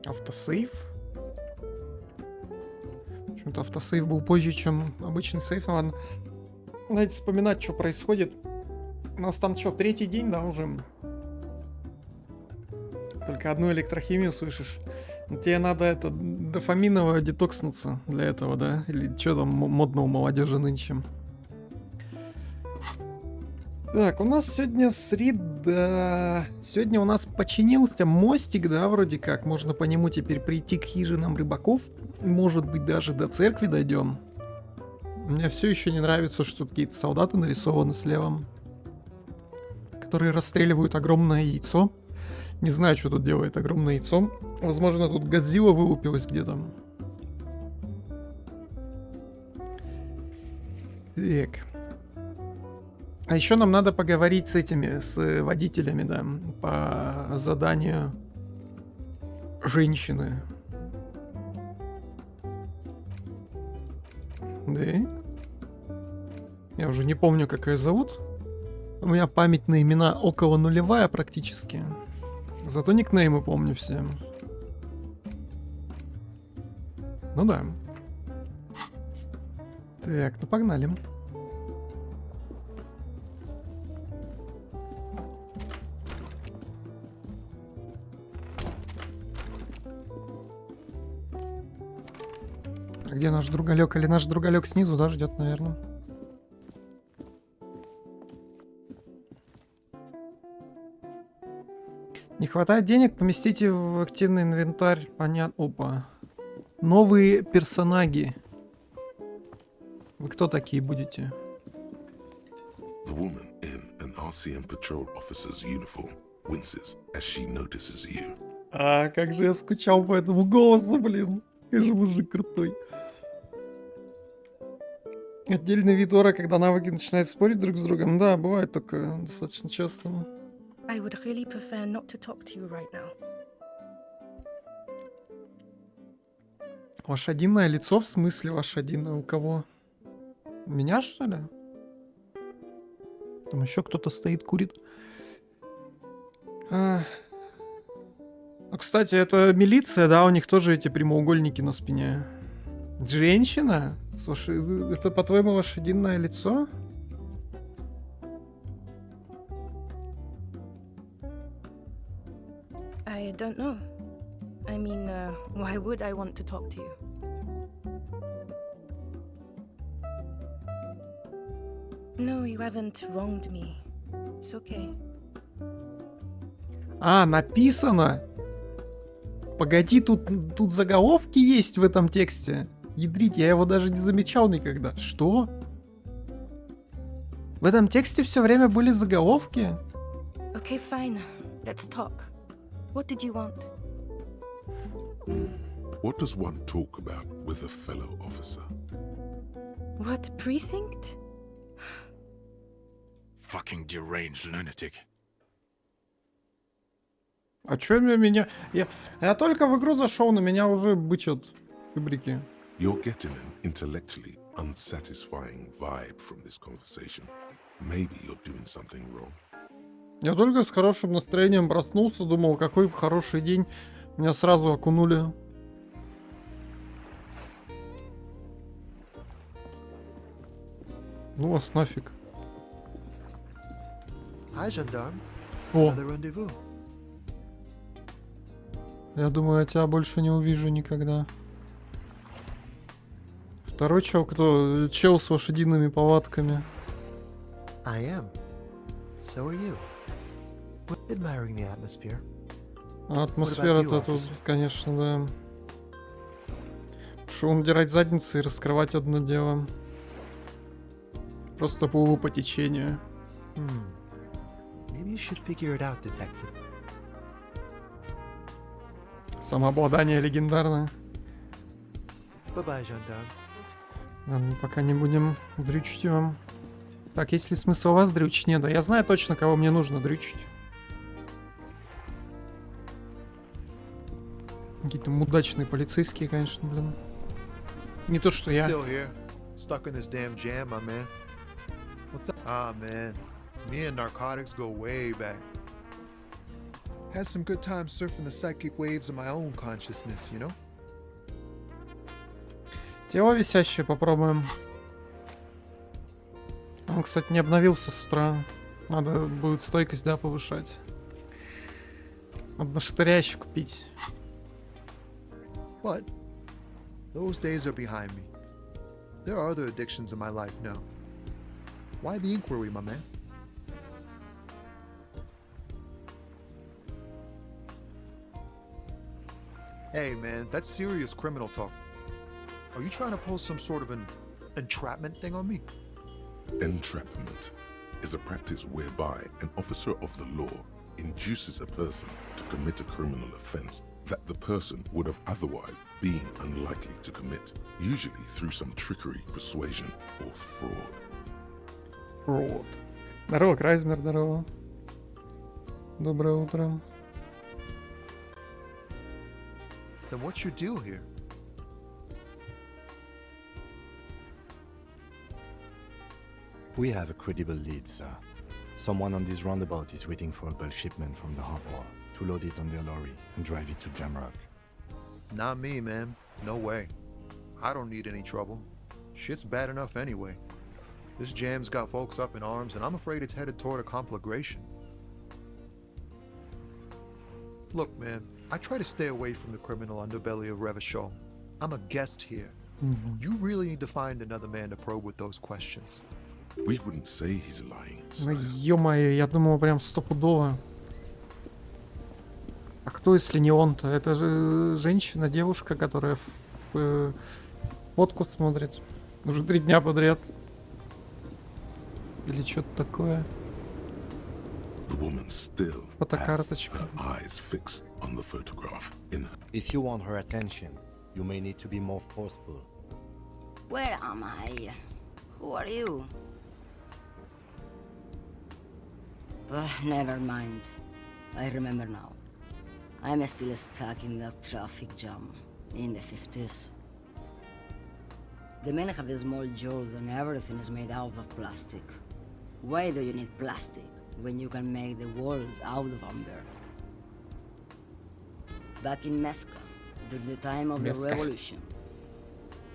Автосейв? Почему-то автосейв был позже, чем обычный сейв. Ну ладно. Давайте вспоминать, что происходит. У нас там что, третий день, да, уже? Только одну электрохимию слышишь. Тебе надо это дофаминово детокснуться для этого, да? Или что там модно у молодежи нынче? Так, у нас сегодня среда. Сегодня у нас починился мостик, да, вроде как. Можно по нему теперь прийти к хижинам рыбаков. Может быть, даже до церкви дойдем. Мне все еще не нравится, что какие-то солдаты нарисованы слева, которые расстреливают огромное яйцо. Не знаю, что тут делает огромное яйцо. Возможно, тут Годзилла вылупилась где-то. Так. А еще нам надо поговорить с этими, с водителями, да, по заданию женщины. Да? Я уже не помню, как ее зовут. У меня память на имена около нулевая практически. Зато никнеймы помню все. Ну да. Так, ну погнали. А где наш другалек? Или наш другалек снизу, да, ждет, наверное. Не хватает денег, поместите в активный инвентарь. Понятно. Опа. Новые персонаги. Вы кто такие будете? The woman in an RCM patrol officer's uniform winces as she notices you. А, как же я скучал по этому голосу, блин. Какой же мужик крутой. Отдельный вид ора, когда навыки начинают спорить друг с другом. Да, бывает такое достаточно часто. I would really prefer not to talk to you right now. Лошадиное лицо? В смысле лошадиное? У кого? У меня, что ли? Там еще кто-то стоит, курит. Ну, кстати, это милиция, да? У них тоже эти прямоугольники на спине. Женщина? Слушай, это, по-твоему, лошадиное лицо? I don't know. I mean, why would I want to talk to you? No, you haven't wronged me. It's okay. А, написано? Погоди, тут заголовки есть в этом тексте. Ядрить, я его даже не замечал никогда. Что? В этом тексте все время были заголовки? Okay, fine. Let's talk. What did you want? What does one talk about with a fellow officer? What precinct? Fucking deranged lunatic. А чё меня... Я только в игру зашел, на меня уже бычат фибрики. You're getting an intellectually unsatisfying vibe from this conversation. Maybe you're doing something wrong. Я только с хорошим настроением проснулся, думал, какой хороший день. Меня сразу окунули. Ну вас нафиг. Hi, gendarme. О, Another rendezvous. я думаю, я тебя больше не увижу никогда. Второй чел, кто? Чел с лошадиными повадками. I am. So are you. Admiring the atmosphere. А атмосфера-то тут, конечно, да. Шум дирать задницы и раскрывать одно дело. Просто плыву по течению. Maybe you should figure it out, detective. Самообладание легендарное. Bye-bye, gendarme. Ладно, пока не будем дрючить его. Так, есть ли смысл вас дрючить? Нет, да я знаю точно, кого мне нужно дрючить. Какие-то мудачные полицейские, конечно, блин. Не то, что я. Still here. Stuck in this damn jam, my man. What's up? Ah, man. Me and narcotics go way back. Had some good time surfing the psychic waves of my own consciousness, you know? Тело висящее попробуем. Он, кстати, не обновился с утра. Надо будет стойкость, да, повышать. Надо на штыря еще купить. But those days are behind me. There are other addictions in my life now. Why the inquiry, my man? Hey, man, that's serious criminal talk. Are you trying to pull some sort of an entrapment thing on me? Entrapment is a practice whereby an officer of the law induces a person to commit a criminal offense that the person would have otherwise been unlikely to commit, usually through some trickery, persuasion, or fraud. Вот. Здорово, Крайзмер, здорово. Доброе утро. Then what's your deal here? We have a credible lead, sir. Someone on this roundabout is waiting for a bulk shipment from the harbor to load it on their lorry and drive it to Jamrock. Not me, man. No way. I don't need any trouble. Shit's bad enough anyway. This jam's got folks up in arms, and I'm afraid it's headed toward a conflagration. Look, man, I try to stay away from the criminal underbelly of Revachol. I'm a guest here. You really need to find another man to probe with those questions. We wouldn't say he's lying, Ну, sire. ё-моё, я думал прям стопудово. А кто, если не он-то? Это же женщина, девушка, которая фотку смотрит. Уже 3 дня подряд. Или что-то такое. The woman still has Фотокарточка. her eyes fixed on the photograph. In If you want her attention, you may need to be more forceful. Where am I? Who are you? Never mind. I remember now. I'm still stuck in that traffic jam in the 50s. The men have small jaws and everything is made out of plastic. Why do you need plastic when you can make the world out of amber? Back in Methka, during the time of the Methka. revolution,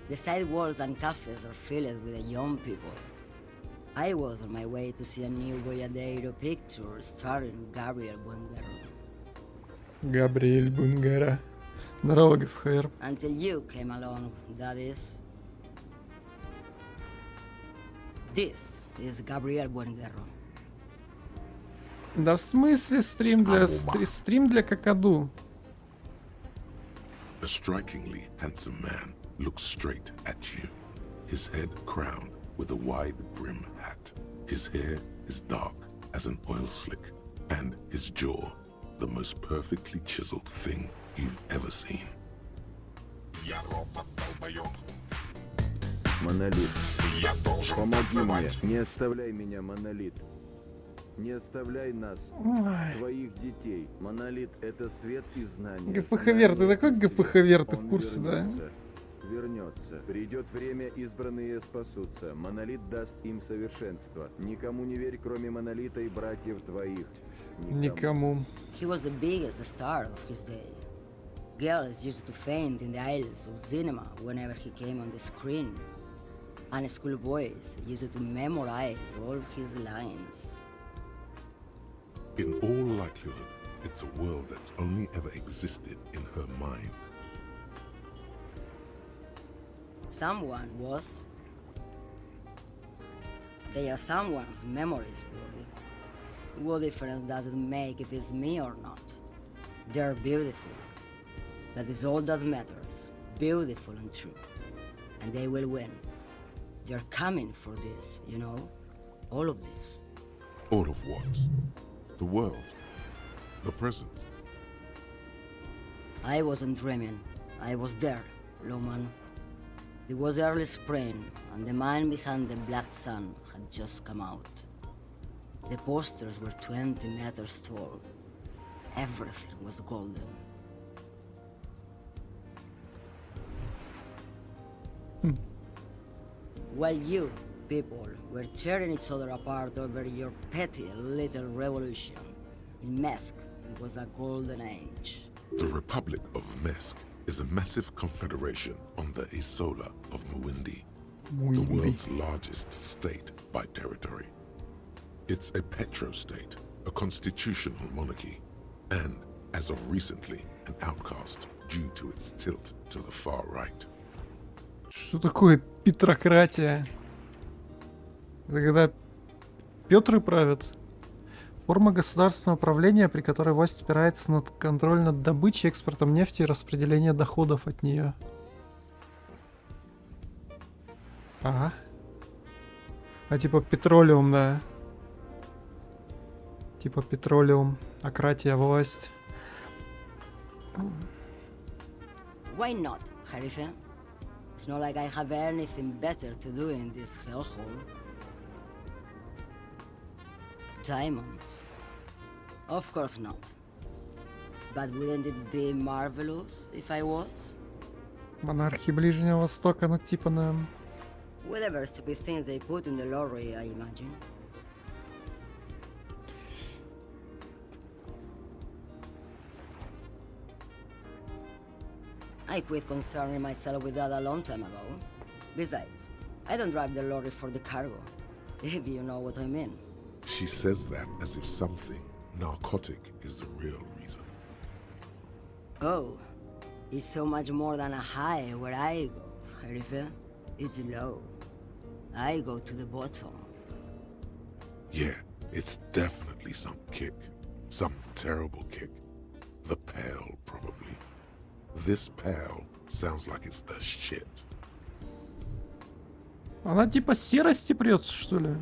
the sidewalks and cafes are filled with young people. I was on my way to see a new Boyadero picture starring Gabriel Buengaro. Габриэль Бунгара. Здорово, ГФХР. Until you came along, that is. This is Gabriel Buengaro. Да в смысле стрим для... стрим для какаду? a strikingly handsome man looks straight at you, his head crowned with a wide brim hat. His hair is dark as an oil slick, and his jaw the most perfectly chiseled thing you've ever seen. Монолит. Помоги мне. Не оставляй меня, Монолит. Не оставляй нас, твоих детей. Монолит — это свет и знание. ГПХВер, ты такой ГПХВер, ты в курсе, да? Вернется. Придет время, избранные спасутся. Монолит даст им совершенство. Никому не верь, кроме Монолита и братьев твоих. Никому. He was the biggest star of his day. Girls used to faint in the aisles of cinema whenever he came on the screen. And schoolboys used to memorize all his lines. In all likelihood, it's a world that's only ever existed in her mind. Someone was. They are someone's memories, Brody. What difference does it make if it's me or not? They're beautiful. That is all that matters. Beautiful and true. And they will win. They're coming for this, you know? All of this. All of what? The world. The present. I wasn't dreaming. I was there, Loman. It was early spring, and the man behind the black sun had just come out. The posters were 20 meters tall. Everything was golden. While you, people, were tearing each other apart over your petty little revolution, in Methk, in was a golden age. The Republic of Mesk is a massive confederation on the Isola of Muindi, the world's largest state by territory. It's a petrostate, a constitutional monarchy, and, as of recently, an outcast due to its tilt to the far right. Что такое петрократия? Это когда Петры правят? Форма государственного управления, при которой власть опирается на контроль над добычей, экспортом нефти и распределение доходов от нее. Ага. А типа петролиум, да. Типа петролиум, акратия, власть. Why not, Harife? It's not like I have anything better to do in this hellhole. Diamonds? Of course not. But wouldn't it be marvelous if I was? Монархи Ближнего Востока, ну типа нам. Whatever stupid things they put in the lorry, I imagine. I quit concerning myself with that a long time ago. Besides, I don't drive the lorry for the cargo, if you know what I mean. She says that as if something narcotic is the real reason. Oh, it's so much more than a high where I go, Harife. It's low. I go to the bottom. Yeah, it's definitely some kick. Some terrible kick. The pale, probably. This pale sounds like it's the shit. Она типа серости прется, что ли?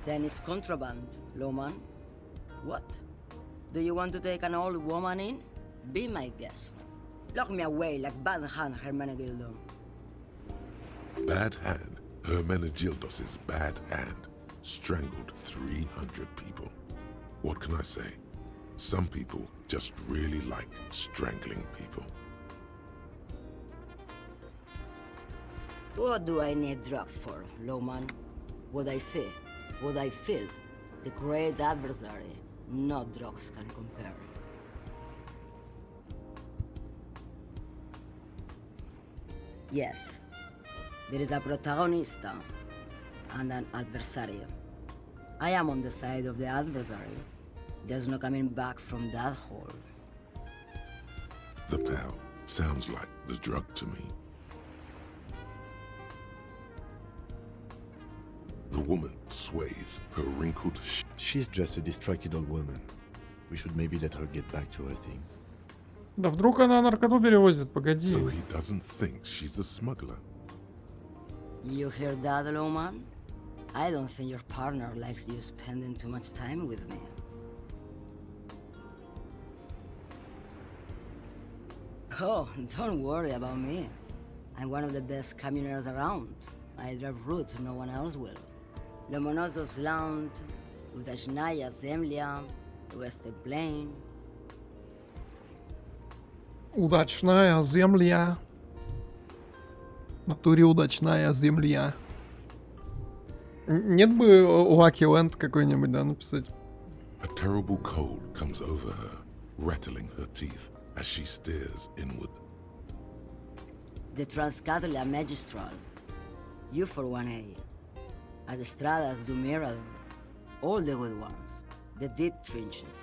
Then it's contraband, Lowman. What? Do you want to take an old woman in? Be my guest. Lock me away like Bad Hand Hermenegildo. Bad Hand, Hermenegildos's bad hand, strangled 300 people. What can I say? Some people just really like strangling people. What do I need drugs for, Lowman? What I see, what I feel. The great adversary, no drugs can compare. Yes, there is a protagonista and an adversario. I am on the side of the adversary. There's no coming back from that hole. The pal sounds like the drug to me. The woman sways her wrinkled She's just a distracted old woman. We should maybe let her get back to her things. Да вдруг она наркоту перевозит, погоди. so he doesn't think she's a smuggler. You hear that, Lowman? I don't think your partner likes you spending too much time with me. Oh, don't worry about me. I'm one of the best camioners around. I drive routes no one else will. Lomonosov's Land, Udachnaya Zemlya, the Western Plain. Удачная земля. В натуре удачная земля. Нет бы Lucky Land какой-нибудь, да, написать. A terrible cold comes over her, rattling her teeth as she stares inward. The Transcatolia Magistral. You for 1A. Adestradas do Mirador. All the good ones. The deep trenches.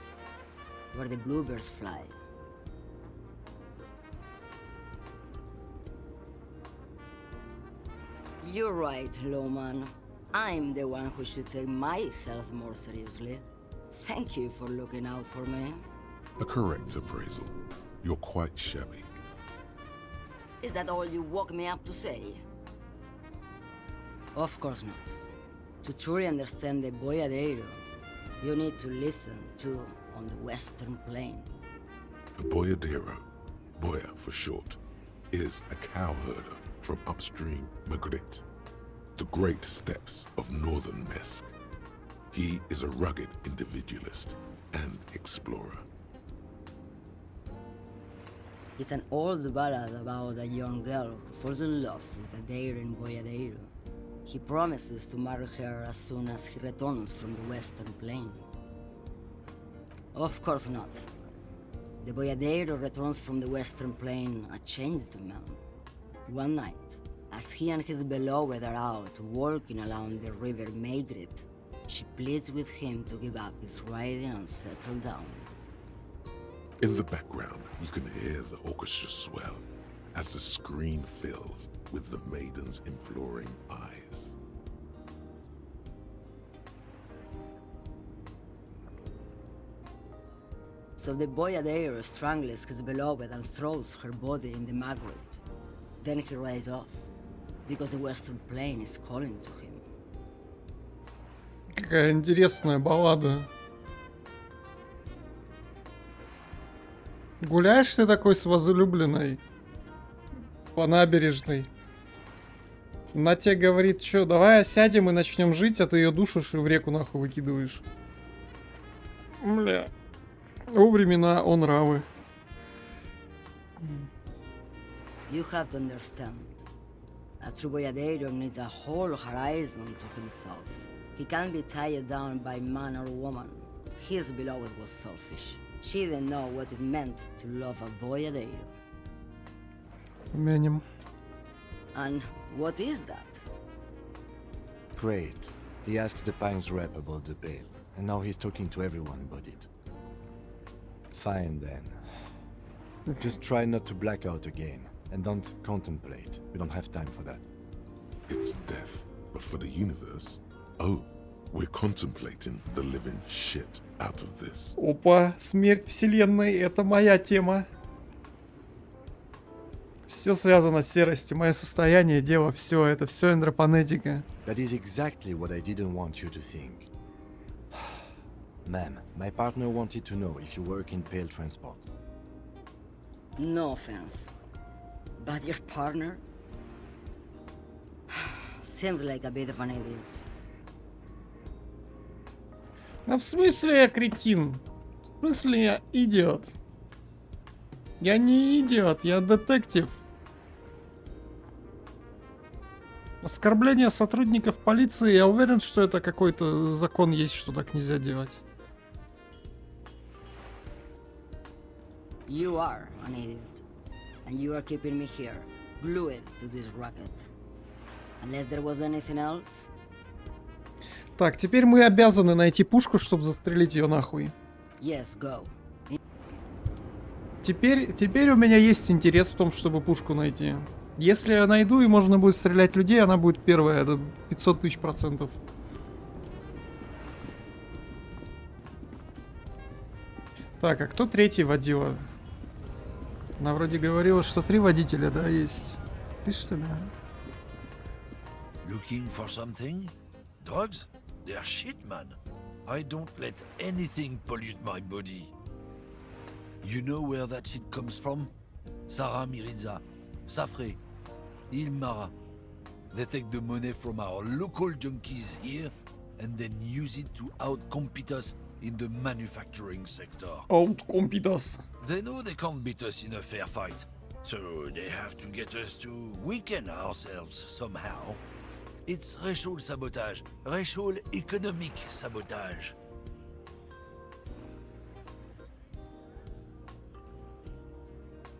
Where the bluebirds fly. You're right, Lowman. I'm the one who should take my health more seriously. Thank you for looking out for me. A correct appraisal. You're quite shabby. Is that all you woke me up to say? Of course not. To truly understand the boyadero, you need to listen to on the Western Plain. A boyadero, boya for short, is a cowherder from upstream Magritte, the great steppes of northern Mesk. He is a rugged individualist and explorer. It's an old ballad about a young girl who falls in love with a daring boyadero. He promises to marry her as soon as he returns from the Western Plain. Of course not. The boyadero returns from the Western Plain a changed man. One night, as he and his beloved are out walking along the river Maigret, she pleads with him to give up his riding and settle down. In the background, you can hear the orchestra swell as the screen fills with the maiden's imploring eyes. So the boyadero strangles his beloved and throws her body in the maggot. Then he rides off, because the Western Plain is calling to him. Какая интересная баллада. Гуляешь ты такой с возлюбленной по набережной. Она тебе говорит, что давай сядем и начнем жить, а ты ее душишь и в реку нахуй выкидываешь. Бля. О времена, о нравы. You have to understand. A true boyadero needs a whole horizon to himself. He can't be tied down by man or woman. His beloved was selfish. She didn't know what it meant to love a boyadero. Помянем. And what is that? Great. He asked the bank's rep about the bail, and now he's talking to everyone about it. Fine then. Just try not to black out again, and don't contemplate. We don't have time for that. It's death, but for the universe, oh, we're contemplating the living shit out of this. Опа, смерть вселенной, это моя тема. Все связано с серостью, мое состояние, дело, все, это все эндропонетика. That is exactly what I didn't want you to think. Ma'am, my partner wanted to know if you work in Pale Transport. No offense. But your partner? Seems like a bit of an idiot. А в смысле я кретин? В смысле я идиот? Я не идиот, я детектив. Оскорбление сотрудников полиции, я уверен, что это какой-то закон есть, что так нельзя делать. You are an idiot. And you are keeping me here, glued to this rocket. Unless there was anything else? Так, теперь мы обязаны найти пушку, чтобы застрелить ее нахуй. Yes, go. Теперь у меня есть интерес в том, чтобы пушку найти. Если я найду и можно будет стрелять людей, она будет первая, это 500 000%. Так, а кто третий водила? Она вроде говорила, что 3 водителя, да, есть. Ты что ли? Looking for something? Drugs? They're shit, man. I don't let anything pollute my body. You know where that shit comes from? Sarah Miriza, Safre, Ilmara. They take the money from our local junkies here and then use it to outcompete us in the manufacturing sector. Outcompete us. They know they can't beat us in a fair fight, so they have to get us to weaken ourselves somehow. It's racial sabotage, racial economic sabotage.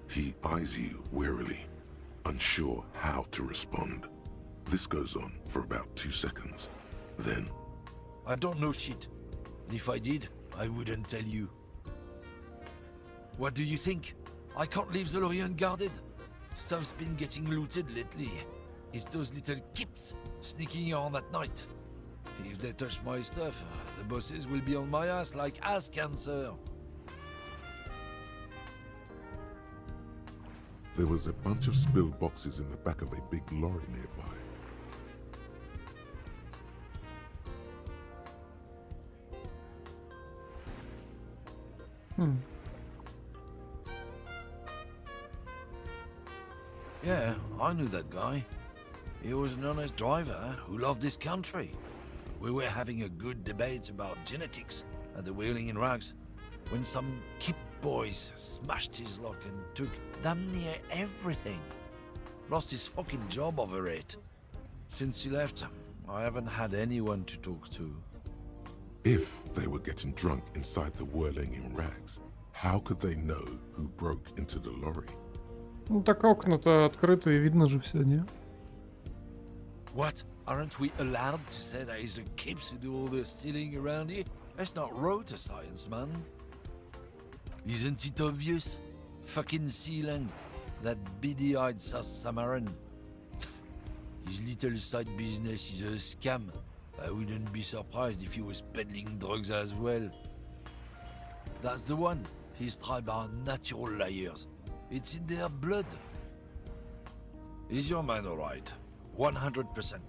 He eyes you wearily, unsure how to respond. This goes on for about 2 seconds. Then, I don't know shit. If I did, I wouldn't tell you. What do you think? I can't leave the lorry unguarded. Stuff's been getting looted lately. It's those little kips sneaking on at night. If they touch my stuff, the bosses will be on my ass like ass cancer. there was a bunch of spilled boxes in the back of a big lorry nearby. Yeah, I knew that guy. He was an honest driver who loved this country. We were having a good debate about genetics at the Wheeling in Rags when some keep boys smashed his luck and took damn near everything. Lost his fucking job over it. Since he left, I haven't had anyone to talk to. If they were getting drunk inside the whirling in rags, how could they know who broke into the lorry? Ну так окна-то открыты, и видно же все, не? What? Aren't we allowed to say that he's the kids who do all the stealing around here? That's not road science, man. Isn't it obvious? Fucking Sealang, that beady-eyed South Samaran. His little side business is a scam. I wouldn't be surprised if he was peddling drugs as well. That's the one. His tribe are natural liars. It's in their blood. Is your man alright? 100%.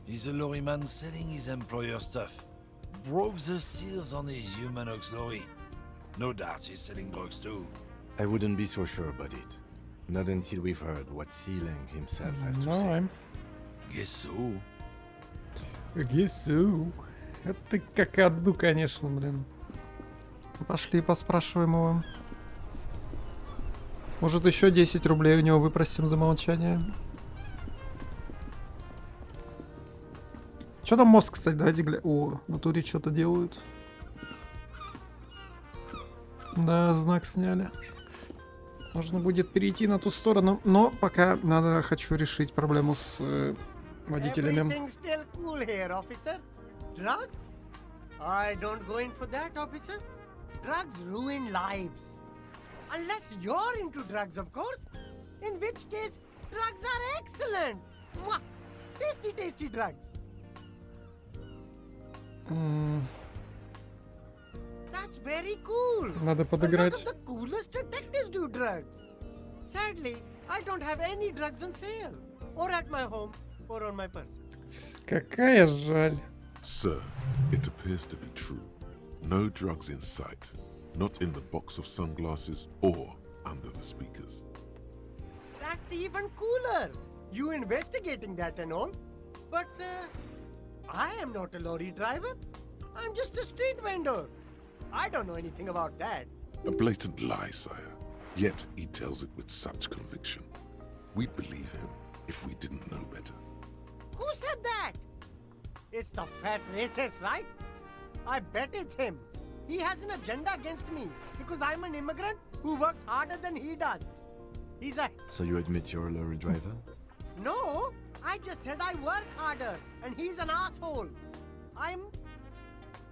He's a lorry man selling his employer stuff. Broke the seals on his human ox lorry. No doubt he's selling drugs too. I wouldn't be so sure about it. Not until we've heard what Sealang himself has to Ну, say. Guess so. Гесу. Это как аду, конечно, блин. Пошли поспрашиваем его. Может, еще 10 рублей у него выпросим за молчание. Что там мозг, кстати, давайте глянем. О, в натуре что-то делают. Да, знак сняли. Можно будет перейти на ту сторону, но пока хочу решить проблему с водителями. Everything's still cool here, officer. Drugs? I don't go in for that, officer. Drugs ruin lives. Unless you're into drugs, of course. In which case, drugs are excellent. Mwah! Tasty, tasty drugs. That's very cool. Надо A lot подыграть. of the coolest detectives do drugs. Sadly, I don't have any drugs on sale. Or at my home, or on my person. Какая жаль. Sir, it appears to be true. No drugs in sight. Not in the box of sunglasses or under the speakers. That's even cooler. You investigating that and all. But I am not a lorry driver. I'm just a street vendor. I don't know anything about that. A blatant lie, sire. Yet he tells it with such conviction. We'd believe him if we didn't know better. Who said that? It's the fat racist, right? I bet it's him. He has an agenda against me because I'm an immigrant who works harder than he does. He's a... So you admit you're a lorry driver? No, I just said I work harder and he's an asshole. I'm...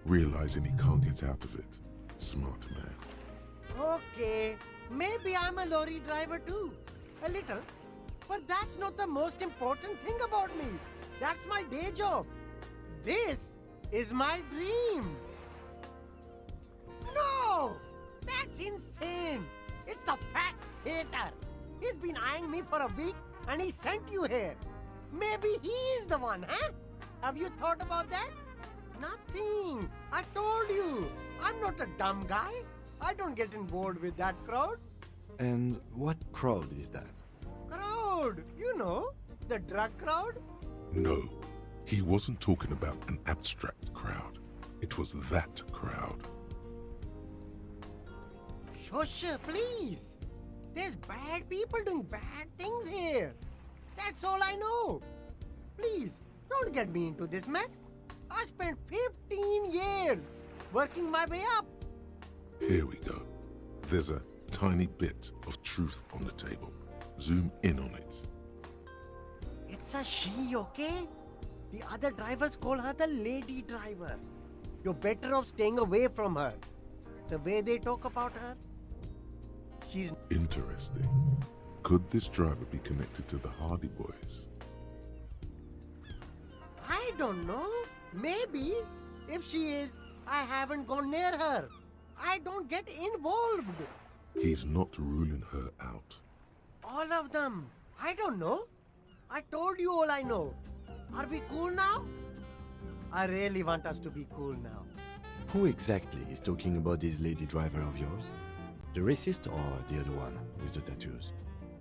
Realizing he can't get out of it. Smart man. Okay, maybe I'm a lorry driver too. A little. But that's not the most important thing about me. That's my day job. This is my dream. No! That's insane! It's the fat hater. He's been eyeing me for a week and he sent you here. Maybe he's the one, huh? Have you thought about that? Nothing. I told you. I'm not a dumb guy. I don't get involved with that crowd. And what crowd is that? Crowd! You know, the drug crowd? No, he wasn't talking about an abstract crowd. It was that crowd. Shush, please. There's bad people doing bad things here. That's all I know. Please, don't get me into this mess. I spent 15 years working my way up. Here we go. There's a tiny bit of truth on the table. Zoom in on it. It's a she, okay? The other drivers call her the lady driver. You're better off staying away from her. The way they talk about her, she's... Interesting. Could this driver be connected to the Hardy Boys? I don't know. Maybe. If she is, I haven't gone near her. I don't get involved. He's not ruling her out. All of them. I don't know. I told you all I know. Are we cool now? I really want us to be cool now. Who exactly is talking about this lady driver of yours? The racist or the other one with the tattoos?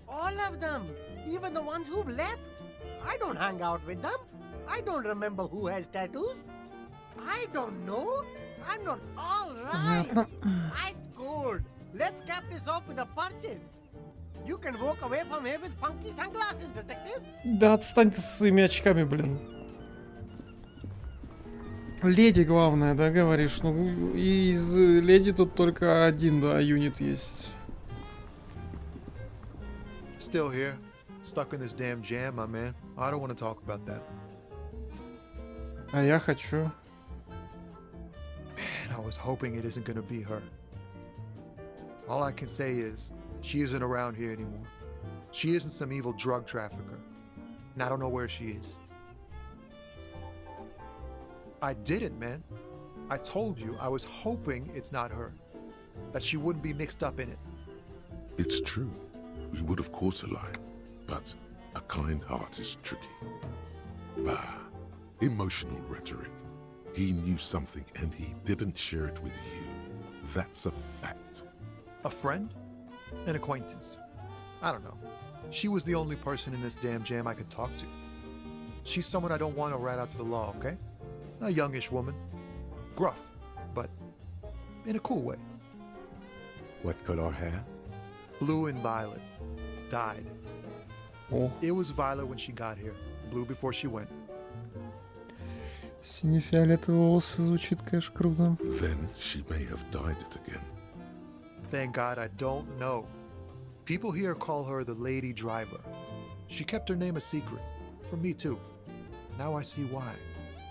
All of them. Even the ones who've left. I don't hang out with them. I don't remember who has tattoos. I don't know. I'm not all right. I scored. Let's cap this off with a purchase. You can walk away from here with funky sunglasses, detective. Да отстаньте со своими очками, блин. Леди главное, да, говоришь? Ну, и из леди тут только один, да, юнит есть. Still here, stuck in this damn jam, my man. I don't want to talk about that. А я хочу. Man, I was hoping it isn't gonna be her. All I can say is, she isn't around here anymore. She isn't some evil drug trafficker. And I don't know where she is. I didn't, man. I told you I was hoping it's not her. That she wouldn't be mixed up in it. It's true. We would of course lie, but a kind heart is tricky. Bah, emotional rhetoric. He knew something and he didn't share it with you. That's a fact. A friend? An acquaintance? I don't know. She was the only person in this damn jam I could talk to. She's someone I don't want to rat out to the law, okay? A youngish woman. Gruff, but in a cool way. What color hair? Blue and violet. Dyed. О, It was violet when she got here. Blue before she went. сине-фиолетовые волосы звучит, конечно, круто. Then she may have dyed it again. Thank God I don't know. People here call her the lady driver. She kept her name a secret. From me too. Now I see why.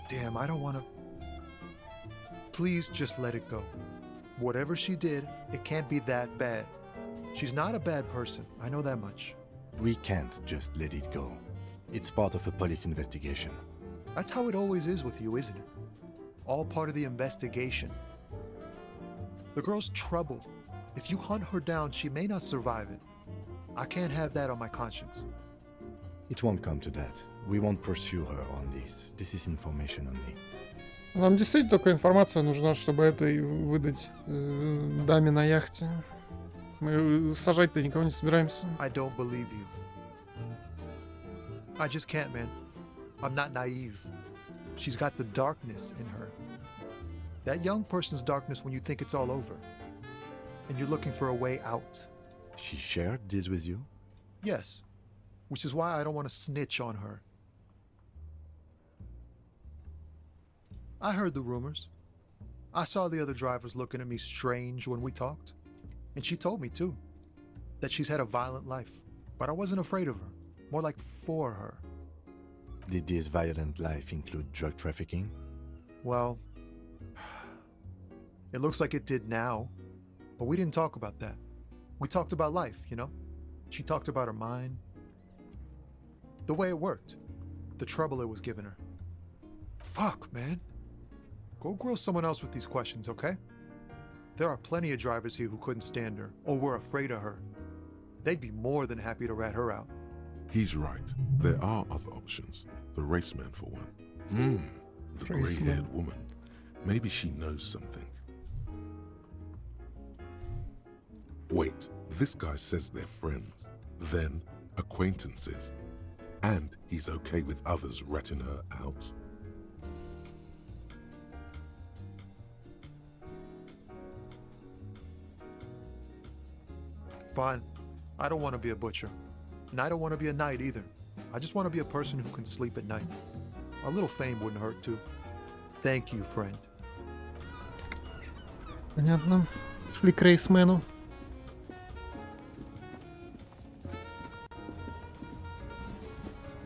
Damn, I don't want to... Please just let it go. Whatever she did, it can't be that bad. She's not a bad person. I know that much. We can't just let it go. It's part of a police investigation. That's how it always is with you, isn't it? All part of the investigation. The girl's troubled. If you hunt her down, she may not survive it. I can't have that on my conscience. It won't come to that. We won't pursue her on this. This is information only. Нам действительно только информация нужна, чтобы это и выдать даме на яхте. Мы сажать-то никого не собираемся. I don't believe you. I just can't, man. I'm not naive. She's got the darkness in her. That young person's darkness when you think it's all over. And you're looking for a way out. She shared this with you? Yes. Which is why I don't want to snitch on her. I heard the rumors. I saw the other drivers looking at me strange when we talked. And she told me, too, that she's had a violent life. But I wasn't afraid of her. More like for her. Did this violent life include drug trafficking? Well, it looks like it did now. But we didn't talk about that. We talked about life, you know? She talked about her mind. The way it worked. The trouble it was giving her. Fuck, man. Go grill someone else with these questions, okay? There are plenty of drivers here who couldn't stand her, or were afraid of her. They'd be more than happy to rat her out. He's right. There are other options. The raceman, for one. The Raceman. grey-haired woman. Maybe she knows something. Wait, this guy says they're friends, then acquaintances, and he's okay with others ratting her out? Fine. I don't want to be a butcher. And I don't want to be a knight either. I just want to be a person who can sleep at night. A little fame wouldn't hurt too. Thank you, friend. Понятно. Шли к рейсмену.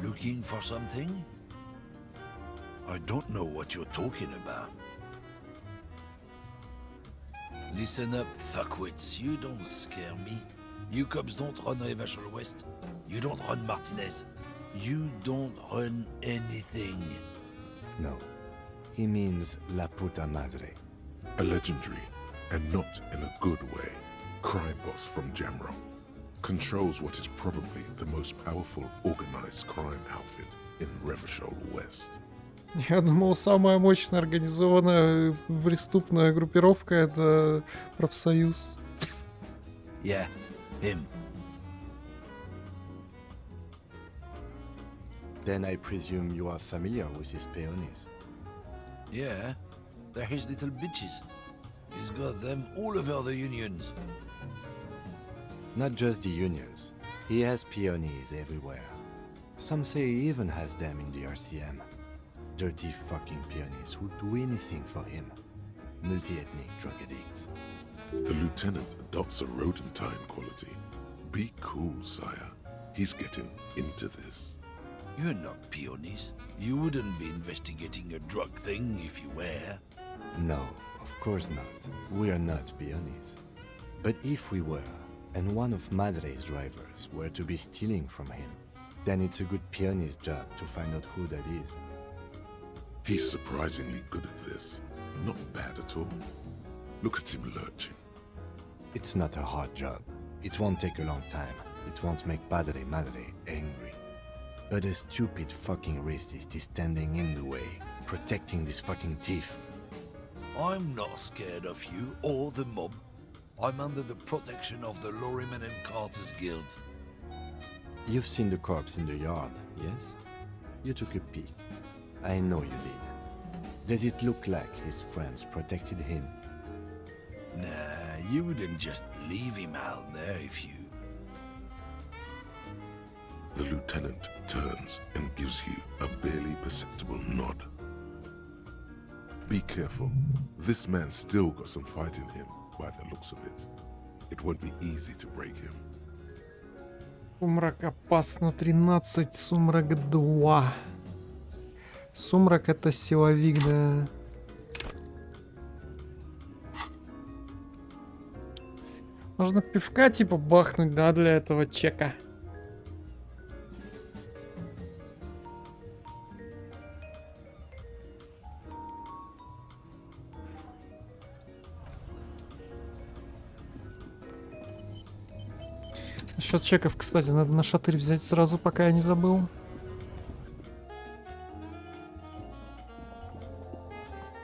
Looking for something? I don't know what you're talking about. Listen up, fuckwits. You don't scare me. You cops don't run Revachol West. You don't run Martinez. You don't run anything. No. He means La Puta Madre. A legendary, and not in a good way, crime boss from Jamrock. Controls what is probably the most powerful organized crime outfit in Revachol West. Я думал, самая мощная организованная преступная группировка — это профсоюз. Yeah, him. Then I presume you are familiar with his peonies. Yeah, they're his little bitches. He's got them all over the unions. Not just the unions. He has peonies everywhere. Some say he even has them in the RCM. Dirty fucking peonies who'd do anything for him. Multi-ethnic drug addicts. The lieutenant adopts a rodentine quality. Be cool, sire. He's getting into this. You're not peonies. You wouldn't be investigating a drug thing if you were. No, of course not. We are not peonies. But if we were, and one of Madre's drivers were to be stealing from him, then it's a good peony's job to find out who that is. He's surprisingly good at this. Not bad at all. Look at him lurching. It's not a hard job. It won't take a long time. It won't make Padre Madre angry. But a stupid fucking racist is standing in the way, protecting this fucking thief. I'm not scared of you or the mob. I'm under the protection of the Lorrymen and Carters Guild. You've seen the corpse in the yard, yes? You took a peek. I know you did. Does it look like his friends protected him? Nah, you wouldn't just leave him out there if you... The lieutenant turns and gives you a barely perceptible nod. Be careful. This man's still got some fight in him, by the looks of it. It won't be easy to break him. Сумрак опасно 13, сумрак 2. Сумрак это силовик, да. Можно пивка типа бахнуть, да, для этого чека. Насчет чеков, кстати, надо на шатырь взять сразу, пока я не забыл.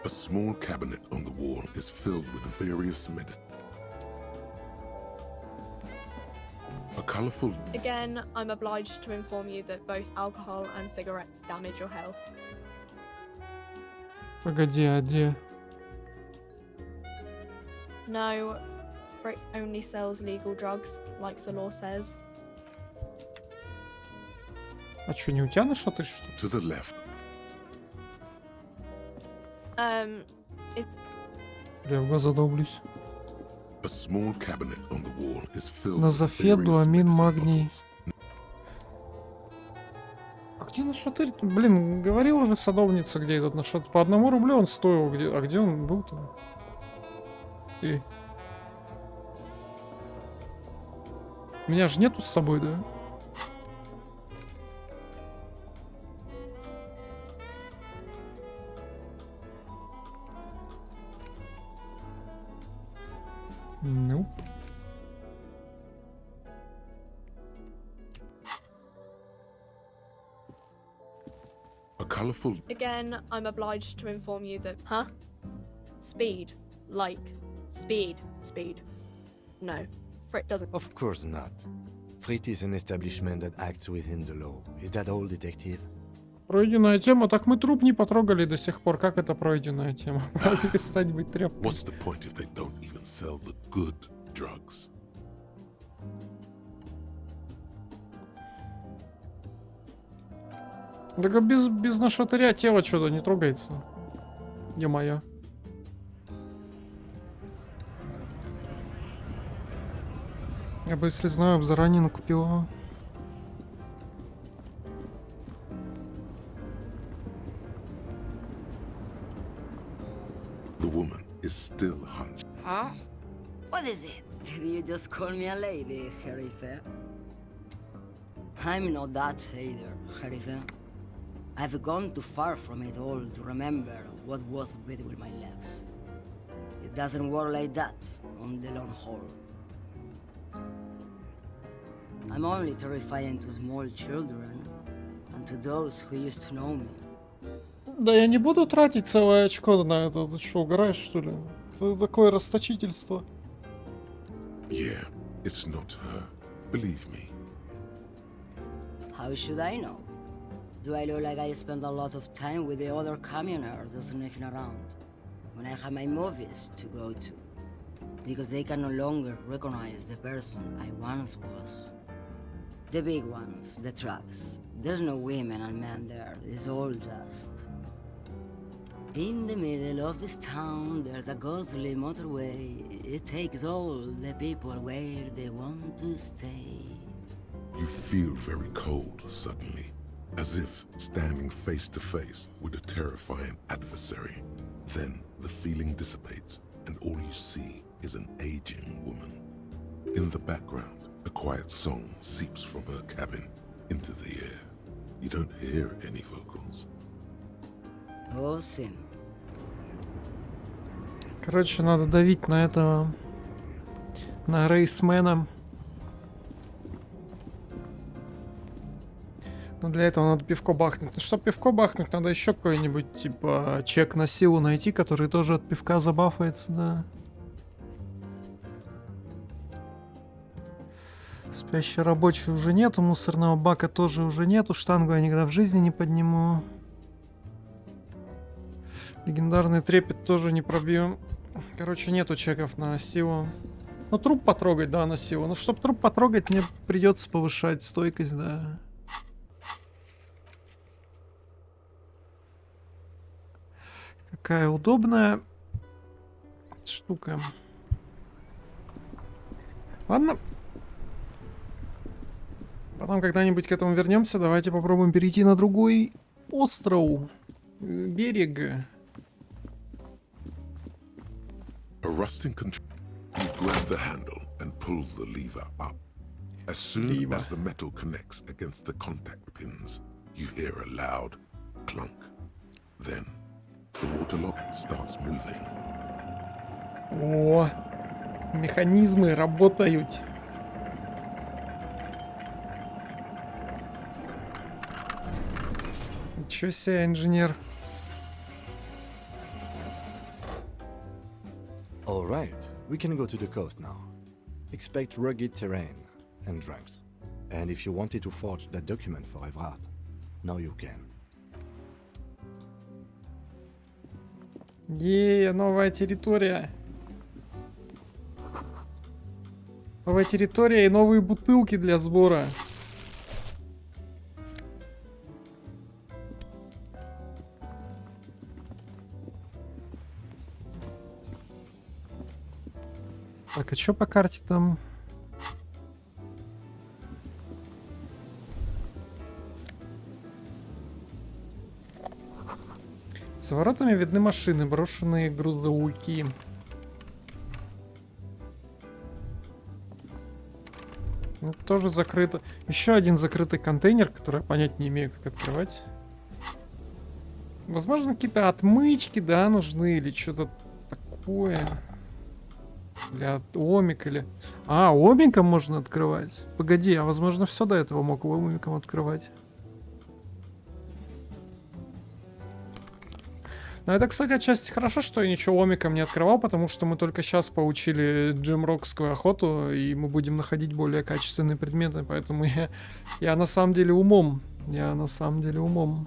A small cabinet on the wall is filled with various medicines. A colorful... Again, I'm obliged to inform you that both alcohol and cigarettes damage your health. Погоди, а где? No, Frick only sells legal drugs, like the law says. А чё, не у тебя на шатырь, что ли? To the left. Я в глаза долблюсь. A small cabinet on the wall is filled with Назофет, various дуамин, medicine магний. bottles. А где на шатырь? Блин, говорил уже садовница, где этот на шатырь. По 1 рублю он стоил. Где... А где он был-то? Меня же нету с собой, да? Ну. A colorful... Again, I'm obliged to inform you that... Huh? Speed. Like, speed. No, Frick doesn't... Of course not. Frit is an establishment that acts within the law. Is that all, detective? Пройденная тема. Так мы труп не потрогали до сих пор. Как это пройденная тема? Перестань быть тряпкой. What's the point if they don't even sell the good drugs? Так а без нашатыря тело что-то не трогается. Где моя? Я бы, если знаю, бы заранее накупил его. The woman is still hunched. Huh? What is it? Did you just call me a lady, Herife? I'm not that either, Herife. I've gone too far from it all to remember what was between my legs. It doesn't work like that on the long haul. I'm only terrifying to small children and to those who used to know me. Да я не буду тратить целое очко на это. Ты что, угораешь, что ли? Это такое расточительство. Yeah, it's not her. Believe me. How should I know? Do I look like I spend a lot of time with the other commoners sniffing around when I have my movies to go to? because they can no longer recognize the person I once was. The big ones, the trucks. There's no women and men there, it's all just. In the middle of this town, there's a ghostly motorway. It takes all the people where they want to stay. You feel very cold suddenly, as if standing face to face with a terrifying adversary. Then the feeling dissipates, and all you see is an aging woman. In the background, a quiet song seeps from her cabin into the air. You don't hear any vocals. Awesome. Короче, надо давить на этого... на рейсмена. Но для этого надо пивко бахнуть. Ну, чтобы пивко бахнуть, надо еще какой-нибудь, типа, чек на силу найти, который тоже от пивка забафается, да. Спящий рабочий уже нету, мусорного бака тоже уже нету, штангу я никогда в жизни не подниму. Легендарный трепет тоже не пробью. Короче, нету чеков на силу. Ну, труп потрогать, да, на силу. Но чтобы труп потрогать, мне придется повышать стойкость, да. Какая удобная штука. Ладно. Потом когда-нибудь к этому вернемся. Давайте попробуем перейти на другой остров. Берег. A rusting control. You grab the handle and pull the lever up. As soon as the metal connects against the contact pins, you hear a loud clunk. Then the water lock starts moving. О, механизмы работают. Ничего себе, инженер. All right, we can go to the coast now. Expect rugged terrain and drunks. And if you wanted to forge that document for Everard, now you can. Новая территория. Новая территория и новые бутылки для сбора. Так, а чё по карте там? За воротами видны машины, брошенные грузовики. Ну, тоже закрыто. Еще один закрытый контейнер, который я понять не имею, как открывать. Возможно, какие-то отмычки, да, нужны или что-то такое. Для омик или... А, омиком можно открывать. Погоди, а возможно все до этого мог омиком открывать. Ну это, кстати, отчасти хорошо, что я ничего омиком не открывал, потому что мы только сейчас получили джемрокскую охоту, и мы будем находить более качественные предметы, поэтому я на самом деле умом. Я на самом деле умом.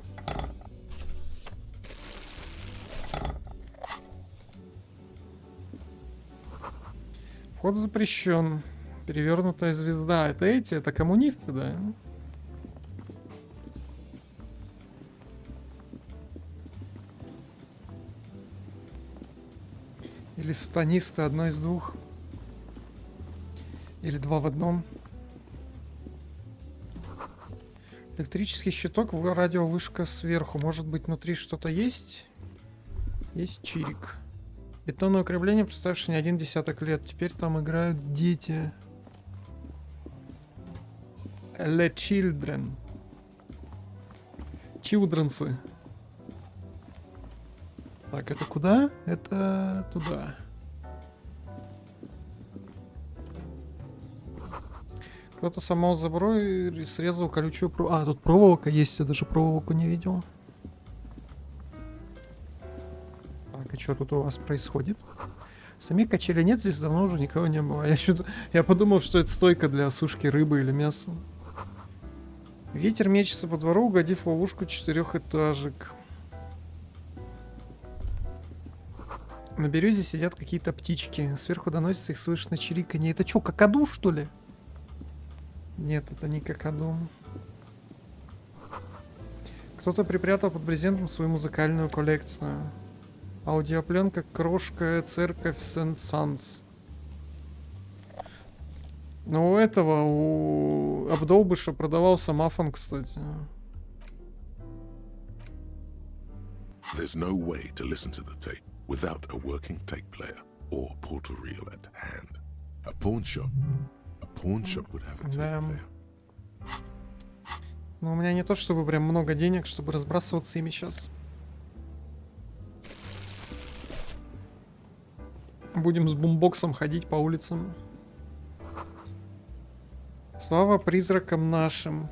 Вход запрещен. Перевернутая звезда. Это эти? Это коммунисты, да? Или сатанисты, одно из двух. Или два в одном. Электрический щиток, радиовышка сверху. Может быть, внутри что-то есть? Есть чирик. Бетонное укрепление, представившее не один десяток лет. Теперь там играют дети. Le children. Чилдренсы. Так, это куда? Это туда. Кто-то сломал забор и срезал колючую проволоку. А, тут проволока есть, я даже проволоку не видел. Так, и что тут у вас происходит? Самих качелей нет, здесь давно уже никого не было. Я подумал, что это стойка для сушки рыбы или мяса. Ветер мечется по двору, угодив в ловушку 4-этажек. На березе сидят какие-то птички. Сверху доносится их слышно чириканье. Это что, какаду, что ли? Нет, это не какаду. Кто-то припрятал под брезентом свою музыкальную коллекцию. Аудиопленка «Крошка церковь Сент-Санс». Ну, у этого, у обдолбыша продавался мафон, кстати. There's no way to listen to the tape without a working tape player or portal reel at hand. A pawn shop would have a tape Да. player. Но у меня не то чтобы прям много денег, чтобы разбрасываться ими сейчас. Будем с бумбоксом ходить по улицам. Слава призракам нашим.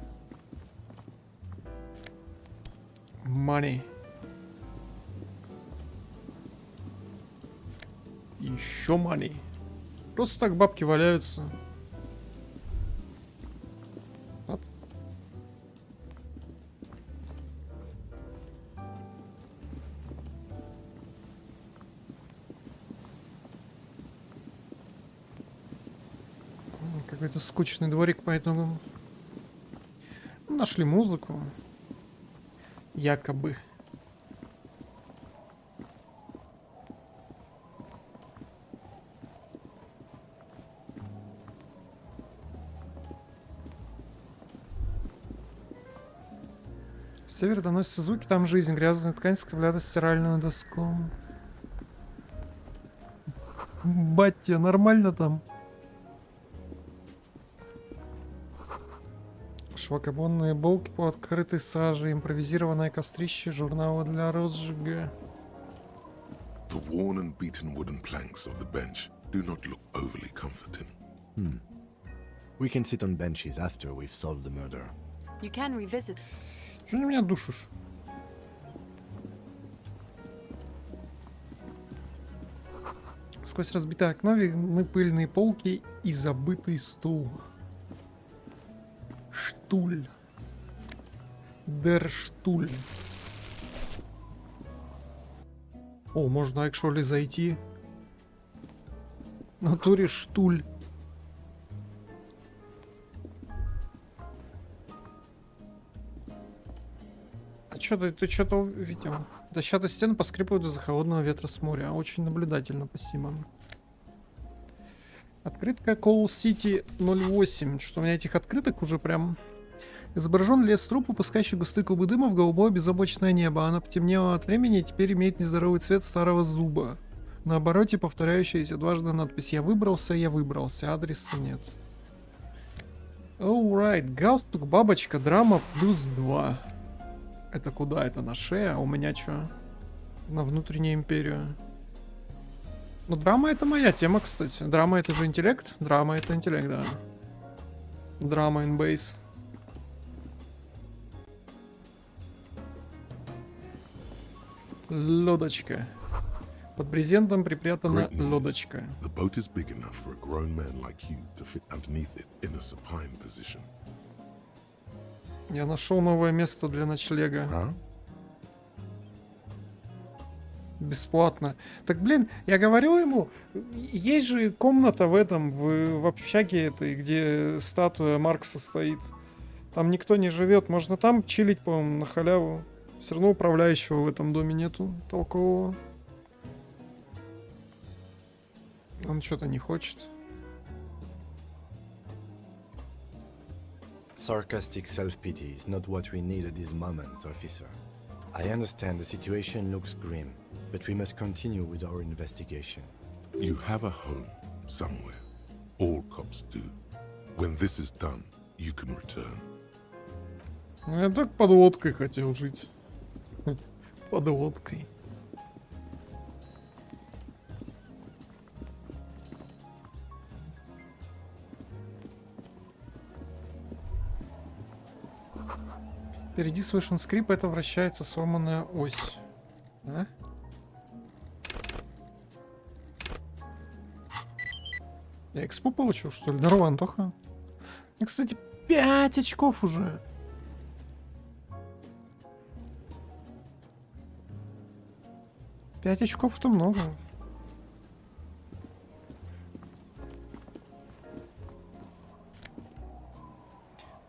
Money. Еще money. Просто так бабки валяются. Вот. Какой-то скучный дворик, поэтому нашли музыку. Якобы. С севера доносятся звуки, там жизнь, грязную ткань скрывляет стиральную доску. Батя, нормально там? Швакобонные булки по открытой саже, импровизированное кострище, журналы для розжига. The worn and beaten wooden planks of the bench do not look overly comforting. We can sit on benches after we've solved the murder. You can revisit. Чего ты меня душишь? Сквозь разбитое окно видны пыльные полки и забытый стул. Штуль. Дер штуль. О, можно actually зайти. В натуре штуль. А чё ты что-то увидел? Дощатые стены поскрипывают из-за холодного ветра с моря. Очень наблюдательно, спасибо. Открытка Call City 08. Что у меня этих открыток уже прям... Изображен лес труп, выпускающий густые клубы дыма в голубое безоблачное небо. Она потемнела от времени и теперь имеет нездоровый цвет старого зуба. На обороте повторяющаяся дважды надпись «Я выбрался», адреса нет. Alright, галстук, бабочка, драма +2. Это куда? Это на шею? А у меня что? На внутреннюю империю. Ну, драма это моя тема, кстати. Драма это же интеллект? Драма это интеллект, да. Драма in base. Лодочка. Под брезентом припрятана Great news. лодочка. The boat is big enough for a grown man like you to fit underneath it in a supine position. Я нашел новое место для ночлега. Huh? Бесплатно. Так, блин, я говорю ему, есть же комната в этом, в общаге этой, где статуя Маркса стоит. Там никто не живет. Можно там чилить, по-моему, на халяву. Все равно управляющего в этом доме нету толкового. Он что-то не хочет. Sarcastic self-pity is not what we need at this moment, officer. I understand the situation looks grim, but we must continue with our investigation. You have a home somewhere. All cops do. When this is done, you can return. Я так под лодкой хотел жить. Под лодкой. Впереди слышен скрип, это вращается сломанная ось. А? Я экспу получил, что ли? Здорово, Антоха. И, кстати, 5 очков уже. Пять очков это много.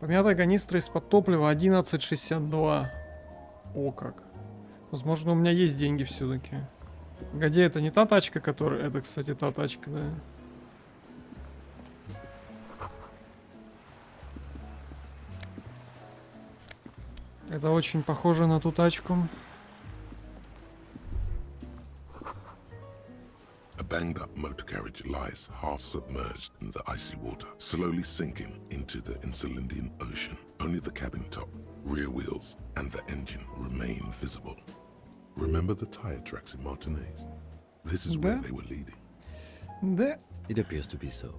Помятая канистра из-под топлива 11,62. О как. Возможно, у меня есть деньги все-таки. Где это не та тачка, которая... Это, кстати, та тачка, да. Это очень похоже на ту тачку. A banged up motor carriage lies half submerged in the icy water, slowly sinking into the Insulindian Ocean. Only the cabin top, rear wheels, and the engine remain visible. Remember the tire tracks in Martinez? This is where Да. they were leading. Да. It appears to be so.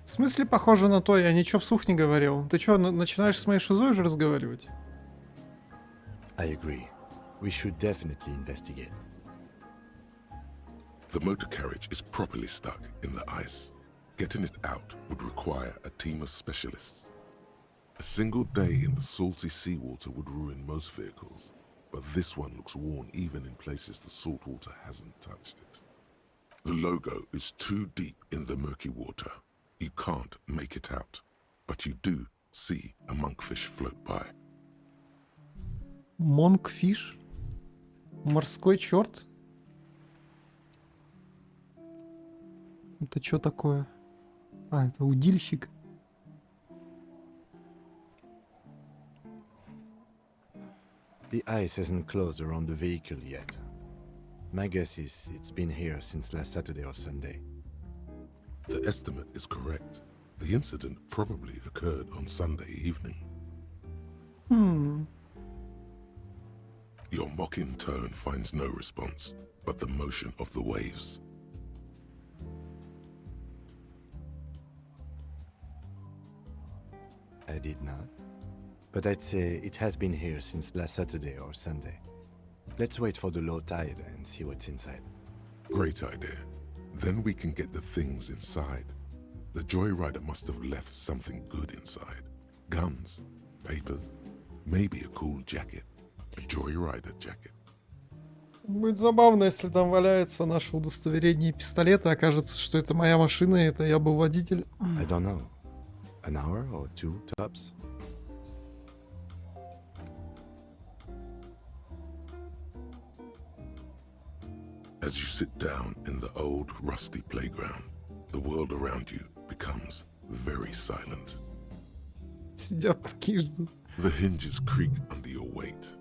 В смысле похоже на то? Я ничего вслух не говорил. Ты что, начинаешь с моей шизой уже разговаривать? I agree. We should definitely investigate. The motor carriage is properly stuck in the ice. Getting it out would require a team of specialists. A single day in the salty seawater would ruin most vehicles, but this one looks worn even in places the salt water hasn't touched it. The logo is too deep in the murky water. You can't make it out, but you do see a monkfish float by. Монкфиш? Морской черт? Это что такое? А, это удильщик. The ice hasn't closed around the vehicle yet. My guess is it's been here since last Saturday or Sunday. The estimate is correct. The incident probably occurred on Sunday evening. Your mocking tone finds no response, but the motion of the waves. I did not. But I'd say it has been here since last Saturday or Sunday. Let's wait for the low tide and see what's inside. Great idea. Then we can get the things inside. The joyrider must have left something good inside. Guns, papers, maybe a cool jacket. A joyrider jacket. Будет забавно, если там валяется наше удостоверение и пистолет, и окажется, что это моя машина, и это я был водитель. I don't know. An hour or two tops? As you sit down in the old, rusty playground, the world around you becomes very silent. Сидят такие ждут. The hinges creak under your weight.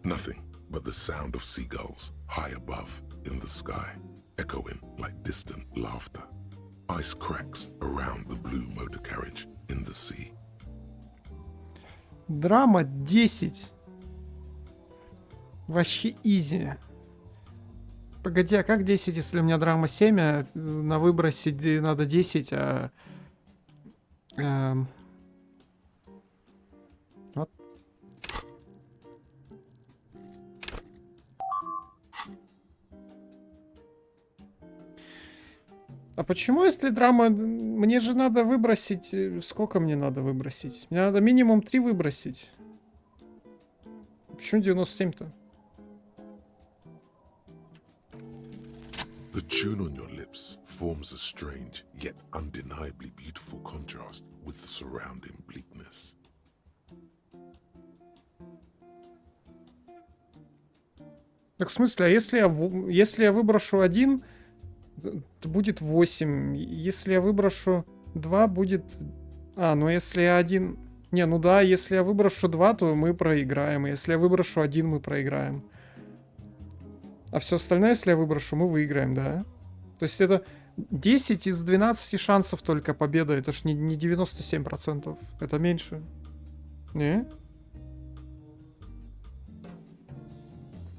Nothing but the sound of seagulls high above in the sky, echoing like distant laughter. Ice cracks around the blue motor carriage in the sea. Драма 10. Вообще изи. Погоди, а как 10, если у меня драма 7, а на выбросе надо 10, а... Вот. А почему, если драма... Мне же надо выбросить... Сколько мне надо выбросить? Мне надо минимум 3 выбросить. Почему 97-то? The tune on your lips forms a strange yet undeniably beautiful contrast with the surrounding bleakness. Так в смысле, а если я выброшу 1, то будет 8. Если я выброшу 2, будет... А, ну если я 1... Не, ну да, если я выброшу 2, то мы проиграем. И если я выброшу 1, мы проиграем. А все остальное, если я выброшу, мы выиграем, да? То есть это 10 из 12 шансов только победа. Это ж не 97%. Это меньше. Не?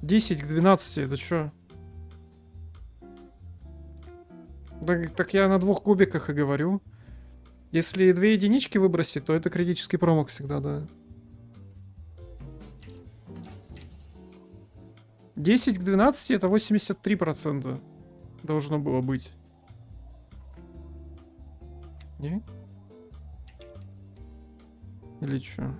10 к 12, это что? Так я на 2 кубиках и говорю. Если 2 единички выбросить, то это критический промах всегда, да. 10 к 12 это 83% должно было быть. Не? Или что?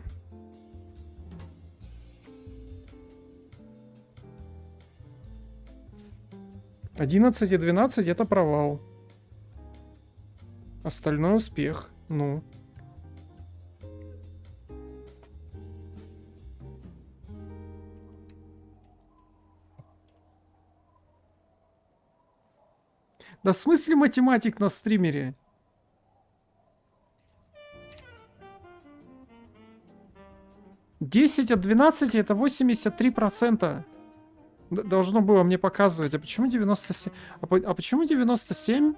11 и 12 это провал. Остальной успех. Ну. Да в смысле математик на стримере? Десять от 12 это 83%. Должно было мне показывать. А почему 97? А почему 97?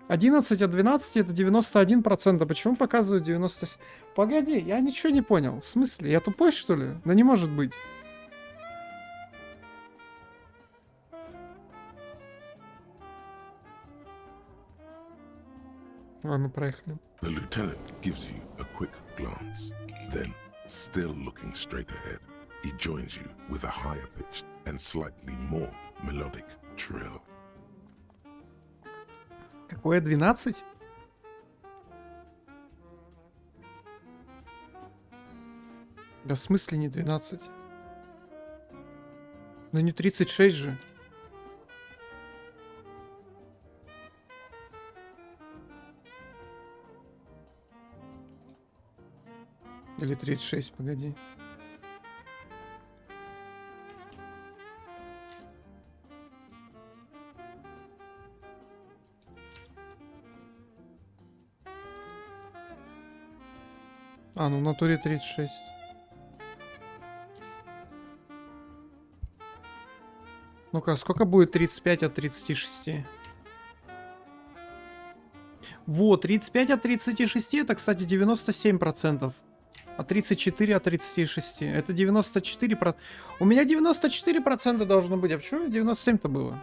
11 от 12 это 91%. А почему показывают 97? Погоди, я ничего не понял. В смысле? Я тупой, что ли? Да не может быть. Ладно, проехали. The lieutenant gives you a quick glance. Then, still looking straight ahead, he joins you with a higher pitched and slightly more melodic trill. Какое 12? Да в смысле не 12? Да не 36 же. Или 36, погоди. А, ну в натуре 36. Ну-ка, сколько будет 35 от 36? Вот, 35 от 36 это, кстати, 97%. А 34 от 36. Это 94%. У меня 94% должно быть. А почему 97-то было?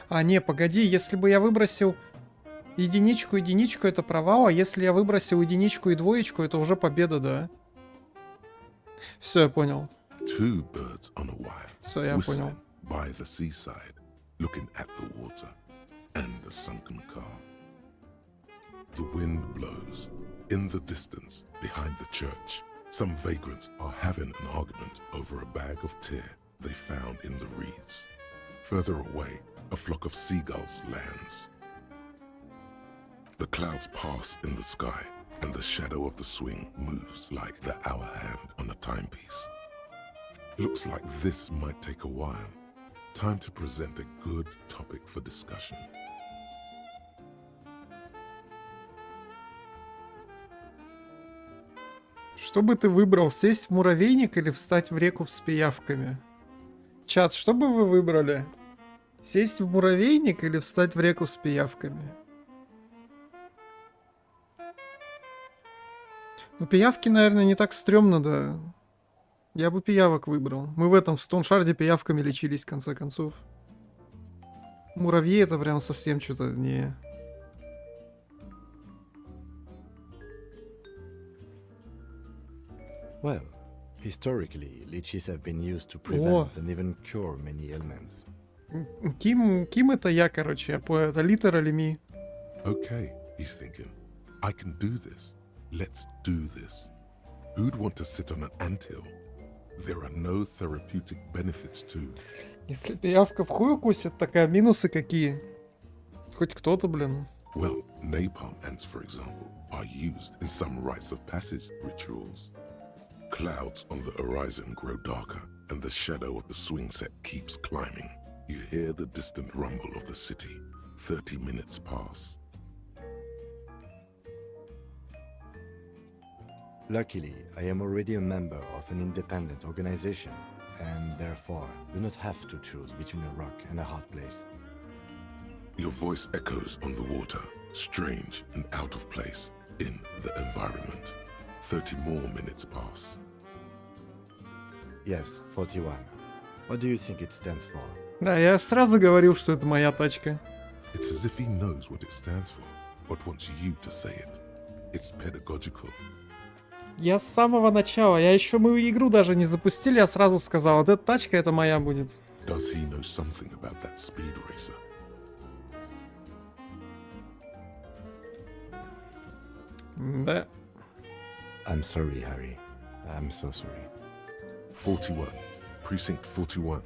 А, не, погоди, если бы я выбросил единичку, это провал, а если я выбросил единичку и двоечку, это уже победа, да? Все, я понял. Two birds on a wire, Все, я понял. whistling by the seaside, looking at the water and the sunken car. The wind blows. In the distance, behind the church, some vagrants are having an argument over a bag of tear they found in the reeds. Further away, a flock of seagulls lands. The clouds pass in the sky, and the shadow of the swing moves like the hour hand on a timepiece. Looks like this might take a while. Time to present a good topic for discussion. Что бы ты выбрал, сесть в муравейник или встать в реку с пиявками? Чат, что бы вы выбрали? Сесть в муравейник или встать в реку с пиявками? Ну, пиявки, наверное, не так стрёмно, да. Я бы пиявок выбрал. Мы в этом, в Стоуншарде пиявками лечились, в конце концов. Муравьи это прям совсем что-то не... Well, historically, leeches have been used to prevent and even cure many ailments. Ким это я, короче, это literally me. Okay, he's thinking. I can do this. Let's do this. Who'd want to sit on an anthill? There are no therapeutic benefits to. Если пиявка в хуй укусит, так а минусы какие? Хоть кто-то, блин. Well, napalm ants, for example, are used in some rites of passage rituals. Clouds on the horizon grow darker, and the shadow of the swing set keeps climbing. You hear the distant rumble of the city. 30 minutes pass. Luckily, I am already a member of an independent organization, and therefore do not have to choose between a rock and a hard place. Your voice echoes on the water, strange and out of place in the environment. 30 more minutes pass. Yes, 41. What do you think it stands for? Да, я сразу говорил, что это моя тачка. It's as if he knows what it stands for, but wants you to say it. It's pedagogical. Я с самого начала, мы игру даже не запустили, я сразу сказал, вот эта тачка, это моя будет. Does he know something about that speed racer? Да. I'm sorry, Harry. I'm so sorry. 41. Precinct 41.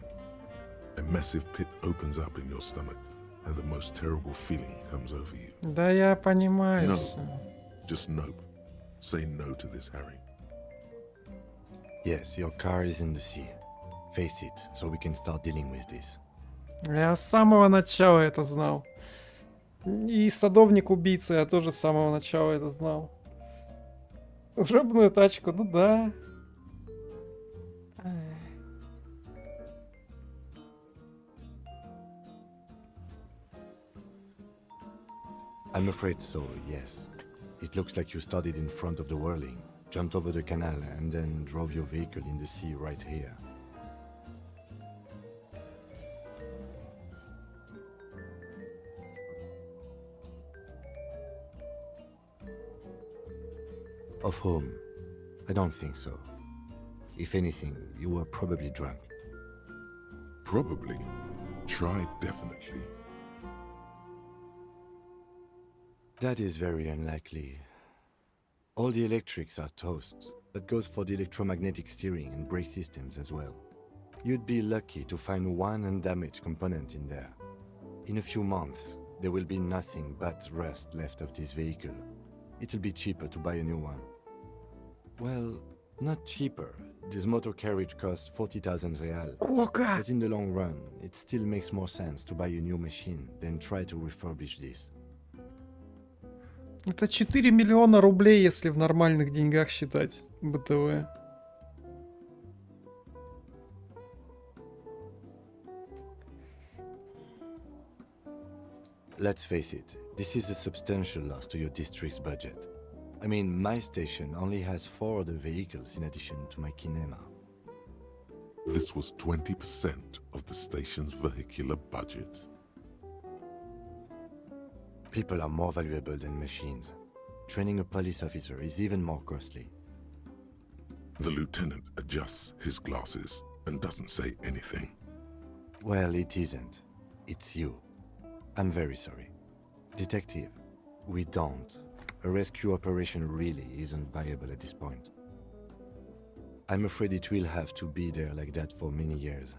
A massive pit opens up in your stomach, and the most terrible feeling comes over you. Да я понимаю No. всё. Just nope. Say no to this, Harry. Yes, your car is in the sea. Face it, so we can start dealing with this. Я с самого начала это знал. И садовник-убийца я тоже с самого начала это знал. Служебную тачку, ну да. I'm afraid so, yes. It looks like you started in front of the whirling, jumped over the canal, and then drove your vehicle in the sea right here. Of whom? I don't think so. If anything, you were probably drunk. Probably. Try definitely. That is very unlikely. All the electrics are toast. That goes for the electromagnetic steering and brake systems as well. You'd be lucky to find one undamaged component in there. In a few months, there will be nothing but rust left of this vehicle. It'll be cheaper to buy a new one. Well, not cheaper. This motor carriage costs 40,000 real. Кока! But in the long run, it still makes more sense to buy a new machine than try to refurbish this. Это 4 миллиона рублей, если в нормальных деньгах считать БТВ. Let's face it, this is a substantial loss to your district's budget. I mean, my station only has 4 other vehicles in addition to my kinema. This was 20% of the station's vehicular budget. People are more valuable than machines. Training a police officer is even more costly. The lieutenant adjusts his glasses and doesn't say anything. Well, it isn't. It's you. I'm very sorry. Detective, we don't. A rescue operation really isn't viable at this point. I'm afraid it will have to be there like that for many years.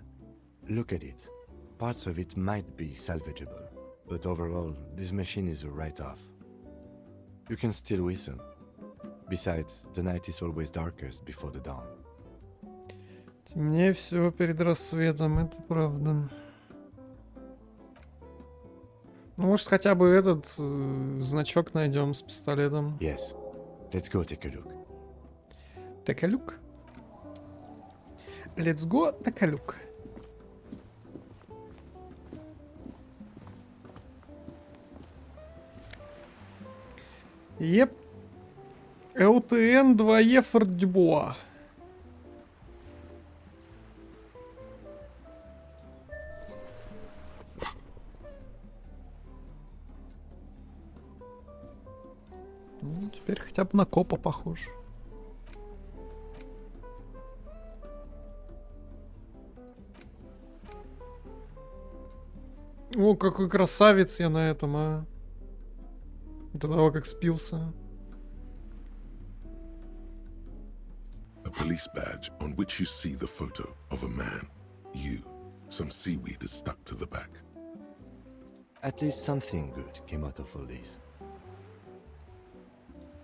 Look at it. Parts of it might be salvageable, but overall, this machine is a write-off. You can still whistle. Besides, the night is always darkest before the dawn. Темнее всего перед рассветом, это правда. Ну, может, хотя бы этот значок найдем с пистолетом. Yes. Let's go take a look. Take a look. Let's go take a look. Еп. ЛТН 2Е Форт Дюбуа. Ну, теперь хотя бы на копа похож. О, какой красавец я на этом, а. До того, как спился. A police badge on which you see the photo of a man. You. Some seaweed is stuck to the back. At least something good came out of all this.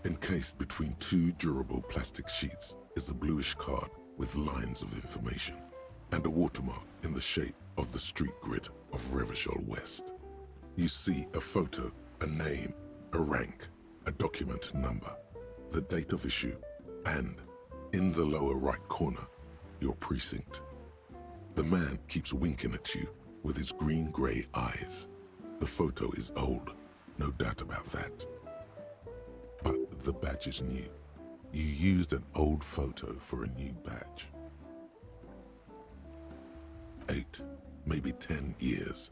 Encased between 2 durable plastic sheets is a bluish card with lines of information and a watermark in the shape of the street grid of Revachol West. You see a photo, a name, a rank, a document number, the date of issue, and, in the lower right corner, your precinct. The man keeps winking at you with his green-grey eyes. The photo is old, no doubt about that. But the badge is new. You used an old photo for a new badge. 8, maybe 10 years.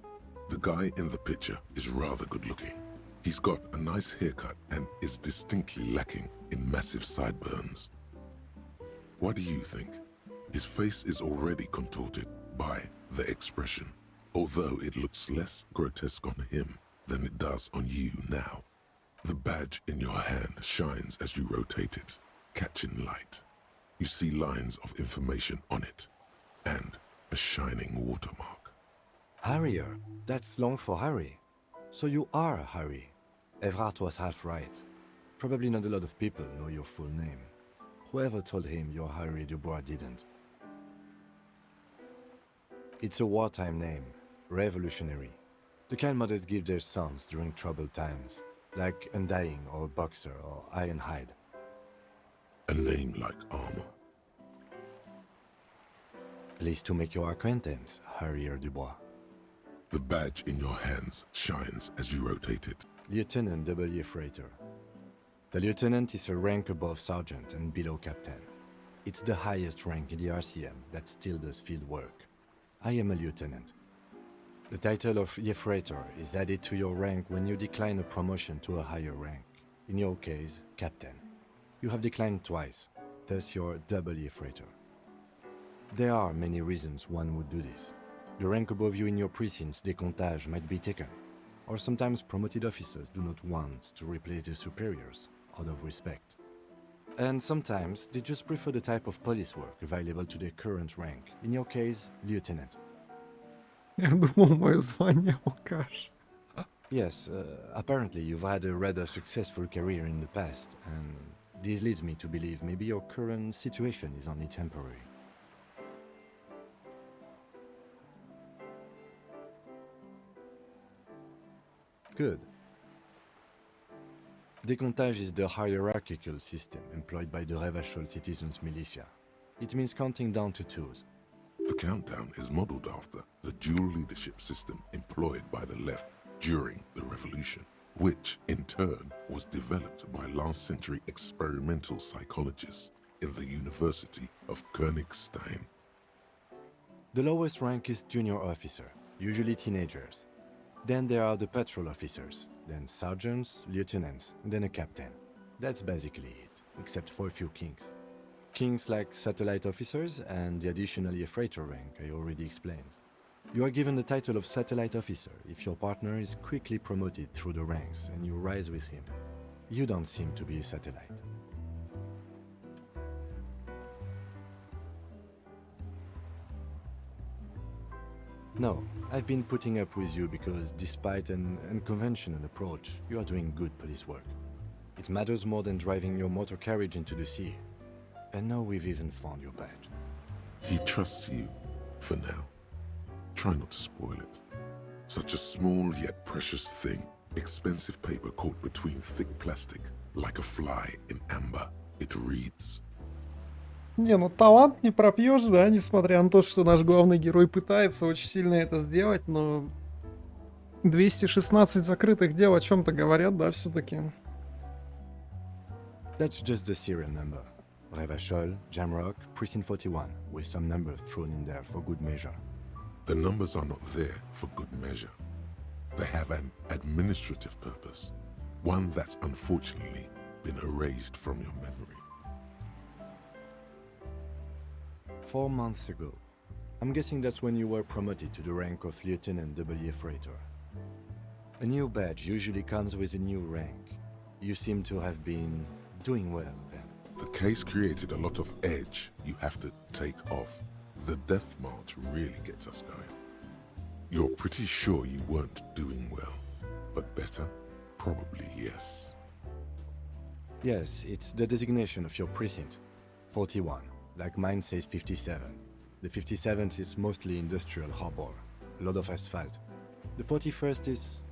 The guy in the picture is rather good looking. He's got a nice haircut and is distinctly lacking in massive sideburns. What do you think? His face is already contorted by the expression, although it looks less grotesque on him than it does on you now. The badge in your hand shines as you rotate it, catching light. You see lines of information on it, and a shining watermark. Harrier. That's long for Harry. So you are Harry. Evrard was half right. Probably not a lot of people know your full name. Whoever told him you're Harry Dubois didn't. It's a wartime name, revolutionary. The kind mothers give their sons during troubled times, like Undying or Boxer or Ironhide. A name like armor. Pleased to make your acquaintance, Harrier Dubois. The badge in your hands shines as you rotate it. Lieutenant W. Freighter. The lieutenant is a rank above sergeant and below captain. It's the highest rank in the RCM that still does field work. I am a lieutenant. The title of Freighter is added to your rank when you decline a promotion to a higher rank. In your case, captain. You have declined twice, thus you're W. Freighter. There are many reasons one would do this. The rank above you in your precinct's décomptage might be taken, or sometimes promoted officers do not want to replace their superiors out of respect. And sometimes they just prefer the type of police work available to their current rank, in your case, lieutenant. Я думал, мое звание алкаш. Yes, apparently you've had a rather successful career in the past, and this leads me to believe maybe your current situation is only temporary. Good. Décomptage is the hierarchical system employed by the Revachol Citizens Militia. It means counting down to twos. The countdown is modeled after the dual leadership system employed by the left during the revolution, which in turn was developed by last century experimental psychologists in the University of Königstein. The lowest rank is junior officer, usually teenagers. Then there are the patrol officers, then sergeants, lieutenants, and then a captain. That's basically it, except for a few kings. Kings like satellite officers and the additional freighter rank I already explained. You are given the title of satellite officer if your partner is quickly promoted through the ranks and you rise with him. You don't seem to be a satellite. No, I've been putting up with you because despite an unconventional approach, you are doing good police work. It matters more than driving your motor carriage into the sea. And now we've even found your badge. He trusts you, for now. Try not to spoil it. Such a small yet precious thing, expensive paper caught between thick plastic, like a fly in amber. It reads. Не, ну талант не пропьешь, да, несмотря на то, что наш главный герой пытается очень сильно это сделать, но 216 закрытых дел о чем-то говорят, да, все-таки. That's just the serial number. Revachol, Jamrock, Precinct 41, with some numbers thrown in there for good measure. The numbers are not there for good measure. They have an administrative purpose, one that's unfortunately been erased from your memory. 4 months ago. I'm guessing that's when you were promoted to the rank of Lieutenant W. Freighter. A new badge usually comes with a new rank. You seem to have been doing well then. The case created a lot of edge you have to take off. The death march really gets us going. You're pretty sure you weren't doing well, but better? Probably yes. Yes, it's the designation of your precinct. 41. Like mine says 57. The 57th is mostly industrial harbor, a lot of asphalt. The 41st is...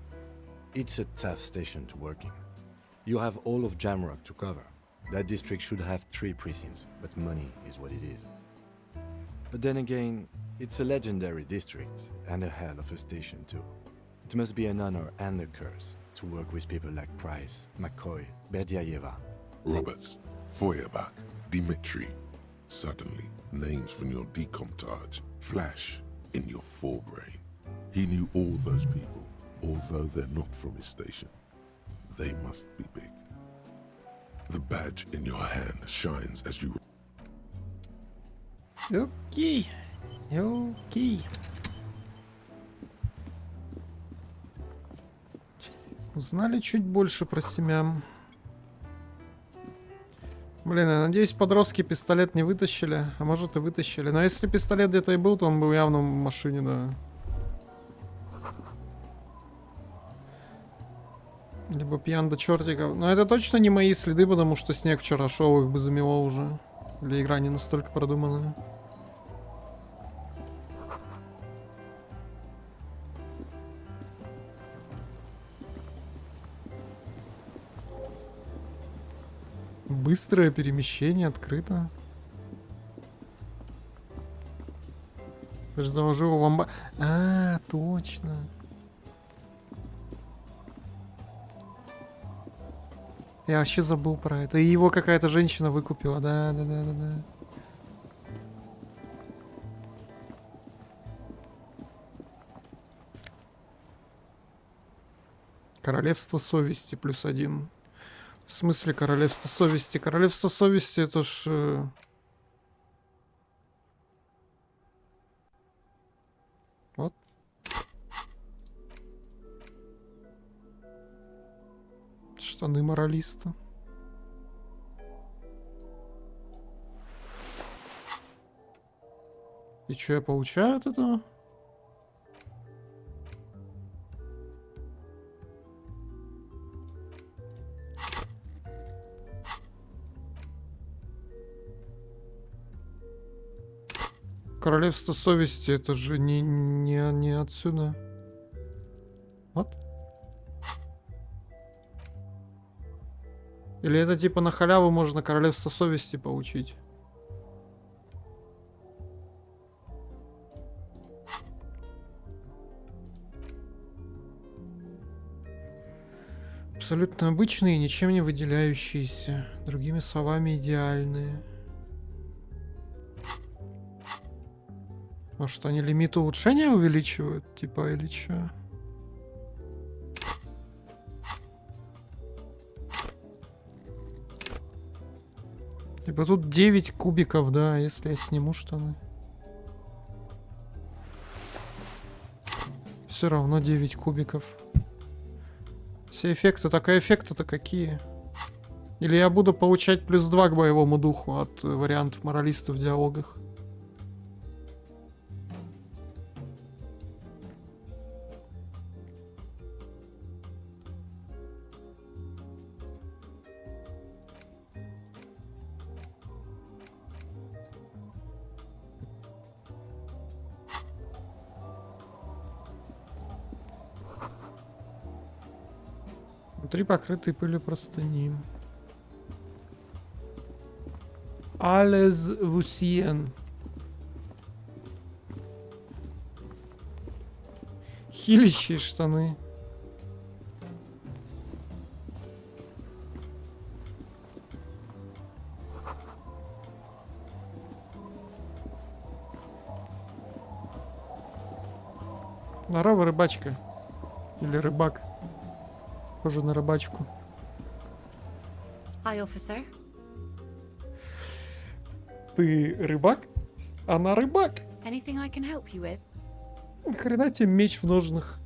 it's a tough station to work in. You have all of Jamrock to cover. That district should have 3 precincts, but money is what it is. But then again, it's a legendary district, and a hell of a station too. It must be an honor and a curse to work with people like Price, McCoy, Berdiayeva. Roberts, Feuerbach, Dimitri. Suddenly, names from your decomptage flash in your forebrain. He knew all those people, although they're not from his station. They must be big. The badge in your hand shines as you... Окей. Окей. Узнали чуть больше про семян. Блин, я надеюсь, подростки пистолет не вытащили. А может и вытащили. Но если пистолет где-то и был, то он был явно в машине, да. Либо пьян до чертиков. Но это точно не мои следы, потому что снег вчера шел, их бы замело уже. Или игра не настолько продуманная. Быстрое перемещение открыто. Ты же заложил ломба... А, точно. Я вообще забыл про это. И его какая-то женщина выкупила. Да. Королевство совести +1. В смысле королевство совести? Королевство совести это ж... Вот. Штаны моралиста. И что я получаю от этого? Королевство совести, это же не отсюда. Вот. Или это типа на халяву можно королевство совести получить? Абсолютно обычные, ничем не выделяющиеся. Другими словами, идеальные. Может, они лимит улучшения увеличивают, типа, или чё? Типа тут 9 кубиков, да, если я сниму штаны. Все равно 9 кубиков. Все эффекты, так а эффекты-то какие? Или я буду получать +2 к боевому духу от вариантов моралиста в диалогах? Внутри покрытые пылью простыни. Elysium. Хилищие штаны. Здорово, рыбачка. Или рыбак. Похоже на рыбачку. Hi, officer. Ты рыбак? Она рыбак. Anything I can help you with? Хрена тебе меч в ножнах.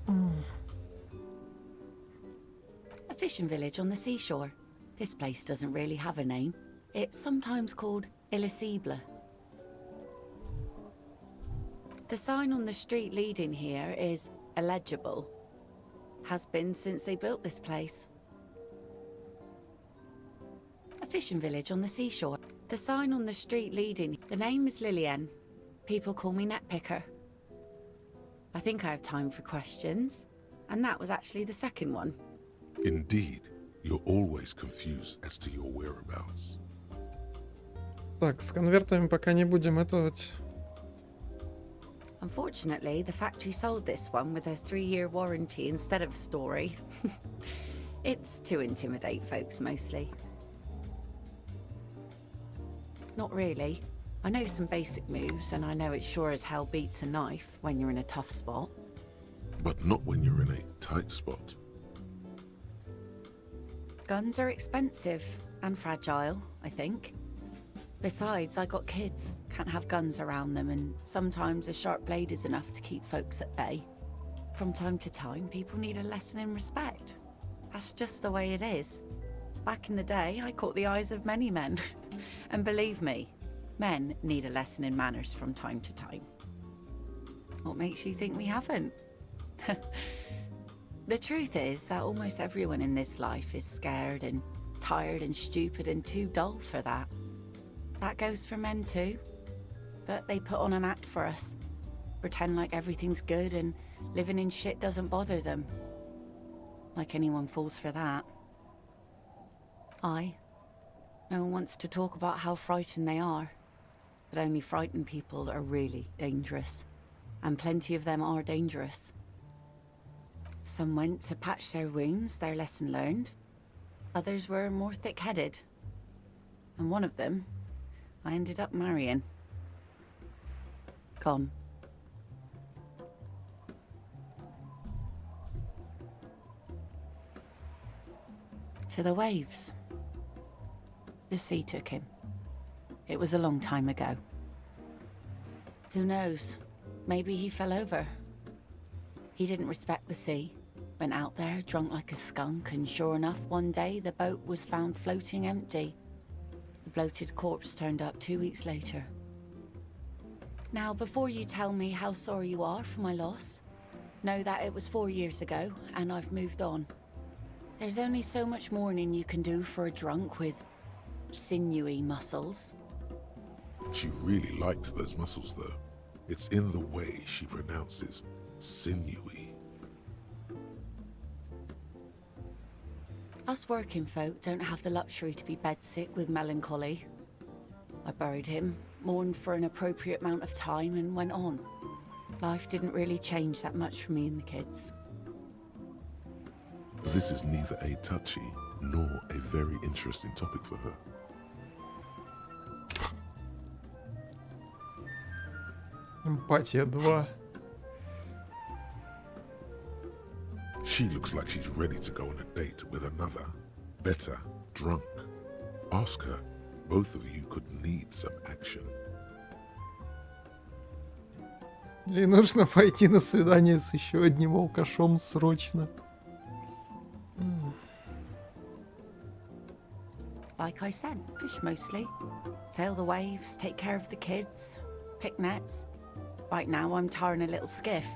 A fishing village on the seashore. This place doesn't really have a name. It's sometimes called Elysium. The sign on the street leading here is illegible. Has been since they built this place. A fishing village on the seashore. The sign on the street leading. The name is Lillian. People call me Netpicker. I think I have time for questions. And that was actually the second one. Indeed, you're always confused as to your whereabouts. Так, с конвертами пока не будем этовать. Unfortunately, the factory sold this one with a 3-year warranty instead of a story. It's to intimidate folks mostly. Not really. I know some basic moves, and I know it sure as hell beats a knife when you're in a tough spot. But not when you're in a tight spot. Guns are expensive and fragile, I think. Besides, I got kids, can't have guns around them, and sometimes a sharp blade is enough to keep folks at bay. From time to time, people need a lesson in respect. That's just the way it is. Back in the day, I caught the eyes of many men. And believe me, men need a lesson in manners from time to time. What makes you think we haven't? The truth is that almost everyone in this life is scared and tired and stupid and too dull for that. That goes for men too. But they put on an act for us. Pretend like everything's good and living in shit doesn't bother them. Like anyone falls for that. No one wants to talk about how frightened they are. But only frightened people are really dangerous. And plenty of them are dangerous. Some went to patch their wounds, their lesson learned. Others were more thick-headed. And one of them, I ended up marrying. Gone. To the waves. The sea took him. It was a long time ago. Who knows? Maybe he fell over. He didn't respect the sea. Went out there drunk like a skunk, and sure enough, one day the boat was found floating empty. The bloated corpse turned up 2 weeks later. Now, before you tell me how sorry you are for my loss, know that it was 4 years ago, and I've moved on. There's only so much mourning you can do for a drunk with sinewy muscles. She really likes those muscles, though. It's in the way she pronounces sinewy. Us working folk don't have the luxury to be bedsick with melancholy. I buried him, mourned for an appropriate amount of time, and went on. Life didn't really change that much for me and the kids. This is neither a touchy nor a very interesting topic for her. Эмпатия 2. She looks like she's ready to go on a date with another, better, drunk. Ask her. Both of you could need some action. Ей нужно пойти на свидание с еще одним алкашом срочно. Like I said, fish mostly. Sail the waves, take care of the kids, pick nets. Right now I'm tarring a little skiff.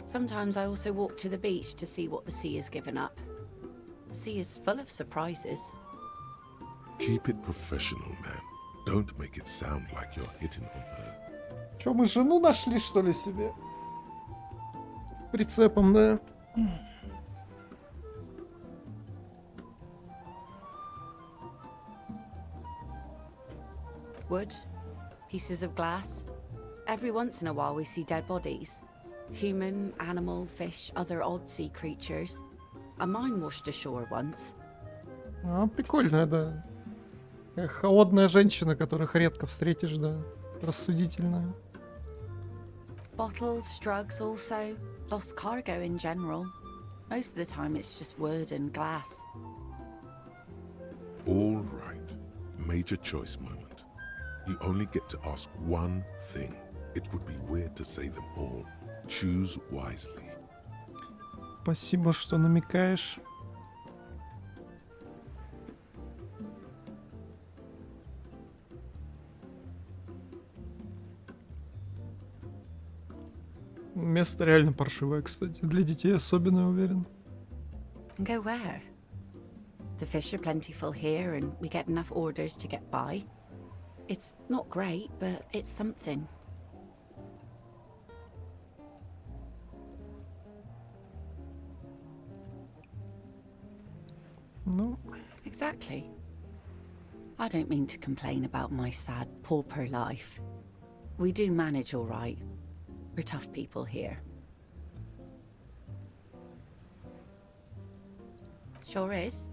Sometimes I also walk to the beach to see what the sea has given up. The sea is full of surprises. Keep it professional, man. Don't make it sound like you're hitting on her. Че, мы жену нашли, что ли, себе? С прицепом, да? Wood, pieces of glass. Every once in a while we see dead bodies. Human, animal, fish, other odd sea creatures. A mine washed ashore once. А, прикольная, да. Холодная женщина, которых редко встретишь, да. Рассудительная. Bottles, drugs also. Lost cargo in general. Most of the time it's just wood and glass. All right. Major choice moment. You only get to ask one thing. It would be weird to say them all. Choose wisely. Спасибо, что намекаешь. Место реально паршивое, кстати. Для детей особенно, я уверен. Go where? The fish are plentiful here and we get enough orders to get by. It's not great, but it's something. Ну, Exactly. I don't mean to complain about my sad pauper life. We do manage all right. We're tough people here. Sure is.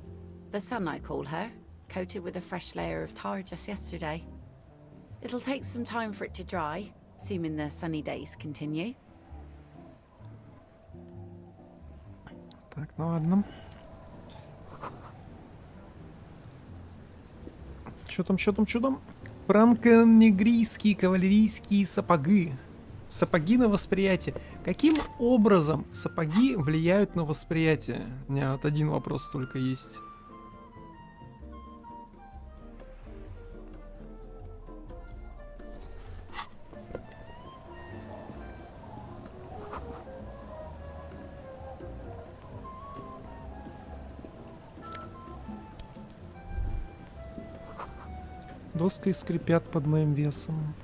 The sun, I call her, coated with a fresh layer of tar just yesterday. It'll take some time for it to dry, assuming the sunny days continue. так, ну ладно. Чё там? Франко-негрийские кавалерийские сапоги. Сапоги на восприятие. Каким образом сапоги влияют на восприятие? У меня вот один вопрос только есть. Доски скрипят под моим весом.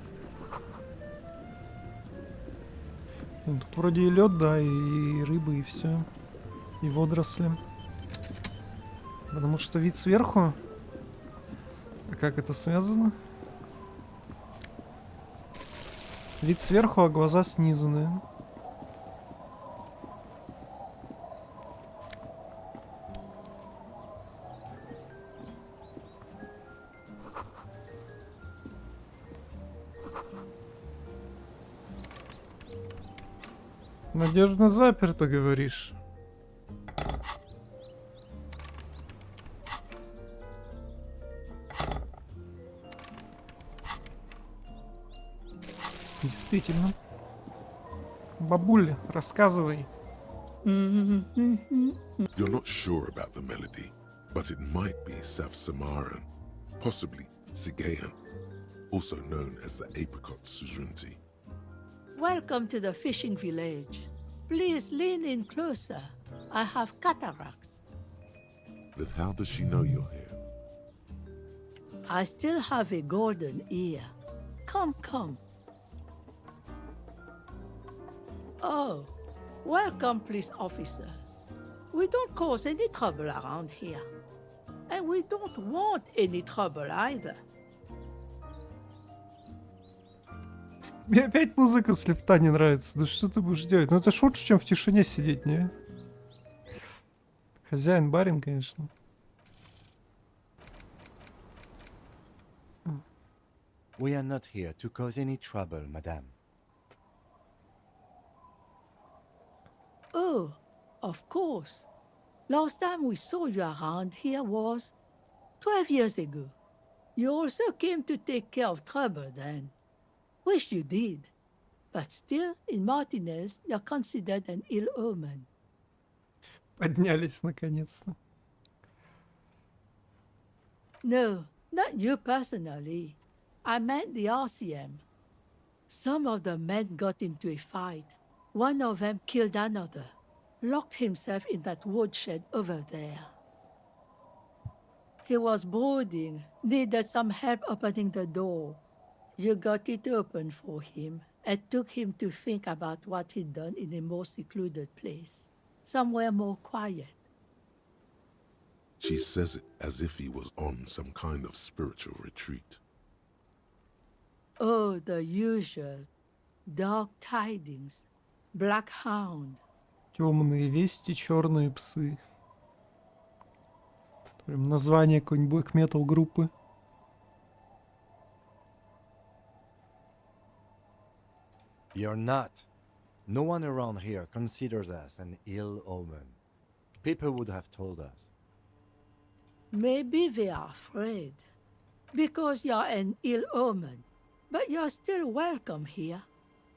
Ну, тут вроде и лед, да, и рыбы, и все. И водоросли. Потому что вид сверху. А как это связано? Вид сверху, а глаза снизу, да? Надежно заперто, говоришь. Действительно. Бабуля, рассказывай. You're not sure about the melody, but it might be South Samaran, possibly Sigayan, also known as the apricot suzunti. Welcome to the fishing village. Please lean in closer. I have cataracts. Then how does she know you're here? I still have a golden ear. Come, come. Oh, welcome, police officer. We don't cause any trouble around here. And we don't want any trouble either. Мне опять музыка с лифта не нравится. Да что ты будешь делать? Ну это ж лучше, чем в тишине сидеть, не? Хозяин, барин, конечно. We are not here to cause any trouble, madame. Oh, of course. Last time we saw you around here was 12 years ago. You also came to take care of trouble then. Wish you did. But still, in Martinez, you're considered an ill omen. Поднялись наконец-то. No, not you personally. I meant the RCM. Some of the men got into a fight. One of them killed another, locked himself in that woodshed over there. He was brooding, needed some help opening the door. You got it open for him and took him to think about what he'd done in a more secluded place, somewhere more quiet. She says it as if he was on some kind of spiritual retreat. Oh, the usual. Dark tidings. Black hound. Темные вести, черные псы. Прям название какой-нибудь black metal группы. You're not. No one around here considers us an ill omen. People would have told us. Maybe they are afraid. Because you're an ill omen. But you're still welcome here.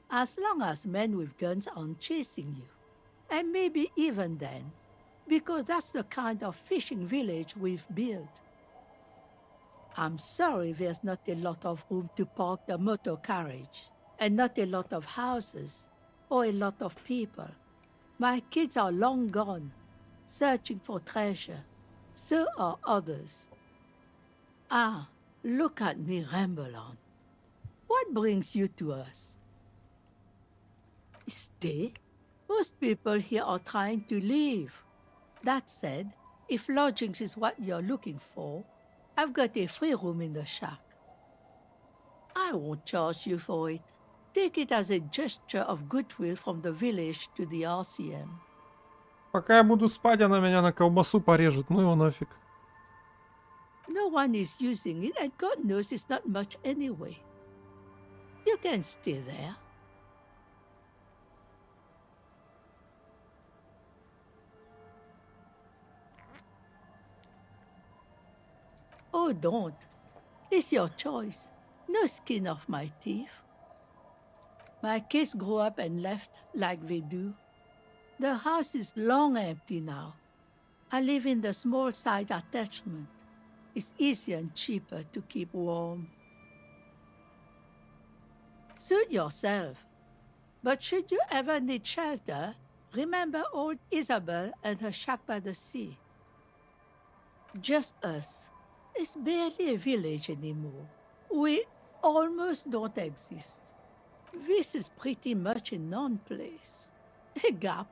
As long as men with guns aren't chasing you. And maybe even then. Because that's the kind of fishing village we've built. I'm sorry there's not a lot of room to park the motor carriage. And not a lot of houses. Or a lot of people. My kids are long gone. Searching for treasure. So are others. Ah, look at me ramble on. What brings you to us? Stay? Most people here are trying to leave. That said, if lodgings is what you're looking for, I've got a free room in the shack. I won't charge you for it. Take it as a gesture of goodwill from the village to the RCM. Пока я буду спать, она меня на колбасу порежет. Ну его нафиг. No one is using it, and God knows it's not much anyway. You can stay there. Oh, don't. It's your choice. No skin off my teeth. My kids grew up and left like they do. The house is long empty now. I live in the small side attachment. It's easier and cheaper to keep warm. Suit yourself. But should you ever need shelter, remember old Isabel and her shack by the sea. Just us. It's barely a village anymore. We almost don't exist. This is pretty much a non-place. A gap,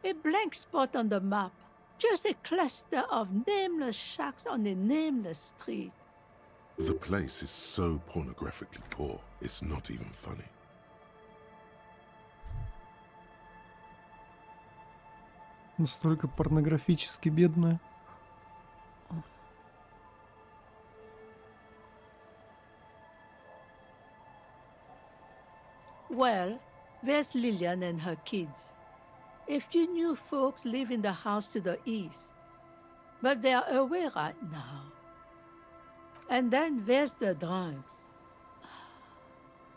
a blank spot on the map, just a cluster of nameless shacks on a nameless street. The place is so pornographically poor, it's not even funny. Настолько порнографически бедная. Well, there's Lillian and her kids. A few new folks live in the house to the east, but they're away right now. And then there's the drunks.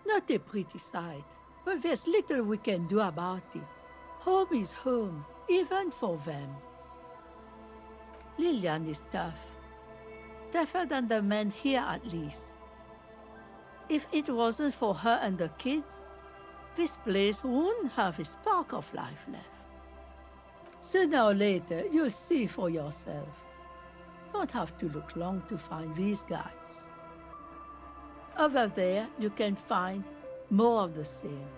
Not a pretty sight, but there's little we can do about it. Home is home, even for them. Lillian is tough. Tougher than the men here, at least. If it wasn't for her and the kids, this place wouldn't have a spark of life left. Sooner or later, you'll see for yourself. Don't have to look long to find these guys. Over there, you can find more of the same.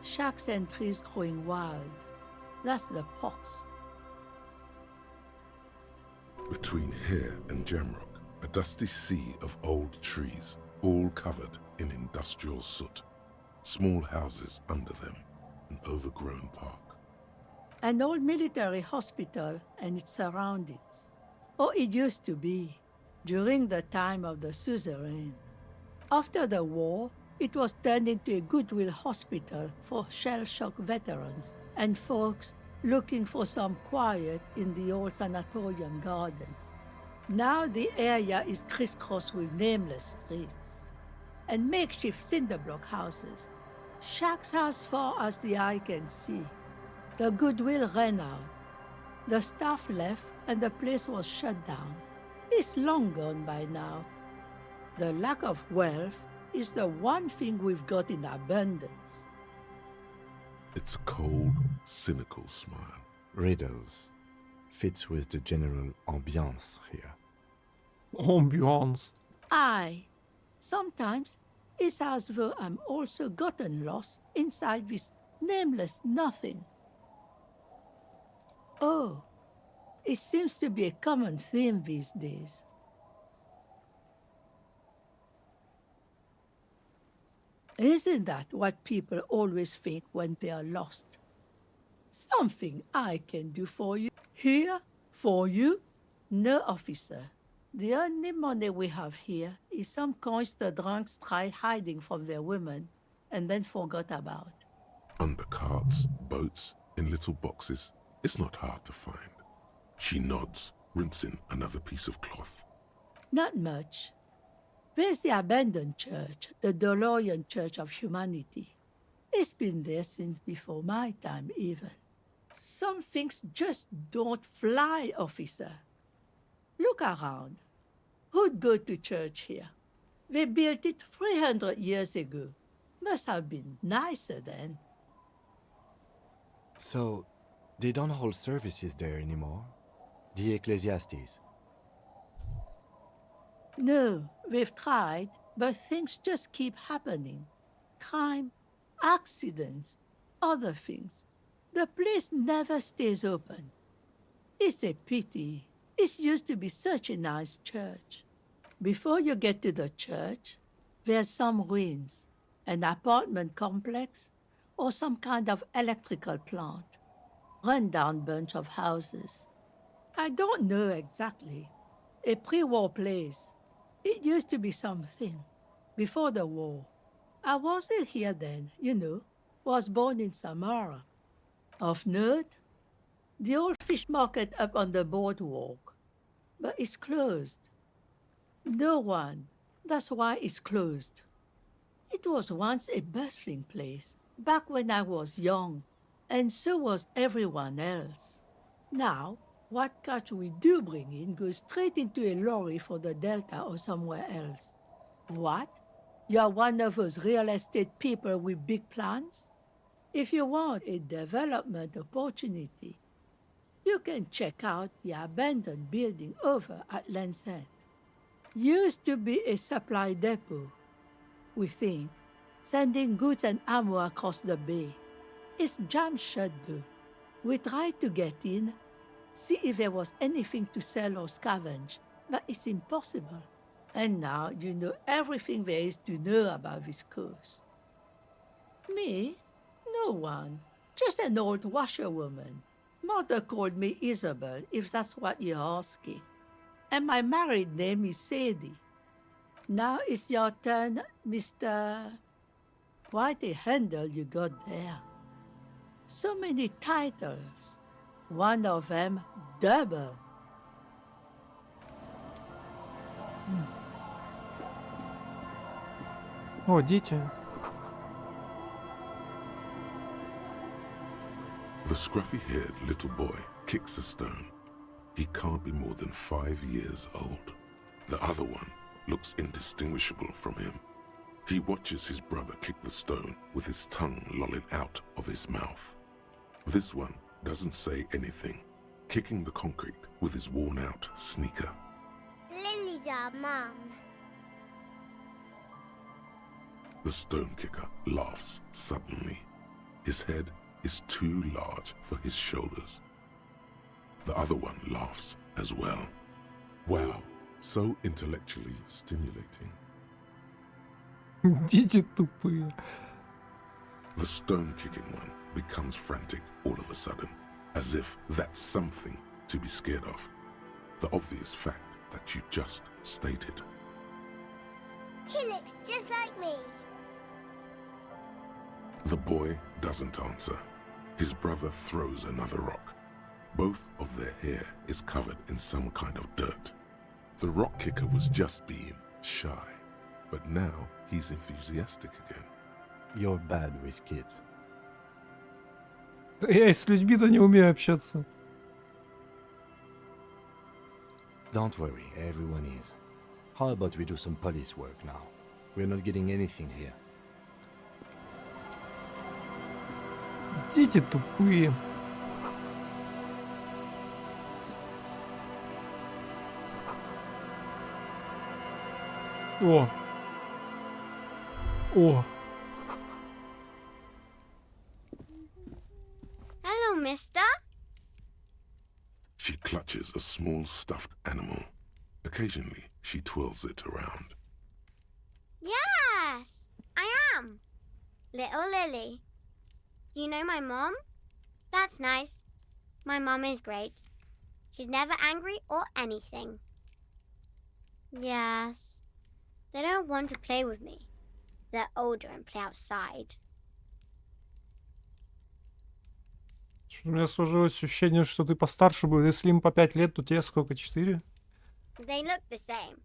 Shacks and trees growing wild. That's the pox. Between here and Jamrock, a dusty sea of old trees, all covered in industrial soot. Small houses under them, an overgrown park. An old military hospital and its surroundings. Or it used to be, during the time of the suzerain. After the war, it was turned into a goodwill hospital for shell-shock veterans and folks looking for some quiet in the old sanatorium gardens. Now the area is crisscrossed with nameless streets and makeshift cinderblock houses. Shacks as far as the eye can see. The goodwill ran out. The staff left and the place was shut down. It's long gone by now. The lack of wealth is the one thing we've got in abundance. It's a cold, cynical smile. Riddles fits with the general ambiance here. Ambiance. Aye. Sometimes it's as though I'm also gotten lost inside this nameless nothing. Oh, it seems to be a common theme these days. Isn't that what people always think when they are lost? Something I can do for you. Here, for you? No, officer. The only money we have here is some coins the drunks tried hiding from their women and then forgot about. Under carts, boats, in little boxes. It's not hard to find. She nods, rinsing another piece of cloth. Not much. There's the abandoned church, the DeLorean Church of Humanity. It's been there since before my time, even. Some things just don't fly, officer. Look around. Who'd go to church here? They built it 300 years ago. Must have been nicer then. So, they don't hold services there anymore? The Ecclesiastes? No, we've tried, but things just keep happening. Crime, accidents, other things. The place never stays open. It's a pity. It used to be such a nice church. Before you get to the church, there's some ruins, an apartment complex, or some kind of electrical plant. Run-down bunch of houses. I don't know exactly. A pre-war place. It used to be something. Before the war. I wasn't here then, you know. Was born in Samara. Of note, the old fish market up on the boardwalk. But it's closed. No one. That's why it's closed. It was once a bustling place, back when I was young, and so was everyone else. Now, what catch we do bring in goes straight into a lorry for the Delta or somewhere else. What? You're one of those real estate people with big plans? If you want a development opportunity, you can check out the abandoned building over at Land's End. Used to be a supply depot. We think, sending goods and ammo across the bay. It's jam shut though. We tried to get in, see if there was anything to sell or scavenge, but it's impossible. And now you know everything there is to know about this coast. Me? No one. Just an old washerwoman. Mother called me Isabel, if that's what you're asking. And my married name is Sadie. Now it's your turn, Mr. Quite a handle you got there. So many titles. One of them double. О, дети. The scruffy-haired little boy kicks a stone. He can't be more than 5 years old. The other one looks indistinguishable from him. He watches his brother kick the stone with his tongue lolling out of his mouth. This one doesn't say anything, kicking the concrete with his worn-out sneaker. Lily's our mum. The stone kicker laughs suddenly. His head is too large for his shoulders. The other one laughs as well. Wow, so intellectually stimulating. Дети тупые. The stone-kicking one becomes frantic all of a sudden, as if that's something to be scared of. The obvious fact that you just stated. He looks just like me. The boy doesn't answer. His brother throws another rock. Both of their hair is covered in some kind of dirt. The rock kicker was just being shy, but now he's enthusiastic again. You're bad with kids. Я и с людьми-то не умею общаться. Don't worry, everyone is. How about we do some police work now? We're not getting anything here. Дети тупые. О. О. Hello, mister. She clutches a small stuffed animal. Occasionally, she twirls it around. Yes, I am. Little Lily. You know my mom? That's nice. My mom is great. She's never angry or anything. Yes. They don't want to play with me. They're older and play outside. У меня сложилось ощущение, что ты постарше был. Если им по 5 лет, то тебе сколько? 4? They look the same.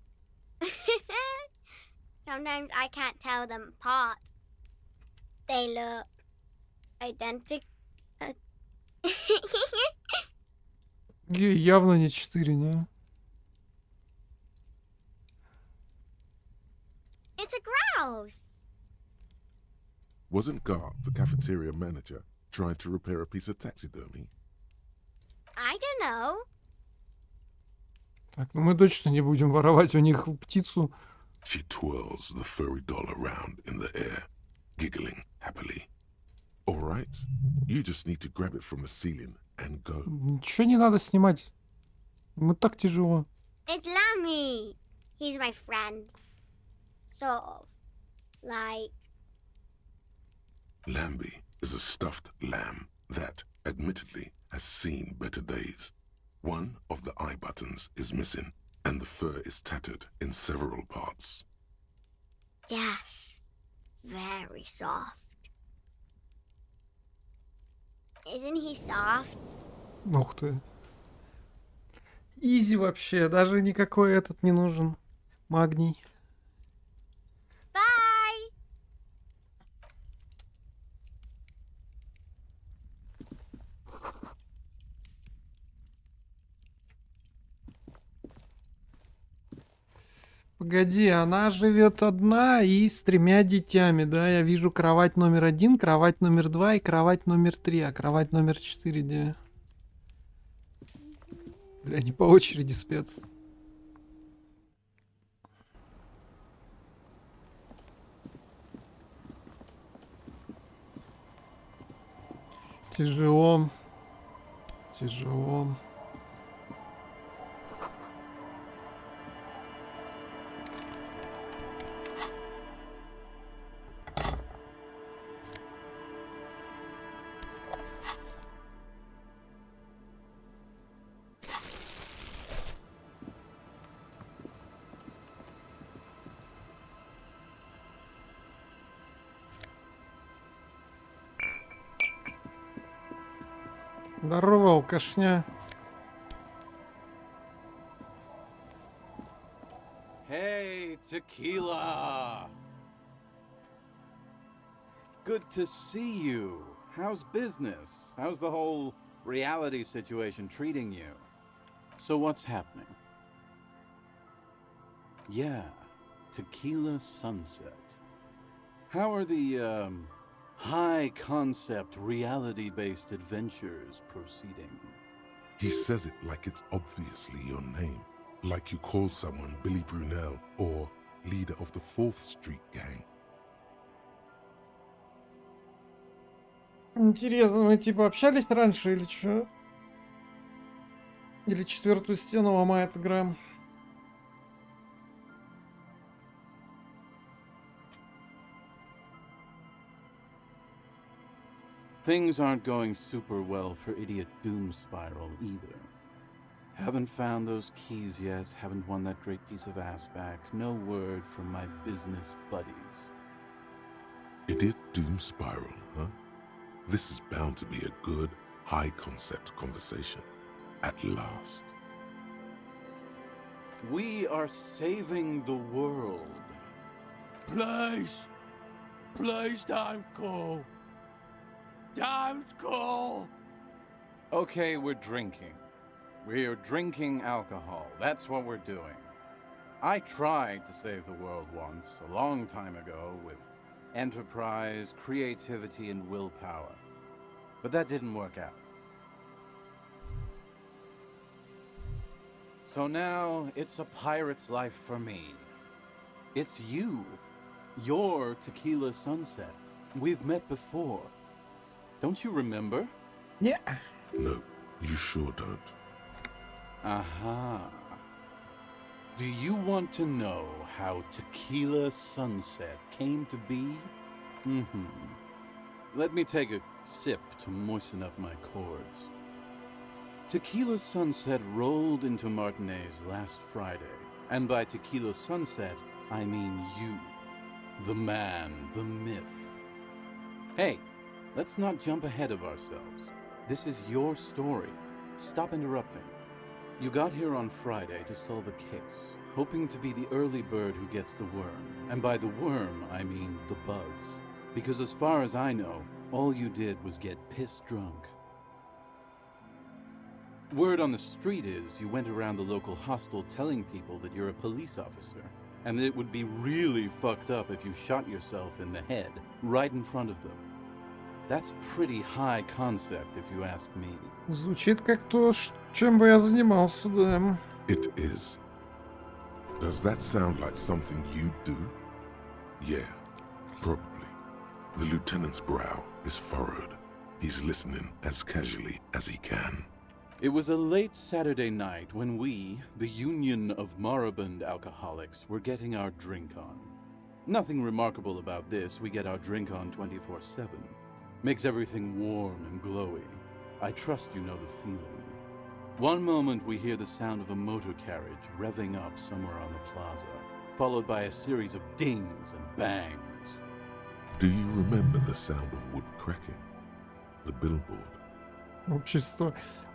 Sometimes I can't tell them apart. They look identical. Ей явно не 4, не? It's a grouse. Wasn't Gar, the cafeteria manager, trying to repair a piece of taxidermy? I don't know. Так, ну мы точно не будем воровать у них птицу. She twirls the furry doll around in the air, giggling happily. All right, you just need to grab it from the ceiling and go. Ничего не надо снимать. Мы так тяжело. It's Lammy. He's my friend. Sort of. Like... Lambie is a stuffed lamb that, admittedly, has seen better days. One of the eye buttons is missing, and the fur is tattered in several parts. Yes. Very soft. Isn't he soft? Ух ты. Изи вообще, даже никакой этот не нужен. Магний. Bye! Погоди, она живет одна и с 3 детьми, да? Я вижу кровать номер 1, кровать номер 2 и кровать номер 3, а кровать номер 4 где? Бля, они по очереди спят. Тяжело. Тяжело. Здорово, алкашня. Hey, Tequila! Good to see you. How's business? How's the whole reality situation treating you? So what's happening? Yeah, Tequila Sunset. How are the, high-concept, reality-based adventures proceeding? He says it like it's obviously your name. Like you call someone Billy Brunel or leader of the 4th Street Gang. Интересно, мы типа общались раньше или что? Или 4-ю стену ломает игра? Things aren't going super well for Idiot Doom Spiral either. Haven't found those keys yet, haven't won that great piece of ass back. No word from my business buddies. Idiot Doom Spiral, huh? This is bound to be a good, high-concept conversation. At last. We are saving the world. Please! Please don't go! Don't go! Okay, we're drinking. We're drinking alcohol. That's what we're doing. I tried to save the world once, a long time ago, with enterprise, creativity, and willpower. But that didn't work out. So now, it's a pirate's life for me. It's you. You're Tequila Sunset. We've met before. Don't you remember? Yeah. No, you sure don't. Aha. Do you want to know how Tequila Sunset came to be? Mm-hmm. Let me take a sip to moisten up my chords. Tequila Sunset rolled into Martinez last Friday, and by Tequila Sunset, I mean you. The man, the myth. Hey, let's not jump ahead of ourselves. This is your story. Stop interrupting. You got here on Friday to solve a case, hoping to be the early bird who gets the worm. And by the worm, I mean the buzz. Because as far as I know, all you did was get piss drunk. Word on the street is you went around the local hostel telling people that you're a police officer, and that it would be really fucked up if you shot yourself in the head right in front of them. That's pretty high concept, if you ask me. Звучит как то, чем бы я занимался, да. It is. Does that sound like something you do? Yeah, probably. The lieutenant's brow is furrowed. He's listening as casually as he can. It was a late Saturday night when we, the Union of Moribund Alcoholics, were getting our drink on. Nothing remarkable about this, we get our drink on 24/7. Makes everything warm and glowy. I trust you know the feeling. One moment we hear the sound of a motor carriage revving up somewhere on the plaza, followed by a series of dings and bangs. Do you remember the sound of wood cracking? The billboard?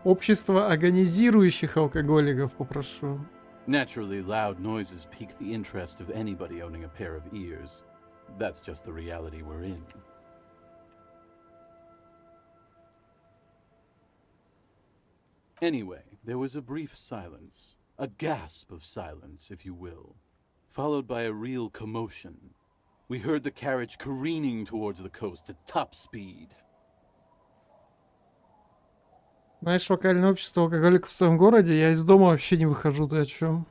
Общество агонизирующих алкоголиков, попрошу. Naturally, loud noises pique the interest of anybody owning a pair of ears. That's just the reality we're in. Anyway, there was a brief silence. A gasp of silence, if you will. followed by a real commotion. We heard the carriage careening towards the coast at top speed. Знаешь, локальное общество алкоголиков в своем городе, я из дома вообще не выхожу, ты о чем?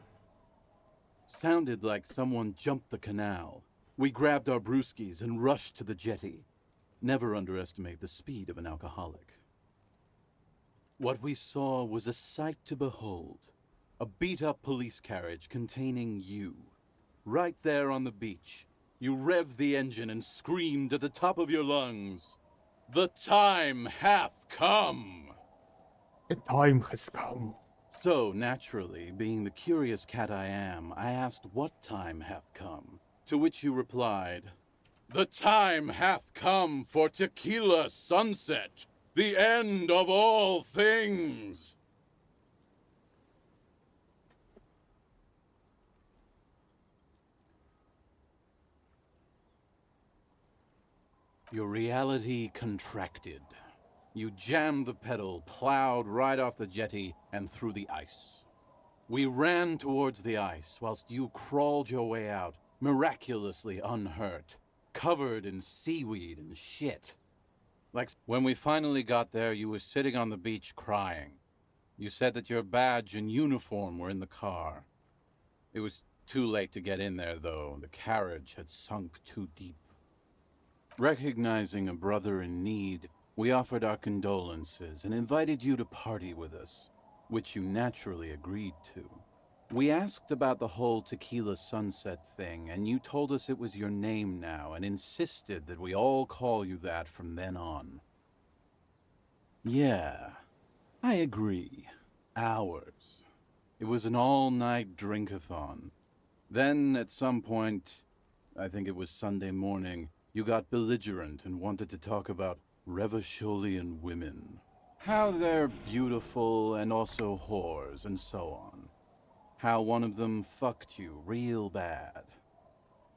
Sounded like someone jumped the canal. We grabbed our brewskis and rushed to the jetty. Never underestimate the speed of an alcoholic. What we saw was a sight to behold. A beat-up police carriage containing you. Right there on the beach. You revved the engine and screamed at the top of your lungs. The time hath come! The time has come. So, naturally, being the curious cat I am, I asked what time hath come. To which you replied, "The time hath come for tequila sunset, the end of all things." Your reality contracted. You jammed the pedal, plowed right off the jetty and through the ice. We ran towards the ice whilst you crawled your way out, miraculously unhurt, covered in seaweed and shit. Like when we finally got there, you were sitting on the beach crying. You said that your badge and uniform were in the car. It was too late to get in there, though. The carriage had sunk too deep. Recognizing a brother in need, we offered our condolences and invited you to party with us, which you naturally agreed to. We asked about the whole tequila sunset thing, and you told us it was your name now and insisted that we all call you that from then on. Yeah, I agree. Hours. It was an all-night drink-a-thon. Then, at some point, I think it was Sunday morning, you got belligerent and wanted to talk about Revacholian women. How they're beautiful and also whores and so on. How one of them fucked you real bad.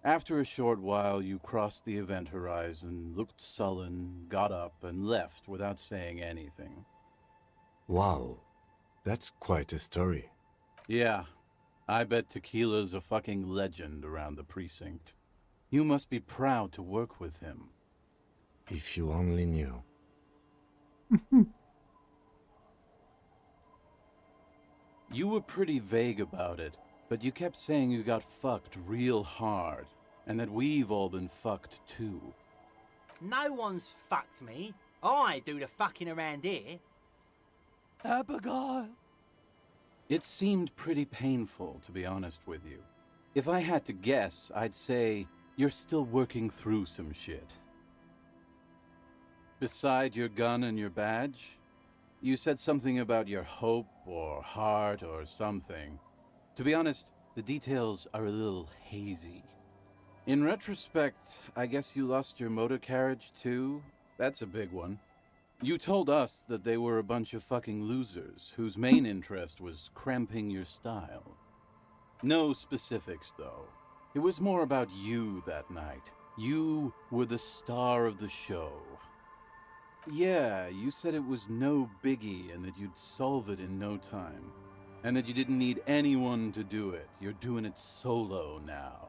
After a short while, you crossed the event horizon, looked sullen, got up, and left without saying anything. Wow, that's quite a story. Yeah, I bet Tequila's a fucking legend around the precinct. You must be proud to work with him. If you only knew. You were pretty vague about it, but you kept saying you got fucked real hard, and that we've all been fucked too. No one's fucked me. I do the fucking around here. Abigail! It seemed pretty painful, to be honest with you. If I had to guess, I'd say you're still working through some shit. Beside your gun and your badge, you said something about your hope or heart or something. To be honest, the details are a little hazy. In retrospect, I guess you lost your motor carriage too? That's a big one. You told us that they were a bunch of fucking losers whose main interest was cramping your style. No specifics, though. It was more about you that night. You were the star of the show. Yeah, you said it was no biggie and that you'd solve it in no time. And that you didn't need anyone to do it. You're doing it solo now.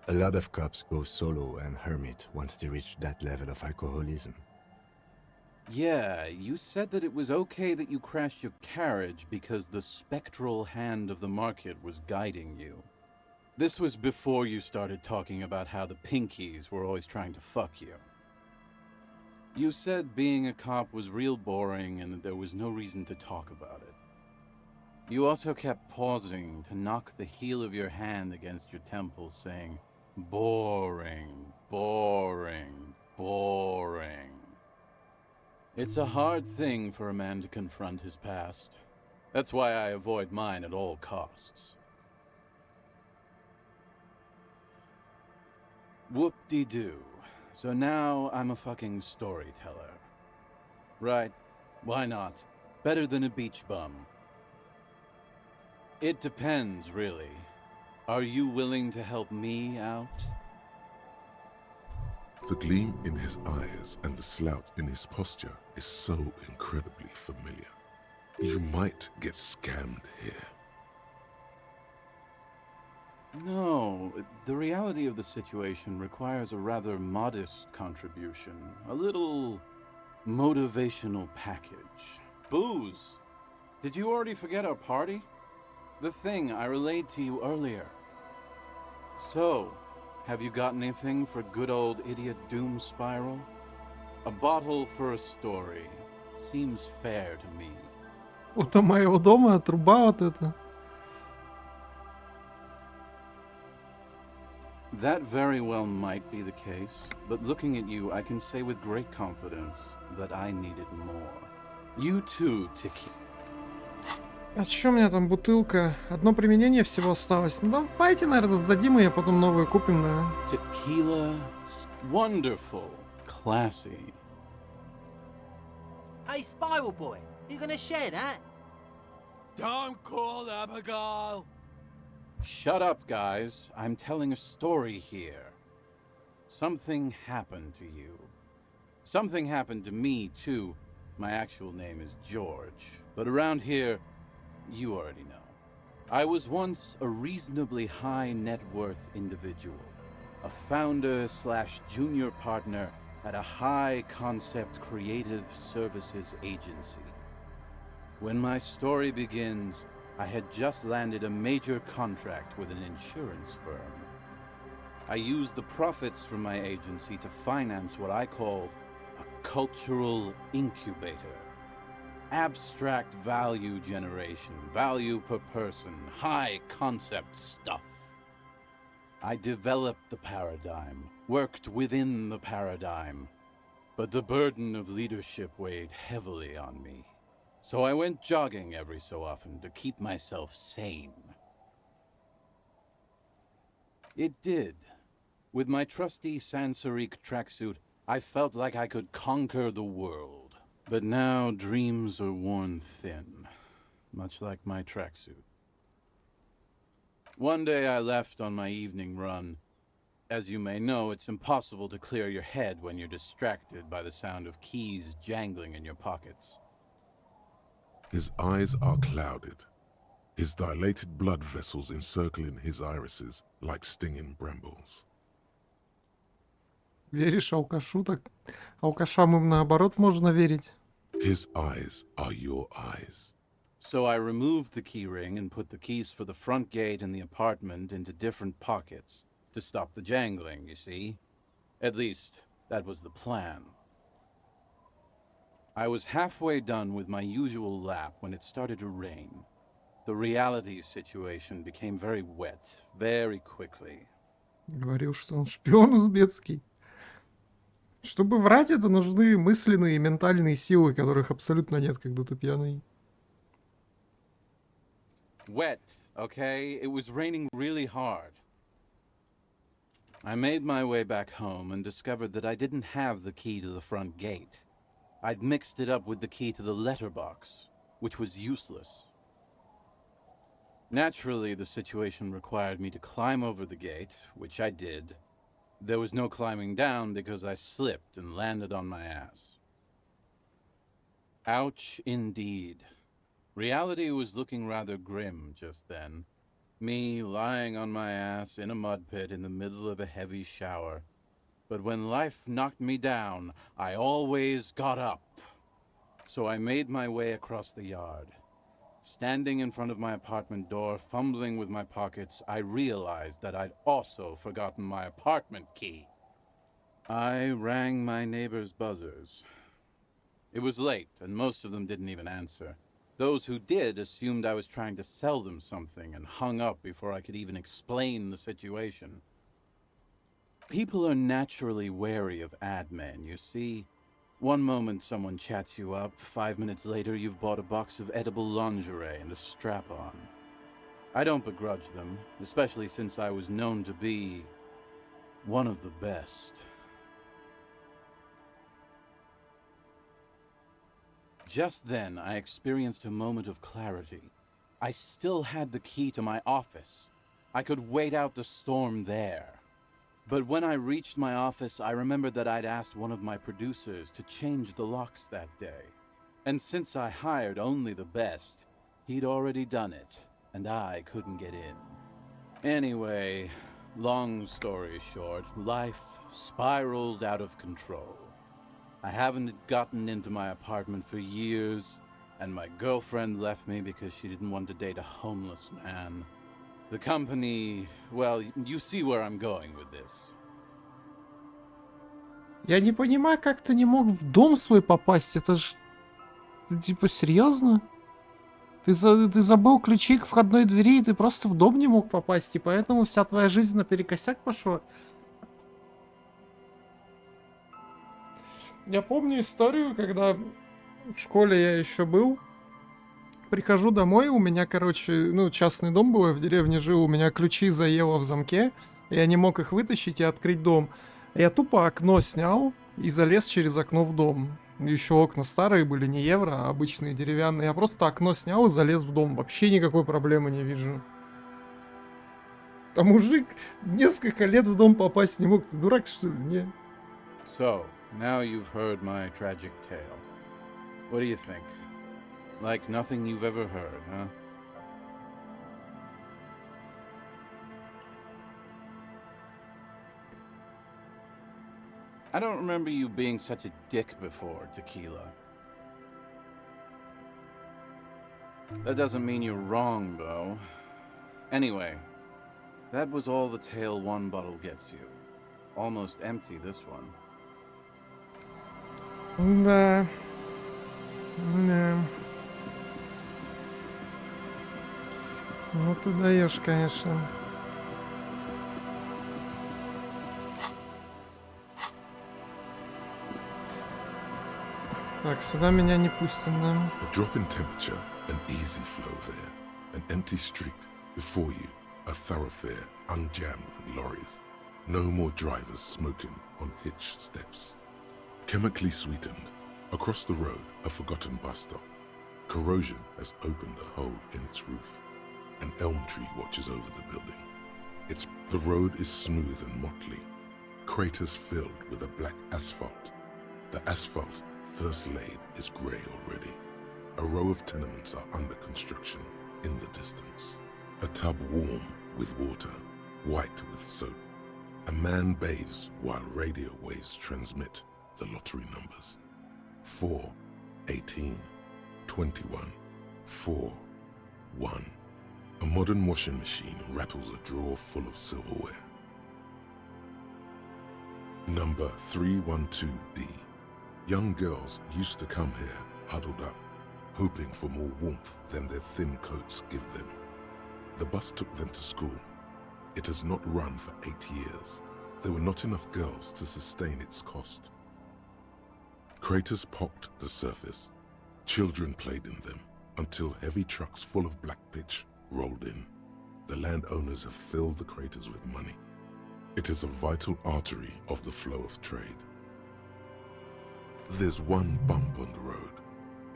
A lot of cops go solo and hermit once they reach that level of alcoholism. Yeah, you said that it was okay that you crashed your carriage because the spectral hand of the market was guiding you. This was before you started talking about how the Pinkies were always trying to fuck you. You said being a cop was real boring and that there was no reason to talk about it. You also kept pausing to knock the heel of your hand against your temple, saying, "Boring, boring, boring." It's a hard thing for a man to confront his past. That's why I avoid mine at all costs. Whoop-de-doo. So now I'm a fucking storyteller. Right, why not? Better than a beach bum. It depends, really. Are you willing to help me out? The gleam in his eyes and the slouch in his posture is so incredibly familiar. You might get scammed here. No, the reality of the situation requires a rather modest contribution. A little motivational package. Booze. Did you already forget our party? The thing I relayed to you earlier. So, have you got anything for good old idiot Doom Spiral? A bottle for a story. Seems fair to me. Вот у моего дома труба вот эта. That very well might be the case, but looking at you, I can say with great confidence that I needed more. You too, Tiki. А чё у меня там бутылка? Одно применение всего осталось. Ну давайте, наверное, сдадим ее, потом новую купим, да. Tequila, wonderful, classy. Hey, Spiral Boy, you gonna share that? Don't call Abigail! Shut up, guys. I'm telling a story here. Something happened to you. Something happened to me, too. My actual name is George, but around here, you already know. I was once a reasonably high net worth individual, a founder/junior partner at a high concept creative services agency. When my story begins, I had just landed a major contract with an insurance firm. I used the profits from my agency to finance what I called a cultural incubator. Abstract value generation, value per person, high concept stuff. I developed the paradigm, worked within the paradigm, but the burden of leadership weighed heavily on me. So I went jogging every so often to keep myself sane. It did. With my trusty Sansarique tracksuit, I felt like I could conquer the world. But now dreams are worn thin, much like my tracksuit. One day I left on my evening run. As you may know, it's impossible to clear your head when you're distracted by the sound of keys jangling in your pockets. His eyes are clouded, his dilated blood vessels encircling his irises like stinging brambles. Веришь алкашу, так алкашам им наоборот можно верить. His eyes are your eyes. So I removed the key ring and put the keys for the front gate and the apartment into different pockets to stop the jangling, you see? At least, that was the plan. I was halfway done with my usual lap when it started to rain. The reality situation became very wet, very quickly. Говорил, что он шпион узбекский. Чтобы врать, это нужны мысленные и ментальные силы, которых абсолютно нет, когда ты пьяный. Wet, okay? It was raining really hard. I made my way back home and discovered that I didn't have the key to the front gate. I'd mixed it up with the key to the letterbox, which was useless. Naturally, the situation required me to climb over the gate, which I did. There was no climbing down because I slipped and landed on my ass. Ouch, indeed. Reality was looking rather grim just then. Me lying on my ass in a mud pit in the middle of a heavy shower. But when life knocked me down, I always got up. So I made my way across the yard. Standing in front of my apartment door, fumbling with my pockets, I realized that I'd also forgotten my apartment key. I rang my neighbors' buzzers. It was late, and most of them didn't even answer. Those who did assumed I was trying to sell them something and hung up before I could even explain the situation. People are naturally wary of ad men, you see. One moment someone chats you up, 5 minutes later you've bought a box of edible lingerie and a strap-on. I don't begrudge them, especially since I was known to be one of the best. Just then, I experienced a moment of clarity. I still had the key to my office. I could wait out the storm there. But when I reached my office, I remembered that I'd asked one of my producers to change the locks that day. And since I hired only the best, he'd already done it, and I couldn't get in. Anyway, long story short, life spiraled out of control. I haven't gotten into my apartment for years, and my girlfriend left me because she didn't want to date a homeless man. The company, well, you see where I'm going with this. Я не понимаю, как ты не мог в дом свой попасть. Это ж... Ты типа серьезно? Ты забыл ключи к входной двери, и ты просто в дом не мог попасть, и поэтому вся твоя жизнь наперекосяк пошла. Я помню историю, когда в школе я еще был. Прихожу домой, у меня, короче, ну, частный дом был, я в деревне жил, у меня ключи заело в замке, я не мог их вытащить и открыть дом. Я тупо окно снял и залез через окно в дом. Еще окна старые были, не евро, а обычные деревянные. Я просто окно снял и залез в дом. Вообще никакой проблемы не вижу. А мужик несколько лет в дом попасть не мог. Ты дурак, что ли? Не. So, now you've heard my tragic tale. What do you think? Like nothing you've ever heard, huh? I don't remember you being such a dick before, Tequila. That doesn't mean you're wrong, though. Anyway, that was all the tale one bottle gets you. Almost empty, this one. Да. Да. Ну ты даешь, конечно. Так, сюда меня не пустят, да? A drop in temperature, an easy flow there. An empty street. Before you, a thoroughfare unjammed with lorries. No more drivers smoking on hitch steps. Chemically sweetened. Across the road, a forgotten bus stop. Corrosion has opened a hole in its roof. An elm tree watches over the building. The road is smooth and motley. Craters filled with a black asphalt. The asphalt, first laid, is grey already. A row of tenements are under construction in the distance. A tub warm with water, white with soap. A man bathes while radio waves transmit the lottery numbers. 4, 18, 21, 4, 1. A modern washing machine rattles a drawer full of silverware. Number 312D. Young girls used to come here, huddled up, hoping for more warmth than their thin coats give them. The bus took them to school. It has not run for 8 years. There were not enough girls to sustain its cost. Craters pocked the surface. Children played in them until heavy trucks full of black pitch rolled in. The landowners have filled the craters with money. It is a vital artery of the flow of trade. There's one bump on the road.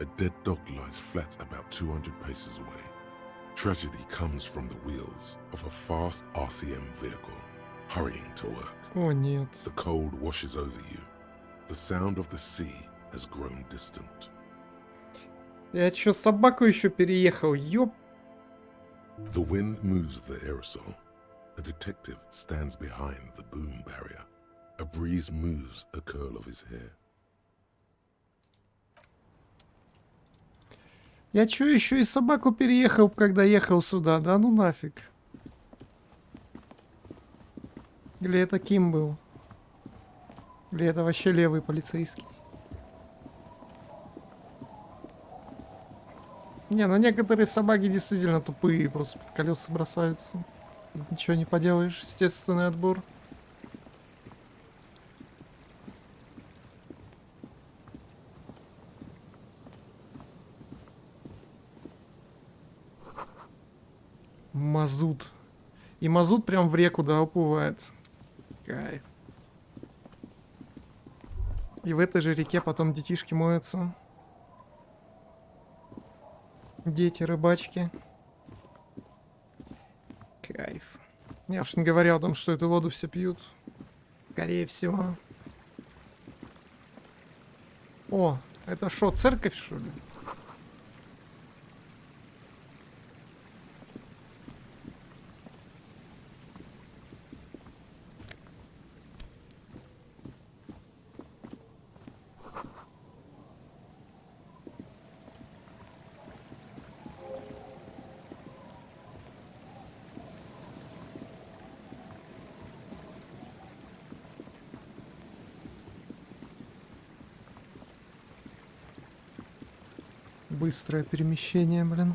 A dead dog lies flat about 200 paces away. Tragedy comes from the wheels of a fast RCM vehicle, hurrying to work. О, нет. The cold washes over you. The sound of the sea has grown distant. Я чё, собаку еще переехал? Ёп. The wind moves the aerosol. A detective stands behind the boom barrier. A breeze moves a curl of his hair. Я чё, еще и собаку переехал, когда ехал сюда? Да ну нафиг. Или это Ким был? Или это вообще левый полицейский? Не, ну некоторые собаки действительно тупые, просто под колеса бросаются. Ничего не поделаешь, естественный отбор. Мазут. И мазут прям в реку, да, уплывает. Кайф. И в этой же реке потом детишки моются. Дети, рыбачки. Кайф. Я уж не говорю о том, что эту воду все пьют. Скорее всего. О, это что, церковь, что ли? Быстрое перемещение, блин.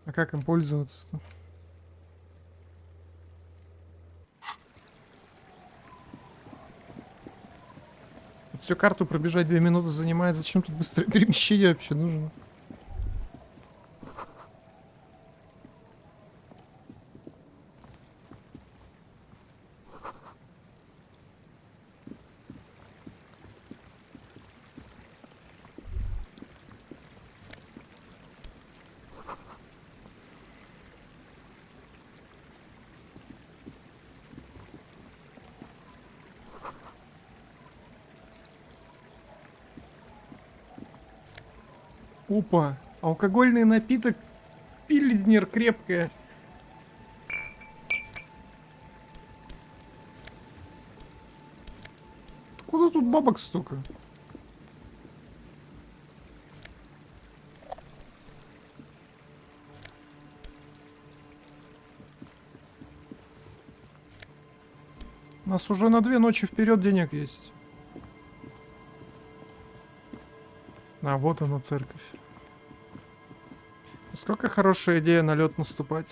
А как им пользоваться-то? Всю карту пробежать 2 минуты занимает. Зачем тут быстрое перемещение вообще нужно? Опа, алкогольный напиток Пильзнер крепкая. Откуда тут бабок столько? У нас уже на 2 ночи вперед денег есть. А вот она, церковь. Сколько хорошая идея на лед наступать.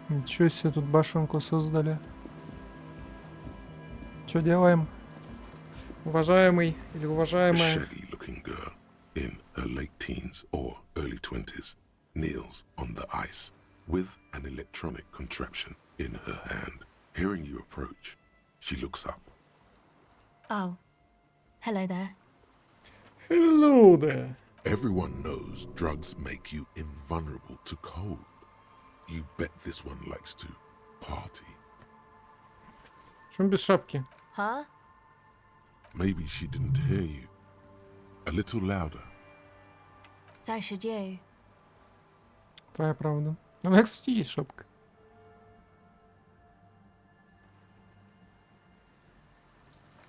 Ничего себе, тут башенку создали. Что делаем? Уважаемый или A уважаемая? shaggy-looking girl in her late teens or early 20s kneels on the ice with an electronic contraption in her hand. Hearing you approach, she looks up. Oh. Hello there. Hello there. Everyone knows drugs make you invulnerable to cold. You bet this one likes to party. Почему без шапки? Huh? Maybe she didn't hear you. A little louder. So should you. Твоя правда. У меня, кстати, есть шапка.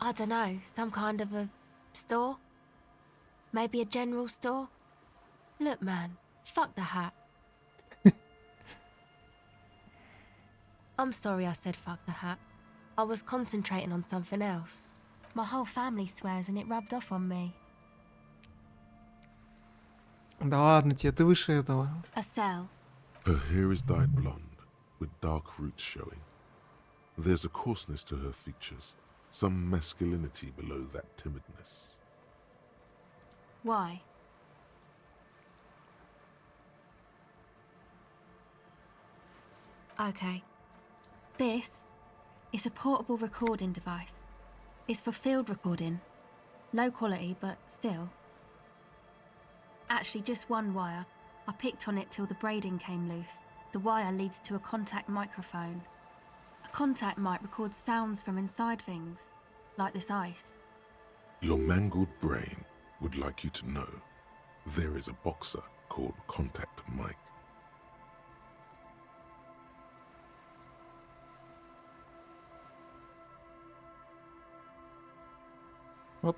I don't know, some kind of a store? Maybe a general store? Look, man, fuck the hat. I'm sorry I said fuck the hat. I was concentrating on something else. My whole family swears and it rubbed off on me. Да ладно тебе, ты выше этого. A cell. Her hair is dyed blonde, with dark roots showing. There's a coarseness to her features, some masculinity below that timidness. Why? Okay. This is a portable recording device. It's for field recording. Low quality, but still. Actually, just one wire. I picked on it till the braiding came loose. The wire leads to a contact microphone. A contact mic records sounds from inside things, like this ice. Your mangled brain would like you to know there is a boxer called Contact Mike. Вот.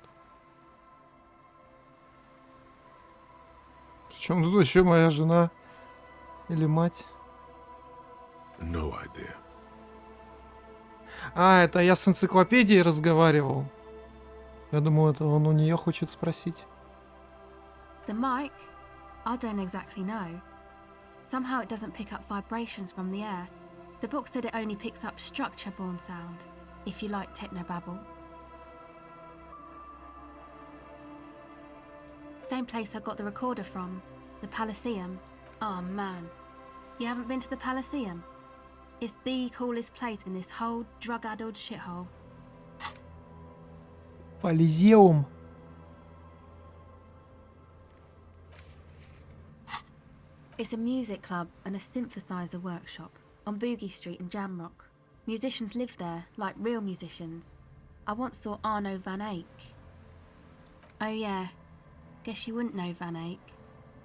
Причем тут еще моя жена или мать? No idea. А, это я с энциклопедией разговаривал. Я думал, это он у нее хочет спросить. The mic? I don't exactly know. Somehow it doesn't pick up vibrations from the air. The book said it only picks up structure-borne sound, if you like technobabble. Same place I got the recorder from, the Palaceum. Oh man, you haven't been to the Palaceum? It's the coolest place in this whole drug-addled shithole. Полизеум. It's a music club and a synthesizer workshop on Boogie Street in Jamrock. Musicians live there, like real musicians. I once saw Arno van Eyck. Oh yeah, guess you wouldn't know Van Eyck,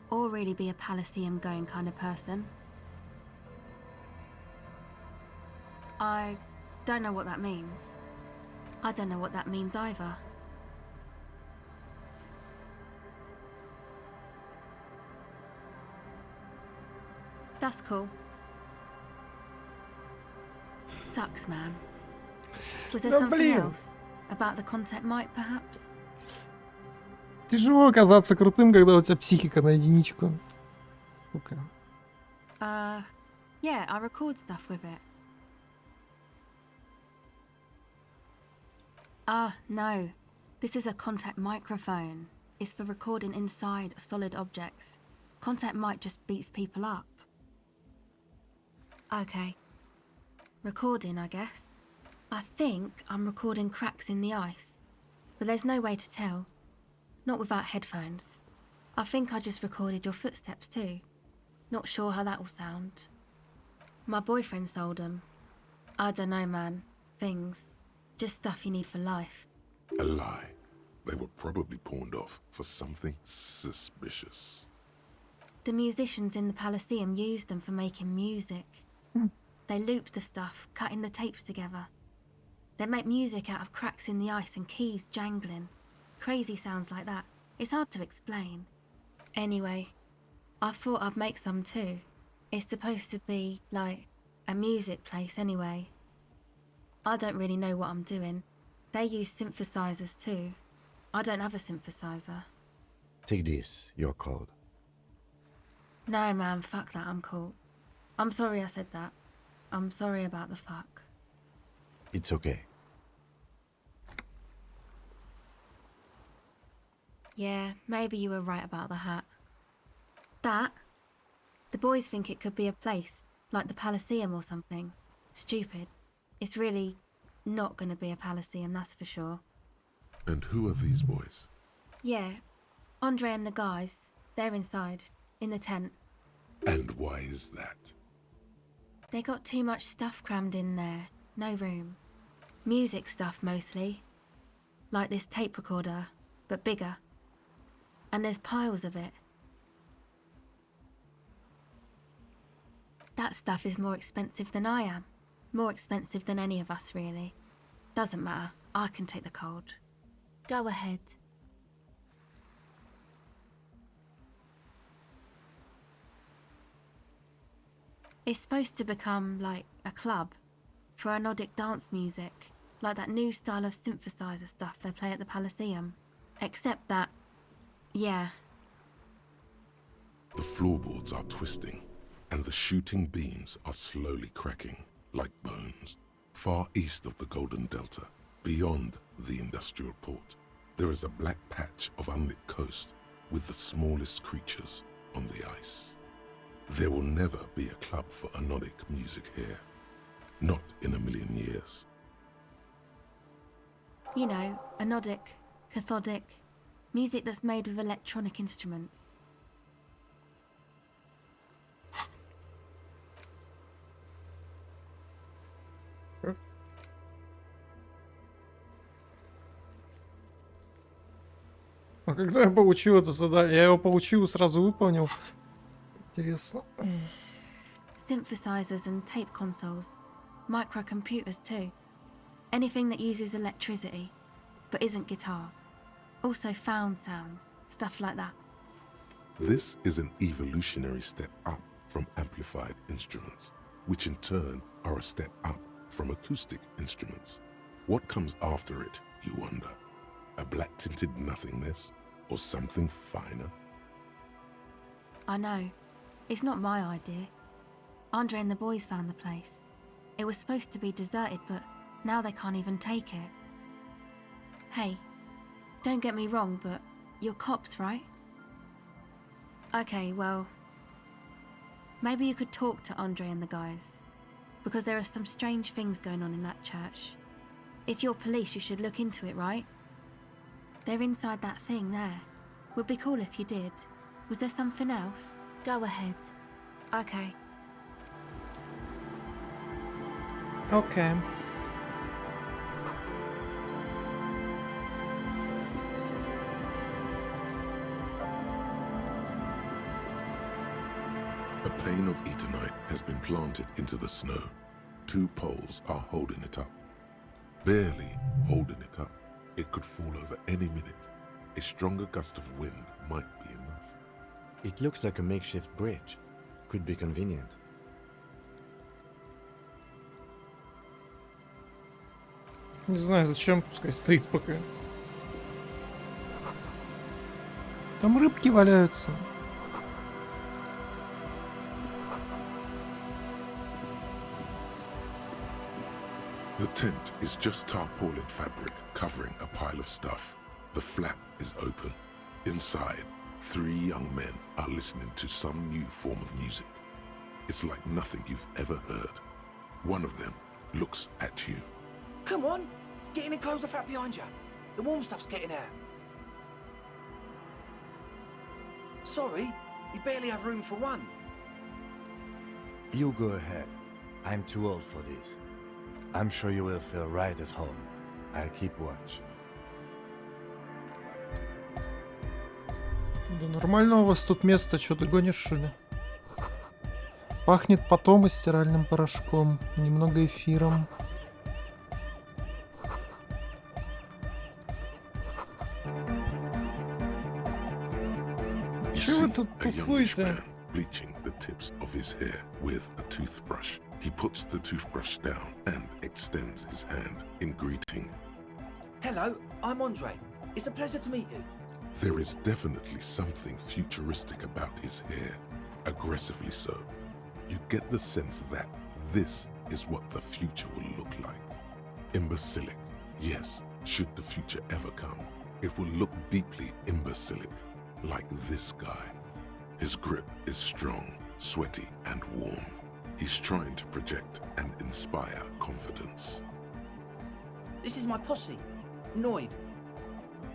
or really be a Palaceum going kind of person. I don't know what that means. I don't know what that means either. That's cool. Sucks, man. Was there Да something блин. else? About the contact mic, perhaps? Тяжело оказаться крутым, когда у тебя психика на единичку. Сука. Yeah, I record stuff with it. No. This is a contact microphone. It's for recording inside solid objects. Contact mic just beats people up. Okay. Recording, I guess. I think I'm recording cracks in the ice, but there's no way to tell. Not without headphones. I think I just recorded your footsteps too. Not sure how that will sound. My boyfriend sold them. I don't know, man. Things. Just stuff you need for life. A lie. They were probably pawned off for something suspicious. The musicians in the Palaceum used them for making music. They looped the stuff, cutting the tapes together. They make music out of cracks in the ice and keys jangling. Crazy sounds like that. It's hard to explain. Anyway, I thought I'd make some too. It's supposed to be, like, a music place anyway. I don't really know what I'm doing. They use synthesizers too. I don't have a synthesizer. Take this, you're cold. No, man, fuck that, I'm cool. I'm sorry I said that. I'm sorry about the fuck. It's okay. Yeah, maybe you were right about the hat. That? The boys think it could be a place, like the Palaceum or something. Stupid. It's really not gonna be a Palaceum, that's for sure. And who are these boys? Yeah, Andre and the guys, they're inside, in the tent. And why is that? They got too much stuff crammed in there, no room. Music stuff mostly. Like this tape recorder, but bigger. And there's piles of it. That stuff is more expensive than I am. More expensive than any of us, really. Doesn't matter, I can take the cold. Go ahead. It's supposed to become, like, a club for anodic dance music, like that new style of synthesizer stuff they play at the Palaceum. Except that, yeah. The floorboards are twisting, and the shooting beams are slowly cracking, like bones. Far east of the Golden Delta, beyond the industrial port, there is a black patch of unlit coast with the smallest creatures on the ice. There will never be a club for anodic music here. Not in a million years. You know, anodic, cathodic, music that's made with electronic instruments. А когда я получил это задание? Я его получил и сразу выполнил. Интересно. Synthesizers and tape consoles. Microcomputers too. Anything that uses electricity, but isn't guitars. Also found sounds, stuff like that. This is an evolutionary step up from amplified instruments, which in turn are a step up from acoustic instruments. What comes after it, you wonder? A black-tinted nothingness, or something finer? I know. It's not my idea. Andre and the boys found the place. It was supposed to be deserted, but now they can't even take it. Hey, don't get me wrong, but you're cops, right? Okay, well, maybe you could talk to Andre and the guys, because there are some strange things going on in that church. If you're police, you should look into it, right? They're inside that thing there. Would be cool if you did. Was there something else? Go ahead. Okay. Okay. A pane of eternite has been planted into the snow. 2 poles are holding it up. Barely holding it up. It could fall over any minute. A stronger gust of wind might be enough. It looks like a makeshift bridge. Could be convenient. Не знаю, зачем, пускай стоит пока. Там рыбки валяются. The tent is just tarpaulin fabric covering a pile of stuff. The flap is open. Inside, 3 young men are listening to some new form of music. It's like nothing you've ever heard. One of them looks at you. Come on, get in and close the flap behind you. The warm stuff's getting out. Sorry, you barely have room for one. You go ahead. I'm too old for this. I'm sure you will feel right at home. I'll keep watch. Да нормально у вас тут место, что ты гонишь, что ли? Пахнет потом и стиральным порошком, немного эфиром. Чего вы тут тусуете? Bleaching the tips of his hair with a toothbrush. He puts the toothbrush down and extends his hand in greeting. Hello, I'm Andre. It's a pleasure to meet you. There is definitely something futuristic about his hair, aggressively so. You get the sense that this is what the future will look like. Imbecilic, yes, should the future ever come, it will look deeply imbecilic, like this guy. His grip is strong, sweaty, and warm. He's trying to project and inspire confidence. This is my posse, Noid.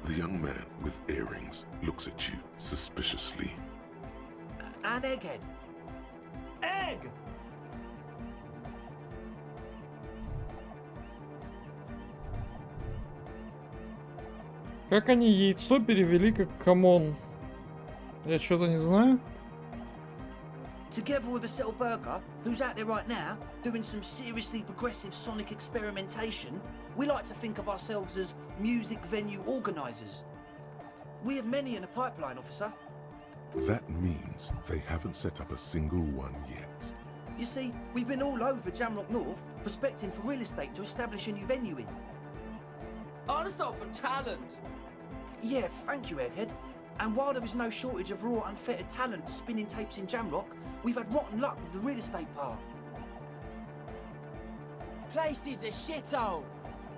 The young man with earrings looks at you suspiciously. And Egghead. Egg! Как они яйцо перевели как камон? Я что-то не знаю. Together with a Settle Burger, who's out there right now, doing some seriously progressive sonic experimentation, we like to think of ourselves as music venue organisers. We have many in the pipeline, officer. That means they haven't set up a single one yet. You see, we've been all over Jamrock North, prospecting for real estate to establish a new venue in. Also for talent! Yeah, thank you, Egghead. And while there is no shortage of raw, unfettered talent spinning tapes in Jamrock, we've had rotten luck with the real estate part. Place is a shithole!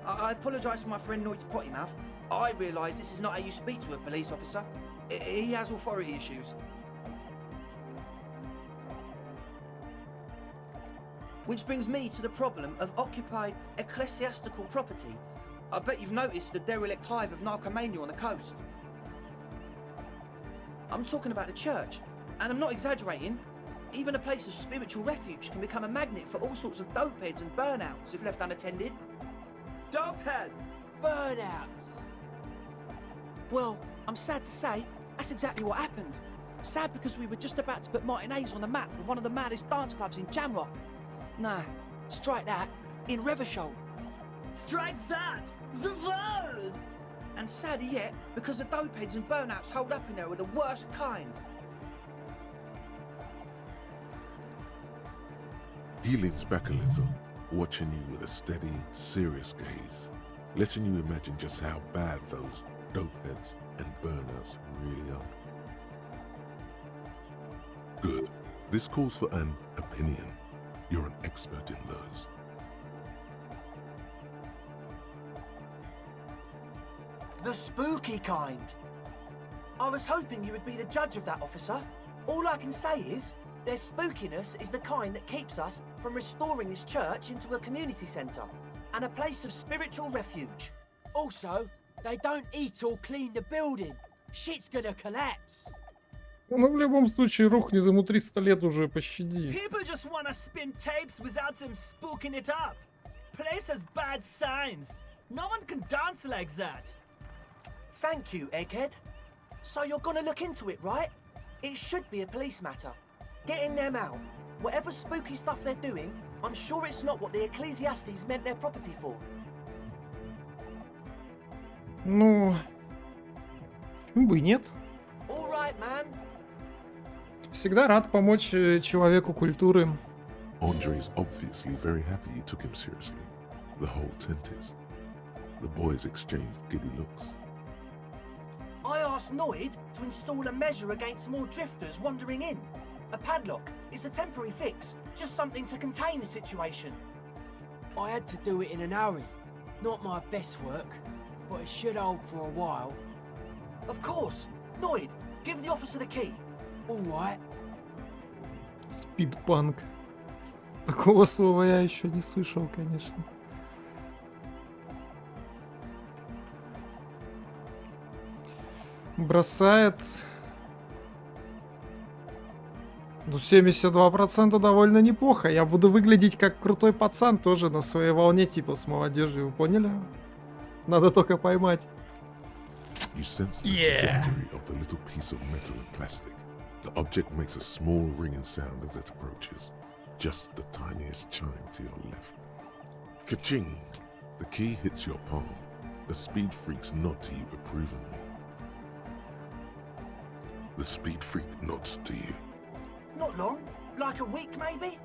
I apologise for my friend Noid's potty mouth. I realise this is not how you speak to a police officer. He has authority issues. Which brings me to the problem of occupied ecclesiastical property. I bet you've noticed the derelict hive of narcomania on the coast. I'm talking about the church, and I'm not exaggerating. Even a place of spiritual refuge can become a magnet for all sorts of dopeheads and burnouts if left unattended. Dopeheads! Burnouts! Well, I'm sad to say, that's exactly what happened. Sad because we were just about to put Martinez on the map with one of the maddest dance clubs in Jamrock. Nah, strike that, in Reversholt. Strike that! The world! And sadder yet, because the dopeheads and burnouts holed up in there are the worst kind. He leans back a little, watching you with a steady, serious gaze, letting you imagine just how bad those dopeheads and burnouts really are. Good. This calls for an opinion. You're an expert in those. The spooky kind. I was hoping you would be the judge of that, officer. All I can say is, their spookiness is the kind that keeps us from restoring this church into a community centre and a place of spiritual refuge. Also, they don't eat or clean the building. Shit's gonna collapse. Ну, в любом случае, рухнет ему 300 лет уже, пощади. People just wanna spin tapes without them spooking it up. Place has bad signs. No one can dance like that. Thank you, Egghead. So you're gonna look into it, right? It should be a police matter. Getting them out. Whatever spooky stuff they're doing, I'm sure it's not what the Ecclesiastes meant their property for. Ну, почему бы и нет? All right, man. Всегда рад помочь человеку культуры. Andre is obviously very happy you took him seriously. The whole tent is. The boys exchange giddy looks. I asked Noid to install a measure against more drifters wandering in. A padlock. It's a temporary fix. Just something to contain the situation. I had to do it in an hurry. Not my best work, but it should hold for a while. Of course. Noid, give the officer the key. All right. Спидпанк. Такого слова я еще не слышал, конечно. Бросает. Ну, 72% довольно неплохо. Я буду выглядеть как крутой пацан тоже на своей волне, типа с молодежью. Вы поняли? Надо только поймать. You sense the trajectory of the little piece of metal and plastic. The object makes a small ringing sound as it approaches. Just the tiniest chime to your left. Ka-ching! The key hits your palm. The speed freaks nod to you approvingly. The speed freak nods to you. Not long. Like a week, maybe?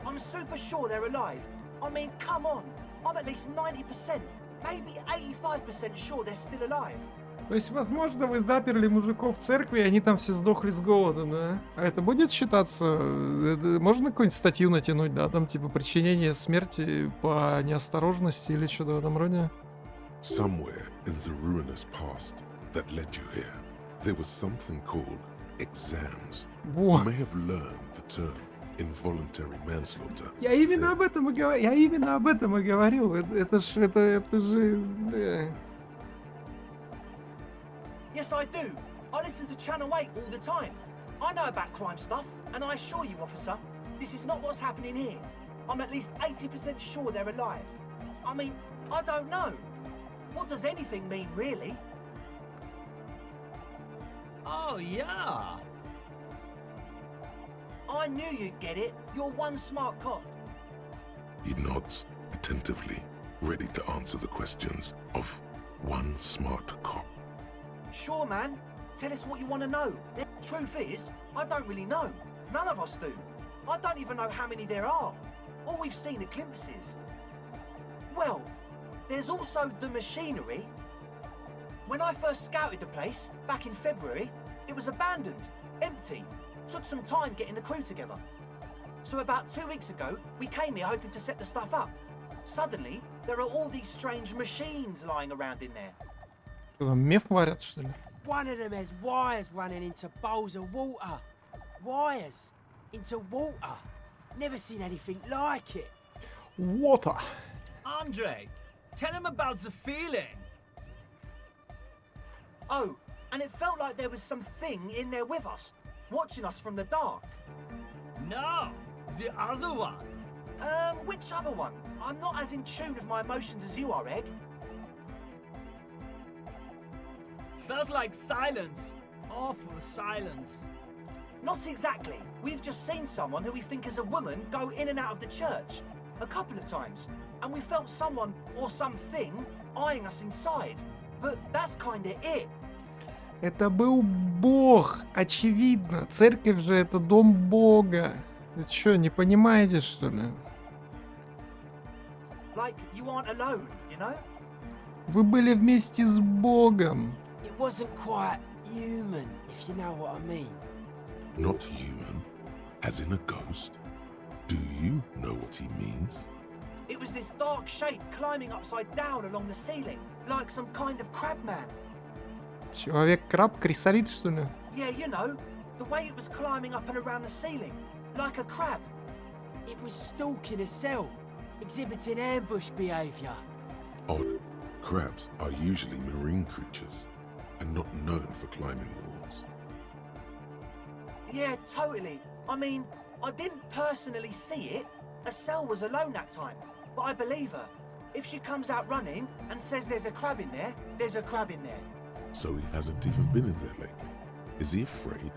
I'm super sure they're alive. I mean, come on. I'm at least 90%, maybe 85% sure they're still alive. То есть, возможно, вы заперли мужиков в церкви, и они там все сдохли с голода, да? А это будет считаться... Можно какую-нибудь статью натянуть, да? Там, типа, причинение смерти по неосторожности или что-то в этом роде? Somewhere in the ruinous past that led you here, there was something called exams. You may have learned the term involuntary manslaughter. Я именно об этом и говорю. Я именно об этом и говорю. Это же... Yes, I do. I listen to Channel 8 all the time. I know about crime stuff, and I assure you, officer, this is not what's happening here. I'm at least 80% sure they're alive. I mean, I don't know. What does anything mean, really? Oh, yeah. I knew you'd get it. You're one smart cop. He nods attentively, ready to answer the questions of one smart cop. Sure, man. Tell us what you want to know. The truth is, I don't really know. None of us do. I don't even know how many there are. All we've seen are glimpses. Well, there's also the machinery. When I first scouted the place, back in February, it was abandoned, empty. Took some time getting the crew together. So about 2 weeks ago, we came here hoping to set the stuff up. Suddenly, there are all these strange machines lying around in there. Меф варят, что ли? One of them has wires running into bowls of water. Wires into water. Never seen anything like it. Water. Andre, tell him about the feeling. Oh, and it felt like there was something in there with us, watching us from the dark. No, the other one. Which other one? I'm not as in tune with my emotions as you are, Egg. Felt like silence. Awful silence. Not exactly. We've just seen someone who we think is a woman go in and out of the church. A couple of times. And we felt someone or something eyeing us inside. But that's kinda it. Это был Бог, очевидно. Церковь же это дом Бога. Вы что, не понимаете, что ли? Like you aren't alone, you know? Вы были вместе с Богом. It wasn't quite human, if you know what I mean. Not human, as in a ghost? Do you know what he means? It was this dark shape climbing upside down along the ceiling, like some kind of crab man. Человек-краб, крисолит, что ли? Yeah, you know, the way it was climbing up and around the ceiling, like a crab. It was stalking a cell, exhibiting ambush behavior. Odd. Crabs are usually marine creatures, and not known for climbing walls. Yeah, totally. I mean, I didn't personally see it. Estelle was alone that time, but I believe her. If she comes out running and says there's a crab in there, there's a crab in there. So he hasn't even been in there lately. Is he afraid?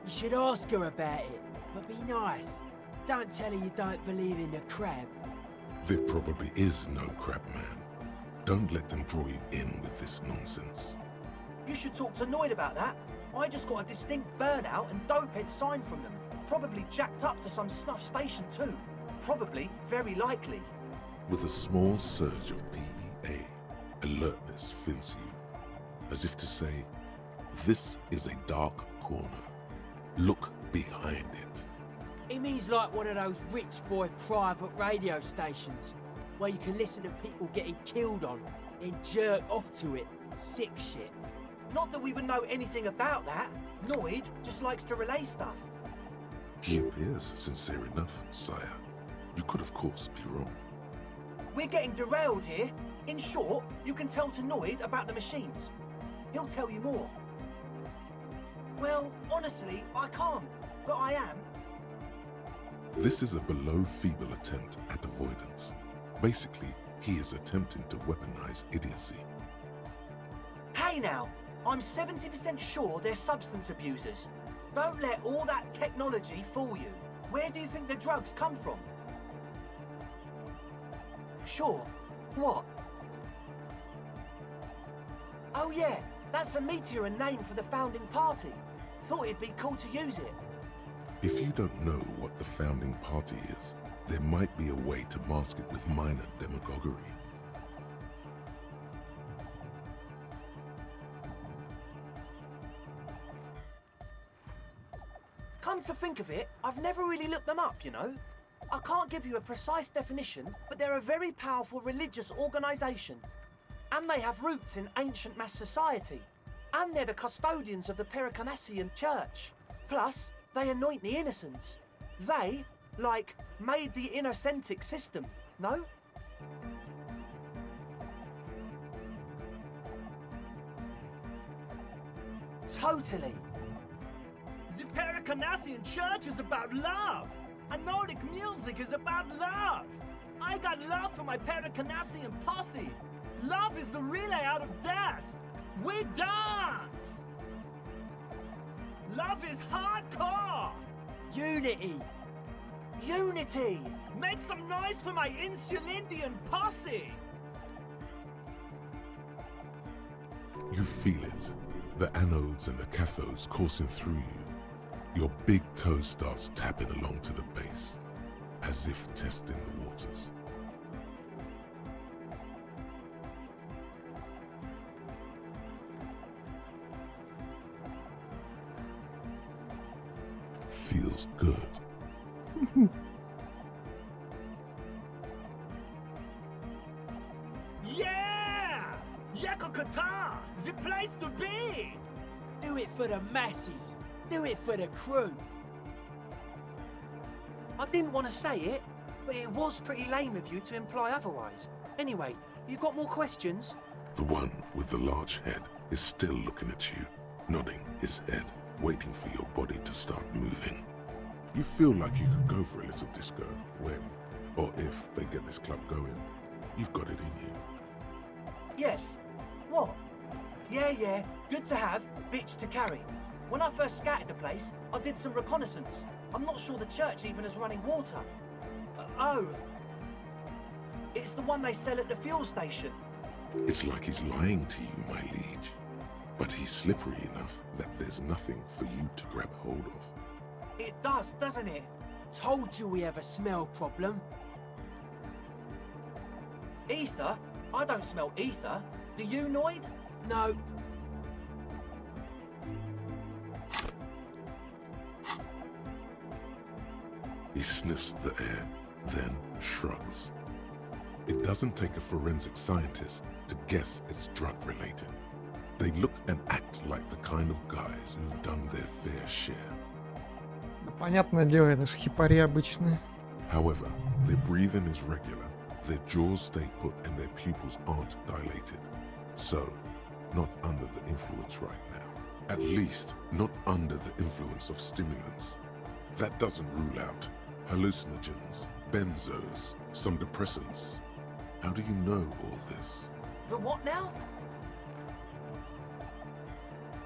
You should ask her about it, but be nice. Don't tell her you don't believe in the crab. There probably is no crab man. Don't let them draw you in with this nonsense. You should talk to Noid about that. I just got a distinct burnout and dopehead sign from them. Probably jacked up to some snuff station too. Probably, very likely. With a small surge of PEA, alertness fills you, as if to say, this is a dark corner. Look behind it. It means like one of those rich boy private radio stations, where you can listen to people getting killed on, then jerk off to it. Sick shit. Not that we would know anything about that. Noid just likes to relay stuff. He appears sincere enough, sire. You could, of course, be wrong. We're getting derailed here. In short, you can tell to Noid about the machines. He'll tell you more. Well, honestly, I can't, but I am. This is a below-feeble attempt at avoidance. Basically, he is attempting to weaponize idiocy. Hey now, I'm 70% sure they're substance abusers. Don't let all that technology fool you. Where do you think the drugs come from? Sure. What? Oh yeah, that's a meteor and name for the founding party. Thought it'd be cool to use it. If you don't know what the founding party is, there might be a way to mask it with minor demagoguery. Come to think of it, I've never really looked them up, you know. I can't give you a precise definition, but they're a very powerful religious organisation. And they have roots in ancient mass society. And they're the custodians of the Pericarnassian Church. Plus, they anoint the innocents. They, like, made the innocentic system, no? Totally. The Pericarnassian Church is about love. And Nordic music is about love. I got love for my Pericarnassian posse. Love is the relay out of death. We dance. Love is hardcore. Unity. Unity. Make some noise for my Insulindian posse. You feel it. The anodes and the cathodes coursing through you. Your big toe starts tapping along to the base, as if testing the waters. Feels good. Yeah! Yakokata! The place to be! Do it for the masses. Do it for the crew. I didn't want to say it, but it was pretty lame of you to imply otherwise. Anyway, you got more questions? The one with the large head is still looking at you, nodding his head, waiting for your body to start moving. You feel like you could go for a little disco when, or if they get this club going. You've got it in you. Yes. What? Yeah, good to have, bitch to carry. When I first scouted the place, I did some reconnaissance. I'm not sure the church even has running water. Oh. It's the one they sell at the fuel station. It's like he's lying to you, my liege. But he's slippery enough that there's nothing for you to grab hold of. It does, doesn't it? Told you we have a smell problem. Ether? I don't smell ether. Do you, Noid? No. He sniffs the air, then shrugs. It doesn't take a forensic scientist to guess it's drug-related. They look and act like the kind of guys who've done their fair share. Да, понятное дело, это ж хипари обычные. However, their breathing is regular, their jaws stay put and their pupils aren't dilated. So, not under the influence right now. At least, not under the influence of stimulants. That doesn't rule out hallucinogens, benzos, some depressants. How do you know all this? The what now?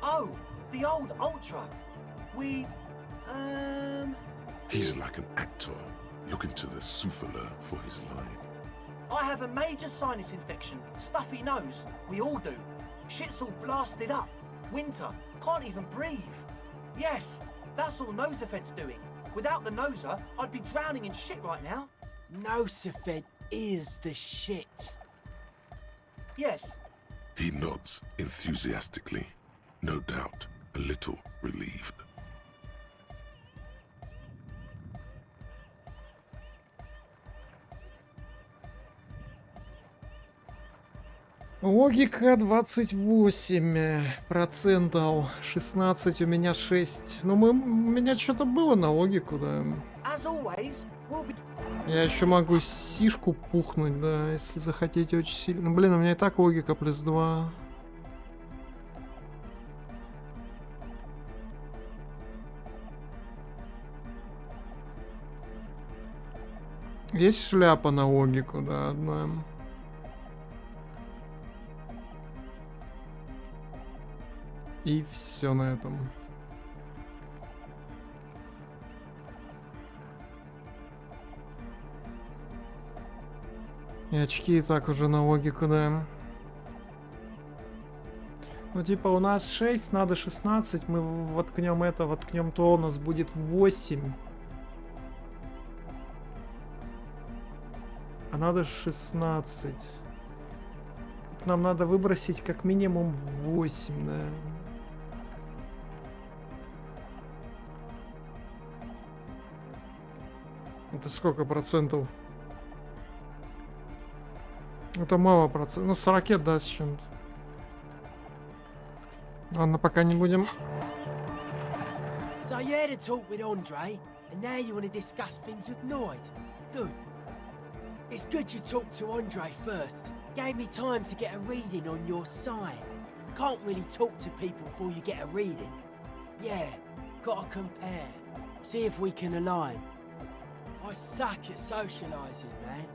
Oh, the old Ultra. He's like an actor, looking to the souffleur for his line. I have a major sinus infection, stuffy nose. We all do. Shit's all blasted up. Winter, can't even breathe. Yes, that's all Nosafed's doing. Without the Noser, I'd be drowning in shit right now. Nosafed is the shit. Yes. He nods enthusiastically, no doubt a little relieved. Логика 28%, 16 у меня 6. Ну, у меня что-то было на логику, да. Я еще могу сишку пухнуть, да, если захотите очень сильно. Блин, у меня и так логика +2. Есть шляпа на логику, да, одна. И все на этом. И очки и так уже на логику, да. Ну типа у нас 6, надо 16, мы воткнем это, воткнем то, у нас будет 8. А надо 16. Нам надо выбросить как минимум 8, да. Это сколько процентов? Это мало процентов. Ну, 40, да, с чем-то. Ладно, пока не будем. So you had a talk with Andre, and now you want to discuss things with Lloyd. Good. It's good you talked to Andre first. Gave me time to get a reading on your sign. Can't really talk to people before you get a reading. Yeah, gotta compare. See if we can align. I suck at socialising, man.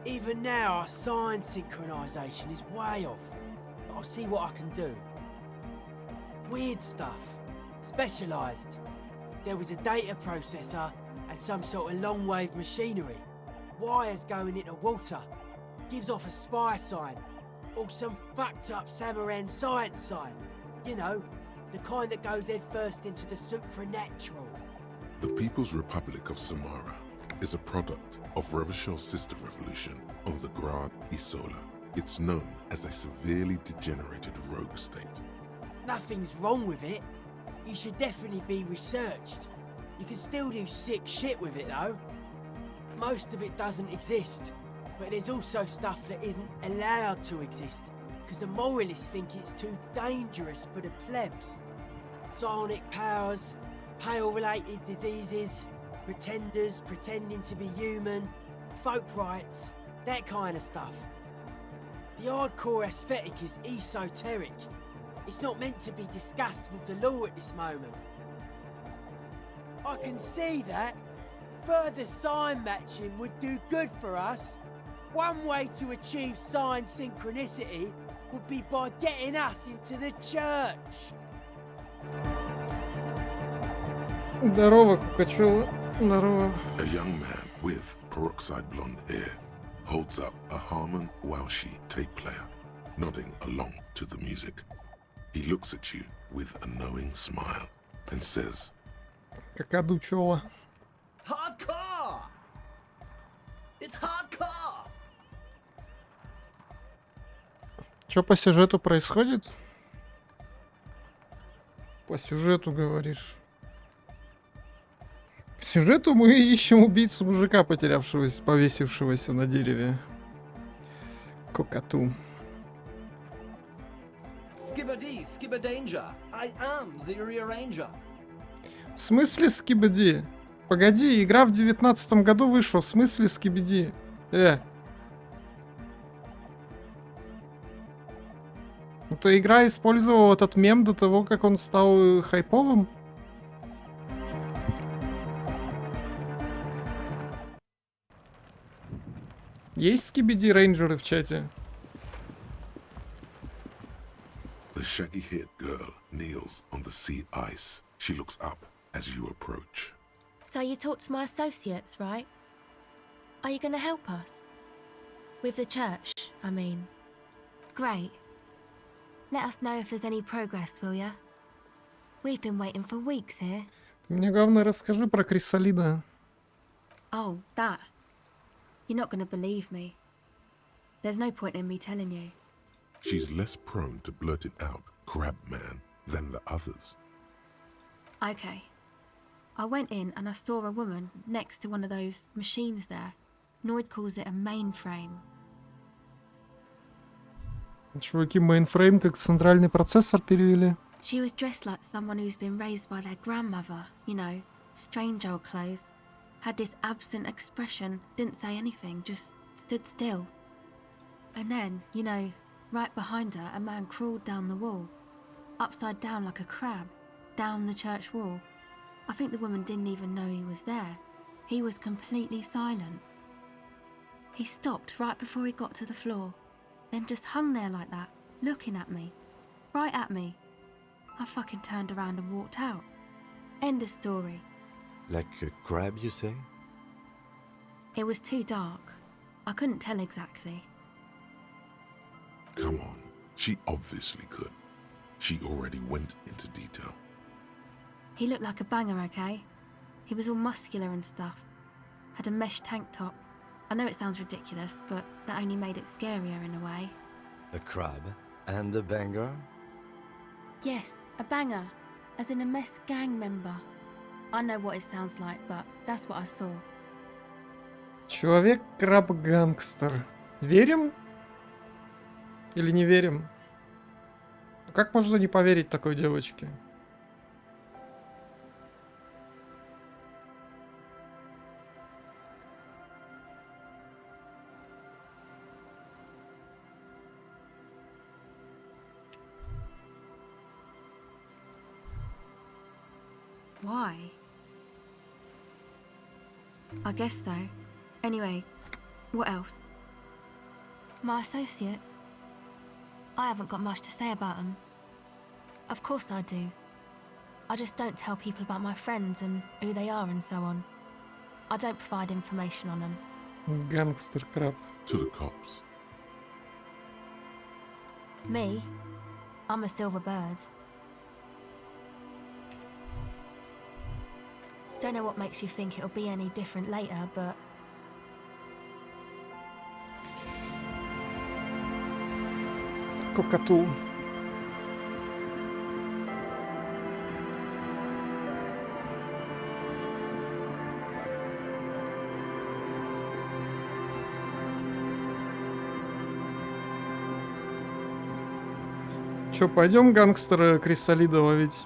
Even now, our sign synchronisation is way off. But I'll see what I can do. Weird stuff. Specialised. There was a data processor and some sort of long-wave machinery. Wires going into water. Gives off a spy sign. Or some fucked-up Samaran science sign. You know, the kind that goes head first into the supernatural. The People's Republic of Samara is a product of Revishal's sister revolution on the Grand Isola. It's known as a severely degenerated rogue state. Nothing's wrong with it. You should definitely be researched. You can still do sick shit with it though. Most of it doesn't exist. But there's also stuff that isn't allowed to exist. Because the moralists think it's too dangerous for the plebs. Psionic powers, pale-related diseases, pretenders pretending to be human, folk rights, that kind of stuff. The hardcore aesthetic is esoteric. It's not meant to be discussed with the law at this moment. I can see that. Further sign matching would do good for us. One way to achieve sign synchronicity would be by getting us into the church. Здорово, Кукачева. Здорово. A young man with peroxide blonde hair holds up a Harman Walshi tape player, nodding along to the music. He looks at you with a knowing smile and says, Какадучева. Hardcore! It's hardcore! Что по сюжету происходит? По сюжету, говоришь. По сюжету мы ищем убийцу мужика, потерявшегося, повесившегося на дереве. Кокату. Skibidi, Skibidanger. I am the rearranger. В смысле Скибиди? Погоди, игра в 19 году вышла. В смысле Скибиди? Эта игра использовала этот мем до того, как он стал хайповым? Есть Скибиди рейнджеры в чате? The shaggy-haired girl kneels on the sea ice. She looks up as you approach. So you talked to my associates, right? Are you going to help us? With the church, I mean. Great. Let us know if there's any progress, will ya? We've been waiting for weeks here. Мне главное расскажи про Крисолида. Oh, that. You're not gonna believe me. There's no point in me telling you. She's less prone to blurt it out, crab man, than the others. Okay. I went in and I saw a woman next to one of those machines there. Noid calls it a mainframe. Чуваки, мейнфрейм как центральный процессор перевели. She was dressed like someone who's been raised by their grandmother, you know, strange old clothes. Had this absent expression, didn't say anything, just stood still. And then, you know, right behind her, a man crawled down the wall, upside down like a crab, down the church wall. I think the woman didn't even know he was there. He was completely silent. He stopped right before he got to the floor, then just hung there like that, looking at me, right at me. I fucking turned around and walked out. End of story. Like a crab, you say? It was too dark. I couldn't tell exactly. Come on, she obviously could. She already went into detail. He looked like a banger, okay? He was all muscular and stuff. Had a mesh tank top. I know it sounds ridiculous, but that only made it scarier in a way. A crab and a banger? Yes, a banger. As in a mess gang member. I know what it sounds like, but that's what I saw. Человек-краб-гангстер. Верим? Или не верим? Как можно не поверить такой девочке? Why? I guess so. Anyway, what else? My associates? I haven't got much to say about them. Of course I do. I just don't tell people about my friends and who they are and so on. I don't provide information on them. Гангстер-краб. To the cops. Me? I'm a silver bird. Don't know what makes you think it'll be any different later, but... Кокату. Чё, пойдем гангстера Крисолида ловить?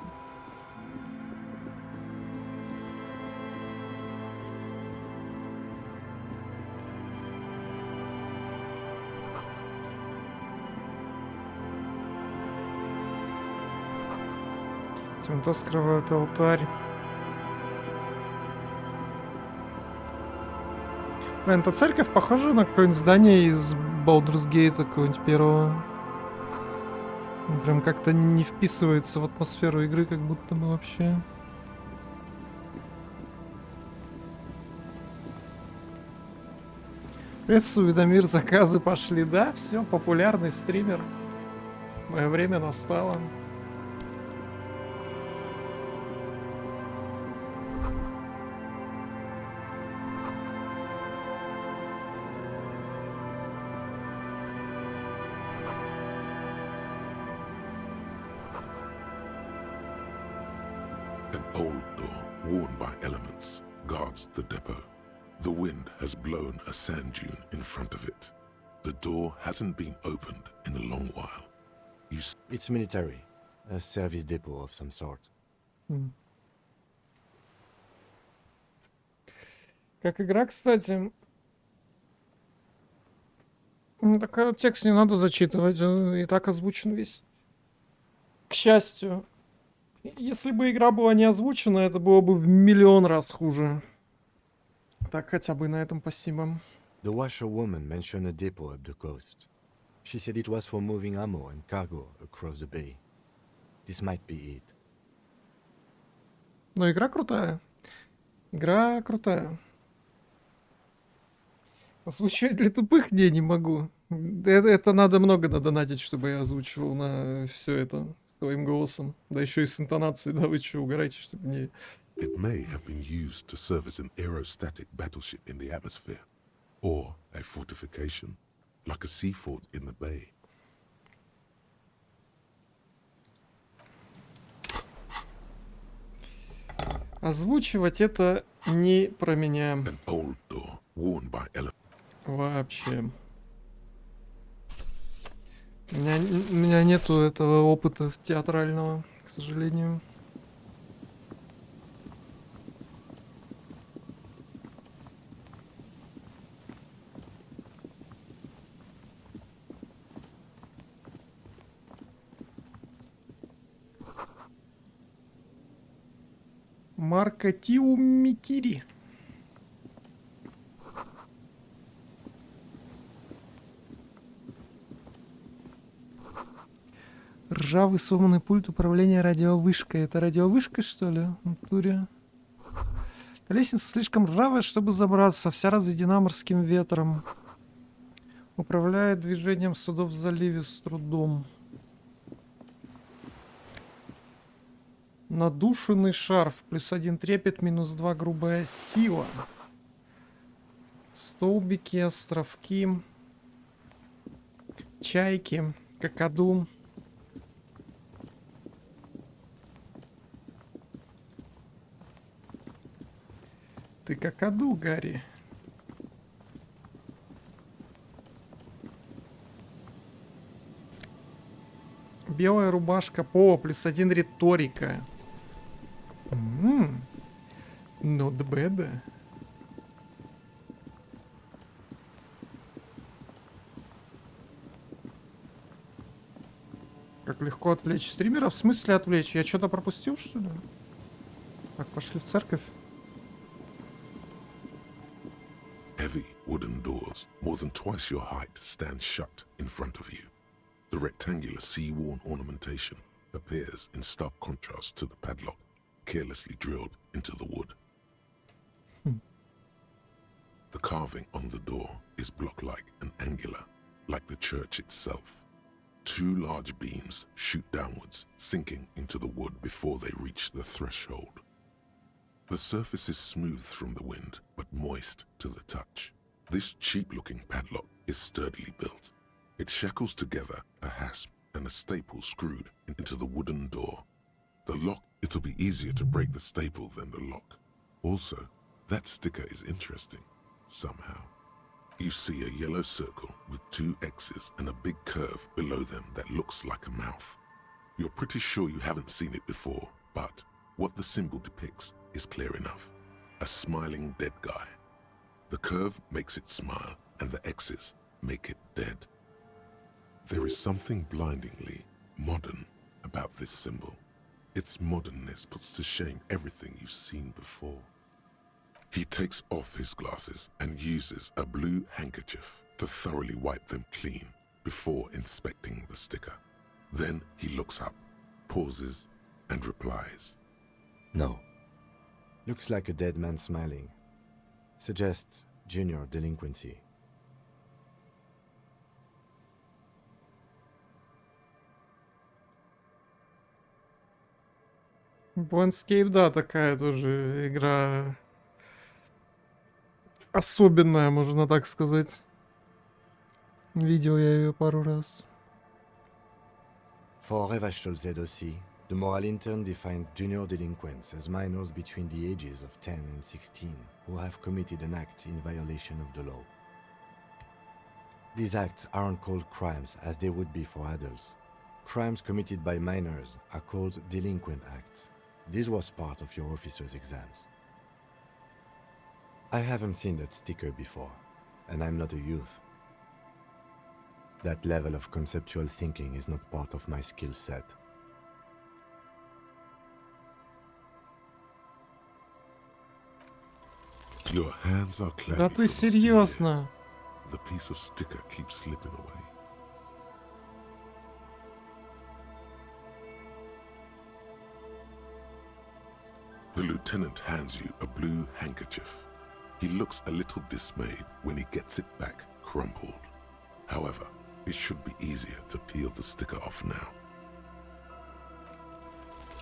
Темнота скрывает алтарь. Блин, эта церковь похожа на какое-нибудь здание из Baldur's Gate какого-нибудь первого. Прям как-то не вписывается в атмосферу игры, как будто бы вообще. Приветствую, Видомир, заказы пошли, да? Все, популярный стример. Мое время настало. An old door, worn by elements, guards the depot. The wind has blown a sand dune in front of it. The door hasn't been opened in a long while. It's military. A service depot of some sort. Как игра, кстати. Такой вот текст не надо зачитывать, он и так озвучен весь. К счастью. Если бы игра была не озвучена, это было бы в миллион раз хуже. Так, хотя бы на этом спасибо. The washerwoman mentioned a depot up the coast. She said it was for moving ammo and cargo across the bay. This might be it. Но игра крутая. Игра крутая. Озвучивать для тупых не могу. Это надо много надонатить, чтобы я озвучивал на все это своим голосом. Да еще и с интонацией, да вы что, угораете, чтобы не... It may have been used to serve as an aerostatic battleship in the atmosphere, or a fortification, like a sea fort in the bay. Озвучивать это не про меня. An old door worn by Вообще. У меня нету этого опыта театрального, к сожалению. Марка Тиумикири. Ржавый сломанный пульт управления радиовышкой. Это радиовышка, что ли? В натуре. Лестница слишком ржавая, чтобы забраться. Вся разведена морским ветром. Управляет движением судов в заливе с трудом. Надушенный шарф. +1 трепет, -2 грубая сила. Столбики, островки. Чайки. Какаду. Ты какаду, Гарри. Белая рубашка Пола, +1 риторика. Not bad. Как легко отвлечь стримера? В смысле отвлечь? Я что-то пропустил, что ли? Так, пошли в церковь. Heavy wooden doors, more than twice your height, stand shut in front of you. The rectangular sea-worn ornamentation appears in stark contrast to the padlock, carelessly drilled into the wood. The carving on the door is block-like and angular, like the church itself. 2 large beams shoot downwards, sinking into the wood before they reach the threshold. The surface is smooth from the wind, but moist to the touch. This cheap-looking padlock is sturdily built. It shackles together a hasp and a staple screwed into the wooden door. The lock, it'll be easier to break the staple than the lock. Also, that sticker is interesting, somehow. You see a yellow circle with 2 X's and a big curve below them that looks like a mouth. You're pretty sure you haven't seen it before, but what the symbol depicts is clear enough. A smiling dead guy. The curve makes it smile, and the X's make it dead. There is something blindingly modern about this symbol. Its modernness puts to shame everything you've seen before. He takes off his glasses and uses a blue handkerchief to thoroughly wipe them clean before inspecting the sticker. Then he looks up, pauses, and replies. No. Looks like a dead man smiling. Suggests junior delinquency. Planescape, да, такая тоже игра особенная, можно так сказать. Видел я ее пару раз. For Revachol ZOC, the moral intern defined junior delinquents as minors between the ages of 10 and 16 who have committed an act in violation of the law. These acts aren't called crimes as they would be for adults. Crimes committed by minors are called delinquent acts. This was part of your officer's exams. I haven't seen that sticker before, and I'm not a youth. That level of conceptual thinking is not part of my skill set. Your hands are clammy. Да ты серьезно? The piece of sticker keeps slipping away. The lieutenant hands you a blue handkerchief. He looks a little dismayed when he gets it back crumpled. However, it should be easier to peel the sticker off now.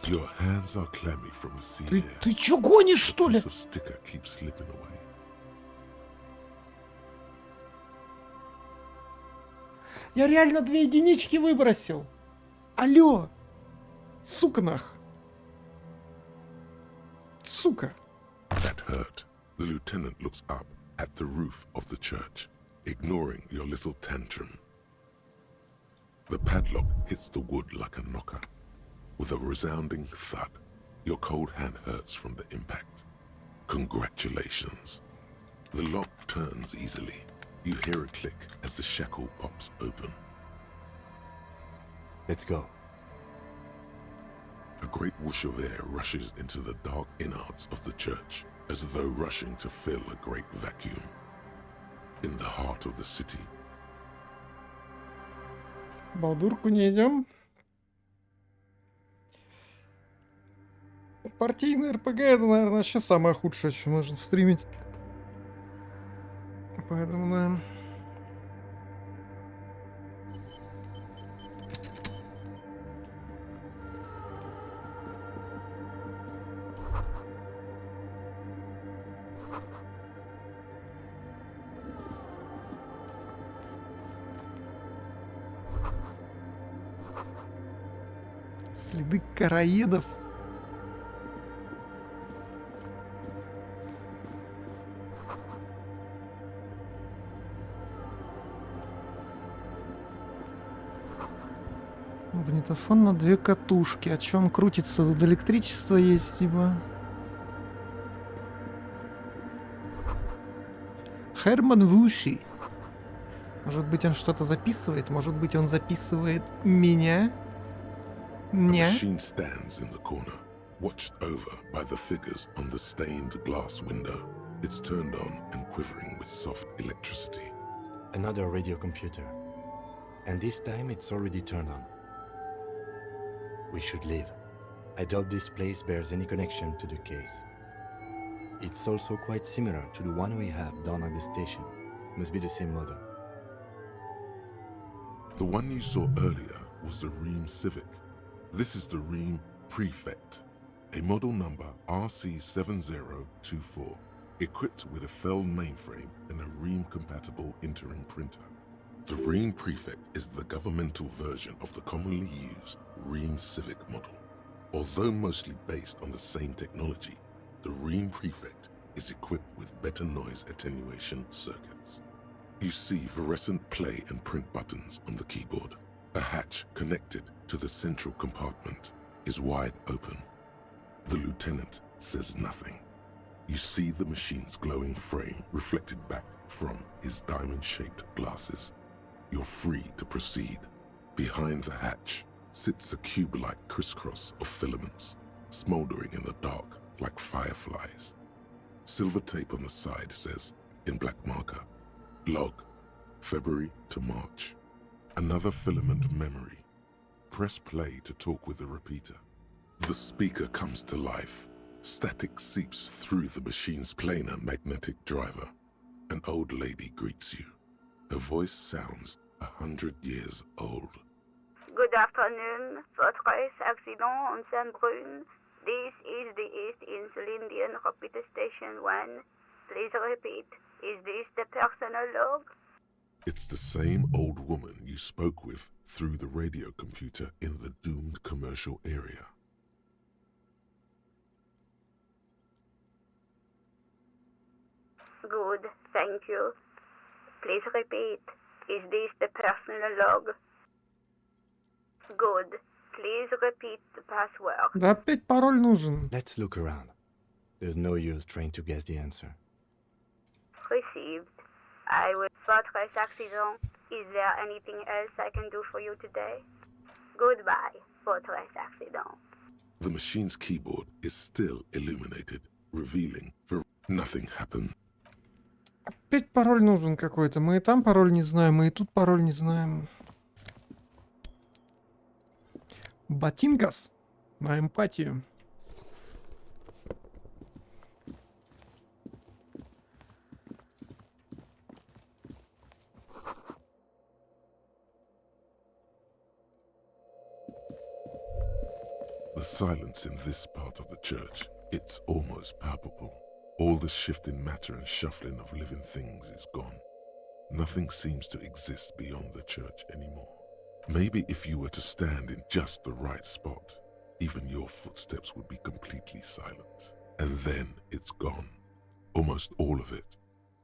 Your hands are clammy from the sea air. Ты чё гонишь, что ли? The piece of sticker keeps slipping away. Я реально 2 единички выбросил. Алло. Сука нах. Сука. That hurt. The lieutenant looks up at the roof of the church, ignoring your little tantrum. The padlock hits the wood like a knocker. With a resounding thud, your cold hand hurts from the impact. Congratulations. The lock turns easily. You hear a click as the shackle pops open. Let's go. A great whoosh of air rushes into the dark innards of the church, as though rushing to fill a great vacuum. In the heart of the city. Балдурку не идем. Партийный РПГ это, наверное, вообще самое худшее, что можно стримить. Поэтому, да. Следы короедов. Магнитофон на 2 катушки. А чё он крутится? Тут электричество есть, типа. Херман Вуши. Может быть, он что-то записывает? Может быть, он записывает меня? The Не. machine stands in the corner, watched over by the figures on the stained glass window. It's turned on and quivering with soft electricity. Another radio computer. And this time it's already turned on. We should leave. I doubt this place bears any connection to the case. It's also quite similar to the one we have down at the station. Must be the same model. The one you saw earlier was the Ream Civic. This is the Ream Prefect, a model number RC7024, equipped with a Fell mainframe and a Ream-compatible interim printer. The Ream Prefect is the governmental version of the commonly used Ream Civic model. Although mostly based on the same technology, the Ream Prefect is equipped with better noise attenuation circuits. You see fluorescent play and print buttons on the keyboard. A hatch connected to the central compartment is wide open. The lieutenant says nothing. You see the machine's glowing frame reflected back from his diamond-shaped glasses. You're free to proceed. Behind the hatch sits a cube-like crisscross of filaments, smoldering in the dark like fireflies. Silver tape on the side says, in black marker, log, February to March. Another filament memory. Press play to talk with the repeater. The speaker comes to life. Static seeps through the machine's planar magnetic driver. An old lady greets you. Her voice sounds 100 years old. Good afternoon, Fortress Accident on Saint-Brune. This is the East Insulindian Repeater Station 1. Please repeat. Is this the personal log? It's the same old woman you spoke with through the radio computer in the doomed commercial area. Good, thank you. Please repeat. Is this the personal log? Good. Please repeat the password. Да опять пароль нужен. Let's look around. There's no use trying to guess the answer. Received. I will. Fortress Accident. Is there anything else I can do for you today? Goodbye, Fortress Accident. The machine's keyboard is still illuminated, revealing for nothing happened. Опять пароль нужен какой-то. Мы и там пароль не знаем, мы и тут пароль не знаем. Ботинкас на эмпатию. silence in this part of the church, it's almost palpable. All the shifting matter and shuffling of living things is gone. Nothing seems to exist beyond the church anymore. Maybe if you were to stand in just the right spot, even your footsteps would be completely silent. And then it's gone. Almost all of it,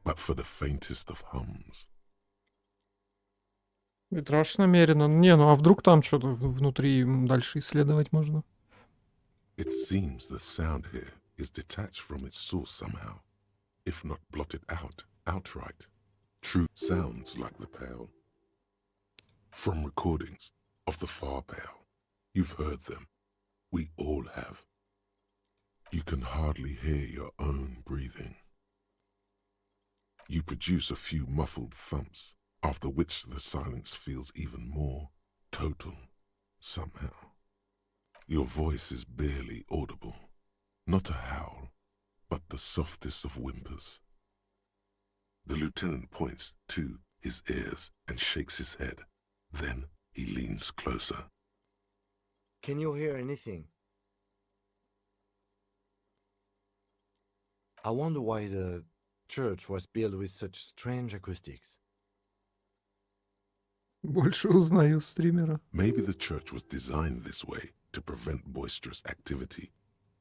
but for the faintest of hums. Витраж намеренно. Не, ну а вдруг там что-то внутри дальше исследовать можно? It seems the sound here is detached from its source somehow, if not blotted out outright. True sounds like the Pale. From recordings of the Far Pale, you've heard them. We all have. You can hardly hear your own breathing. You produce a few muffled thumps, after which the silence feels even more total, somehow. Your voice is barely audible, not a howl, but the softest of whimpers. The lieutenant points to his ears and shakes his head. Then he leans closer. Can you hear anything? I wonder why the church was built with such strange acoustics. Больше узнаю стримера. Maybe the church was designed this way to prevent boisterous activity,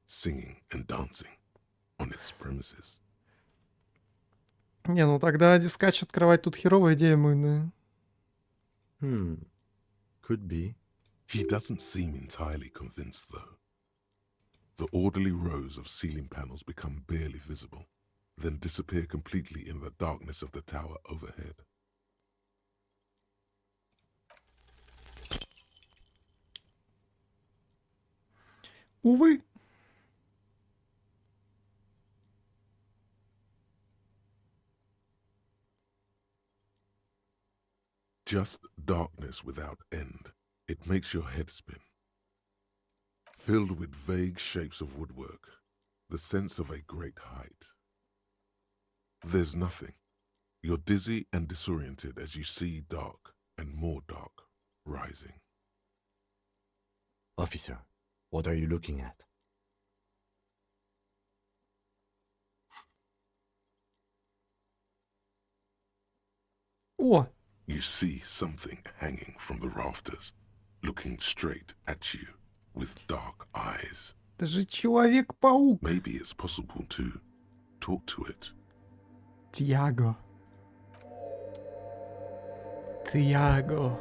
singing and dancing on its premises. Не, ну тогда дискач открывать тут херовая идея, мы... Could be. He doesn't seem entirely convinced, though. The orderly rows of ceiling panels become barely visible, then disappear completely in the darkness of the tower overhead. Увы. Just darkness without end. It makes your head spin. Filled with vague shapes of woodwork, the sense of a great height. There's nothing. You're dizzy and disoriented as you see dark and more dark rising. Officer, what are you looking at? О! You see something hanging from the rafters, looking straight at you with dark eyes. Это же Человек-паук. Maybe it's possible to talk to it. Тьяго. Тьяго.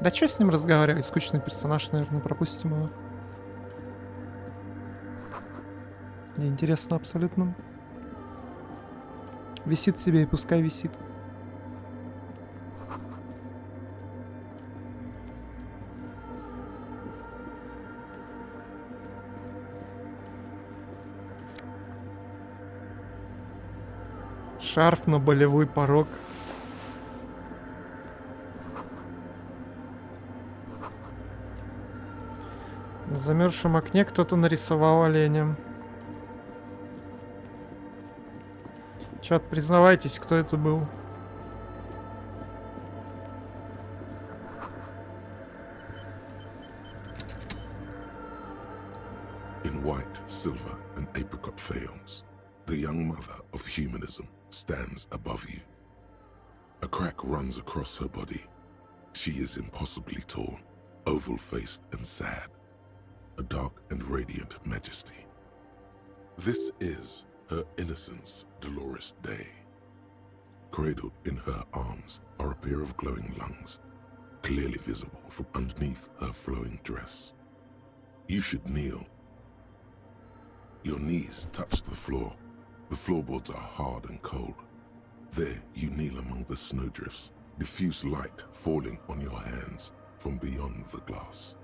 Да что с ним разговаривать? Скучный персонаж, наверное, пропустим его. Неинтересно абсолютно. Висит себе и пускай висит. Шарф на болевой порог. На замерзшем окне кто-то нарисовал оленя. Чат, признавайтесь, кто это был. In white, silver, and apricot faience, the young mother of humanism stands above you. A crack runs across her body. She is impossibly tall, oval-faced and sad, a dark and radiant majesty. This is her innocence, Dolores Day. Cradled in her arms are a pair of glowing lungs, clearly visible from underneath her flowing dress. You should kneel. Your knees touch the floor. The floorboards are hard and cold. There you kneel among the snowdrifts, diffuse light falling on your hands from beyond the glass.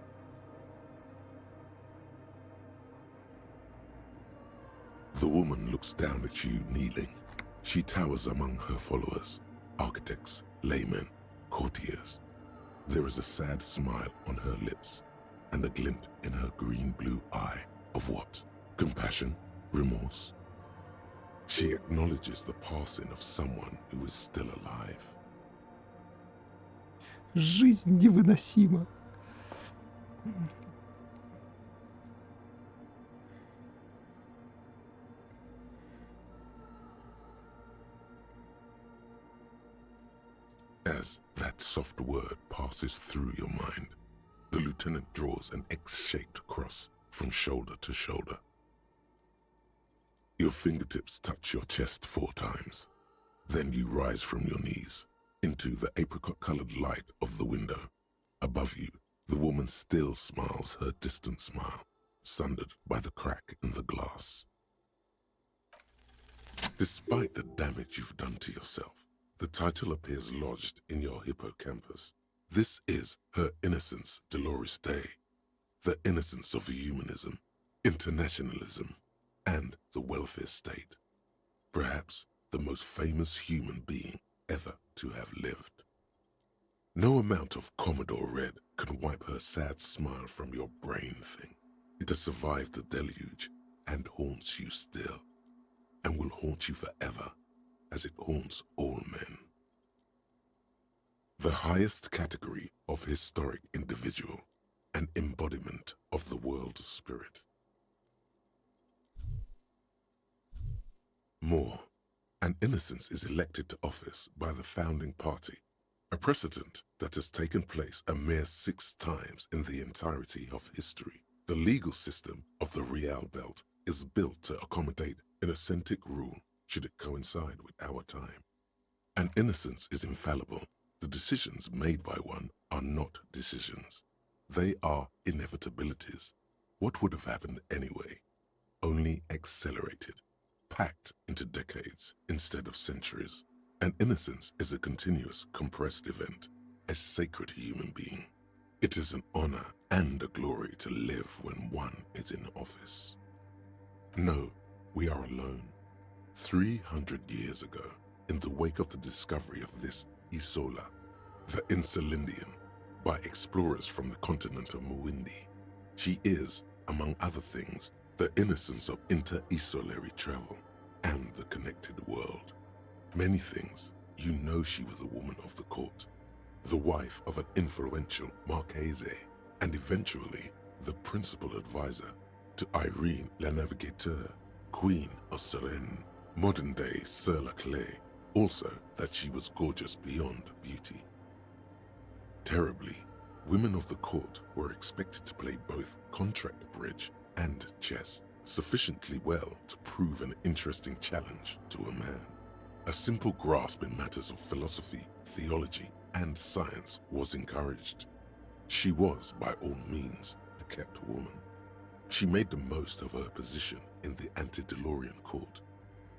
The woman looks down at you kneeling. She towers among her followers, architects, laymen, courtiers. There is a sad smile on her lips and a glint in her green-blue eye of what? Compassion? Remorse? She acknowledges the passing of someone who is still alive. Жизнь невыносима. As that soft word passes through your mind, the lieutenant draws an X-shaped cross from shoulder to shoulder. Your fingertips touch your chest 4 times. Then you rise from your knees into the apricot-colored light of the window. Above you, the woman still smiles her distant smile, sundered by the crack in the glass. Despite the damage you've done to yourself, the title appears lodged in your hippocampus. This is Her Innocence Dolores Day, the innocence of humanism, internationalism, and the welfare state. Perhaps the most famous human being ever to have lived. No amount of Commodore Red can wipe her sad smile from your brain thing. It has survived the deluge and haunts you still, and will haunt you forever as it haunts all men. The highest category of historic individual, an embodiment of the world spirit. More, an innocence is elected to office by the founding party, a precedent that has taken place a mere 6 times in the entirety of history. The legal system of the Real Belt is built to accommodate an authentic rule should it coincide with our time. An innocence is infallible. The decisions made by one are not decisions. They are inevitabilities. What would have happened anyway? Only accelerated, packed into decades instead of centuries. An innocence is a continuous, compressed event, a sacred human being. It is an honor and a glory to live when one is in office. No, we are alone. 300 years ago, in the wake of the discovery of this Isola, the Insulindian, by explorers from the continent of Muindi, she is, among other things, the innocence of inter-isolary travel and the connected world. Many things, you know she was a woman of the court, the wife of an influential Marchese, and eventually the principal advisor to Irene la Navigateur, Queen of Serene, modern-day Sir Laclay, also that she was gorgeous beyond beauty. Terribly, women of the court were expected to play both contract bridge and chess sufficiently well to prove an interesting challenge to a man. A simple grasp in matters of philosophy, theology, and science was encouraged. She was, by all means, a kept woman. She made the most of her position in the antediluvian court,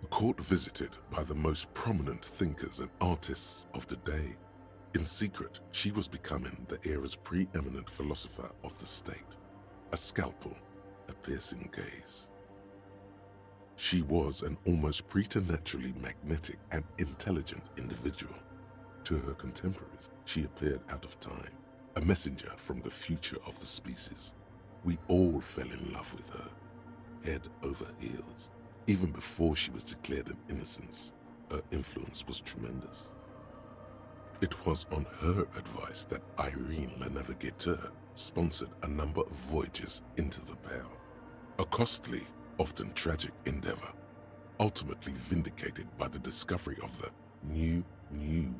a court visited by the most prominent thinkers and artists of the day. In secret, she was becoming the era's preeminent philosopher of the state, a scalpel, a piercing gaze. She was an almost preternaturally magnetic and intelligent individual. To her contemporaries, she appeared out of time, a messenger from the future of the species. We all fell in love with her, head over heels. Even before she was declared an innocence, her influence was tremendous. It was on her advice that Irene la Navigateur sponsored a number of voyages into the Pale, a costly, often tragic endeavor, ultimately vindicated by the discovery of the new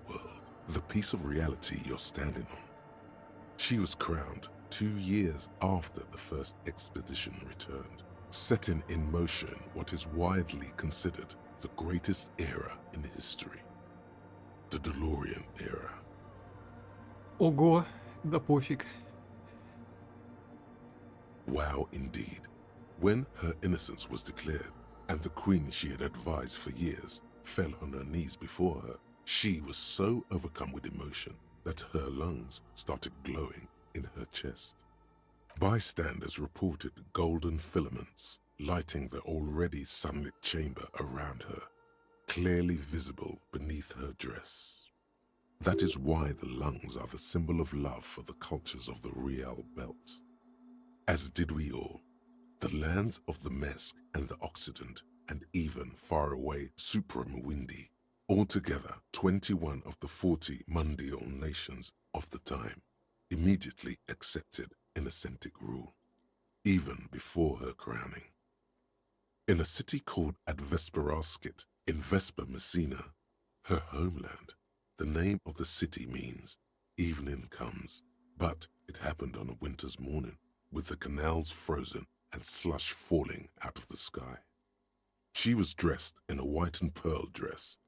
world, the piece of reality you're standing on. She was crowned 2 years after the first expedition returned, setting in motion what is widely considered the greatest era in history, the DeLorean era. Ого, да пофиг. Wow, indeed. When her innocence was declared, and the queen she had advised for years fell on her knees before her, she was so overcome with emotion that her lungs started glowing in her chest. Bystanders reported golden filaments lighting the already sunlit chamber around her, clearly visible beneath her dress. That is why the lungs are the symbol of love for the cultures of the Real Belt. As did we all, the lands of the Mesk and the Occident, and even faraway Supramuindi, altogether 21 of the 40 mundial nations of the time, immediately accepted inauthentic rule, even before her crowning. In a city called Advesperaskit in Vesper Messina, her homeland, The name of the city means evening comes, but it happened on a winter's morning, with the canals frozen and slush falling out of the sky. She was dressed in a white and pearl dress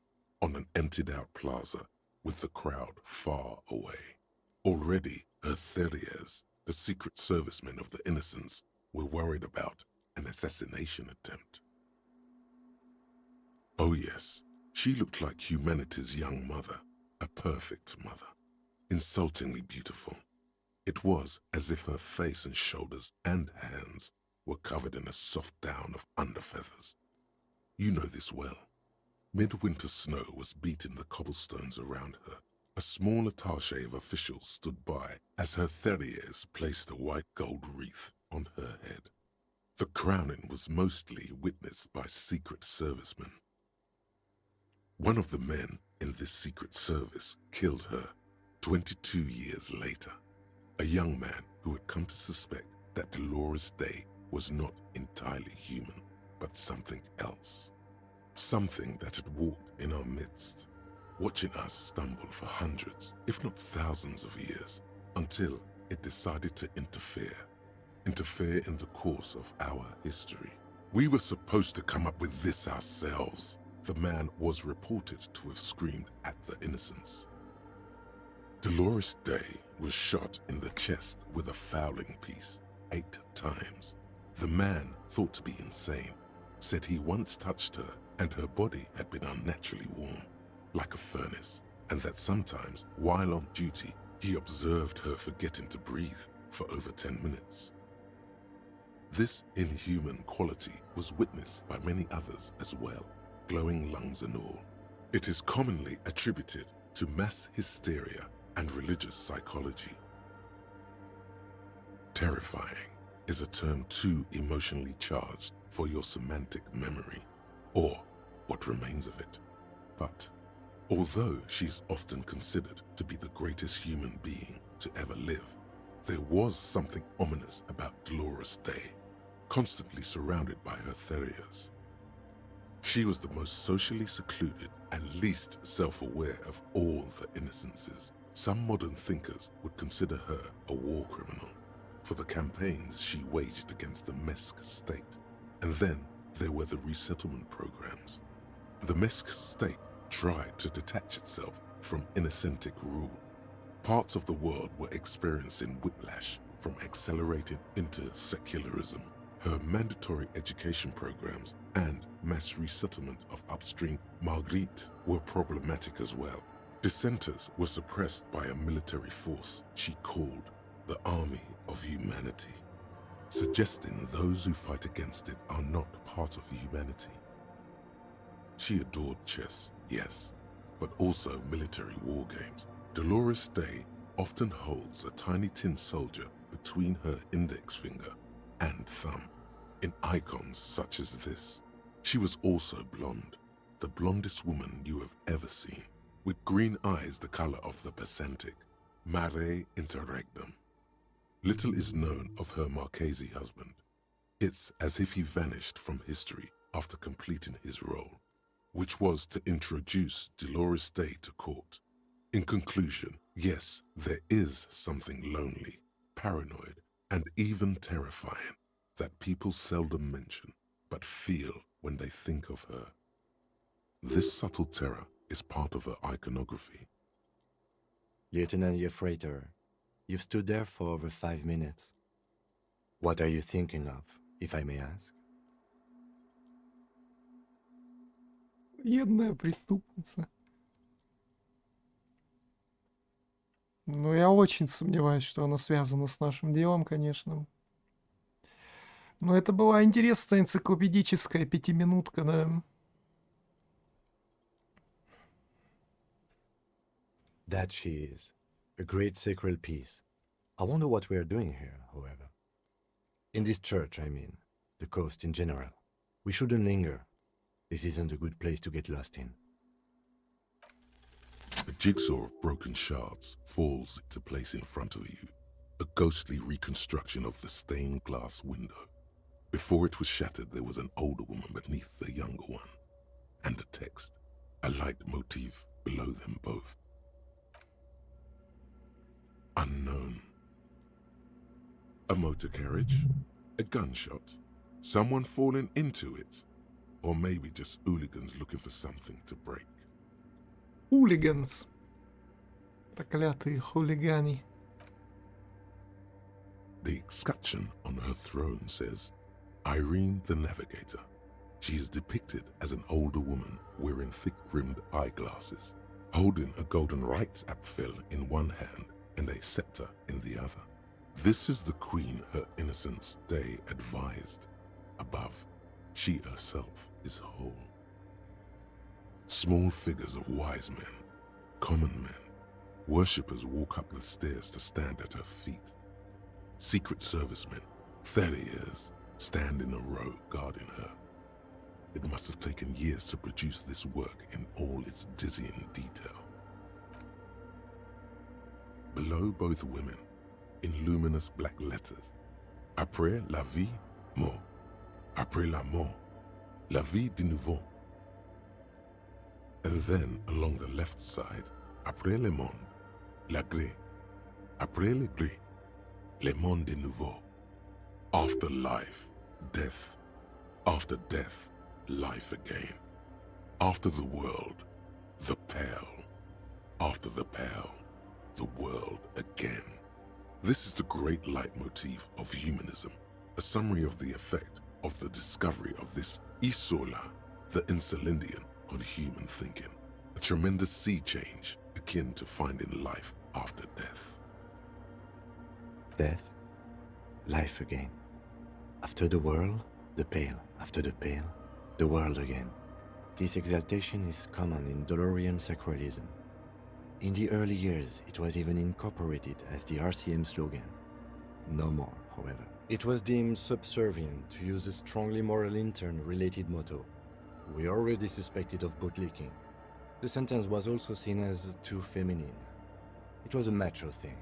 on an emptied-out plaza with the crowd far away. Already, her Theriers, the secret servicemen of the Innocents, were worried about an assassination attempt. Oh yes, she looked like humanity's young mother, a perfect mother, insultingly beautiful. It was as if her face and shoulders and hands were covered in a soft down of underfeathers. You know this well. Midwinter snow was beating the cobblestones around her. A small attaché of officials stood by as her Theriers placed a white gold wreath on her head. The crowning was mostly witnessed by secret servicemen. One of the men in this secret service killed her 22 years later. A young man who had come to suspect that Dolores Day was not entirely human, but something else. Something that had walked in our midst, watching us stumble for hundreds, if not thousands of years, until it decided to interfere in the course of our history. We were supposed to come up with this ourselves, the man was reported to have screamed at the Innocents. Dolores Day was shot in the chest with a fowling piece 8 times. The man, thought to be insane, said he once touched her and her body had been unnaturally warm, like a furnace, and that sometimes, while on duty, he observed her forgetting to breathe for over 10 minutes. This inhuman quality was witnessed by many others as well, glowing lungs and all. It is commonly attributed to mass hysteria and religious psychology. Terrifying is a term too emotionally charged for your semantic memory, or what remains of it. But although she's often considered to be the greatest human being to ever live, there was something ominous about Dolores Day, constantly surrounded by her Theriers. She was the most socially secluded and least self-aware of all the Innocences. Some modern thinkers would consider her a war criminal for the campaigns she waged against the Mesk state. And then there were the resettlement programs. The Mesk state tried to detach itself from Innocentic rule. Parts of the world were experiencing whiplash from accelerated into secularism. Her mandatory education programs and mass resettlement of upstream Marguerite were problematic as well. Dissenters were suppressed by a military force she called the Army of Humanity, suggesting those who fight against it are not part of humanity. She adored chess, yes, but also military war games. Dolores Day often holds a tiny tin soldier between her index finger and thumb in icons such as this. She was also blonde, the blondest woman you have ever seen, with green eyes the color of the Pacific, mare interregnum. Little is known of her Marchese husband. It's as if he vanished from history after completing his role, which was to introduce Dolores Day to court. In conclusion, yes, there is something lonely, paranoid, and even terrifying that people seldom mention, but feel when they think of her. This subtle terror is part of her iconography. Lieutenant Yefrater, you've stood there for over 5 minutes. What are you thinking of, if I may ask? Бедная преступница. Ну, я очень сомневаюсь, что она связана с нашим делом, конечно. Но это была интересная энциклопедическая 5-минутка, да. That she is. A great sacred piece. I wonder what we are doing here, however. In this church, I mean. The coast in general. We shouldn't linger. This isn't a good place to get lost in. A jigsaw of broken shards falls into place in front of you, a ghostly reconstruction of the stained glass window. Before it was shattered, there was an older woman beneath the younger one, and a text, a light motif below them both. Unknown. A motor carriage? A gunshot? Someone falling into it? Or maybe just hooligans looking for something to break? Хулиганс. Проклятые хулигане. The escutcheon on her throne says, Irene the Navigator. She is depicted as an older woman wearing thick-rimmed eyeglasses, holding a golden rights apfel in one hand and a scepter in the other. This is the queen her innocence day advised. Above, she herself is whole. Small figures of wise men, common men, worshippers walk up the stairs to stand at her feet. Secret servicemen, 30 years, stand in a row guarding her. It must have taken years to produce this work in all its dizzying detail. Below both women, in luminous black letters, Après la vie, mort. Après la mort, la vie de nouveau. And then along the left side, Après le monde, la gré. Après le gré, le monde de nouveau. After life, death. After death, life again. After the world, the pale. After the pale, the world again. This is the great leitmotif of humanism, a summary of the effect of the discovery of this isola, the Insulindian, on human thinking, a tremendous sea change akin to finding life after death. Death, life again. After the world, the pale. After the pale, the world again. This exaltation is common in Dolorian sacralism. In the early years, it was even incorporated as the RCM slogan. No more, however. It was deemed subservient to use a strongly moral intern-related motto. We already suspected of bootlicking. The sentence was also seen as too feminine. It was a macho thing.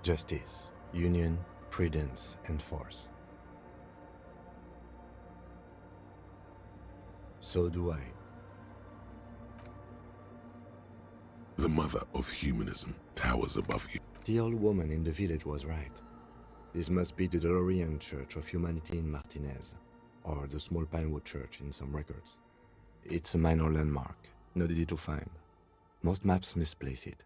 Justice, union, prudence, and force. So do I. The mother of humanism towers above you. The old woman in the village was right. This must be the Dolorian Church of Humanity in Martinez, or the Small Pinewood Church in some records. It's a minor landmark, not easy to find. Most maps misplace it.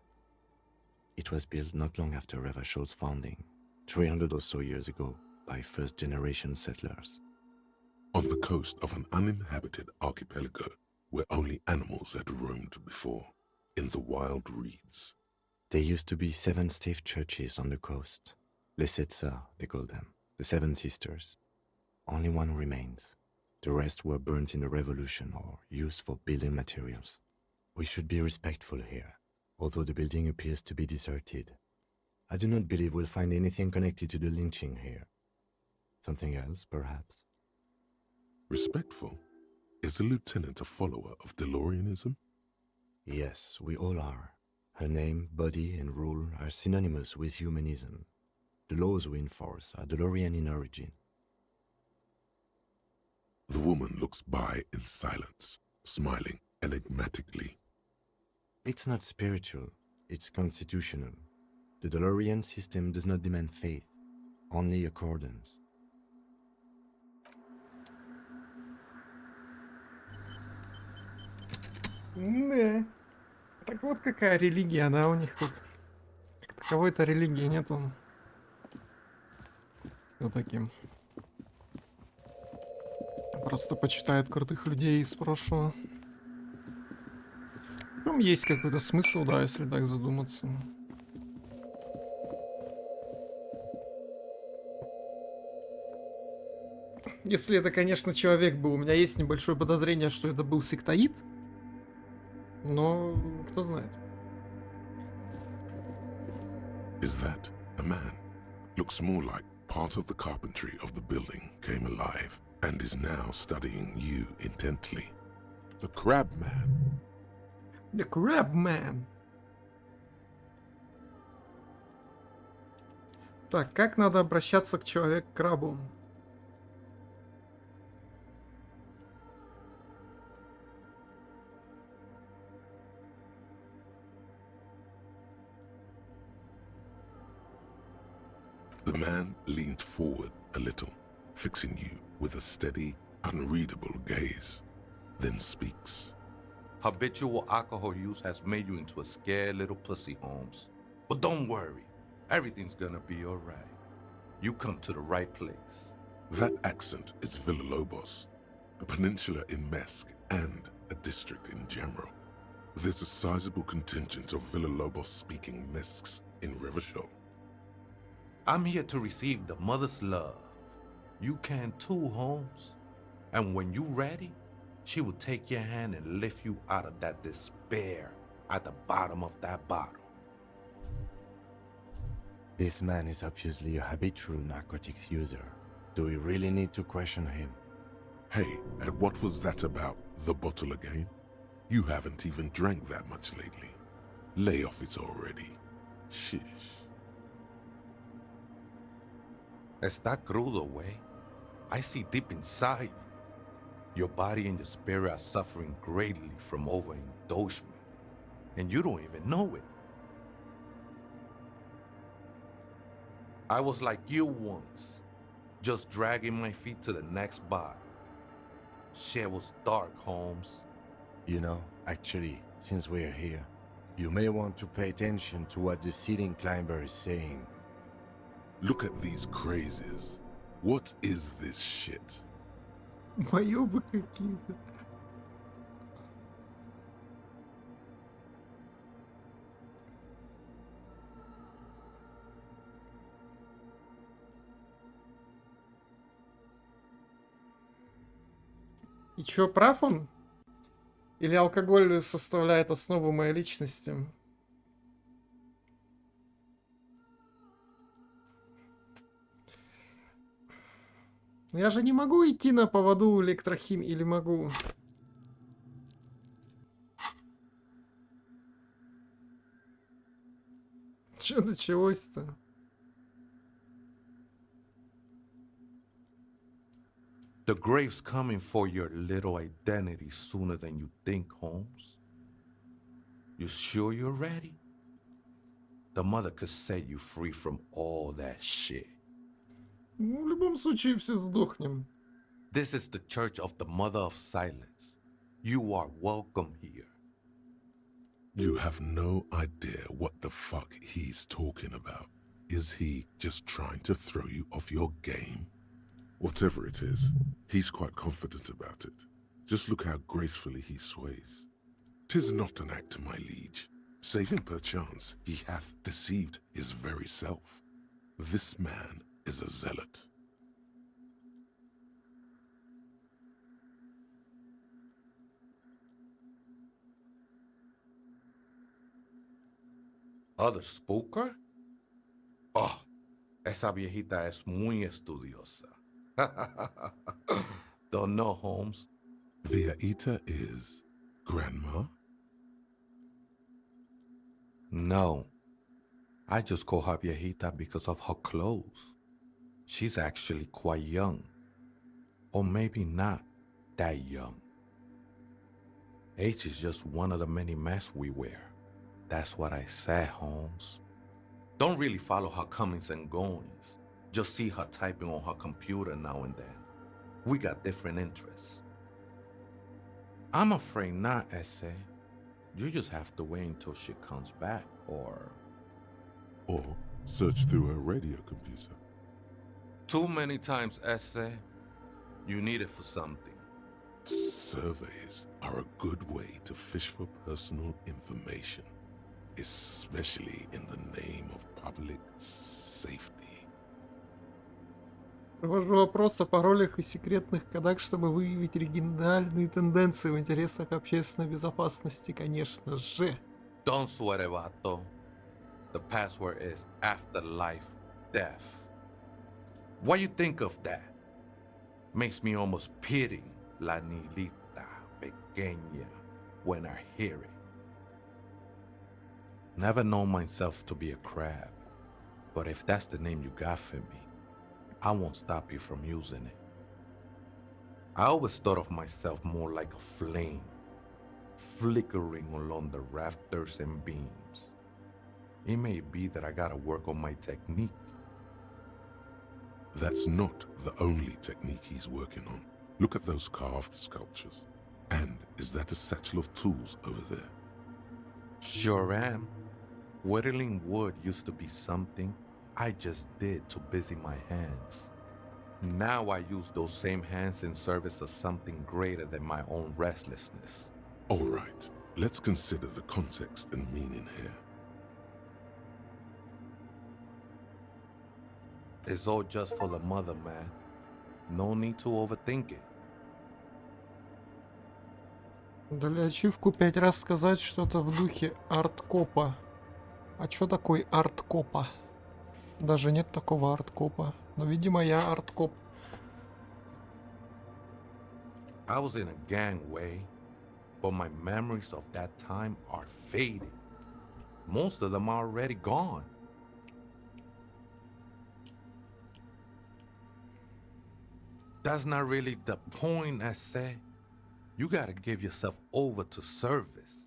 It was built not long after Revachol's founding, 300 or so years ago, by first-generation settlers. On the coast of an uninhabited archipelago where only animals had roamed before, in the wild reeds. There used to be 7 stave churches on the coast. Les Sept Sœurs, they call them, the 7 sisters. Only one remains. The rest were burnt in the revolution or used for building materials. We should be respectful here, although the building appears to be deserted. I do not believe we'll find anything connected to the lynching here. Something else, perhaps? Respectful? Is the lieutenant a follower of Delorianism? Yes, we all are. Her name, body, and rule are synonymous with humanism. The laws we enforce are Delorian in origin. The woman looks by in silence, smiling enigmatically. It's not spiritual, it's constitutional. The Delorian system does not demand faith, only accordance. Да. Так вот какая религия, да, у них тут. Таковой-то религии нету. Все таким. Просто почитает крутых людей из прошлого. Там есть какой-то смысл, да, если так задуматься. Если это, конечно, человек был. У меня есть небольшое подозрение, что это был сектоид. Но кто знает. Is that a man? Looks more like part of the carpentry of the building came alive and is now studying you intently. The Crab Man. The Crab Man. Так, как надо обращаться к человеку-крабу? The man leaned forward a little, fixing you with a steady, unreadable gaze, then speaks. Habitual alcohol use has made you into a scared little pussy, Holmes. But don't worry, everything's gonna be alright. You come to the right place. That accent is Villalobos, a peninsula in Mesk and a district in Jamrock. There's a sizable contingent of Villalobos-speaking Mesks in Rivershoal. I'm here to receive the mother's love. You can too, Holmes. And when you're ready, she will take your hand and lift you out of that despair at the bottom of that bottle. This man is obviously a habitual narcotics user. Do we really need to question him? Hey, and what was that about, the bottle again? You haven't even drank that much lately. Lay off it already. Shish. Está crudo, way. I see deep inside you. Your body and your spirit are suffering greatly from overindulgence, and you don't even know it. I was like you once, just dragging my feet to the next bar. Shit was dark, Holmes. You know, actually, since we're here, you may want to pay attention to what the ceiling climber is saying. Look at these crazes. What is this shit? Моёбы какие-то. И чё, прав он? Или алкоголь составляет основу моей личности? Я же не могу идти на поводу электрохим, или могу? Чё началось-то? The grave's coming for your little identity sooner than you think, Holmes. You sure you're ready? The mother could set you free from all that shit. Ну, в любом случае все сдохнем. This is the Church of the Mother of Silence. You are welcome here. You have no idea what the fuck he's talking about. Is he just trying to throw you off your game? Whatever it is, he's quite confident about it. Just look how gracefully he sways. 'Tis not an act, my liege, saving perchance he hath deceived his very self. This man is a zealot. Other spooker? Oh, esa viejita es muy estudiosa. Don't know, Holmes. Viejita is grandma? No. I just call her viejita because of her clothes. She's actually quite young. Or maybe not that young. Age is just one of the many masks we wear. That's what I said, Holmes. Don't really follow her comings and goings. Just see her typing on her computer now and then. We got different interests. I'm afraid not, Essay. You just have to wait until she comes back, or search through her radio computer. Too many times, Essay. You need it for something. Surveys are a good way to fish for personal information, especially in the name of public safety. Провожу вопрос о паролях и секретных кодах, чтобы выявить региональные тенденции в интересах общественной безопасности, конечно же. Don't sweat it, vato. The password is afterlife death. What you think of that? Makes me almost pity la niñita pequeña when I hear it. Never known myself to be a crab, but if that's the name you got for me, I won't stop you from using it. I always thought of myself more like a flame, flickering along the rafters and beams. It may be that I gotta work on my technique, That's not the only technique he's working on. Look at those carved sculptures. And is that a satchel of tools over there? Sure am. Whittling wood used to be something I just did to busy my hands. Now I use those same hands in service of something greater than my own restlessness. All right, let's consider the context and meaning here. It's all just for the mother, man. No need to overthink it. Для ачивку 5 раз сказать что-то в духе арткопа. А чё такой арткопа? Даже нет такого арткопа. Но, видимо, я арткоп. I was in a gangway, but my memories of that time are faded. Most of them are already gone. That's not really the point, I say. You gotta give yourself over to service.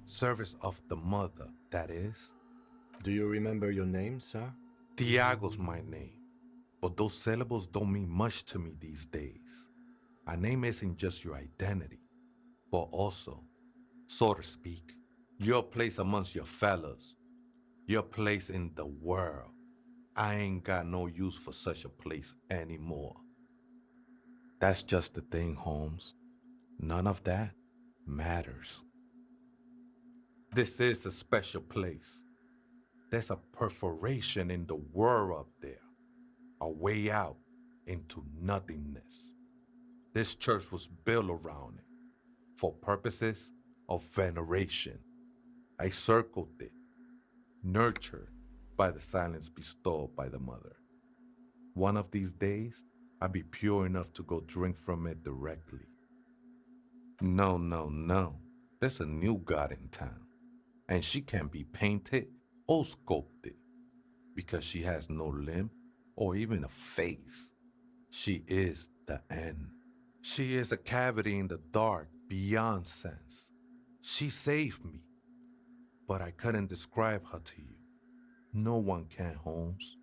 Service of the mother, that is. Do you remember your name, sir? Tiago's my name, but those syllables don't mean much to me these days. A name isn't just your identity, but also, so to speak, your place amongst your fellows, your place in the world. I ain't got no use for such a place anymore. That's just the thing, Holmes. None of that matters. This is a special place. There's a perforation in the world up there, a way out into nothingness. This church was built around it for purposes of veneration. I circled it, nurtured by the silence bestowed by the mother. One of these days, I'll be pure enough to go drink from it directly. No, no, no. There's a new god in town, and she can't be painted or sculpted because she has no limb or even a face. She is the end. She is a cavity in the dark beyond sense. She saved me, but I couldn't describe her to you. No one can, Holmes.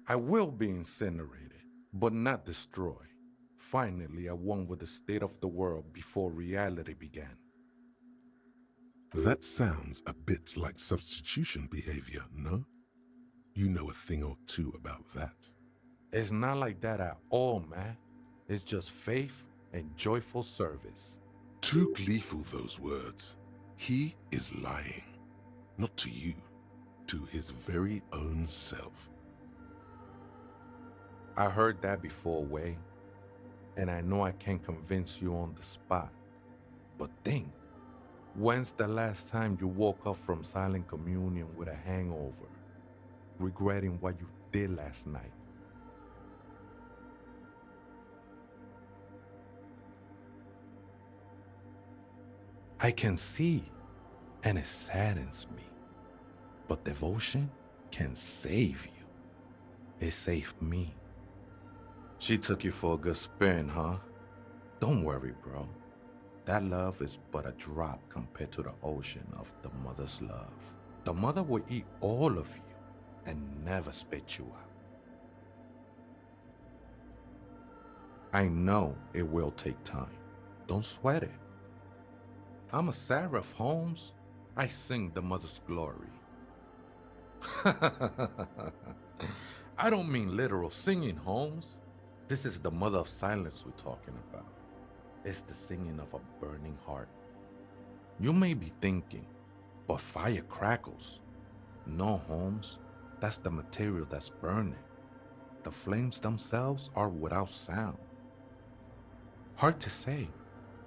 I will be incinerated, but not destroyed. Finally, I won with the state of the world before reality began. That sounds a bit like substitution behavior, no? You know a thing or two about that. It's not like that at all, man. It's just faith and joyful service. Too gleeful, those words. He is lying. Not to you, to his very own self. I heard that before, Way, and I know I can't convince you on the spot. But think, when's the last time you woke up from silent communion with a hangover, regretting what you did last night? I can see, and it saddens me, but devotion can save you. It saved me. She took you for a good spin, huh? Don't worry, bro. That love is but a drop compared to the ocean of the mother's love. The mother will eat all of you and never spit you out. I know it will take time. Don't sweat it. I'm a seraph, Holmes. I sing the mother's glory. I don't mean literal singing, Holmes. This is the mother of silence we're talking about. It's the singing of a burning heart. You may be thinking, but fire crackles. No, Holmes, that's the material that's burning. The flames themselves are without sound. Hard to say.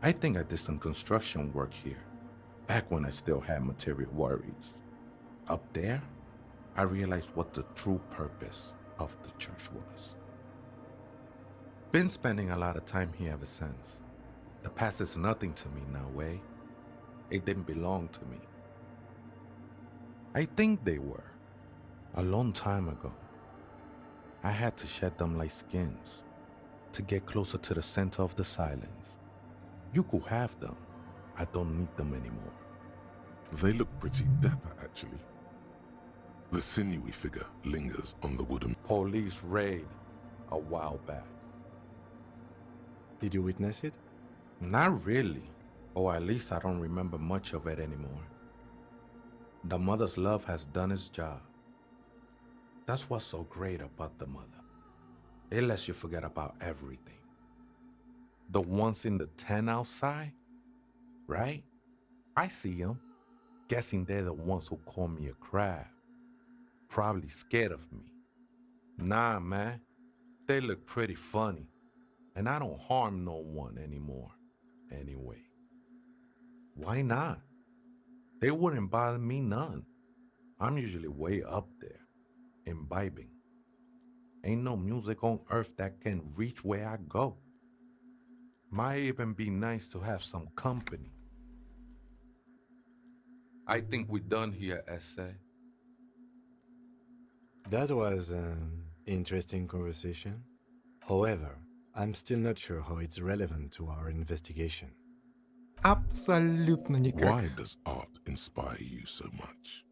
I think I did some construction work here, back when I still had material worries. Up there, I realized what the true purpose of the church was. Been spending a lot of time here ever since. The past is nothing to me now, Way. It didn't belong to me. I think they were. A long time ago. I had to shed them like skins to get closer to the center of the silence. You could have them. I don't need them anymore. They look pretty dapper, actually. The sinewy figure lingers on the wooden. Police raid. a while back. Did you witness it? Not really, or at least I don't remember much of it anymore. The mother's love has done its job. That's what's so great about the mother. It lets you forget about everything. The ones in the tent outside, right? I see them. Guessing they're the ones who call me a crab. Probably scared of me. Nah, man. They look pretty funny. And I don't harm no one anymore. Anyway. Why not? They wouldn't bother me none. I'm usually way up there, imbibing. Ain't no music on earth that can reach where I go. Might even be nice to have some company. I think we're done here, Essay. That was an interesting conversation. However, I'm still not sure how it's relevant to our investigation. Абсолютно никак. Why does art inspire you so much?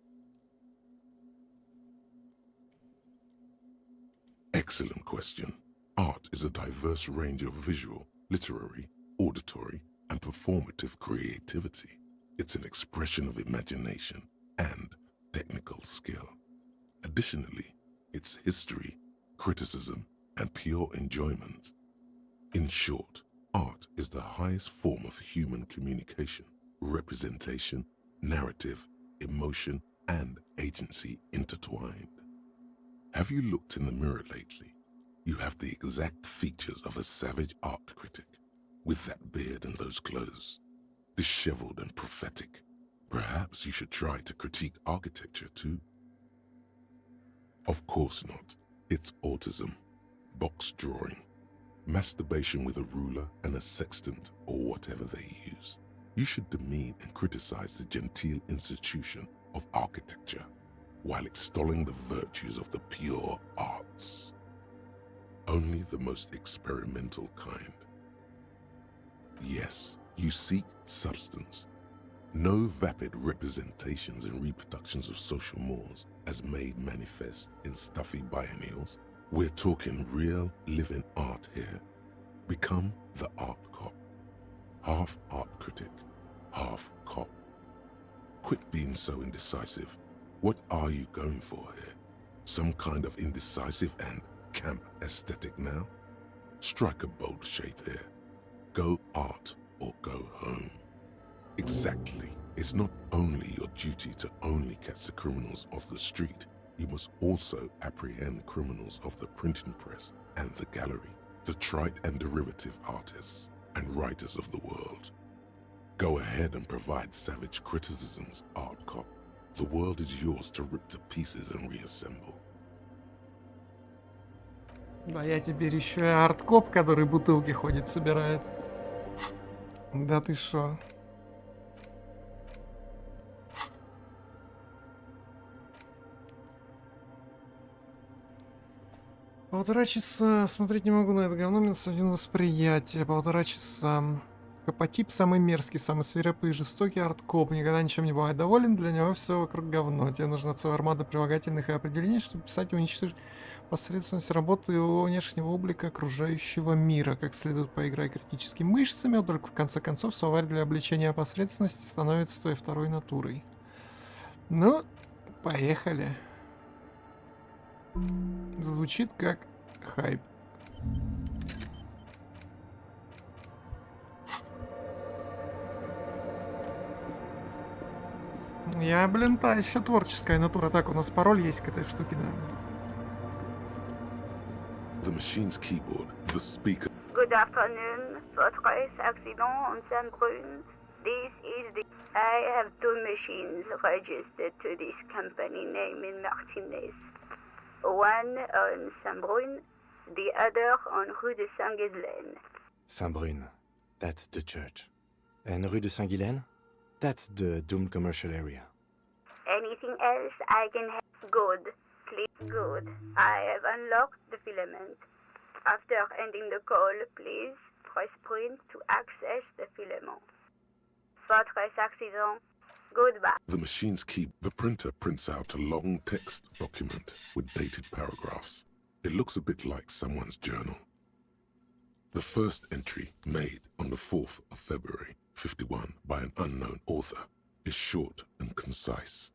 Excellent question. Art is a diverse range of visual, literary, auditory, and performative creativity. It's an expression of imagination and technical skill. Additionally, it's history, criticism, and pure enjoyment. In short, art is the highest form of human communication, representation, narrative, emotion, and agency intertwined. Have you looked in the mirror lately? You have the exact features of a savage art critic, with that beard and those clothes, disheveled and prophetic. Perhaps you should try to critique architecture too. Of course not. It's autism, box drawing, masturbation with a ruler and a sextant or whatever they use. You should demean and criticize the genteel institution of architecture while extolling the virtues of the pure arts. Only the most experimental kind. Yes, you seek substance. No vapid representations and reproductions of social mores as made manifest in stuffy biennials. We're talking real, living art here. Become the art cop. Half art critic, half cop. Quit being so indecisive. What are you going for here? Some kind of indecisive and camp aesthetic now? Strike a bold shape here. Go art or go home. Exactly. It's not only your duty to only catch the criminals off the street, you must also apprehend criminals of the printing press and the gallery, the trite and derivative artists and writers of the world. Go ahead and provide savage criticisms, art cop. The world is yours to rip to pieces and reassemble. Да я теперь еще и арт-коп, который бутылки ходит, собирает. Да ты шо? Полтора часа. Смотреть не могу на это говно, минус один восприятие. Полтора часа. Капотип самый мерзкий, самый свирепый и жестокий арт-коп. Никогда ничем не бывает доволен, для него все вокруг говно. Тебе нужна целая армада прилагательных и определений, чтобы писать и уничтожить посредственность работы его внешнего облика окружающего мира. Как следует, поиграй критическими мышцами, вот только в конце концов словарь для обличения посредственности становится твоей второй натурой. Ну, поехали. Звучит как хайп. Я, блин, та еще творческая натура. Так, у нас пароль есть к этой штуке, да. The machine's keyboard, the speaker. Good afternoon, Fortress Accident on Saint-Brun. This is the... I have two machines registered to this company name in Martinez. One on Saint-Brun, the other on Rue de Saint-Ghislaine. Saint-Brun, that's the church. And Rue de Saint-Ghislaine? That's the doomed commercial area. Anything else I can have? Good. Please, good. I have unlocked the filament. After ending the call, please press print to access the filament. Fortress Accident. Goodbye. The machine's the printer prints out a long text document with dated paragraphs. It looks a bit like someone's journal. The first entry, made on the 4th of February, 51, by an unknown author, is short and concise.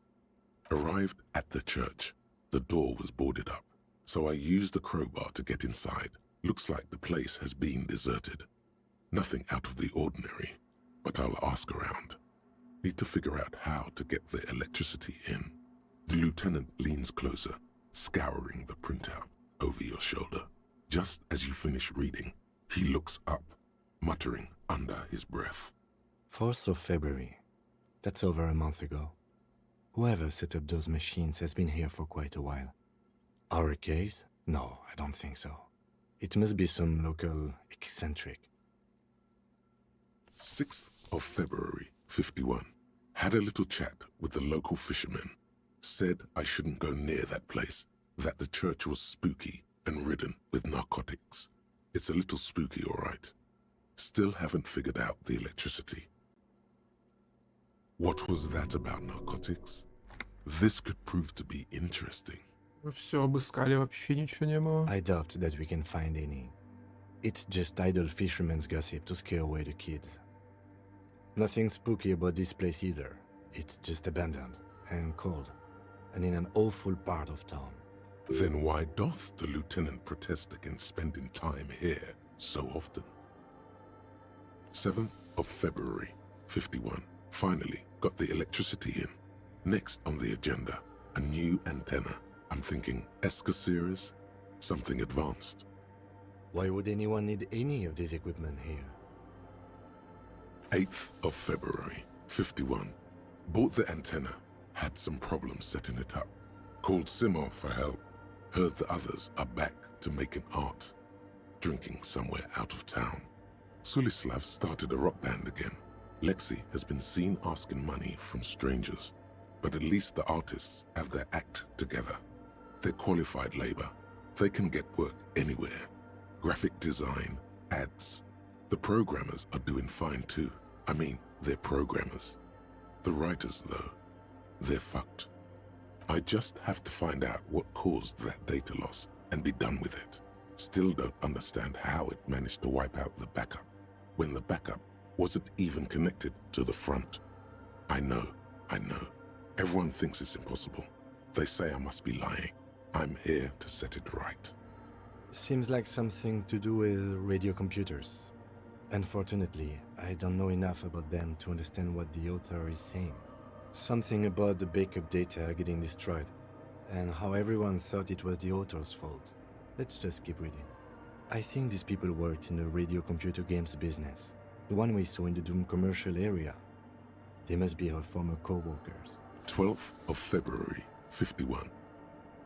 Arrived at the church. The door was boarded up, so I used the crowbar to get inside. Looks like the place has been deserted. Nothing out of the ordinary, but I'll ask around. Need to figure out how to get the electricity in. The lieutenant leans closer, scouring the printout over your shoulder. Just as you finish reading, he looks up, muttering under his breath. 4th of February. That's over a month ago. Whoever set up those machines has been here for quite a while. Our case? No, I don't think so. It must be some local eccentric. 6th of February, 51. Had a little chat with the local fishermen. Said I shouldn't go near that place, that the church was spooky and ridden with narcotics. It's a little spooky, all right. Still haven't figured out the electricity. What was that about narcotics? This could prove to be interesting. Вы все обыскали, вообще ничего не было. I doubt that we can find any. It's just idle fishermen's gossip to scare away the kids. Nothing spooky about this place either. It's just abandoned and cold, and in an awful part of town. Then why doth the lieutenant protest against spending time here so often? 7th of February, 51. Finally got the electricity in. Next on the agenda, a new antenna. I'm thinking ESCA series, something advanced. Why would anyone need any of this equipment here? 8th of February, 51. Bought the antenna, had some problems setting it up. Called Simo for help. Heard the others are back to making art. Drinking somewhere out of town. Sulislav started a rock band again. Lexi has been seen asking money from strangers. But at least the artists have their act together. They're qualified labor. They can get work anywhere. Graphic design, ads. The programmers are doing fine too. I mean, they're programmers. The writers, though, they're fucked. I just have to find out what caused that data loss and be done with it. Still don't understand how it managed to wipe out the backup, when the backup wasn't even connected to the front. I know. Everyone thinks it's impossible. They say I must be lying. I'm here to set it right. Seems like something to do with radio computers. Unfortunately, I don't know enough about them to understand what the author is saying. Something about the backup data getting destroyed, and how everyone thought it was the author's fault. Let's just keep reading. I think these people worked in the radio computer games business, the one we saw in the Doom commercial area. They must be our former co-workers. 12th of February, 51.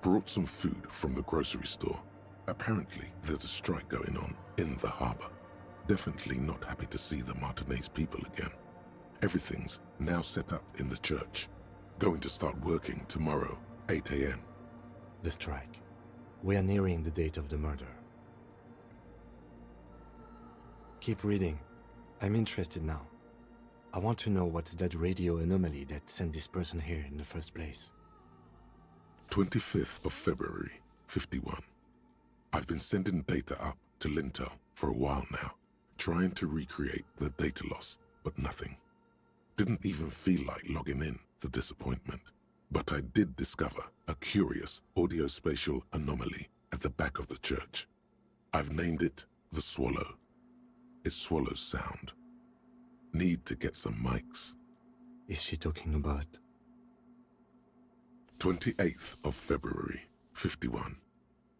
Brought some food from the grocery store. Apparently, there's a strike going on in the harbor. Definitely not happy to see the Martinez people again. Everything's now set up in the church. Going to start working tomorrow, 8 a.m. The strike. We are nearing the date of the murder. Keep reading. I'm interested now. I want to know what's that radio anomaly that sent this person here in the first place. 25th of February, 51. I've been sending data up to Lintel for a while now, trying to recreate the data loss, but nothing. Didn't even feel like logging in, the disappointment. But I did discover a curious audio-spatial anomaly at the back of the church. I've named it the Swallow. It swallows sound. Need to get some mics. Is she talking about? 28th of February, 51.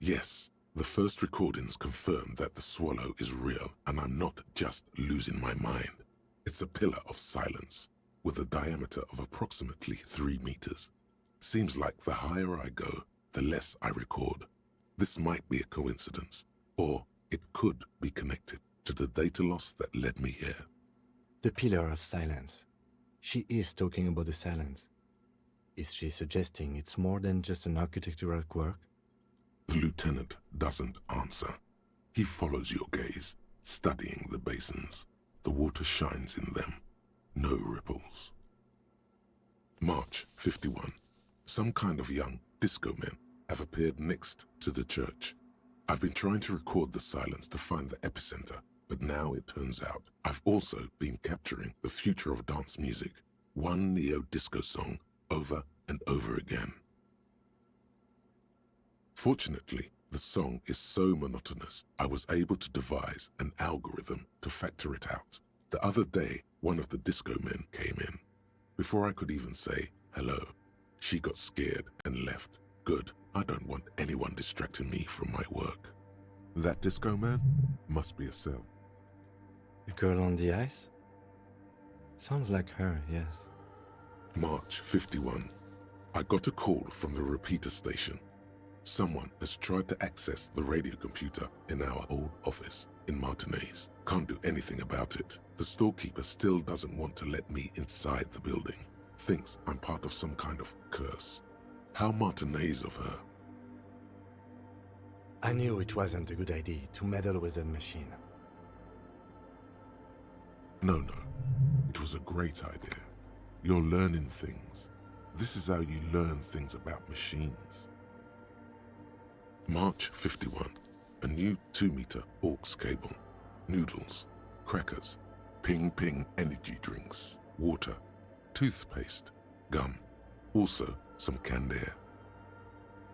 Yes, the first recordings confirm that the swallow is real and I'm not just losing my mind. It's a pillar of silence with a diameter of approximately 3 meters. Seems like the higher I go, the less I record. This might be a coincidence, or it could be connected to the data loss that led me here. The pillar of silence. She is talking about the silence. Is she suggesting it's more than just an architectural quirk? The lieutenant doesn't answer. He follows your gaze, studying the basins. The water shines in them. No ripples. March 51. Some kind of young disco men have appeared next to the church. I've been trying to record the silence to find the epicenter, but now it turns out I've also been capturing the future of dance music, one neo-disco song over and over again. Fortunately, the song is so monotonous, I was able to devise an algorithm to factor it out. The other day, one of the disco men came in. Before I could even say hello, she got scared and left. Good, I don't want anyone distracting me from my work. That disco man must be a cell. The girl on the ice? Sounds like her, yes. March 51. I got a call from the repeater station. Someone has tried to access the radio computer in our old office in Martinez. Can't do anything about it. The storekeeper still doesn't want to let me inside the building. Thinks I'm part of some kind of curse. How Martinez of her. I knew it wasn't a good idea to meddle with the machine. No. It was a great idea. You're learning things. This is how you learn things about machines. March 51. A new 2-meter aux cable. Noodles. Crackers. Ping energy drinks. Water. Toothpaste. Gum. Also some canned air.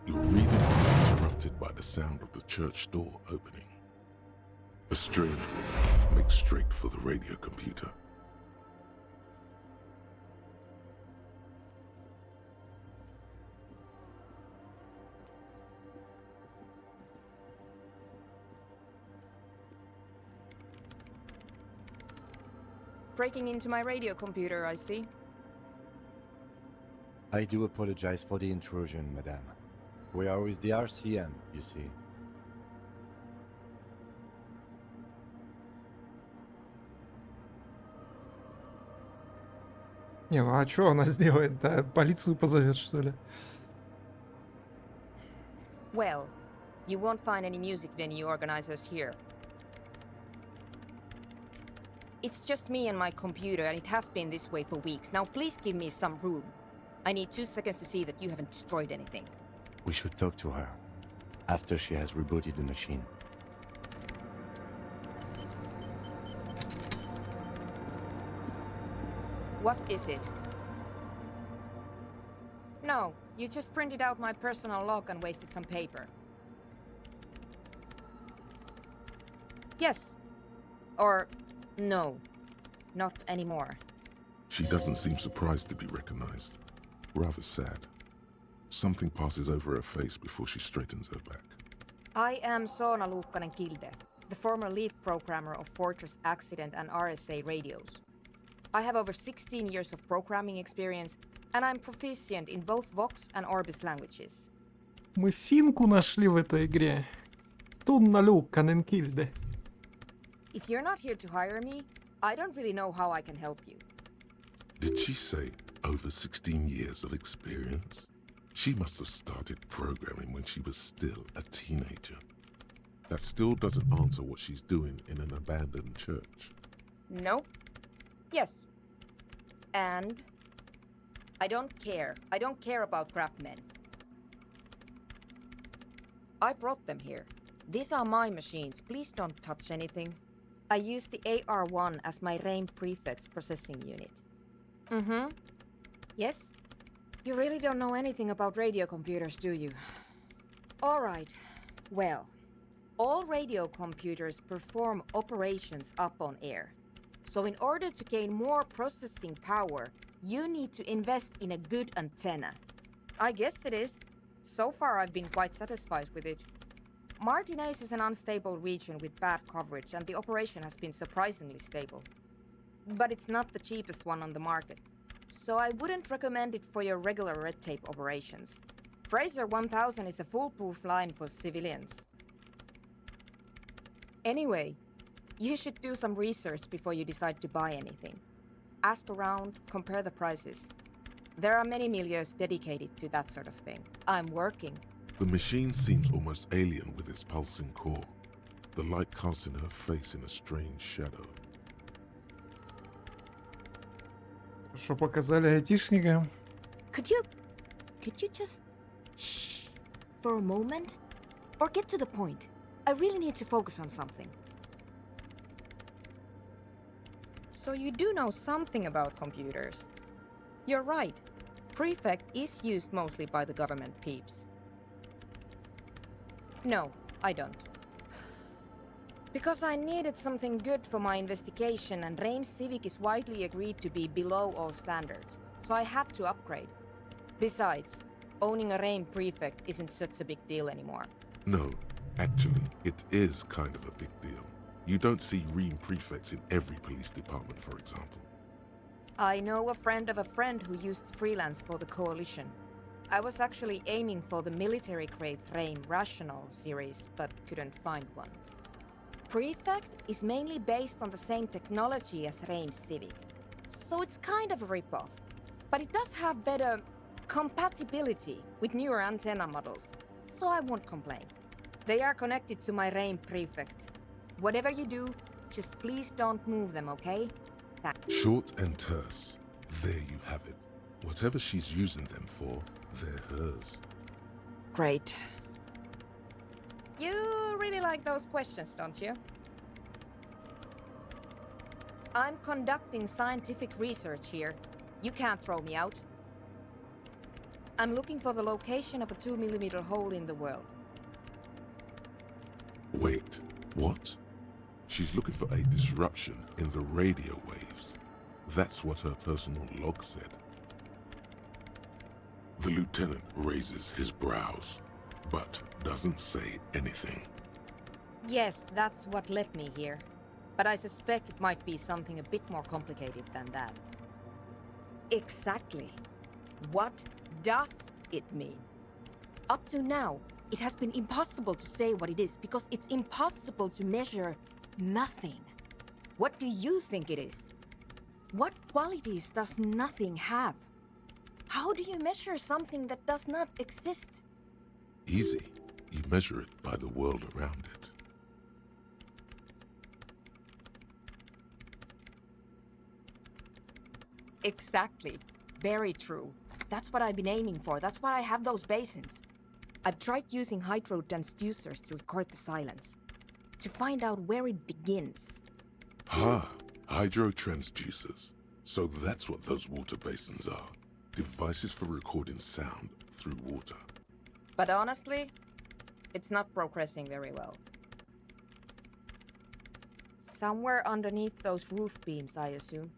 Your reading is interrupted by the sound of the church door opening. A strange woman makes straight for the radio computer. Breaking into my radio computer, I see. I do apologize for the intrusion, madame. We are with the RCM, you see. Не, ну а что она сделает? Да, полицию позовет, что ли? Well, you won't find any music venue organizers here. It's just me and my computer, and it has been this way for weeks. Now please give me some room. I need 2 seconds to see that you haven't destroyed anything. We should talk to her after she has rebooted the machine. What is it? No, you just printed out my personal log and wasted some paper. Yes. Or no. Not anymore. She doesn't seem surprised to be recognized. Rather sad. Something passes over her face before she straightens her back. I am Soona Luukkanen-Kilde, the former lead programmer of Fortress Accident and RSA radios. I have over 16 years of programming experience, and I'm proficient in both Vox and Orbis languages. Мы финку нашли в этой игре. Soona Luukkanen-Kilde. If you're not here to hire me, I don't really know how I can help you. Did she say over 16 years of experience? She must have started programming when she was still a teenager. That still doesn't answer what she's doing in an abandoned church. Nope. Yes. And I don't care. I don't care about crap men. I brought them here. These are my machines. Please don't touch anything. I use the AR1 as my RAIM prefix processing unit. Mm-hmm. Yes? You really don't know anything about radio computers, do you? All right. Well, all radio computers perform operations up on air. So in order to gain more processing power, you need to invest in a good antenna. I guess it is. So far, I've been quite satisfied with it. Martinez is an unstable region with bad coverage, and the operation has been surprisingly stable. But it's not the cheapest one on the market, so I wouldn't recommend it for your regular red tape operations. Fraser 1000 is a foolproof line for civilians. Anyway, you should do some research before you decide to buy anything. Ask around, compare the prices. There are many milieus dedicated to that sort of thing. I'm working. The machine seems almost alien with its pulsing core. The light casting her face in a strange shadow. Что показали айтишника? Could you just shh for a moment? Or get to the point? I really need to focus on something. So you do know something about computers. You're right. Prefect is used mostly by the government peeps. No, I don't. Because I needed something good for my investigation, and Reims Civic is widely agreed to be below all standards, so I had to upgrade. Besides, owning a Reims prefect isn't such a big deal anymore. No, actually, it is kind of a big deal. You don't see Ream prefects in every police department, for example. I know a friend of a friend who used to freelance for the Coalition. I was actually aiming for the military-grade Reims Rational series, but couldn't find one. Prefect is mainly based on the same technology as Reims Civic, so it's kind of a rip-off. But it does have better compatibility with newer antenna models, so I won't complain. They are connected to my Reims Prefect. Whatever you do, just please don't move them, okay? Thanks. Short and terse. There you have it. Whatever she's using them for, they're hers. Great. You really like those questions, don't you? I'm conducting scientific research here. You can't throw me out. I'm looking for the location of a 2mm hole in the world. Wait, what? She's looking for a disruption in the radio waves. That's what her personal log said. The lieutenant raises his brows, but doesn't say anything. Yes, that's what led me here. But I suspect it might be something a bit more complicated than that. Exactly. What does it mean? Up to now, it has been impossible to say what it is because it's impossible to measure nothing. What do you think it is? What qualities does nothing have? How do you measure something that does not exist? Easy. You measure it by the world around it. Exactly. Very true. That's what I've been aiming for. That's why I have those basins. I've tried using hydro transducers to record the silence, to find out where it begins. Hydro transducers. So that's what those water basins are. Devices for recording sound through water. But honestly, it's not progressing very well. Somewhere underneath those roof beams, I assume.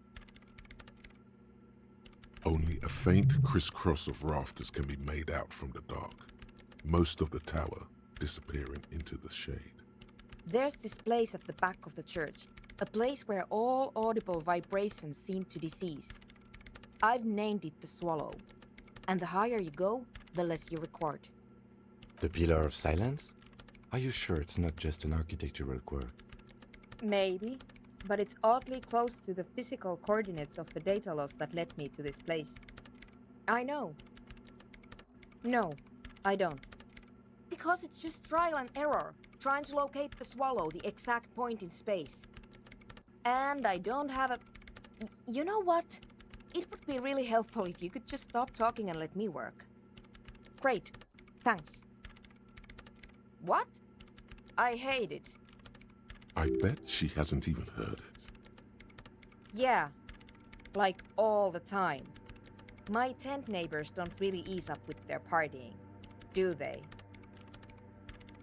Only a faint crisscross of rafters can be made out from the dark. Most of the tower disappearing into the shade. There's this place at the back of the church, a place where all audible vibrations seem to decease. I've named it the Swallow, and the higher you go, the less you record. The Pillar of Silence? Are you sure it's not just an architectural quirk? Maybe, but it's oddly close to the physical coordinates of the data loss that led me to this place. I know. No, I don't. Because it's just trial and error, trying to locate the Swallow, the exact point in space. And I don't have a... You know what? It would be really helpful if you could just stop talking and let me work. Great. Thanks. What? I hate it. I bet she hasn't even heard it. Yeah. Like all the time. My tent neighbors don't really ease up with their partying, do they?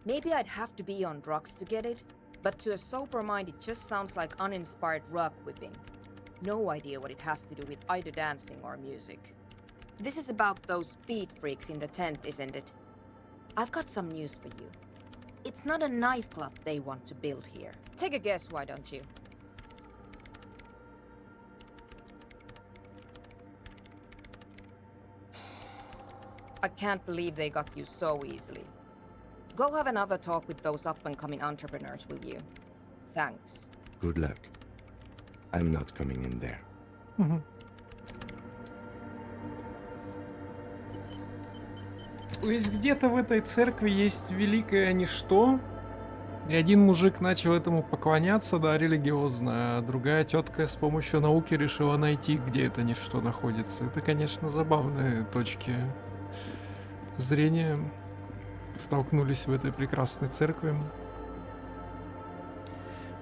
Maybe I'd have to be on drugs to get it, but to a sober mind it just sounds like uninspired rug whipping. No idea what it has to do with either dancing or music. This is about those speed freaks in the tent, isn't it? I've got some news for you. It's not a nightclub they want to build here. Take a guess, why don't you? I can't believe they got you so easily. Go have another talk with those up-and-coming entrepreneurs, will you? Thanks. Good luck. I'm not coming in there. То есть где-то в этой церкви есть великое ничто, и один мужик начал этому поклоняться, да, религиозно, а другая тетка с помощью науки решила найти, где это ничто находится. Это, конечно, забавные точки зрения столкнулись в этой прекрасной церкви.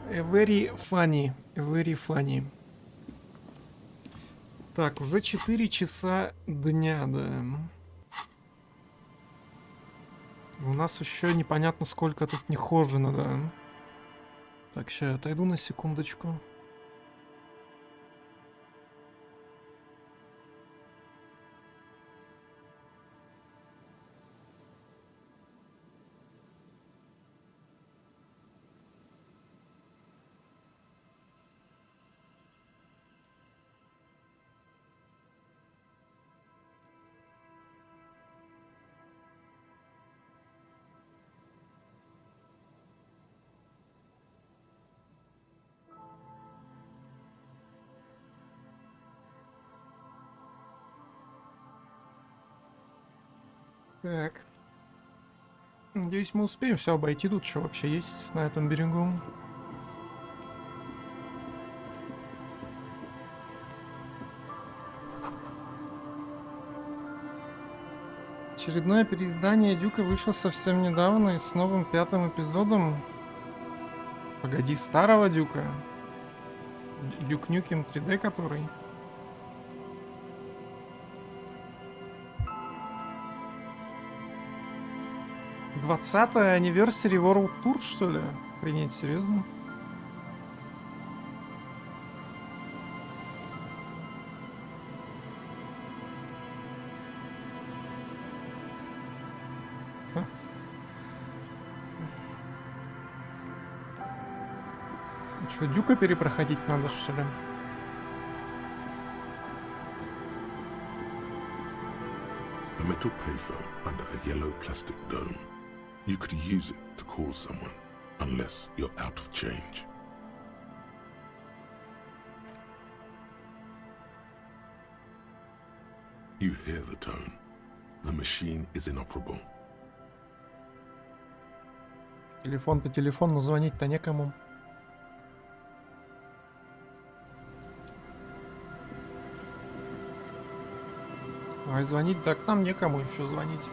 Very funny. Very funny. Так, уже 4 часа дня, да. У нас еще непонятно сколько тут не хожено, да. Так, сейчас отойду на секундочку. Так. Надеюсь, мы успеем все обойти. Тут что вообще есть на этом берегу? Очередное переиздание Дюка вышло совсем недавно и с новым 5-м эпизодом. Погоди, старого Дюка. Дюк Нюкем 3D, который. Anniversary World Tour, что ли? Охренеть, серьезно? Что, Дюка перепроходить надо, что ли? A metal payphone under a yellow plastic dome. You could use it to call someone, unless you're out of change. You hear the tone. The machine is inoperable. Телефон-то телефон, но звонить-то некому. А звонить так нам некому еще звонить.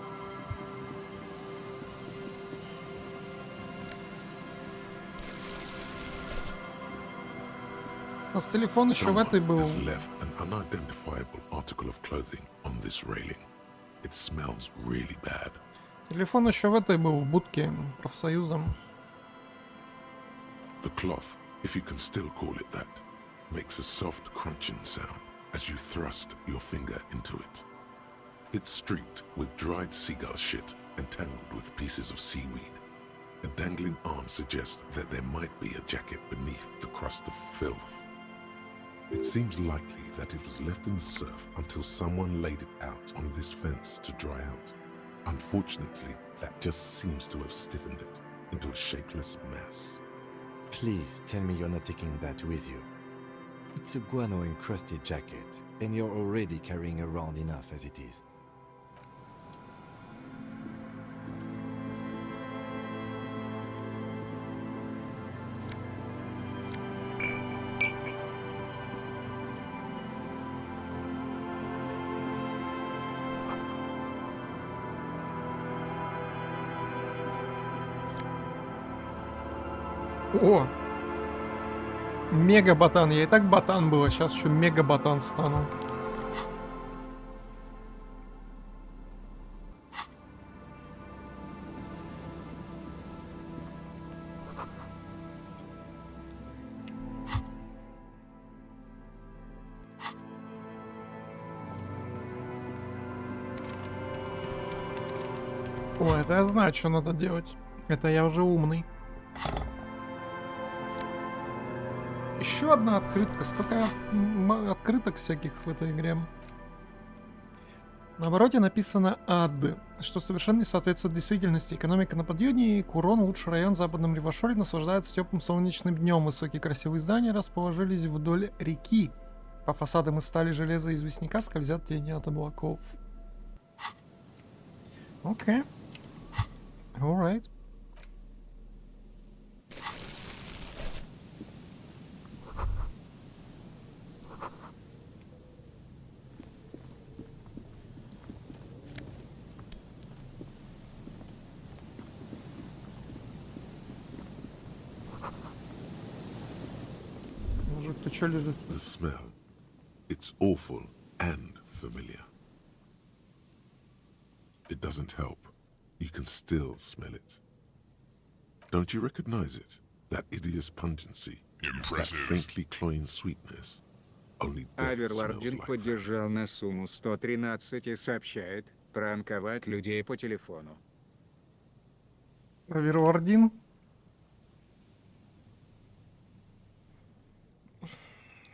У нас телефон еще в этой был. Has left an unidentifiable article of clothing on this railing. It smells really bad. Телефон еще в этой был, в будке профсоюзом. The cloth, if you can still call it that, makes a soft crunching sound as you thrust your finger into it. It's streaked with dried seagull shit and tangled with pieces of seaweed. A dangling arm suggests that there might be a jacket beneath the crust of filth. It seems likely that it was left in the surf until someone laid it out on this fence to dry out. Unfortunately, that just seems to have stiffened it into a shapeless mass. Please tell me you're not taking that with you. It's a guano-encrusted jacket, and you're already carrying around enough as it is. О! Мега-ботан. Я и так ботан был, а сейчас еще мега-ботан стану. О, это я знаю, что надо делать. Это я уже умный. Еще одна открытка. Сколько открыток всяких в этой игре. На обороте написано «ад», что совершенно не соответствует действительности. Экономика на подъеме, и Курон, лучший район в западном Ривашоле, наслаждается теплым солнечным днем. Высокие красивые здания расположились вдоль реки. По фасадам из стали, железа и известняка скользят тени от облаков. Окей. Alright. что лежит? The smell. It's awful and familiar. It doesn't help. You can still smell it. Don't you recognize it? That hideous pungency. That faintly cloying sweetness. Only death smells OverlordDen like поддержал на сумму 113 и сообщает: пранковать людей по телефону. OverlordDen.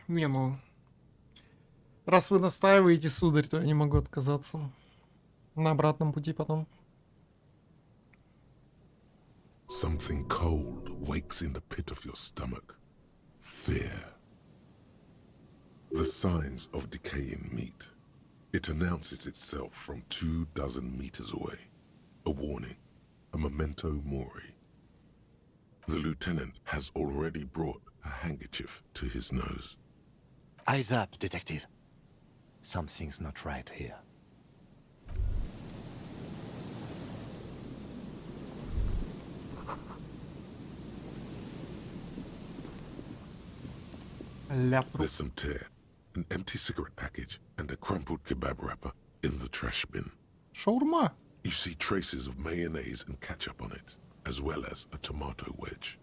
Не, ну... Раз вы настаиваете, сударь, то я не могу отказаться. На обратном пути потом. Something cold wakes in the pit of your stomach. Fear. The signs of decaying meat. It announces itself from 24 meters away. A warning. A memento mori. The lieutenant has already brought a handkerchief to his nose. Eyes up, detective. Something's not right here. There's some tear, an empty cigarette package, and a crumpled kebab wrapper in the trash bin. Shawarma. You see traces of mayonnaise and ketchup on it, as well as a tomato wedge.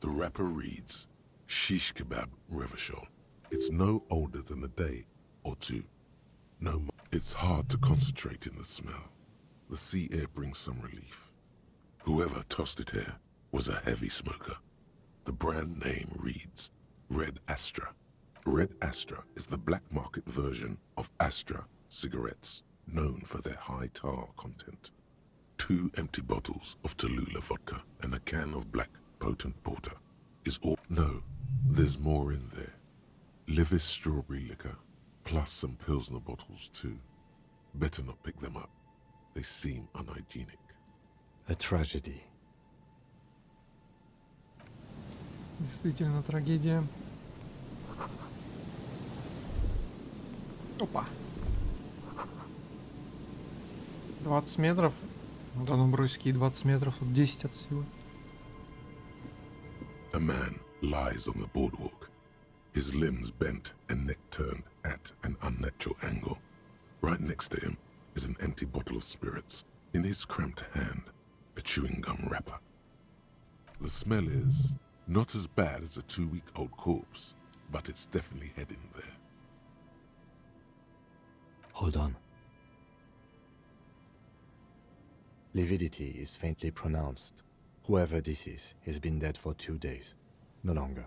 The wrapper reads, Shish Kebab Revachol. It's no older than a day or two. No more. It's hard to concentrate in the smell. The sea air brings some relief. Whoever tossed it here was a heavy smoker. The brand name reads Red Astra. Red Astra is the black market version of Astra cigarettes, known for their high tar content. 2 empty bottles of Tallulah vodka and a can of black potent porter is all. No, there's more in there. Livis strawberry liquor, plus some Pilsner bottles too. Better not pick them up. They seem unhygienic. A tragedy. Действительно трагедия. Опа. 20 метров. Да ну броськи, 20 метров, тут 10 от силы. A man lies on the boardwalk, his limbs bent and neck turned at an unnatural angle. Right next to him is an empty bottle of spirits. In his cramped hand, a chewing gum wrapper. The smell is not as bad as a 2-week-old corpse, but it's definitely heading there. Hold on. Lividity is faintly pronounced. Whoever this is, he's been dead for 2 days. No longer.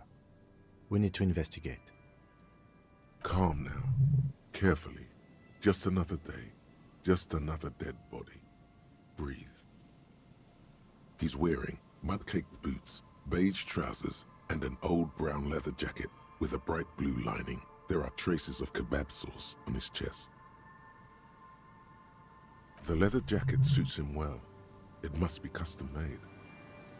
We need to investigate. Calm now. Carefully. Just another day. Just another dead body. Breathe. He's wearing mud-caked boots, beige trousers, and an old brown leather jacket with a bright blue lining. There are traces of kebab sauce on his chest. The leather jacket suits him well. It must be custom made.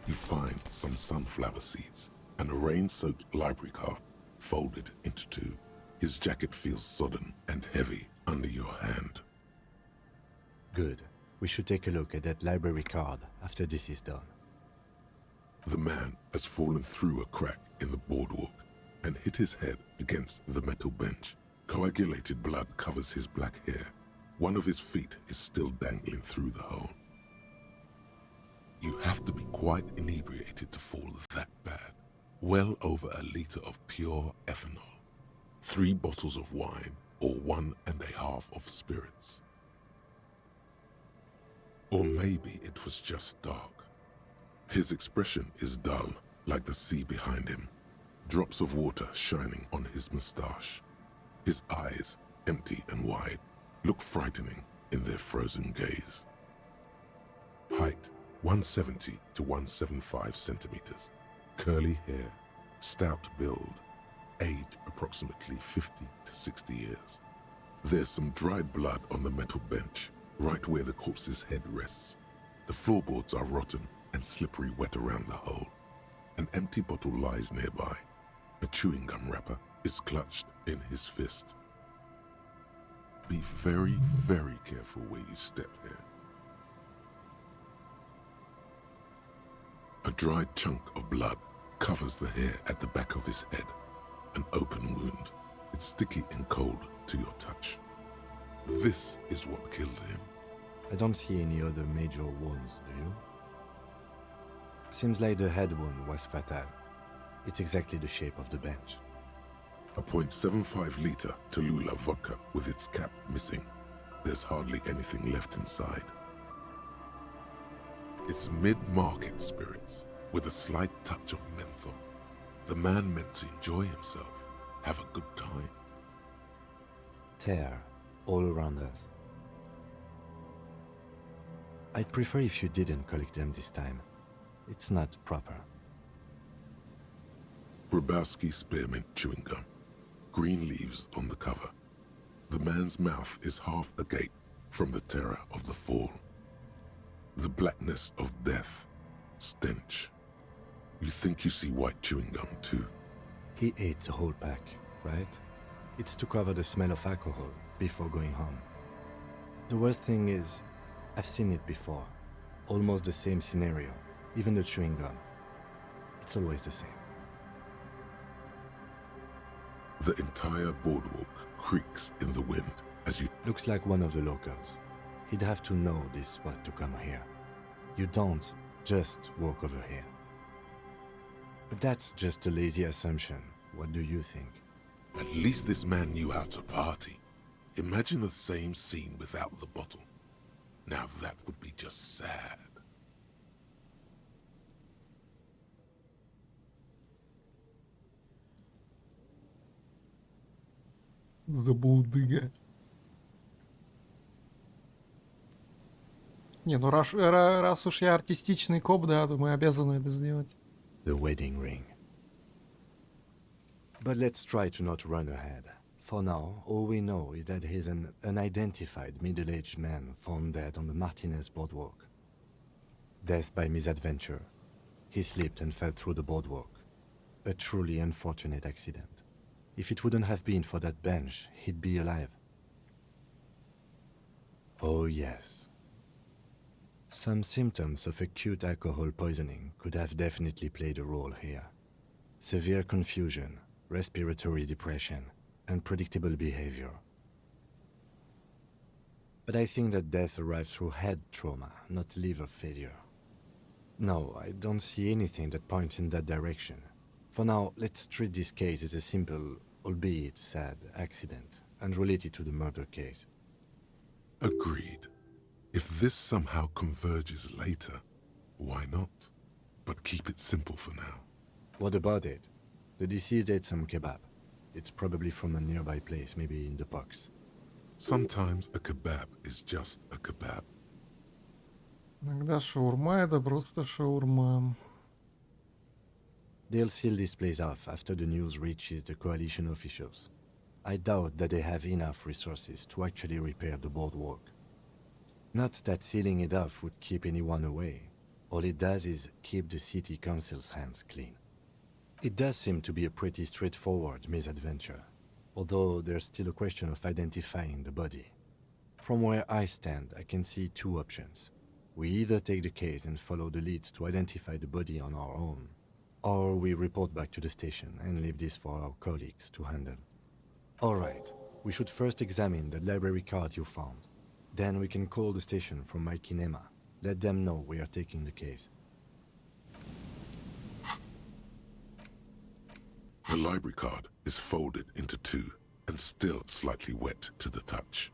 You find some sunflower seeds and a rain-soaked library card folded into 2. His jacket feels sodden and heavy under your hand. Good. We should take a look at that library card after this is done. The man has fallen through a crack in the boardwalk and hit his head against the metal bench. Coagulated blood covers his black hair. One of his feet is still dangling through the hole. You have to be quite inebriated to fall that bad. Well over a liter of pure ethanol. 3 bottles of wine or 1.5 of spirits. Or maybe it was just dark. His expression is dull, like the sea behind him. Drops of water shining on his moustache. His eyes, empty and wide, look frightening in their frozen gaze. Height, 170 to 175 centimeters. Curly hair, stout build. Age, approximately 50 to 60 years. There's some dried blood on the metal bench, right where the corpse's head rests. The floorboards are rotten and slippery wet around the hole. An empty bottle lies nearby. A chewing gum wrapper is clutched in his fist. Be very, very careful where you step here. A dried chunk of blood covers the hair at the back of his head. an open wound. It's sticky and cold to your touch. This is what killed him. I don't see any other major wounds, do you? Seems like the head wound was fatal. It's exactly the shape of the bench. A .75 liter Tallulah vodka with its cap missing. There's hardly anything left inside. It's mid-market spirits with a slight touch of menthol. The man meant to enjoy himself, have a good time. Tear all around us. I'd prefer if you didn't collect them this time. It's not proper. Grabowski spearmint chewing gum. Green leaves on the cover. The man's mouth is half agape from the terror of the fall. The blackness of death. Stench. You think you see white chewing gum too? He ate the whole pack, right? It's to cover the smell of alcohol before going home. The worst thing is, I've seen it before. Almost the same scenario, even the chewing gum. It's always the same. The entire boardwalk creaks in the wind as you... Looks like one of the locals. He'd have to know this spot to come here. You don't just walk over here. But that's just a lazy assumption. What do you think? At least this man knew how to party. Imagine the same scene without the bottle. Now that would be just sad. Забулдыга. Не, ну раз уж я артистичный коп, да, то мы обязаны это сделать. The wedding ring. But let's try to not run ahead. For now, all we know is that he's an unidentified middle-aged man found dead on the Martinez boardwalk. Death by misadventure. He slipped and fell through the boardwalk. A truly unfortunate accident. If it wouldn't have been for that bench, he'd be alive. Oh yes. Some symptoms of acute alcohol poisoning could have definitely played a role here. Severe confusion, respiratory depression, unpredictable behavior. But I think that death arrived through head trauma, not liver failure. No, I don't see anything that points in that direction. For now, let's treat this case as a simple, albeit sad, accident, unrelated to the murder case. Agreed. If this somehow converges later, why not? But keep it simple for now. What about it? The deceased ate some kebab. It's probably from a nearby place, maybe in the box. Sometimes a kebab is just a kebab. Иногда шаурма это просто шаурма. They'll seal this place off after the news reaches the coalition officials. I doubt that they have enough resources to actually repair the boardwalk. Not that sealing it off would keep anyone away. All it does is keep the city council's hands clean. It does seem to be a pretty straightforward misadventure, although there's still a question of identifying the body. From where I stand, I can see two options. We either take the case and follow the leads to identify the body on our own, or we report back to the station and leave this for our colleagues to handle. Alright, we should first examine the library card you found. Then we can call the station from my kinema. Let them know we are taking the case. The library card is folded into two and still slightly wet to the touch.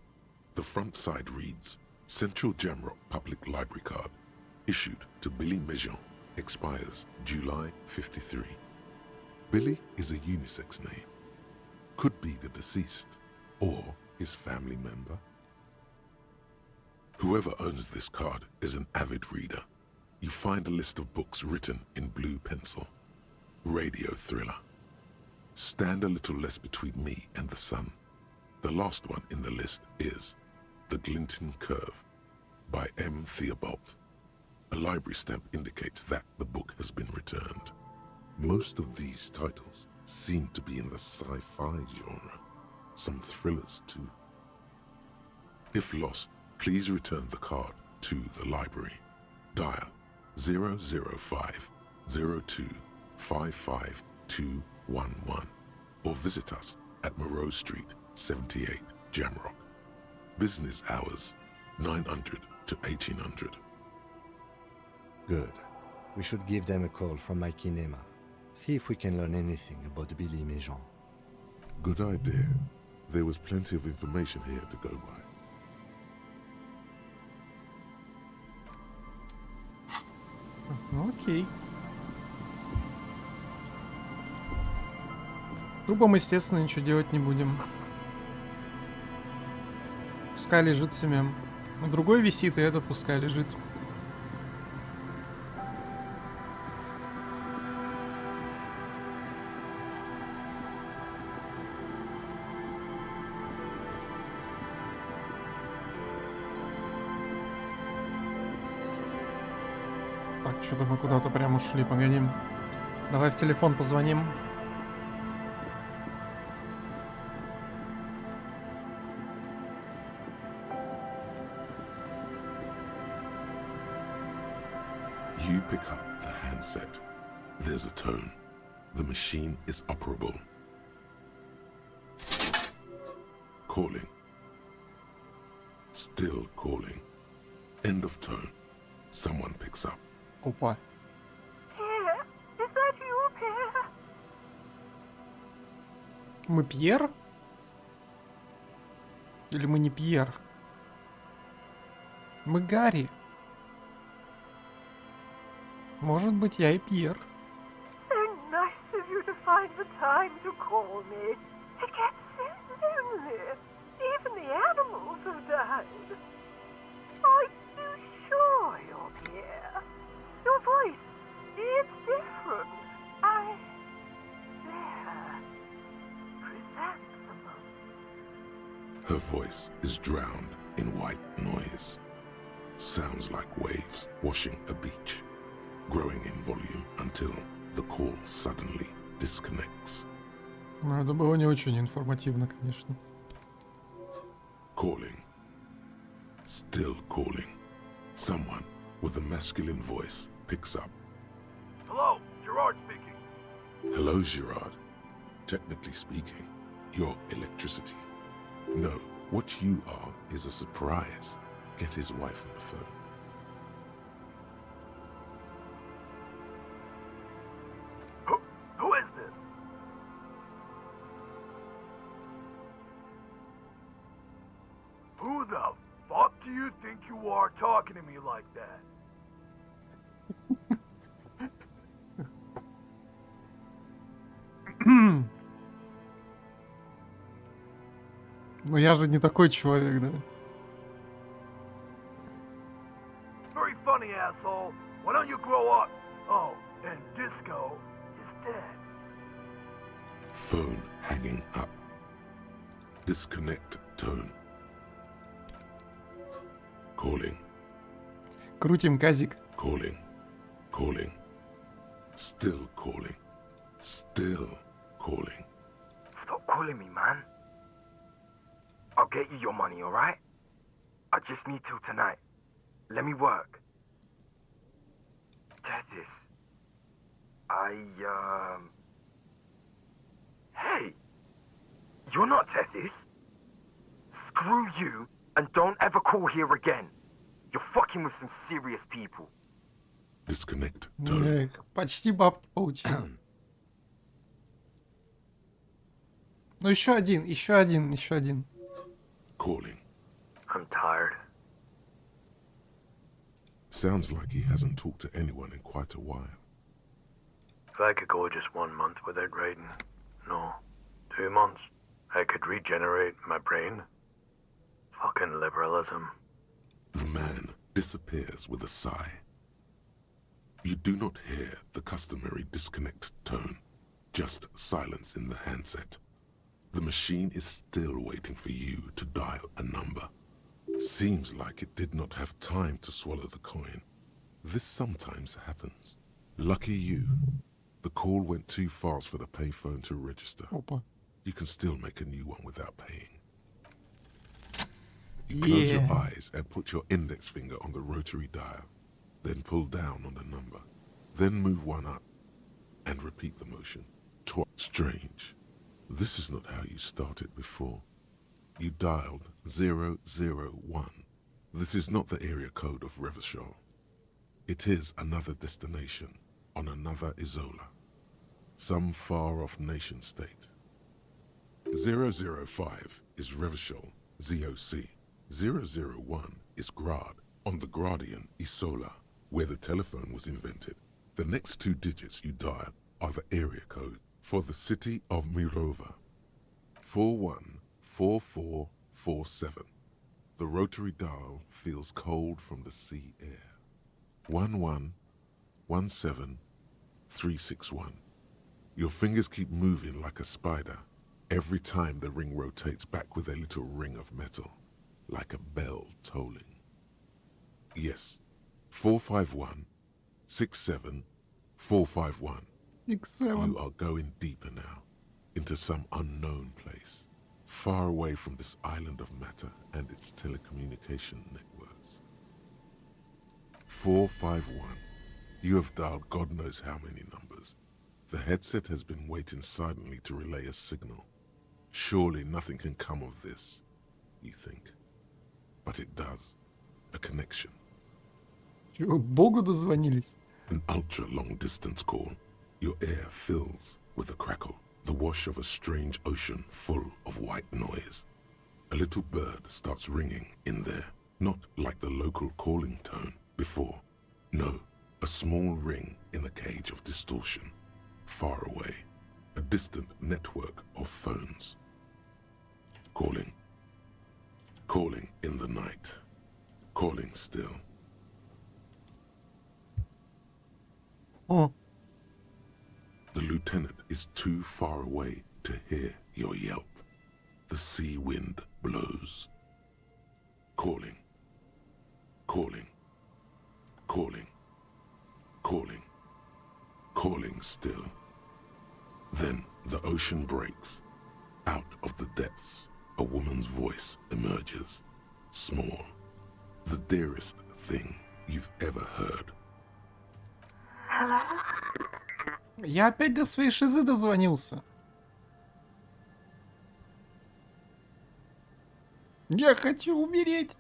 The front side reads, Central Jamrock Public Library Card, issued to Billy Mejean, expires July 53. Billy is a unisex name. Could be the deceased or his family member. Whoever owns this card is an avid reader. You find a list of books written in blue pencil. Radio thriller. Stand a little less between me and the sun. The last one in the list is The Glinting Curve by M. Theobald. A library stamp indicates that the book has been returned. Most of these titles seem to be in the sci-fi genre. Some thrillers too. If lost, please return the card to the library. Dial 005 02 55211. or visit us at Moreau Street, 78, Jamrock. Business hours, 900 to 1800. Good. We should give them a call from my kinema. See if we can learn anything about Billy Méjean. Good idea. There was plenty of information here to go by. Окей. Трубам, естественно, ничего делать не будем. Пускай лежит себе. Другой висит, и этот пускай лежит. Так, что-то мы куда-то прям ушли, погоди. Давай в телефон позвоним. You pick up the handset. There's a tone. The machine is operable. Calling. Still calling. End of tone. Someone picks up. Опа. Pierre, is that you, Pierre? Мы Пьер? Или мы не Пьер? Мы Гарри. Может быть, я и Пьер. So nice of you to find the time to call me. It gets so lonely. Even the animals have died. Are you sure you're Pierre? Your voice, it's different. There. Chrysanthemum. Her voice is drowned in white noise. Sounds like waves washing a beach, growing in volume until the call suddenly disconnects. Ну, это было не очень информативно, конечно. Calling. Still calling. Someone with a masculine voice picks up. Hello, Gerard speaking. Hello, Gerard. Technically speaking, you're electricity. No, what you are is a surprise. Get his wife on the phone. Who is this? Who the fuck do you think you are talking to me like that? Но я же не такой человек, да? Very funny, asshole. Why don't you grow up? Oh, and Disco is dead. Phone hanging up. Disconnect tone. Calling. Крутим казик. Calling. Calling. Still calling. Still calling. Stop calling me, man. I'll get you your money, alright? I just need till tonight. Let me work. Tethys. Hey! You're not Tethys. Screw you, and don't ever call here again. You're fucking with some serious people. Disconnect. Почти бабки получил. Ну еще один, еще один, еще один. Calling. I'm tired. Sounds like he hasn't talked to anyone in quite a while. If I could go just 1 month without writing, no, 2 months, I could regenerate my brain. Fucking liberalism. The man disappears with a sigh. You do not hear the customary disconnect tone, just silence in the handset. The machine is still waiting for you to dial a number. Seems like it did not have time to swallow the coin. This sometimes happens. Lucky you. The call went too fast for the payphone to register. Опа. You can still make a new one without paying. You close your eyes and put your index finger on the rotary dial. Then pull down on the number. Then move one up and repeat the motion. Strange. This is not how you started before. You dialed 001. This is not the area code of Revachol. It is another destination on another Isola. Some far-off nation-state. 005 is Revachol, ZOC. 001 is Grad, on the Gradian Isola, where the telephone was invented. The next 2 digits you dial are the area code for the city of Mirova. 414447. The rotary dial feels cold from the sea air. 1117361. Your fingers keep moving like a spider every time the ring rotates back with a little ring of metal, like a bell tolling. Yes, 451-67451. 6-7. You are going deeper now, into some unknown place, far away from this island of matter and its telecommunication networks. 451. You have dialed God knows how many numbers. The headset has been waiting silently to relay a signal. Surely nothing can come of this, you think. But it does. A connection. Чего, Богу дозвонились? An ultra-long distance call. Your air fills with a crackle, the wash of a strange ocean full of white noise. A little bird starts ringing in there, not like the local calling tone before. No, a small ring in a cage of distortion, far away. A distant network of phones. Calling. Calling in the night. Calling still. Oh. The lieutenant is too far away to hear your yelp. The sea wind blows. Calling. Calling. Calling. Calling. Calling still. Then the ocean breaks. Out of the depths, a woman's voice emerges. Small. The dearest thing you've ever heard. Hello? Я опять до своей шизы дозвонился. Я хочу умереть.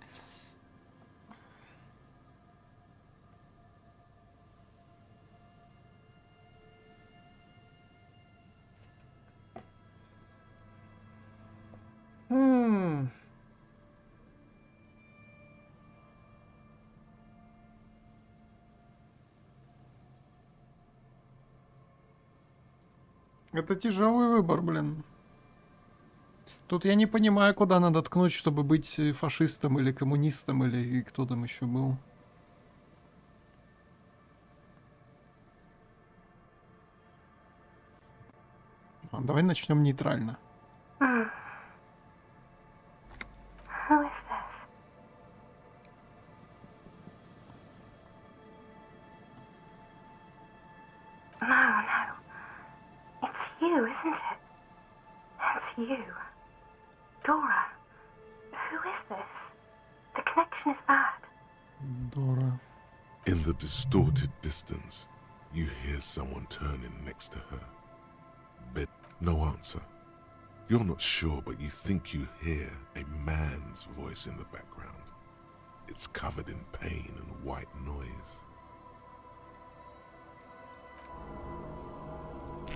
Это тяжелый выбор, блин. Тут я не понимаю, куда надо ткнуть, чтобы быть фашистом или коммунистом, или кто там еще был. Давай начнем нейтрально. Who is this? No. It's you, isn't it? It's you. Dora. Who is this? The connection is bad. Dora. In the distorted distance, you hear someone turning next to her. But no answer. You're not sure, but you think you hear a man's voice in the background. It's covered in pain and white noise.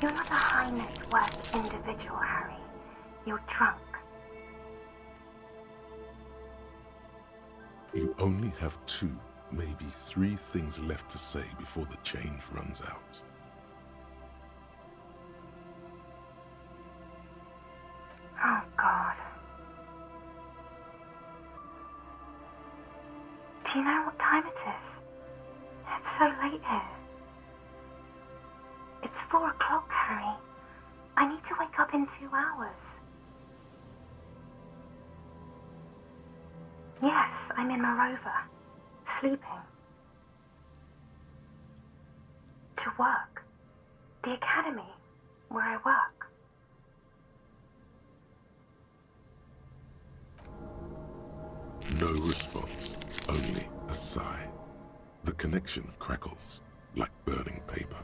You're not a high net worth individual, Harry. You're drunk. You only have 2, maybe 3 things left to say before the change runs out. Oh, God. Do you know what time it is? It's so late here. It's 4 o'clock, Harry. I need to wake up in 2 hours. Yes, I'm in Morova, sleeping. To work. The academy, where I work. No response, only a sigh. The connection crackles like burning paper.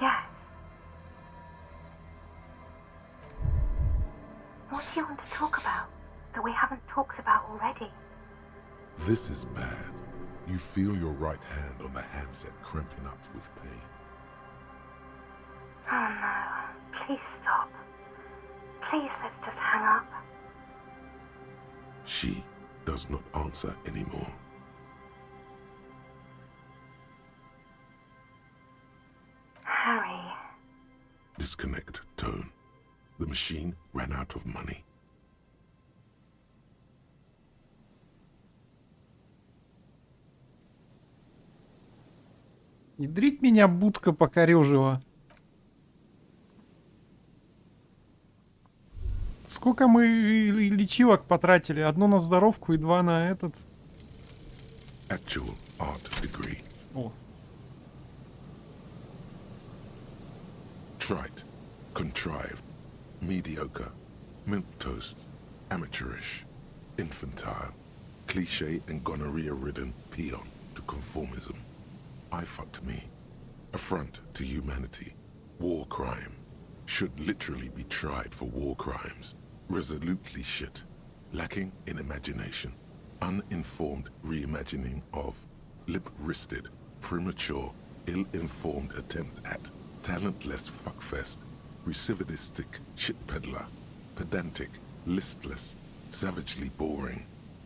Yes. This is bad. You feel your right hand on the handset cramping up with pain. Oh no, please stop. Please, let's just hang up. She does not answer anymore. Harry. Disconnect tone. The machine ran out of money. Ядрить меня будка покорежила. Сколько мы лечилок потратили? Одно на здоровку и два на этот. Actual art degree. О. Trite, contrived, mediocre, milquetoast, amateurish, infantile, cliché and gonorrhea-ridden peon to conformism. I fucked me. Affront to humanity. War crime. Should literally be tried for war crimes. Resolutely shit. Lacking in imagination. Uninformed reimagining of. Limp-wristed, premature, ill-informed attempt at. Talentless fuckfest. Recidivistic shit peddler. Pedantic, listless, savagely boring.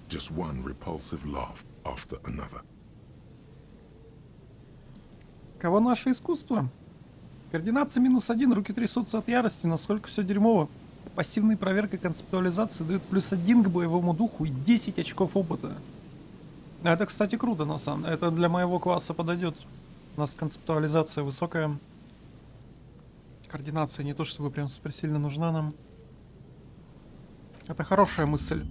Just one repulsive laugh after another. Кого наше искусство? Координация -1, руки трясутся от ярости, насколько все дерьмово. Пассивная проверка концептуализации дает +1 к боевому духу и 10 очков опыта. Это, кстати, круто, на самом деле. Это для моего класса подойдет. У нас концептуализация высокая. Координация не то чтобы прям суперсильно нужна нам. Это хорошая мысль.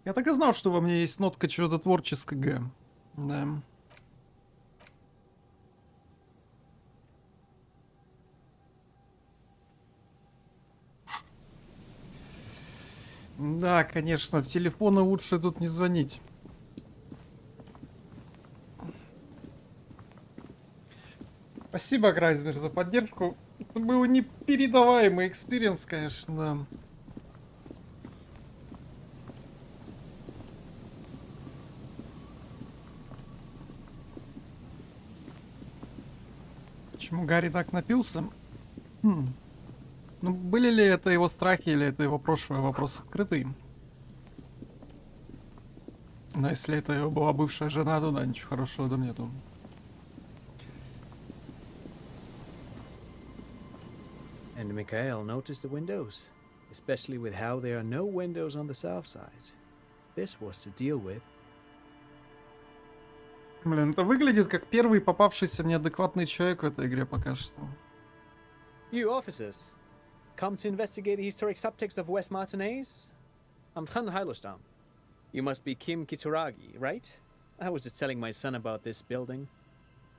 Я так и знал, что во мне есть нотка чего-то творческого. Да. Да, конечно, в телефоны лучше тут не звонить. Спасибо, Грайзмер, за поддержку. Это был непередаваемый экспириенс, конечно, да. Почему Гарри так напился? Ну, были ли это его страхи или это его прошлое, вопрос открытый. Но если это его была бывшая жена, то да, ничего хорошего там нету. And Mikhail noticed the windows, especially with how there are no windows on the south side. This was to deal with. Блин, это выглядит как первый попавшийся мне адекватный человек в этой игре пока что. You officers, come to investigate the historic subtext of West Martinez? I'm Tran Heilostam. You must be Kim Kituragi, right? I was just telling my son about this building.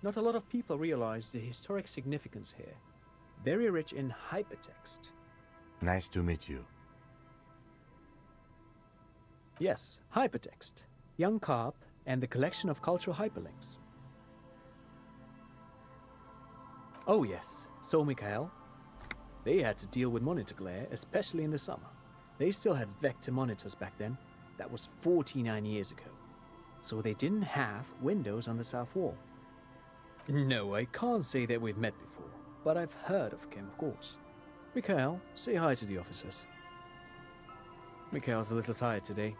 Not a lot of people realize the historic significance here. Very rich in hypertext. Nice to meet you. Yes, hypertext. Young Carp and the collection of cultural hyperlinks. Oh yes, so Mikhail. They had to deal with monitor glare, especially in the summer. They still had vector monitors back then. That was 49 years ago. So they didn't have windows on the south wall. No, I can't say that we've met before, but I've heard of Kim, of course. Mikhail, say hi to the officers. Mikhail's a little tired today.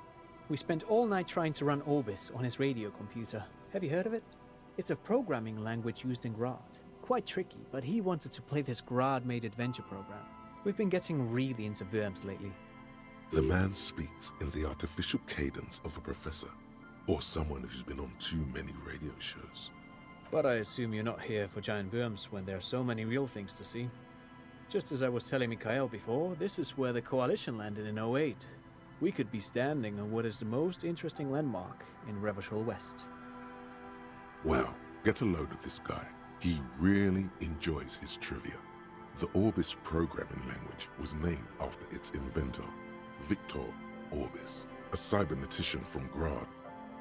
We spent all night trying to run Orbis on his radio computer. Have you heard of it? It's a programming language used in Grad. Quite tricky, but he wanted to play this Grad-made adventure program. We've been getting really into Worms lately. The man speaks in the artificial cadence of a professor, or someone who's been on too many radio shows. But I assume you're not here for giant worms when there are so many real things to see. Just as I was telling Mikhail before, this is where the Coalition landed in 08. We could be standing on what is the most interesting landmark in Revachol West. Well, get a load of this guy. He really enjoys his trivia. The Orbis programming language was named after its inventor, Victor Orbis, a cybernetician from Grad.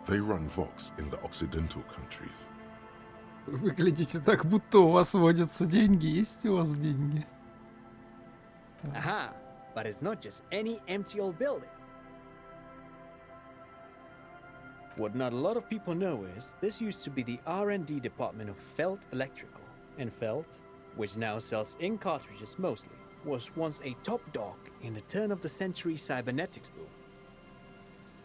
They run Vox in the Occidental countries. Вы выглядите так, будто у вас водятся деньги. Есть у вас деньги? Aha! But it's not just any empty old building. What not a lot of people know is this used to be the R&D department of Felt Electrical, and Felt, which now sells ink cartridges mostly, was once a top dog in the turn-of-the-century cybernetics boom.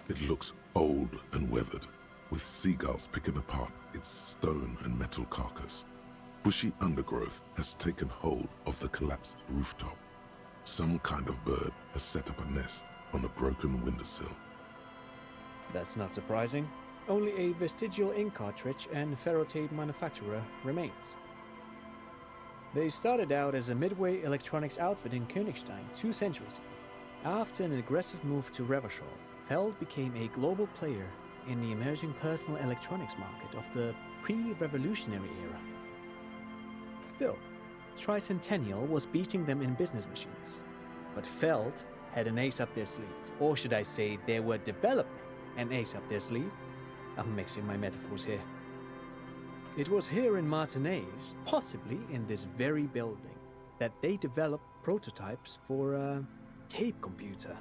It looks old and weathered, with seagulls picking apart its stone and metal carcass. Bushy undergrowth has taken hold of the collapsed rooftop. Some kind of bird has set up a nest on a broken windowsill. That's not surprising. Only a vestigial ink cartridge and ferrotape manufacturer remains. They started out as a midway electronics outfit in Königstein 2 centuries ago. After an aggressive move to Revachol, Feld became a global player in the emerging personal electronics market of the pre-revolutionary era. Still, Tricentennial was beating them in business machines. But Feld had an ace up their sleeve, or should I say they were developing an ace up their sleeve. I'm mixing my metaphors here. It was here in Martinez, possibly in this very building, that they developed prototypes for a tape computer.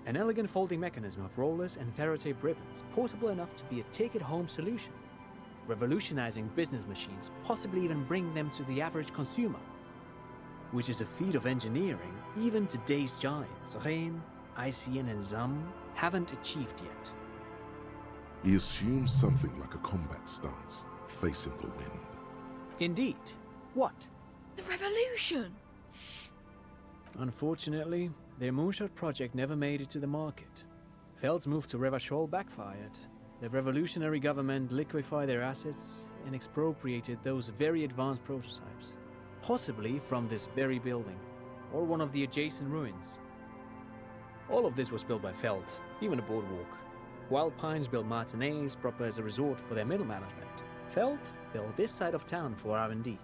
An elegant folding mechanism of rollers and ferrotape ribbons, portable enough to be a take-it-home solution, revolutionizing business machines, possibly even bringing them to the average consumer, which is a feat of engineering even today's giants, Rehm, ICN and ZAM, haven't achieved yet. He assumes something like a combat stance, facing the wind. Indeed. What? The revolution! Unfortunately, their moonshot project never made it to the market. Feld's move to Revachol backfired. The revolutionary government liquefied their assets and expropriated those very advanced prototypes, possibly from this very building, or one of the adjacent ruins. All of this was built by Feld, even the boardwalk. Wild Pines built Martinez proper as a resort for their middle management. Feld built this side of town for R&D.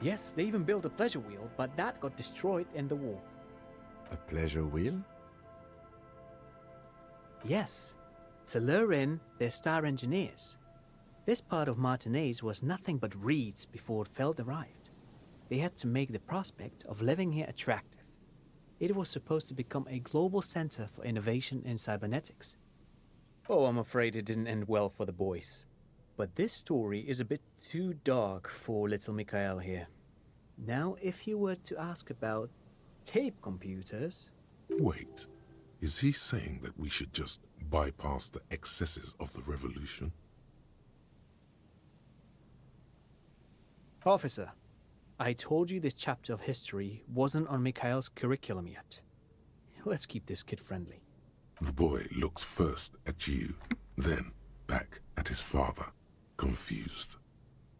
Yes, they even built a pleasure wheel, but that got destroyed in the war. A pleasure wheel? Yes, to lure in their star engineers. This part of Martinez was nothing but reeds before Feld arrived. They had to make the prospect of living here attractive. It was supposed to become a global center for innovation in cybernetics. Oh, I'm afraid it didn't end well for the boys. But this story is a bit too dark for little Mikhail here. Now, if you were to ask about tape computers... Wait, is he saying that we should just bypass the excesses of the revolution? Officer, I told you this chapter of history wasn't on Mikhail's curriculum yet. Let's keep this kid friendly. The boy looks first at you, then back at his father, confused.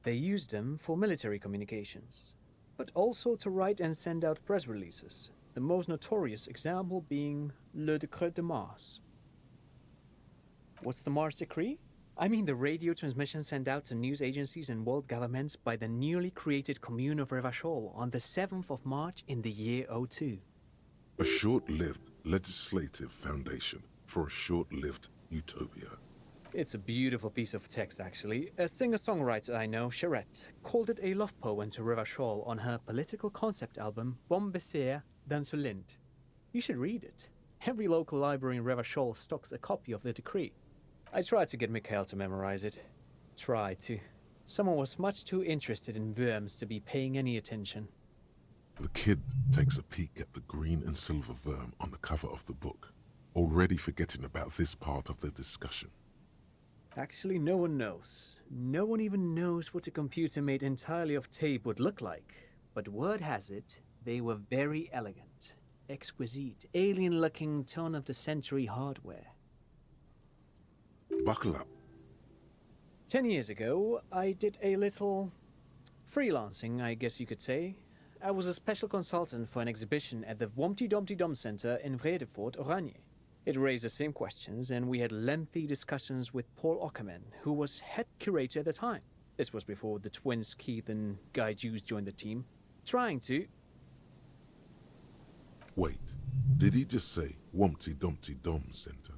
They used them for military communications, but also to write and send out press releases, the most notorious example being Le Décret de Mars. What's the Mars Decree? I mean the radio transmission sent out to news agencies and world governments by the newly created Commune of Revachol on the 7th of March in the year 02. A short-lived legislative foundation for a short-lived utopia. It's a beautiful piece of text, actually. A singer-songwriter I know, Charette, called it a love poem to Revachol on her political concept album, Bon Baiser dans le Lind. You should read it. Every local library in Revachol stocks a copy of the decree. I tried to get Mikhail to memorize it. Tried to. Someone was much too interested in worms to be paying any attention. The kid takes a peek at the green and silver worm on the cover of the book, already forgetting about this part of the discussion. Actually, no one knows. No one even knows what a computer made entirely of tape would look like. But word has it, they were very elegant, exquisite, alien-looking turn-of-the-century hardware. Buckle up. 10 years ago, I did a little freelancing, I guess you could say. I was a special consultant for an exhibition at the Wompty Dumpty Dum Center in Vredefort, Oranje. It raised the same questions, and we had lengthy discussions with Paul Ockerman, who was head curator at the time. This was before the twins Keith and Guy Hughes joined the team, trying to... Wait, did he just say Wompty Dumpty Dum Center?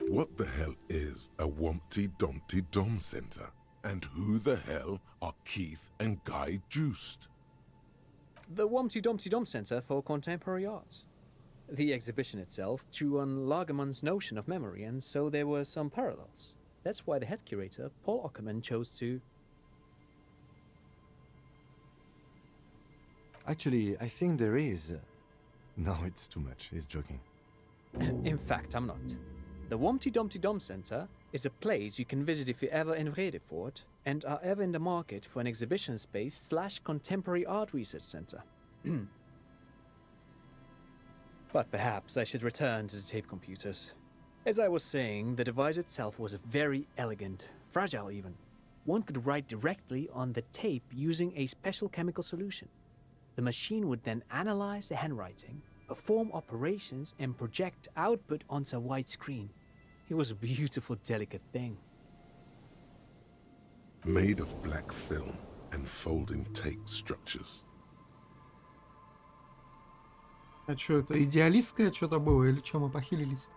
What the hell is a Wompty Dumpty Dum Center? And who the hell are Keith and Guy Juiced? The Wumpty Dumpty Dump Center for Contemporary Arts. The exhibition itself drew on Lagerman's notion of memory, and so there were some parallels. That's why the head curator, Paul Ockerman, chose to... Actually, I think there is. No, it's too much. He's joking. In fact, I'm not. The Wumpty Dumpty Dump Center is a place you can visit if you're ever in Vredefort and are ever in the market for an exhibition space / contemporary art research center. But perhaps I should return to the tape computers. As I was saying, the device itself was very elegant, fragile even. One could write directly on the tape using a special chemical solution. The machine would then analyze the handwriting, perform operations, and project output onto a white screen. It was a beautiful, delicate thing. Made of black film and folding tape structures. А что, это идеалистское что-то было, или что, мы похилились?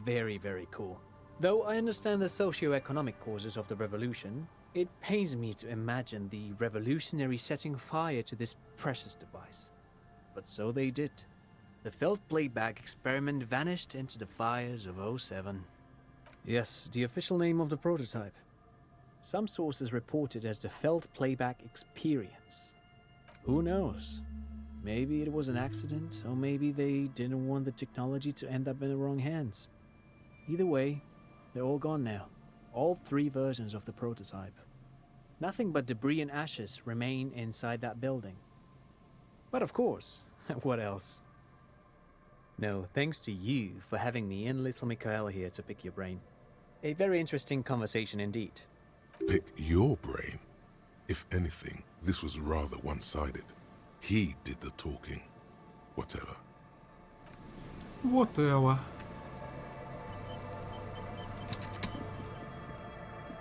Very, very cool. Though I understand the socio-economic causes of the revolution, it pains me to imagine the revolutionaries setting fire to this precious device. But so they did. The felt playback experiment vanished into the fires of '07. Yes, the official name of the prototype. Some sources report it as the felt playback experience. Who knows? Maybe it was an accident, or maybe they didn't want the technology to end up in the wrong hands. Either way, they're all gone now. All 3 versions of the prototype. Nothing but debris and ashes remain inside that building. But of course, what else? No, thanks to you for having me and little Mikhail here to pick your brain. A very interesting conversation indeed. Pick your brain? If anything, this was rather one-sided. He did the talking. Whatever. Whatever.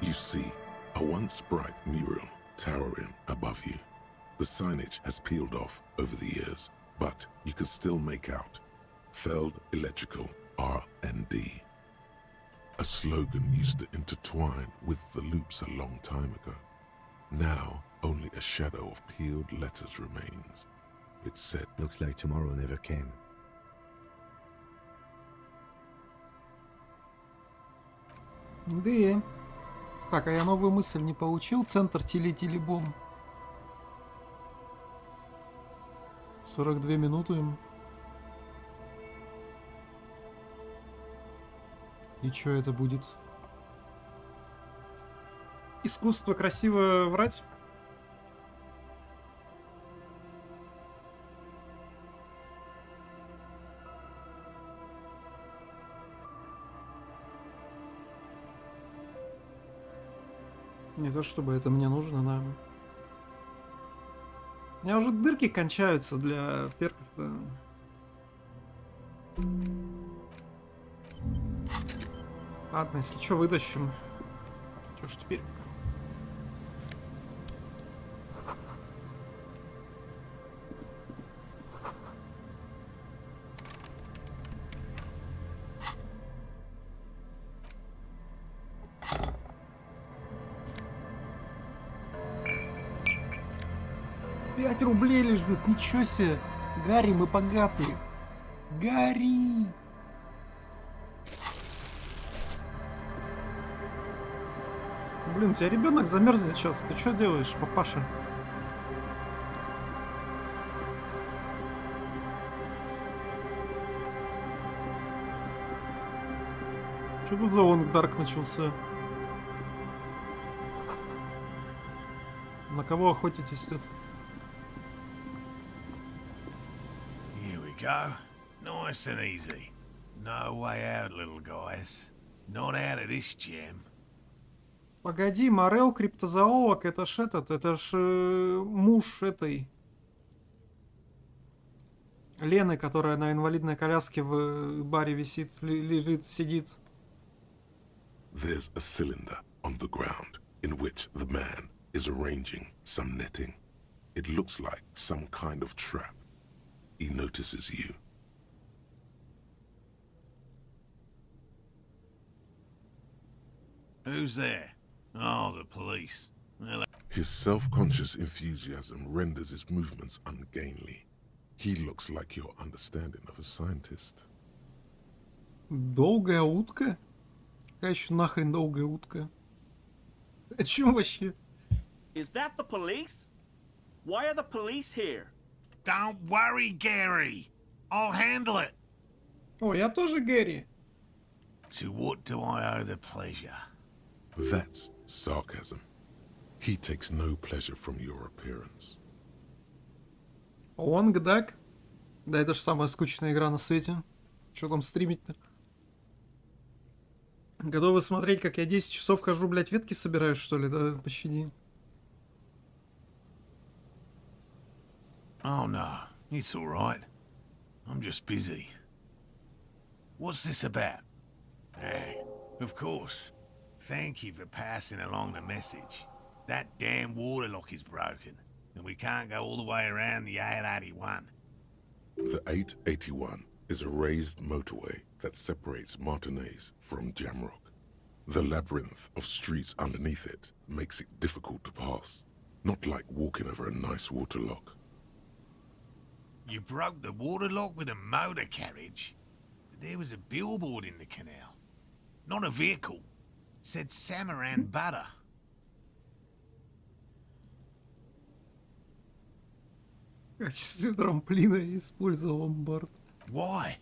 You see, a once bright mural towering above you. The signage has peeled off over the years, but you can still make out Feld Electrical R&D. A slogan used to intertwine with the loops a long time ago. Now, only a shadow of peeled letters remains. It said, "Looks like tomorrow never came." Да. Так, а я новую мысль не получил. Центр Тили-Тили-Бом. 42 минуты. И чё это будет? Искусство красиво врать? Не то чтобы это мне нужно, да. У меня уже дырки кончаются для перков, да. Ладно, если что, вытащим. Чё ж теперь? Рублей лежит, ничего себе. Гарри, мы богатые. Гарри! Блин, у тебя ребенок замерзнет сейчас. Ты что делаешь, папаша? Что тут за лонгдарк начался? На кого охотитесь тут? Go. Nice and easy. No way out, little guys. Not out of this gem. Погоди, Морел, криптозоолог, это ж это ж муж этой Лены, которая на инвалидной коляске в баре висит, лежит, сидит. There's a cylinder on the ground in which the man is arranging some netting. It looks like some kind of trap. He notices you. Who's there? Oh, the police. Well, His self-conscious enthusiasm renders his movements ungainly. He looks like your understanding of a scientist. Долгая утка? Какая еще нахрен долгая утка? О чем вообще? Is that the police? Why are the police here? Don't worry, Gary. I'll handle it. О, я тоже Гэри. To what do I owe the pleasure? That's sarcasm. He takes no pleasure from your appearance. Лонг Дак? Да это же самая скучная игра на свете. Что там стримить-то? Готовы смотреть, как я 10 часов хожу, блядь, ветки собираю, что ли? Да, пощади. Oh no, it's all right. I'm just busy. What's this about? Of course. Thank you for passing along the message. That damn water lock is broken, and we can't go all the way around the 881. The 881 is a raised motorway that separates Martinez from Jamrock. The labyrinth of streets underneath it makes it difficult to pass, not like walking over a nice water lock. You broke the water lock with a motor carriage? But there was a billboard in the canal. Not a vehicle. It said Samaran Butter. В качестве трамплина я использовал ломбард. Why?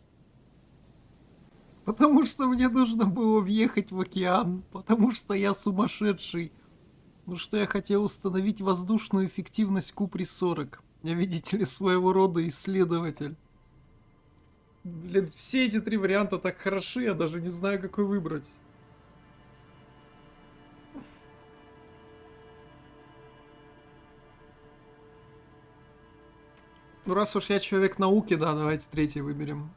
Потому что мне нужно было въехать в океан. Потому что я сумасшедший. Потому что я хотел установить воздушную эффективность Купри-40. Я, видите ли, своего рода исследователь. Блин, все эти три варианта так хороши, я даже не знаю, какой выбрать. Ну, раз уж я человек науки, да, давайте третий выберем.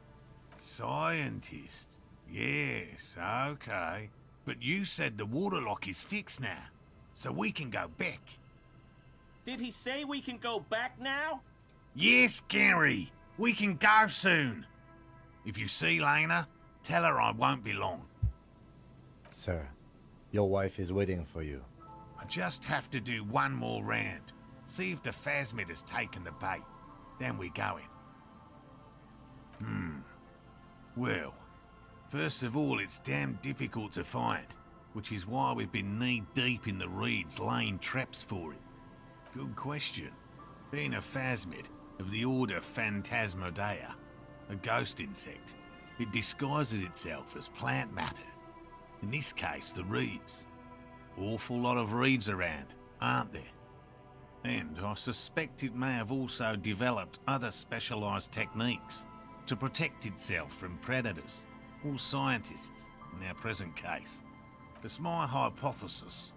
Scientist. Yes, okay. But you said the water lock is fixed now, so we can go back. Did he say we can go back now? Yes, Gary. We can go soon. If you see Lena, tell her I won't be long. Sir, your wife is waiting for you. I just have to do one more round. See if the phasmid has taken the bait. Then we go in. Well, first of all, it's damn difficult to find, which is why we've been knee-deep in the reeds laying traps for it. Good question. Being a phasmid of the order Phantasmodea, a ghost insect, it disguises itself as plant matter. In this case, the reeds. Awful lot of reeds around, aren't there? And I suspect it may have also developed other specialised techniques to protect itself from predators, or scientists in our present case. It's my hypothesis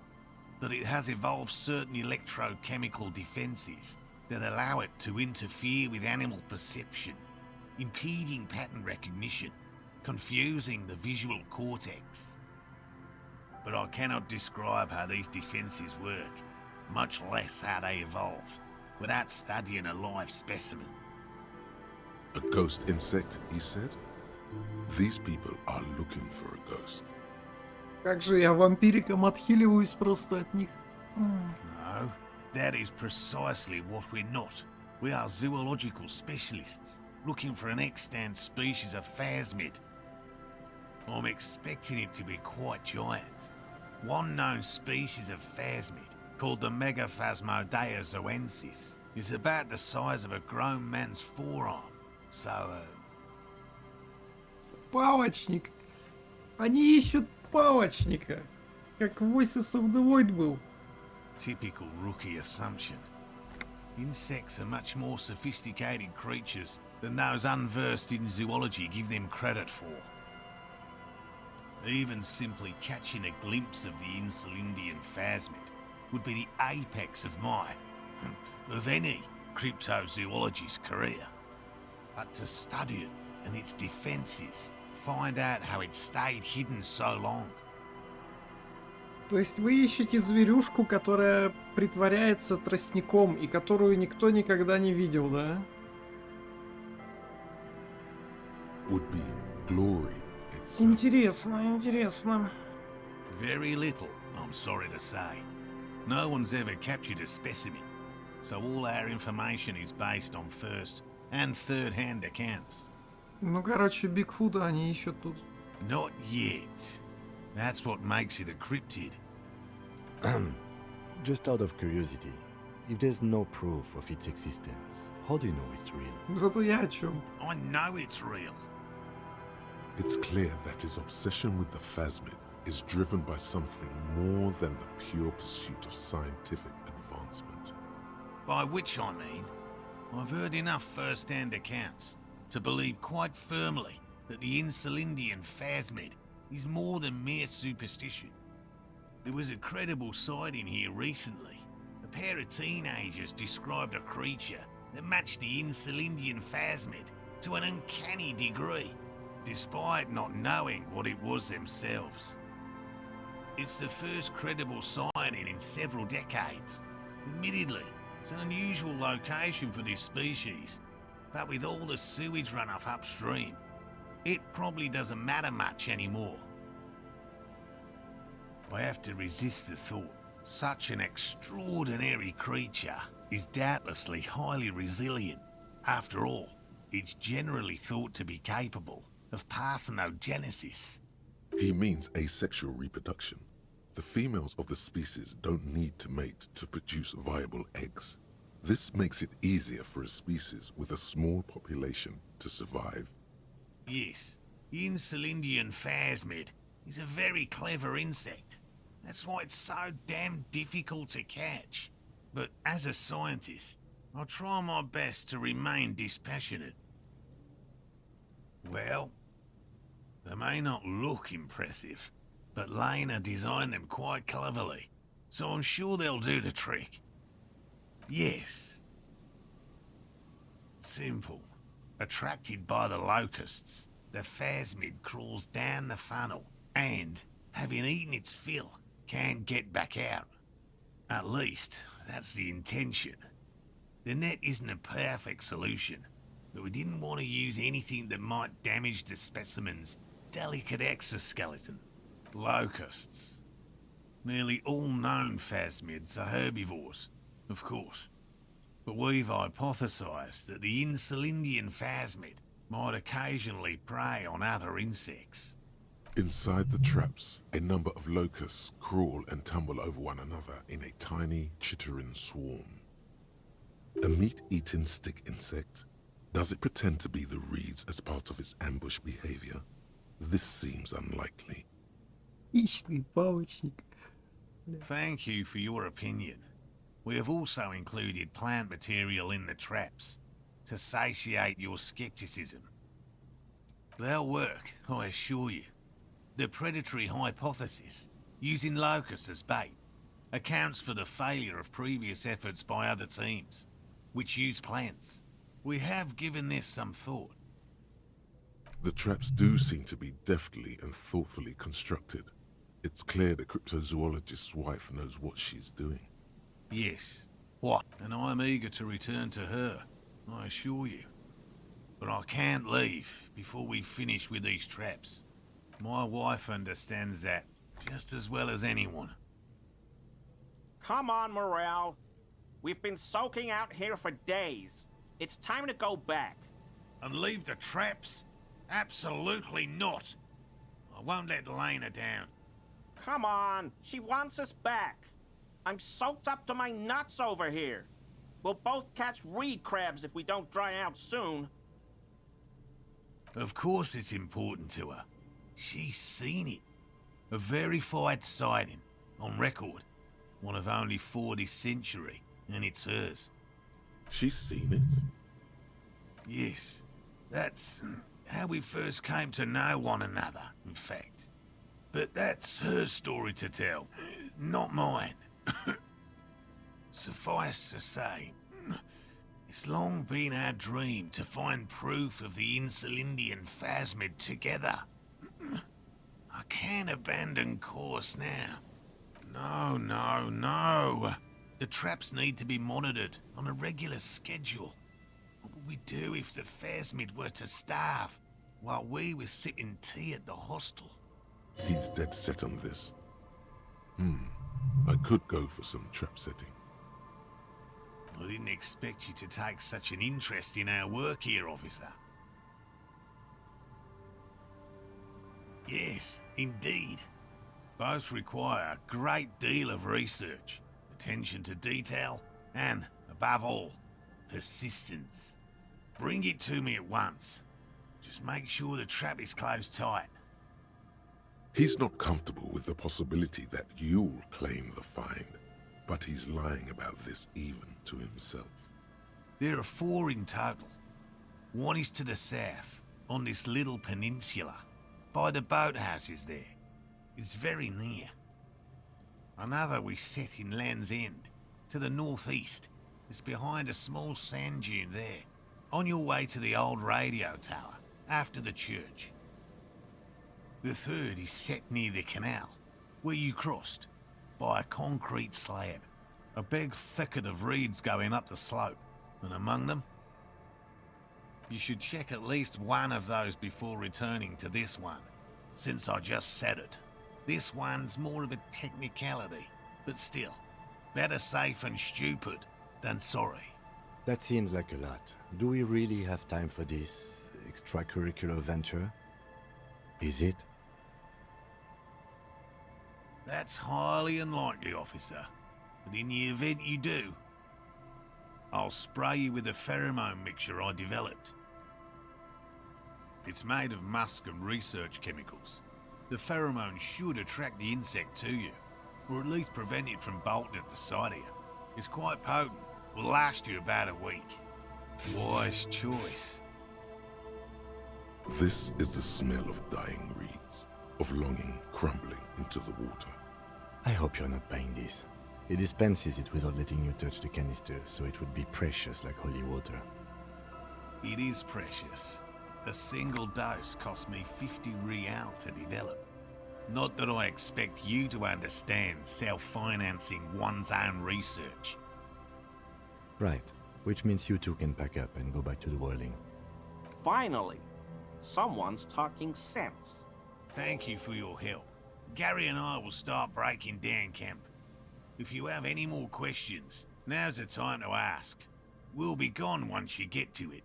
that it has evolved certain electrochemical defences that allow it to interfere with animal perception, impeding pattern recognition, confusing the visual cortex. But I cannot describe how these defences work, much less how they evolve, without studying a live specimen. A ghost insect, he said? These people are looking for a ghost. Как же я вампириком отхиливаюсь просто от них. No, that is precisely what we're not. We are zoological specialists, looking for an extant species of phasmid. I'm expecting it to be quite giant. One known species of phasmid, called the Megaphasmodea zoensis, is about the size of a grown man's forearm. So, Палочник. Они ищут палочника. Как Voices of the Void был. typical rookie assumption. Insects are much more sophisticated creatures than those unversed in zoology give them credit for. Even simply catching a glimpse of the Insulindian phasmid would be the apex of my, of any, cryptozoology's career. But to study it and its defenses, find out how it stayed hidden so long. То есть вы ищете зверюшку, которая притворяется тростником и которую никто никогда не видел, да? Would be glory Интересно, интересно. Very little, I'm sorry to say. No one's ever captured a specimen, so all our information is based on first and third-hand accounts. Ну, короче, Бигфуда они ищут тут. Not yet. That's what makes it a cryptid. Just out of curiosity, if there's no proof of its existence, how do you know it's real? Зато я о чем. I know it's real. It's clear that his obsession with the phasmid is driven by something more than the pure pursuit of scientific advancement. By which I mean, I've heard enough first-hand accounts to believe quite firmly that the Insulindian phasmid is more than mere superstition. There was a credible sighting here recently. A pair of teenagers described a creature that matched the Insulindian phasmid to an uncanny degree, despite not knowing what it was themselves. It's the first credible sighting in several decades. Admittedly, it's an unusual location for this species, but with all the sewage runoff upstream, it probably doesn't matter much anymore. I have to resist the thought such an extraordinary creature is doubtlessly highly resilient. After all, it's generally thought to be capable of parthenogenesis. He means asexual reproduction. The females of the species don't need to mate to produce viable eggs. This makes it easier for a species with a small population to survive. Yes, the Insulindian phasmid is a very clever insect. That's why it's so damn difficult to catch. But as a scientist, I'll try my best to remain dispassionate. Well, they may not look impressive, but Lena designed them quite cleverly, so I'm sure they'll do the trick. Yes. Simple. Attracted by the locusts, the phasmid crawls down the funnel and, having eaten its fill, can't get back out. At least, that's the intention. The net isn't a perfect solution, but we didn't want to use anything that might damage the specimen's delicate exoskeleton. Locusts. Nearly all known phasmids are herbivores, of course, but we've hypothesized that the Insulindian phasmid might occasionally prey on other insects. Inside the traps, a number of locusts crawl and tumble over one another in a tiny, chittering swarm. A meat-eating stick insect? Does it pretend to be the reeds as part of its ambush behavior? This seems unlikely. Хищный палочник. Thank you for your opinion. We have also included plant material in the traps to satiate your skepticism. They'll work, I assure you. The predatory hypothesis, using locusts as bait, accounts for the failure of previous efforts by other teams, which use plants. We have given this some thought. The traps do seem to be deftly and thoughtfully constructed. It's clear the cryptozoologist's wife knows what she's doing. Yes. What? And I'm eager to return to her, I assure you. But I can't leave before we finish with these traps. My wife understands that just as well as anyone. Come on, Morel. We've been soaking out here for days. It's time to go back. And leave the traps? Absolutely not. I won't let Lena down. Come on, she wants us back. I'm soaked up to my nuts over here. We'll both catch reed crabs if we don't dry out soon. Of course it's important to her. She's seen it. A verified sighting, on record. One of only 4 this century, and it's hers. She's seen it? Yes. That's how we first came to know one another, in fact. But that's her story to tell, not mine. Suffice to say, it's long been our dream to find proof of the Insulindian phasmid together. I can't abandon course now. No. The traps need to be monitored on a regular schedule. What would we do if the phasmid were to starve while we were sipping tea at the hostel? He's dead set on this. I could go for some trap setting. I didn't expect you to take such an interest in our work here, officer. Yes, indeed. Both require a great deal of research, attention to detail, and, above all, persistence. Bring it to me at once. Just make sure the trap is closed tight. He's not comfortable with the possibility that you'll claim the find, but he's lying about this even to himself. There are 4 in total. One is to the south, on this little peninsula, by the boathouses there. It's very near. Another we set in Land's End, to the northeast. It's behind a small sand dune there, on your way to the old radio tower, after the church. The third is set near the canal, where you crossed, by a concrete slab. A big thicket of reeds going up the slope, and among them... You should check at least one of those before returning to this one, since I just said it. This one's more of a technicality, but still, better safe and stupid than sorry. That seems like a lot. Do we really have time for this extracurricular venture? Is it? That's highly unlikely, officer. But in the event you do, I'll spray you with a pheromone mixture I developed. It's made of musk and research chemicals. The pheromone should attract the insect to you, or at least prevent it from bolting at the sight of you. It's quite potent. Will last you about a week. Wise choice. This is the smell of dying reeds, of longing crumbling into the water. I hope you're not buying this. He dispenses it without letting you touch the canister, so it would be precious like holy water. It is precious. A single dose cost me 50 real to develop. Not that I expect you to understand self-financing one's own research. Right, which means you two can pack up and go back to the whirling. Finally, someone's talking sense. Thank you for your help. Gary and I will start breaking down camp. If you have any more questions, now's the time to ask. We'll be gone once you get to it.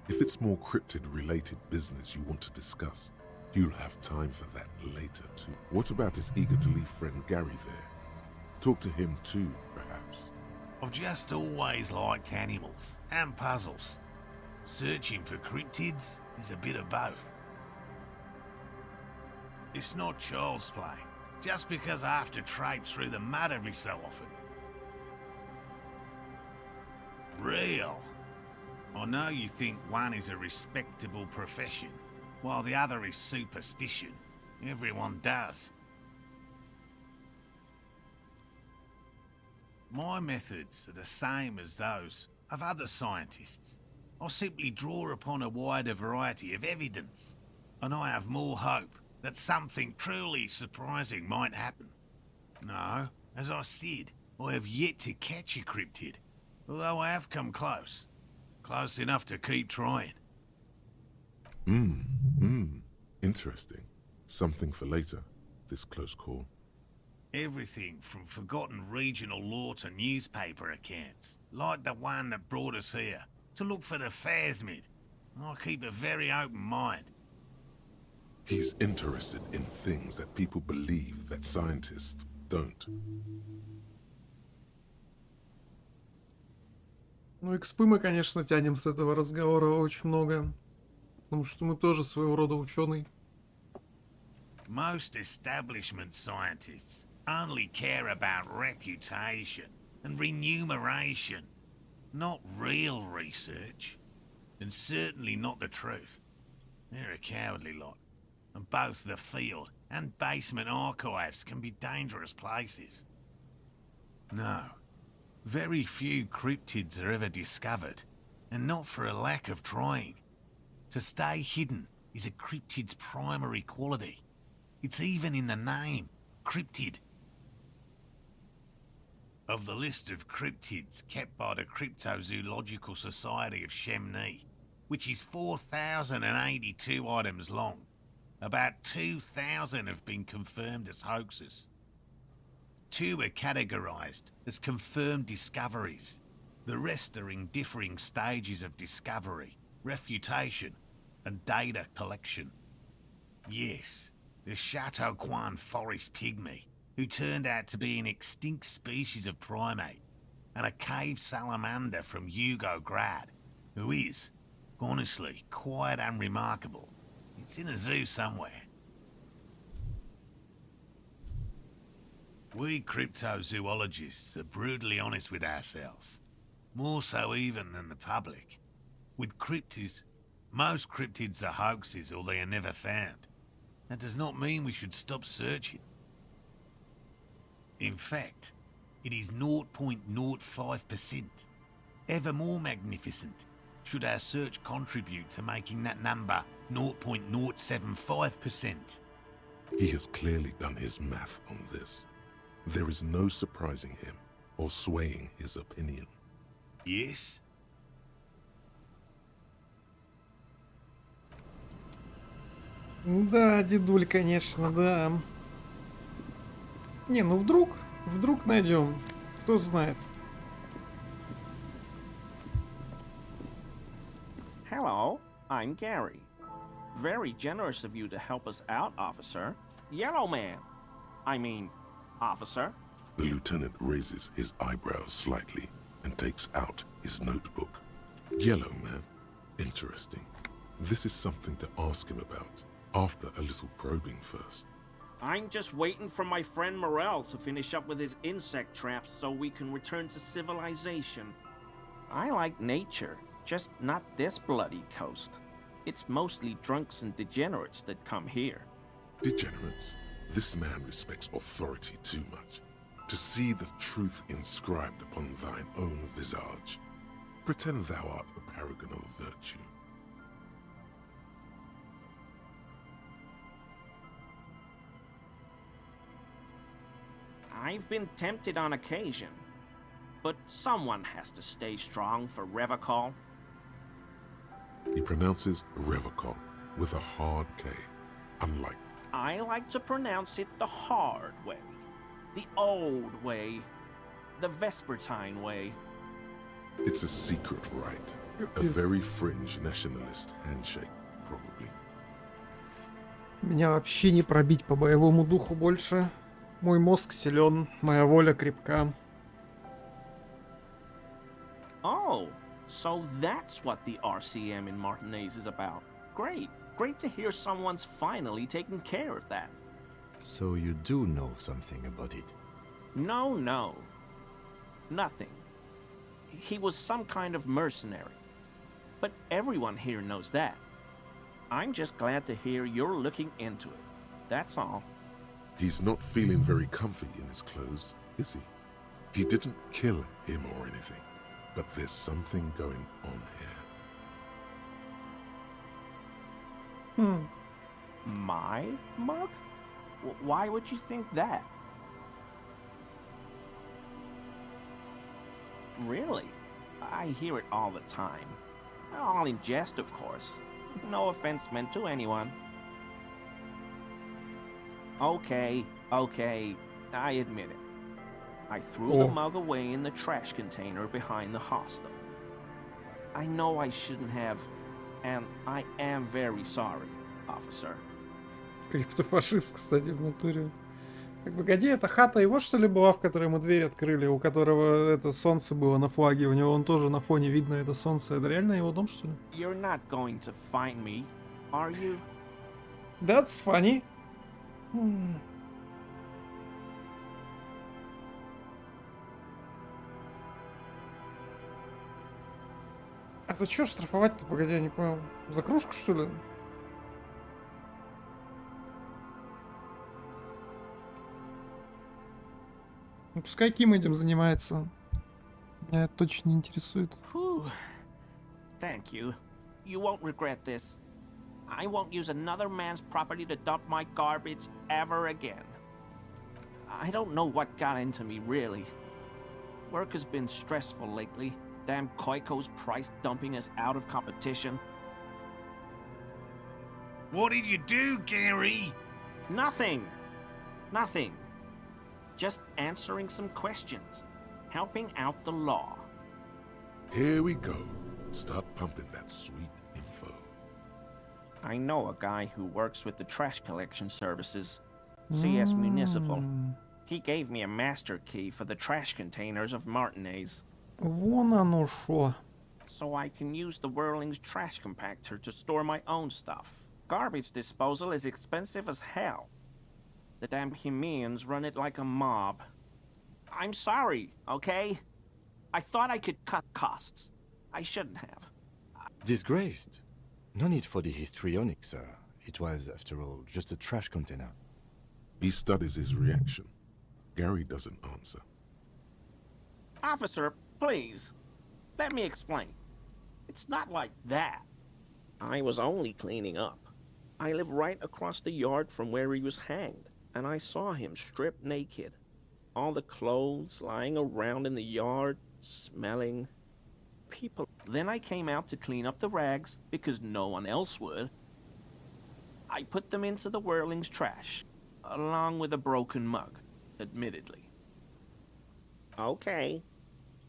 If it's more cryptid-related business you want to discuss, you'll have time for that later too. What about his eager-to-leave friend Gary there? Talk to him too, perhaps. I've just always liked animals and puzzles. Searching for cryptids is a bit of both. It's not child's play, just because I have to traipse through the mud every so often. Real. I know you think one is a respectable profession, while the other is superstition. Everyone does. My methods are the same as those of other scientists. I simply draw upon a wider variety of evidence, and I have more hope that something truly surprising might happen. No, as I said, I have yet to catch a cryptid, although I have come close. Close enough to keep trying. Interesting. Something for later, this close call. Everything from forgotten regional lore to newspaper accounts, like the one that brought us here, to look for the Phasmid. I keep a very open mind. He's interested in things that people believe that scientists don't. Ну, экспы мы, конечно, тянем с этого разговора очень много. Потому что мы тоже своего рода ученый. Most establishment scientists only care about reputation and remuneration, not real research, and certainly not the truth. They're a cowardly lot, and both the field and basement archives can be dangerous places. No, very few cryptids are ever discovered, and not for a lack of trying. To stay hidden is a cryptid's primary quality. It's even in the name, cryptid. Of the list of cryptids kept by the Cryptozoological Society of Chemnee, which is 4,082 items long, About 2,000 have been confirmed as hoaxes. 2 are categorized as confirmed discoveries. The rest are in differing stages of discovery, refutation, and data collection. Yes, the Chateau Quan forest pygmy, who turned out to be an extinct species of primate, and a cave salamander from Yugograd, who is, honestly, quite unremarkable. It's in a zoo somewhere. We cryptozoologists are brutally honest with ourselves. More so even than the public. With cryptids, most cryptids are hoaxes or they are never found. That does not mean we should stop searching. In fact, it is 0.05%. Ever more magnificent should our search contribute to making that number 0.075%. He has clearly done his math on this. There is no surprising him or swaying his opinion. Yes? Да, дедуль, конечно, да. Не, ну вдруг найдем. Кто знает. Hello, I'm Gary. Very generous of you to help us out, officer. Yellow man. I mean, officer. The lieutenant raises his eyebrows slightly and takes out his notebook. Yellow man. Interesting. This is something to ask him about, after a little probing first. I'm just waiting for my friend Morel to finish up with his insect traps so we can return to civilization. I like nature, just not this bloody coast. It's mostly drunks and degenerates that come here. Degenerates? This man respects authority too much. To see the truth inscribed upon thine own visage. Pretend thou art a paragon of virtue. I've been tempted on occasion, but someone has to stay strong for Revacol. He pronounces Revacol with a hard K, unlike. I like to pronounce it the hard way, the old way, the Vespertine way. It's a secret rite. A very fringe nationalist handshake, probably. Меня вообще не пробить по боевому духу больше. Мой мозг силен, моя воля крепка. Oh, so that's what the RCM in Martinez is about. Great. Great to hear someone's finally taking care of that. So you do know something about it? No. Nothing. He was some kind of mercenary. But everyone here knows that. I'm just glad to hear you're looking into it. That's all. He's not feeling very comfy in his clothes, is he? He didn't kill him or anything, but there's something going on here. My mug? Why would you think that? Really? I hear it all the time. All in jest, of course. No offense meant to anyone. Okay, I admit it. I threw the mug away in the trash container behind the hostel. I know I shouldn't have, and I am very sorry, officer. Криптофашист, кстати, в натуре. Так, погоди, это хата его, что ли, была, в которой мы дверь открыли, у которого это солнце было на флаге, у него он тоже на фоне видно это солнце. Это реально его дом, что ли? You're not going to find me, are you? That's funny. А за что штрафовать-то? Погоди, я не понял. За кружку, что ли? Ну, пускай Ким этим занимается. Меня это точно не интересует. Thank you. You won't regret this. I won't use another man's property to dump my garbage ever again. I don't know what got into me, really. Work has been stressful lately. Damn Koiko's price dumping us out of competition. What did you do, Gary? Nothing. Nothing. Just answering some questions. Helping out the law. Here we go. Start pumping that sweet info. I know a guy who works with the trash collection services. CS Municipal. He gave me a master key for the trash containers of Martinez. Вон оно шо. So I can use the Whirling's trash compactor to store my own stuff. Garbage disposal is expensive as hell. The damn Hemians run it like a mob. I'm sorry, okay? I thought I could cut costs. I shouldn't have. Disgraced. No need for the histrionic, sir. It was, after all, just a trash container. He studies his reaction. Gary doesn't answer. Officer, please. Let me explain. It's not like that. I was only cleaning up. I live right across the yard from where he was hanged, and I saw him stripped naked. All the clothes lying around in the yard, smelling. People. Then I came out to clean up the rags because no one else would. I put them into the Whirling's trash, along with a broken mug, admittedly. Okay.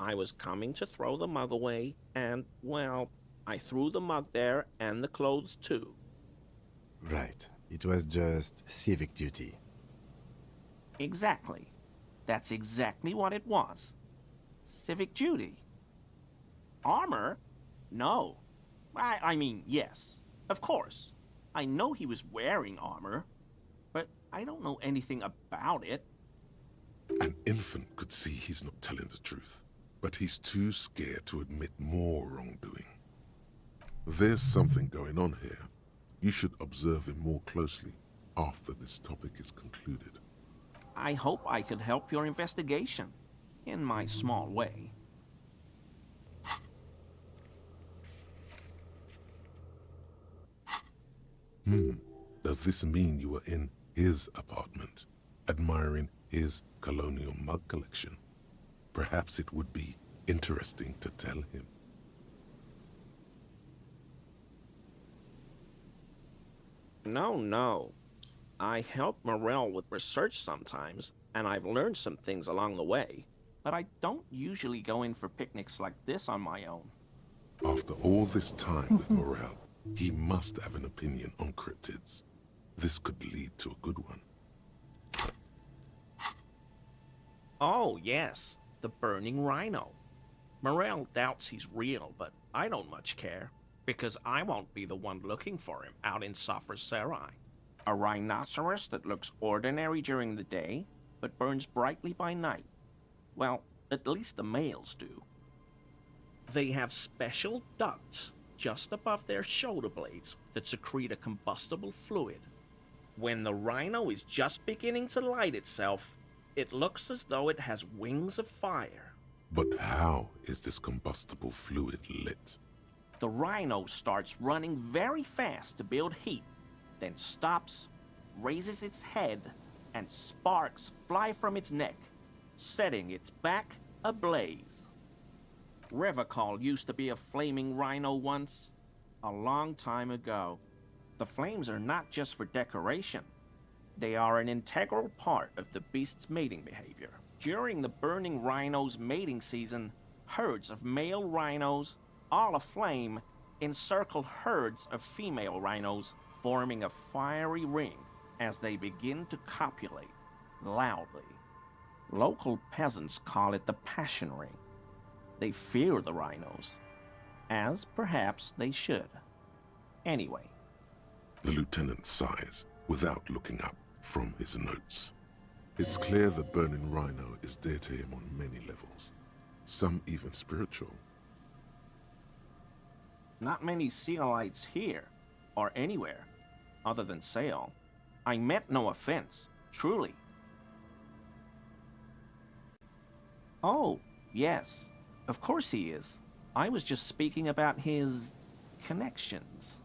I was coming to throw the mug away, and, well, I threw the mug there and the clothes too. Right. It was just civic duty. Exactly. That's exactly what it was. Civic duty. Armor? No. I mean, yes. Of course. I know he was wearing armor, but I don't know anything about it. An infant could see he's not telling the truth, but he's too scared to admit more wrongdoing. There's something going on here. You should observe him more closely after this topic is concluded. I hope I could help your investigation, in my small way. Does this mean you were in his apartment, admiring his colonial mug collection? Perhaps it would be interesting to tell him. No. I help Morel with research sometimes, and I've learned some things along the way, but I don't usually go in for picnics like this on my own. After all this time with Morel, he must have an opinion on cryptids. This could lead to a good one. Oh, yes, the burning rhino. Morel doubts he's real, but I don't much care, because I won't be the one looking for him out in Safra Serai. A rhinoceros that looks ordinary during the day, but burns brightly by night. Well, at least the males do. They have special ducts just above their shoulder blades that secrete a combustible fluid. When the rhino is just beginning to light itself, it looks as though it has wings of fire. But how is this combustible fluid lit? The rhino starts running very fast to build heat, then stops, raises its head, and sparks fly from its neck, setting its back ablaze. Revacol used to be a flaming rhino once, a long time ago. The flames are not just for decoration. They are an integral part of the beast's mating behavior. During the burning rhino's mating season, herds of male rhinos, all aflame, encircle herds of female rhinos, forming a fiery ring as they begin to copulate loudly. Local peasants call it the passion ring. They fear the rhinos, as perhaps they should. Anyway. The lieutenant sighs without looking up from his notes. It's clear the burning rhino is dear to him on many levels, some even spiritual. Not many Sealites here, or anywhere, other than Sail. I meant no offense, truly. Oh, yes, of course he is. I was just speaking about his connections.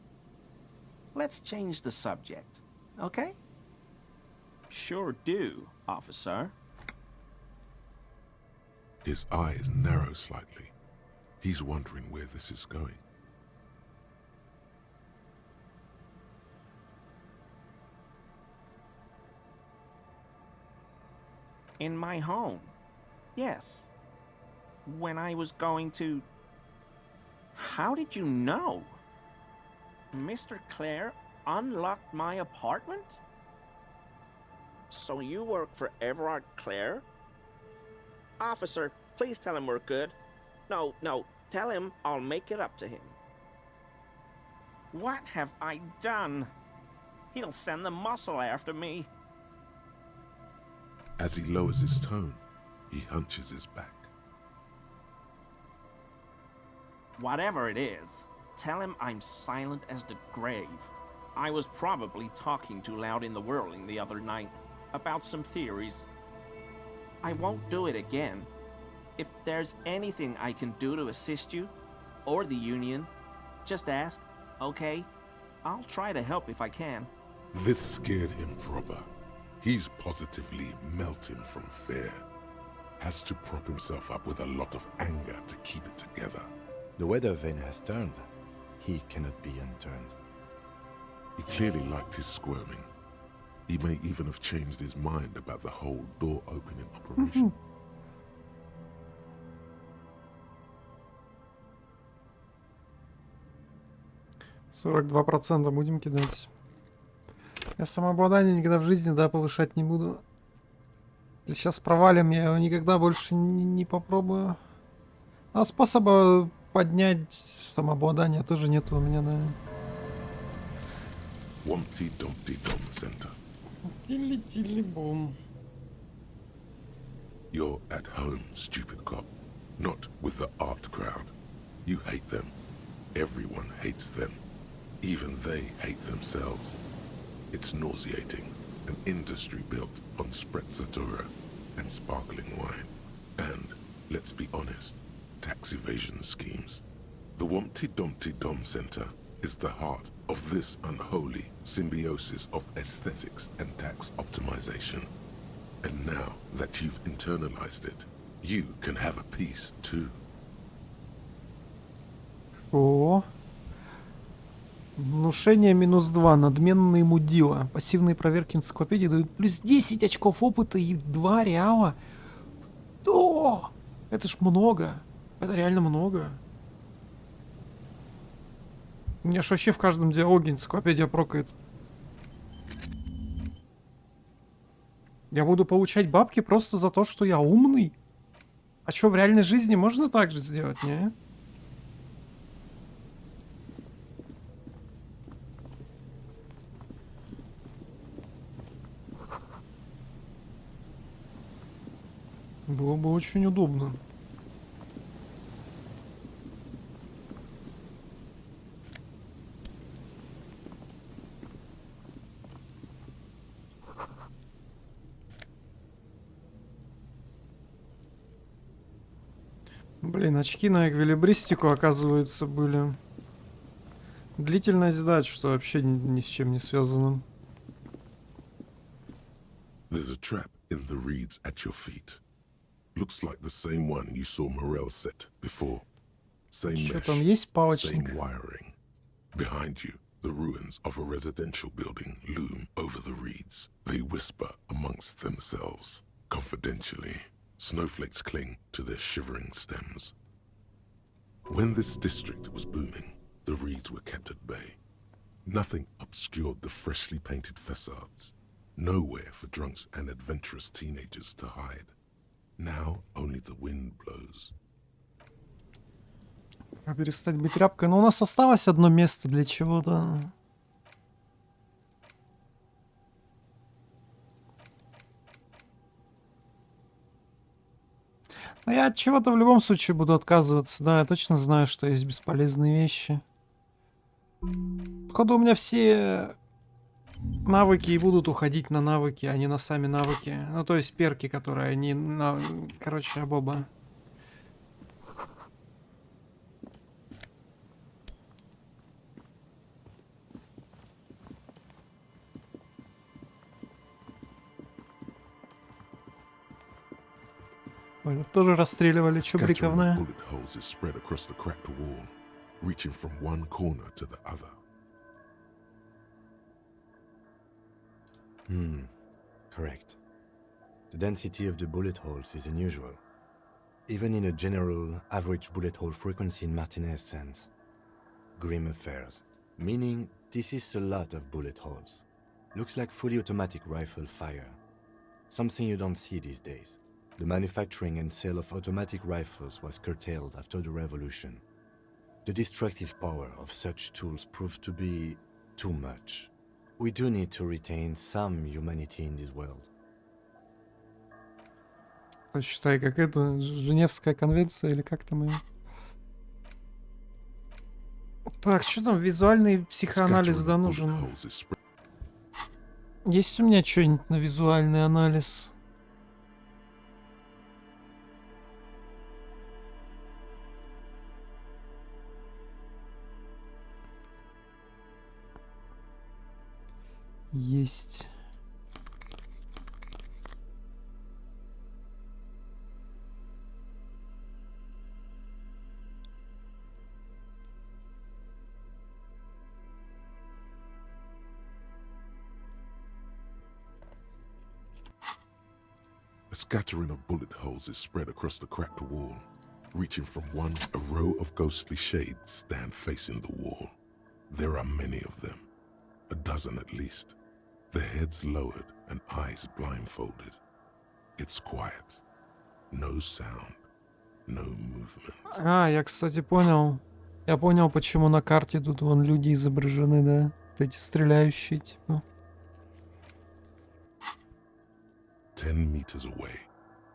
Let's change the subject, okay? Sure do, officer. His eyes narrow slightly. He's wondering where this is going. In my home. Yes. When I was going to... How did you know? Mr. Clare unlocked my apartment? So you work for Everard Clare? Officer, please tell him we're good. No, tell him I'll make it up to him. What have I done? He'll send the muscle after me. As he lowers his tone, he hunches his back. Whatever it is, tell him I'm silent as the grave. I was probably talking too loud in the whirling the other night about some theories. I won't do it again. If there's anything I can do to assist you, or the Union, just ask, okay? I'll try to help if I can. This scared him proper. He's positively melting from fear. Has to prop himself up with a lot of anger to keep it together. The weather vane has turned. He cannot be unturned. He clearly liked his squirming. He may even have changed his mind about the whole door-opening operation. 42% будем кидать. Я самообладание никогда в жизни, да, повышать не буду. Сейчас провалим, я его никогда больше не попробую. А способа поднять самообладание тоже нету у меня, да. Тили-тили-бум. You're at home, stupid cop. Not with the art crowd. You hate them. Everyone hates them. Even they hate themselves. It's nauseating. An industry built on sprezzatura and sparkling wine. And, let's be honest, tax evasion schemes. The Wumpty Dumpty Dom Center is the heart of this unholy symbiosis of aesthetics and tax optimization. And now that you've internalized it, you can have a piece too. О. Внушение -2. Надменные мудила. Пассивные проверки энциклопедии дают плюс 10 очков опыта и 2 реала. О! Это ж много. Это реально много. У меня ж вообще в каждом диалоге энциклопедия прокает. Я буду получать бабки просто за то, что я умный? А что, в реальной жизни можно так же сделать, не? Было бы очень удобно. Блин, очки на эквилибристику, оказывается, были. Длительность сдач, что вообще ни с чем не связано. There's a trap in the reeds at your feet. Looks like the same one you saw Morel set before. Same Что mesh, там есть палочник? same wiring. Behind you, the ruins of a residential building loom over the reeds. They whisper amongst themselves, confidentially. Snowflakes cling to their shivering stems. When this district was booming, the reeds were kept at bay. Nothing obscured the freshly painted facades. Nowhere for drunks and adventurous teenagers to hide. Now only the wind blows. А перестать быть тряпкой. Но у нас осталось одно место для чего-то. Но я от чего-то в любом случае буду отказываться. Да, я точно знаю, что есть бесполезные вещи. Походу у меня все навыки и будут уходить на навыки, а не на сами навыки. Ну, то есть перки, которые они... Короче, обоба. Ой, тоже расстреливали, чё бриковная. Bullet holes is spread across the cracked wall, reaching from one corner to the other. Correct. The density of the bullet holes is unusual, even in a general average bullet hole frequency in Martinez sense. Grim affairs, meaning this is a lot of bullet holes. Looks like fully automatic rifle fire. Something you don't see these days. The manufacturing and sale of automatic rifles was curtailed after the revolution. The destructive power of such tools proved to be too much. We do need to retain some humanity in this world. Считай, как это, Женевская конвенция, или как там ее? Так, что там, визуальный психоанализ, да, нужен? Есть у меня что-нибудь на визуальный анализ? Есть. A scattering of bullet holes is spread across the cracked wall. Reaching from one, a row of ghostly shades stand facing the wall. There are many of them, a dozen at least, their heads lowered and eyes blindfolded. It's quiet. No sound, no movement. А, я, кстати, понял. Я понял, почему на карте тут вон люди изображены, да? Вот эти стреляющие, типа. 10 meters away,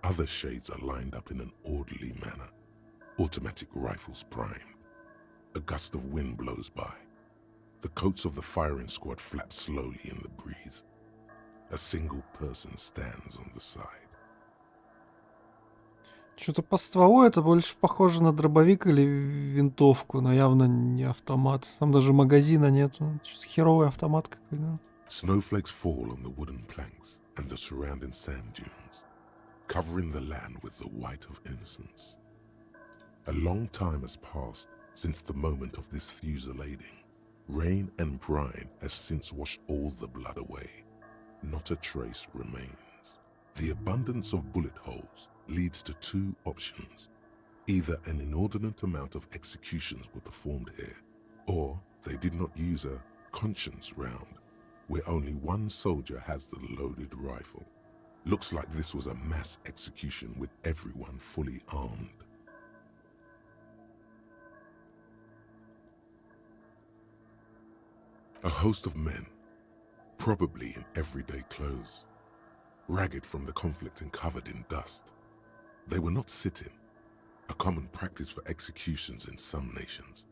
other shades are lined up in an orderly manner. Automatic rifles primed. A gust of wind blows by. The coats of the firing squad flap slowly in the breeze. A single person stands on the side. Что-то по стволу это больше похоже на дробовик или винтовку, но явно не автомат. Там даже магазина нету. Что-то херовый автомат какой-то. Snowflakes fall on the wooden planks and the surrounding sand dunes, covering the land with the white of innocence. A long time has passed since the moment of this fusillading. Rain and brine have since washed all the blood away. Not a trace remains. The abundance of bullet holes leads to two options. Either an inordinate amount of executions were performed here, or they did not use a conscience round, where only one soldier has the loaded rifle. Looks like this was a mass execution with everyone fully armed. A host of men, probably in everyday clothes, ragged from the conflict and covered in dust. They were not sitting, a common practice for executions in some nations,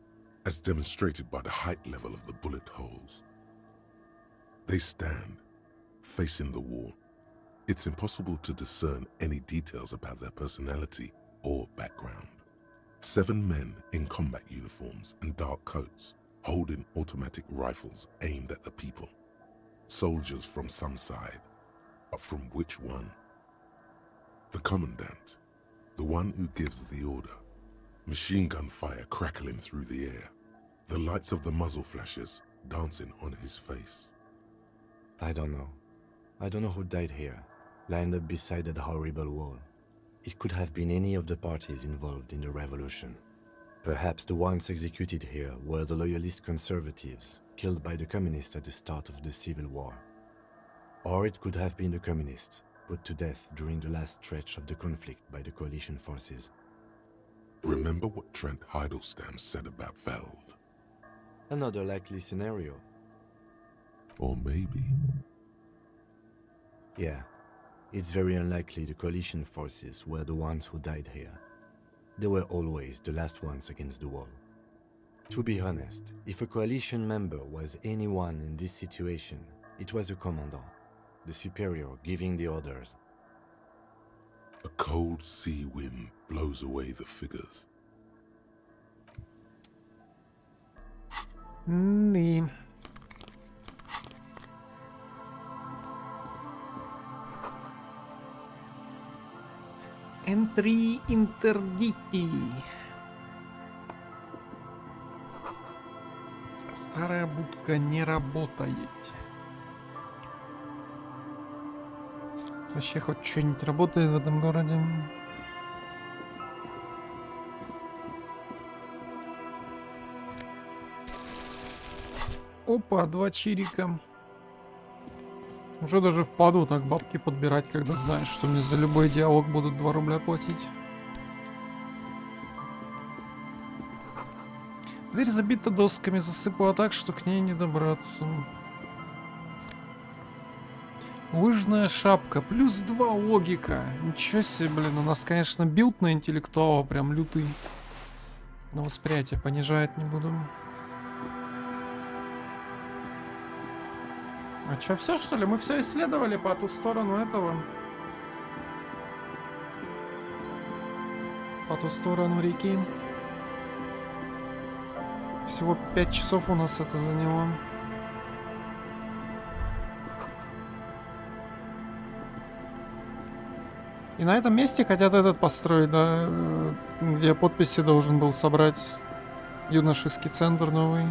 as demonstrated by the height level of the bullet holes. They stand, facing the wall. It's impossible to discern any details about their personality or background. 7 men in combat uniforms and dark coats, holding automatic rifles aimed at the people. Soldiers from some side, but from which one? The commandant, the one who gives the order. Machine gun fire crackling through the air. The lights of the muzzle flashes dancing on his face. I don't know. I don't know who died here, lined up beside that horrible wall. It could have been any of the parties involved in the revolution. Perhaps the ones executed here were the loyalist conservatives, killed by the communists at the start of the Civil War. Or it could have been the communists, put to death during the last stretch of the conflict by the coalition forces. Remember what Trent Heidelstein said about Veld? Another likely scenario. Or maybe... Yeah, it's very unlikely the coalition forces were the ones who died here. They were always the last ones against the wall. To be honest, if a coalition member was anyone in this situation, it was a commandant, the superior giving the orders. A cold sea wind blows away the figures. Entry interditi. Старая будка не работает. То Вообще хоть что-нибудь работает в этом городе. Опа, 2 чирика. Уже даже впаду так бабки подбирать, когда знаешь, что мне за любой диалог будут 2 рубля платить. Дверь забита досками, засыпала так, что к ней не добраться. Лыжная шапка, плюс 2 логика. Ничего себе, блин, у нас, конечно, билд на интеллектуала прям лютый. Но восприятие понижать не буду. А чё, все что ли? Мы все исследовали по ту сторону этого. По ту сторону реки. Всего 5 часов у нас это заняло. И на этом месте хотят этот построить, да, где подписи должен был собрать юношеский центр новый.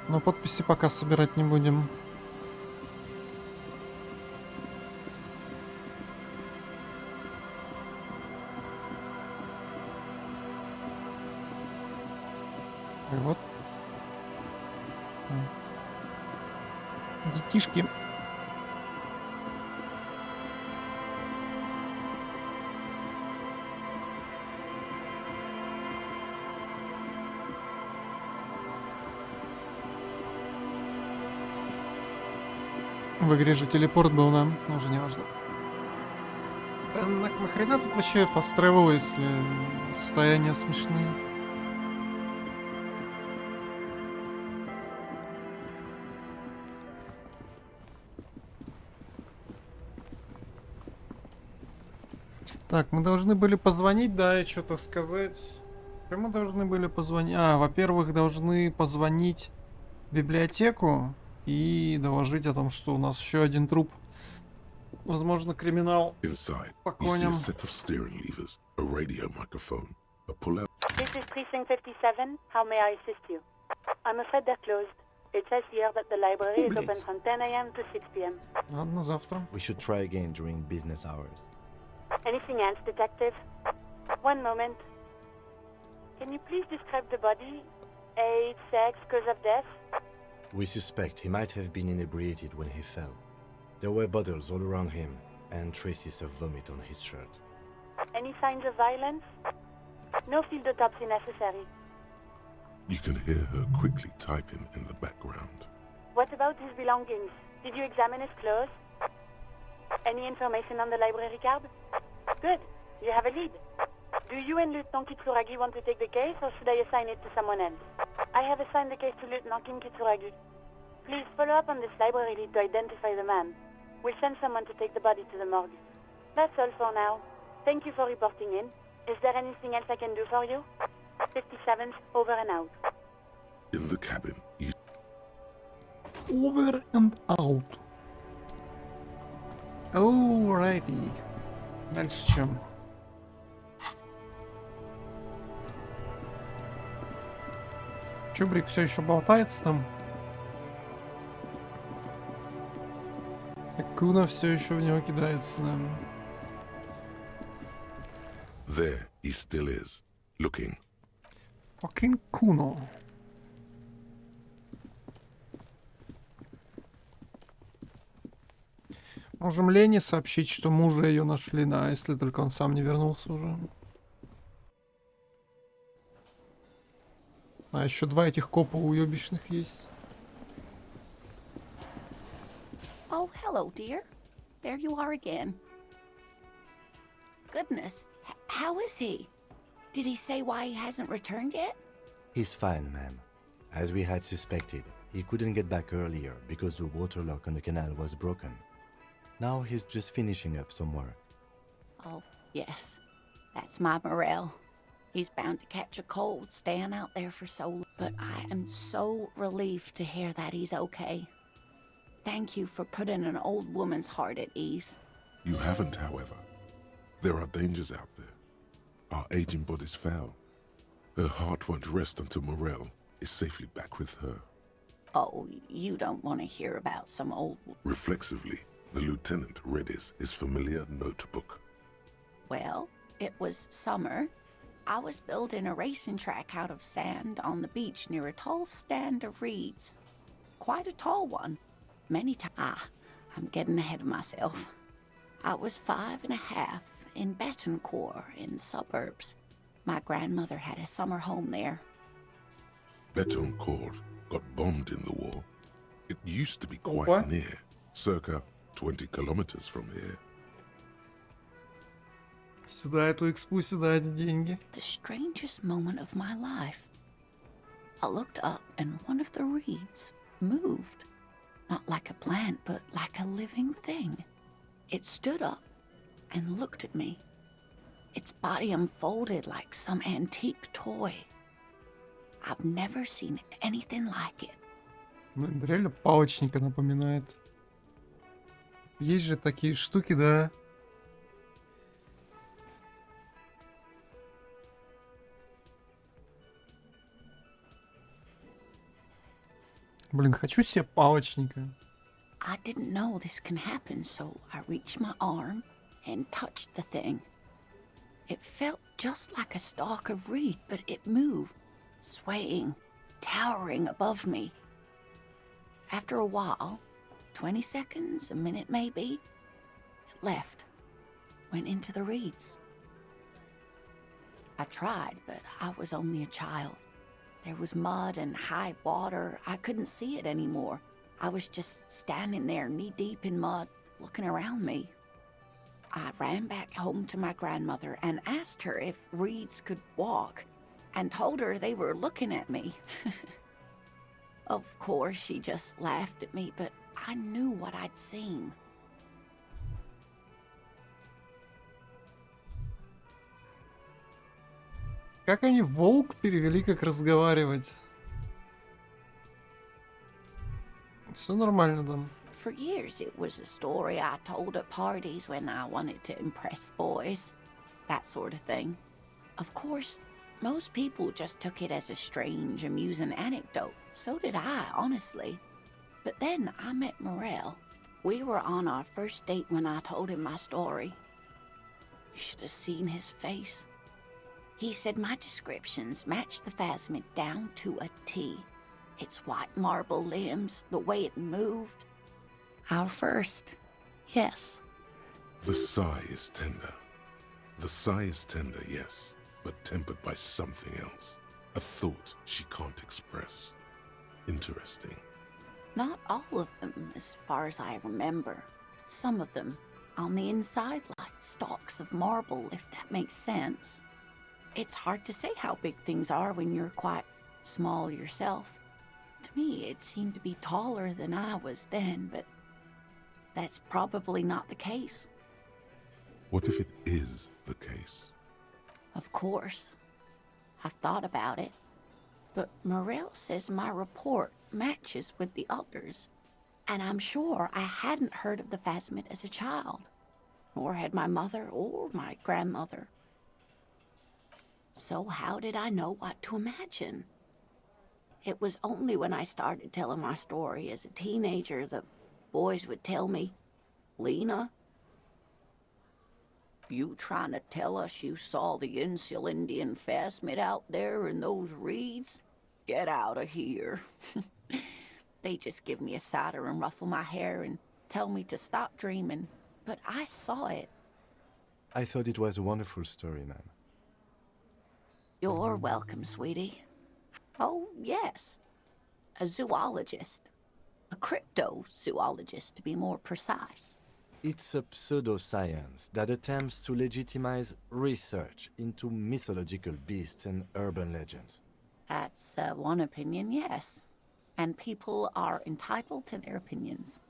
Но подписи пока собирать не будем. И вот. Детишки. В игре же телепорт был, да? Но уже не важно. Да нахрена тут вообще fast travel, если расстояния смешные? Так, мы должны были позвонить, да, и что-то сказать. Что мы должны были позвонить? А, во-первых, должны позвонить в библиотеку и доложить о том, что у нас еще один труп. Возможно, криминал по коням. This is Precinct 57. How may I assist you? I'm afraid they're closed. It says here that the library is open from 10 a.m. to 6 p.m. Ладно, завтра. We should try again during business hours. Anything else, detective? One moment. Can you please describe the body? Age, sex, cause of death? We suspect he might have been inebriated when he fell. There were bottles all around him, and traces of vomit on his shirt. Any signs of violence? No field autopsy necessary. You can hear her quickly typing in the background. What about his belongings? Did you examine his clothes? Any information on the library card? Good. You have a lead. Do you and Lieutenant Kitsuragi want to take the case, or should I assign it to someone else? I have assigned the case to Lieutenant Kim Kitsuragi. Please follow up on this library lead to identify the man. We'll send someone to take the body to the morgue. That's all for now. Thank you for reporting in. Is there anything else I can do for you? 57's over and out. In the cabin, you... Over and out. Alrighty. Дальше чем? Чубрик все еще болтается там. Куна все еще в него кидается, да. There he still is, looking. Fucking Kuno. Можем Лене сообщить, что мужа ее нашли, да, если только он сам не вернулся уже. А еще 2 этих копа уебищных есть. Oh, hello, dear. There you are again. Goodness, how is he? Did he say why he hasn't returned yet? He's fine, ma'am. As we had suspected, he couldn't get back earlier because the water lock on the canal was broken. Now he's just finishing up somewhere. Oh, yes. That's my Morel. He's bound to catch a cold staying out there for so long. But I am so relieved to hear that he's okay. Thank you for putting an old woman's heart at ease. You haven't, however. There are dangers out there. Our aging body's foul. Her heart won't rest until Morel is safely back with her. Oh, you don't want to hear about some old... Reflexively, the lieutenant read his familiar notebook. Well, it was summer. I was building a racing track out of sand on the beach near a tall stand of reeds. Quite a tall one. Many times... I'm getting ahead of myself. I was 5.5 in Betancourt in the suburbs. My grandmother had a summer home there. Betancourt got bombed in the war. It used to be quite near, circa 20 kilometers from here. Сюда эту экспу, сюда эти деньги. The strangest moment of my life. I looked up and one of the reeds moved. Not like a plant, but like a living thing. It stood up and looked at me. Its body unfolded like some antique toy. I've never seen anything like it. Блин, реально палочника напоминает. Есть же такие штуки, да. Блин, хочу себе палочника. I didn't know this can happen, so I reached my arm and touched the thing. It felt just like a stalk of reed, but it moved, swaying, towering above me. After a while, 20 seconds, a minute maybe, it left, went into the reeds. I tried, but I was only a child. There was mud and high water. I couldn't see it anymore. I was just standing there knee-deep in mud, looking around me. I ran back home to my grandmother and asked her if reeds could walk, and told her they were looking at me. Of course, she just laughed at me, but I knew what I'd seen. Как они волк перевели, как разговаривать? Все нормально там. For years, it was a story I told at parties when I wanted to impress boys. That sort of thing. Of course, most people just took it as a strange, amusing anecdote. So did I, honestly. But then I met Morel. We were on our first date when I told him my story. You should have seen his face. He said my descriptions matched the phasmid down to a T. Its white marble limbs, the way it moved. Our first, yes. The sigh is tender. The sigh is tender, yes, but tempered by something else. A thought she can't express. Interesting. Not all of them, as far as I remember. Some of them, on the inside like stalks of marble, if that makes sense. It's hard to say how big things are when you're quite small yourself. To me, it seemed to be taller than I was then, but that's probably not the case. What if it is the case? Of course. I've thought about it. But Morel says my report matches with the others. And I'm sure I hadn't heard of the phasmid as a child. Nor had my mother or my grandmother. So how did I know what to imagine? It was only when I started telling my story as a teenager that boys would tell me, Lena, you trying to tell us you saw the Insulindian phasmid out there in those reeds? Get out of here. They just give me a cider and ruffle my hair and tell me to stop dreaming. But I saw it. I thought it was a wonderful story, ma'am. You're welcome, sweetie. Oh, yes. A zoologist. A cryptozoologist, to be more precise. It's a pseudoscience that attempts to legitimize research into mythological beasts and urban legends. That's one opinion, yes. And people are entitled to their opinions.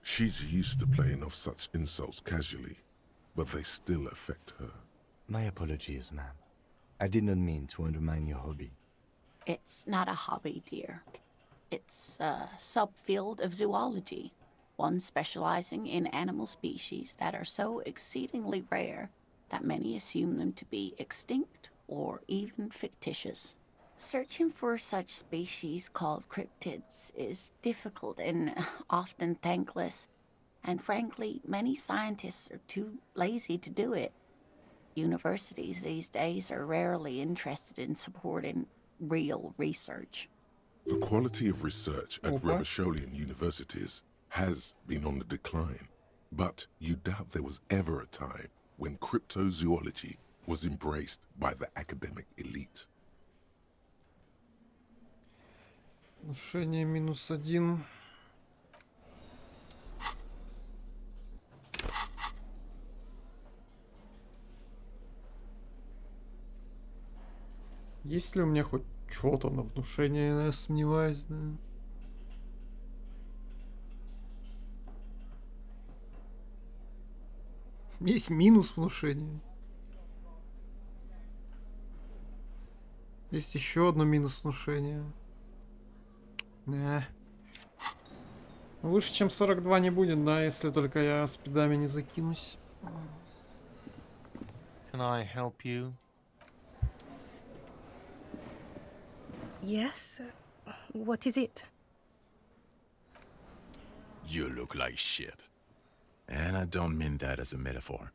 She's used to playing off such insults casually, but they still affect her. My apologies, ma'am. I did not mean to undermine your hobby. It's not a hobby, dear. It's a subfield of zoology, one specializing in animal species that are so exceedingly rare that many assume them to be extinct or even fictitious. Searching for such species called cryptids is difficult and often thankless. And frankly, many scientists are too lazy to do it. Universities these days are rarely interested in supporting real research. The quality of research at Revacholian universities has been on the decline, but you doubt there was ever a time when cryptozoology was embraced by the academic elite. Внушение -1. Есть ли у меня хоть что-то на внушение, я сомневаюсь, да. Есть минус внушения. Есть еще одно минус внушения. Выше, чем 42 не будет, да, если только я спидами не закинусь. Can I help you? Yes? What is it? You look like shit. And I don't mean that as a metaphor.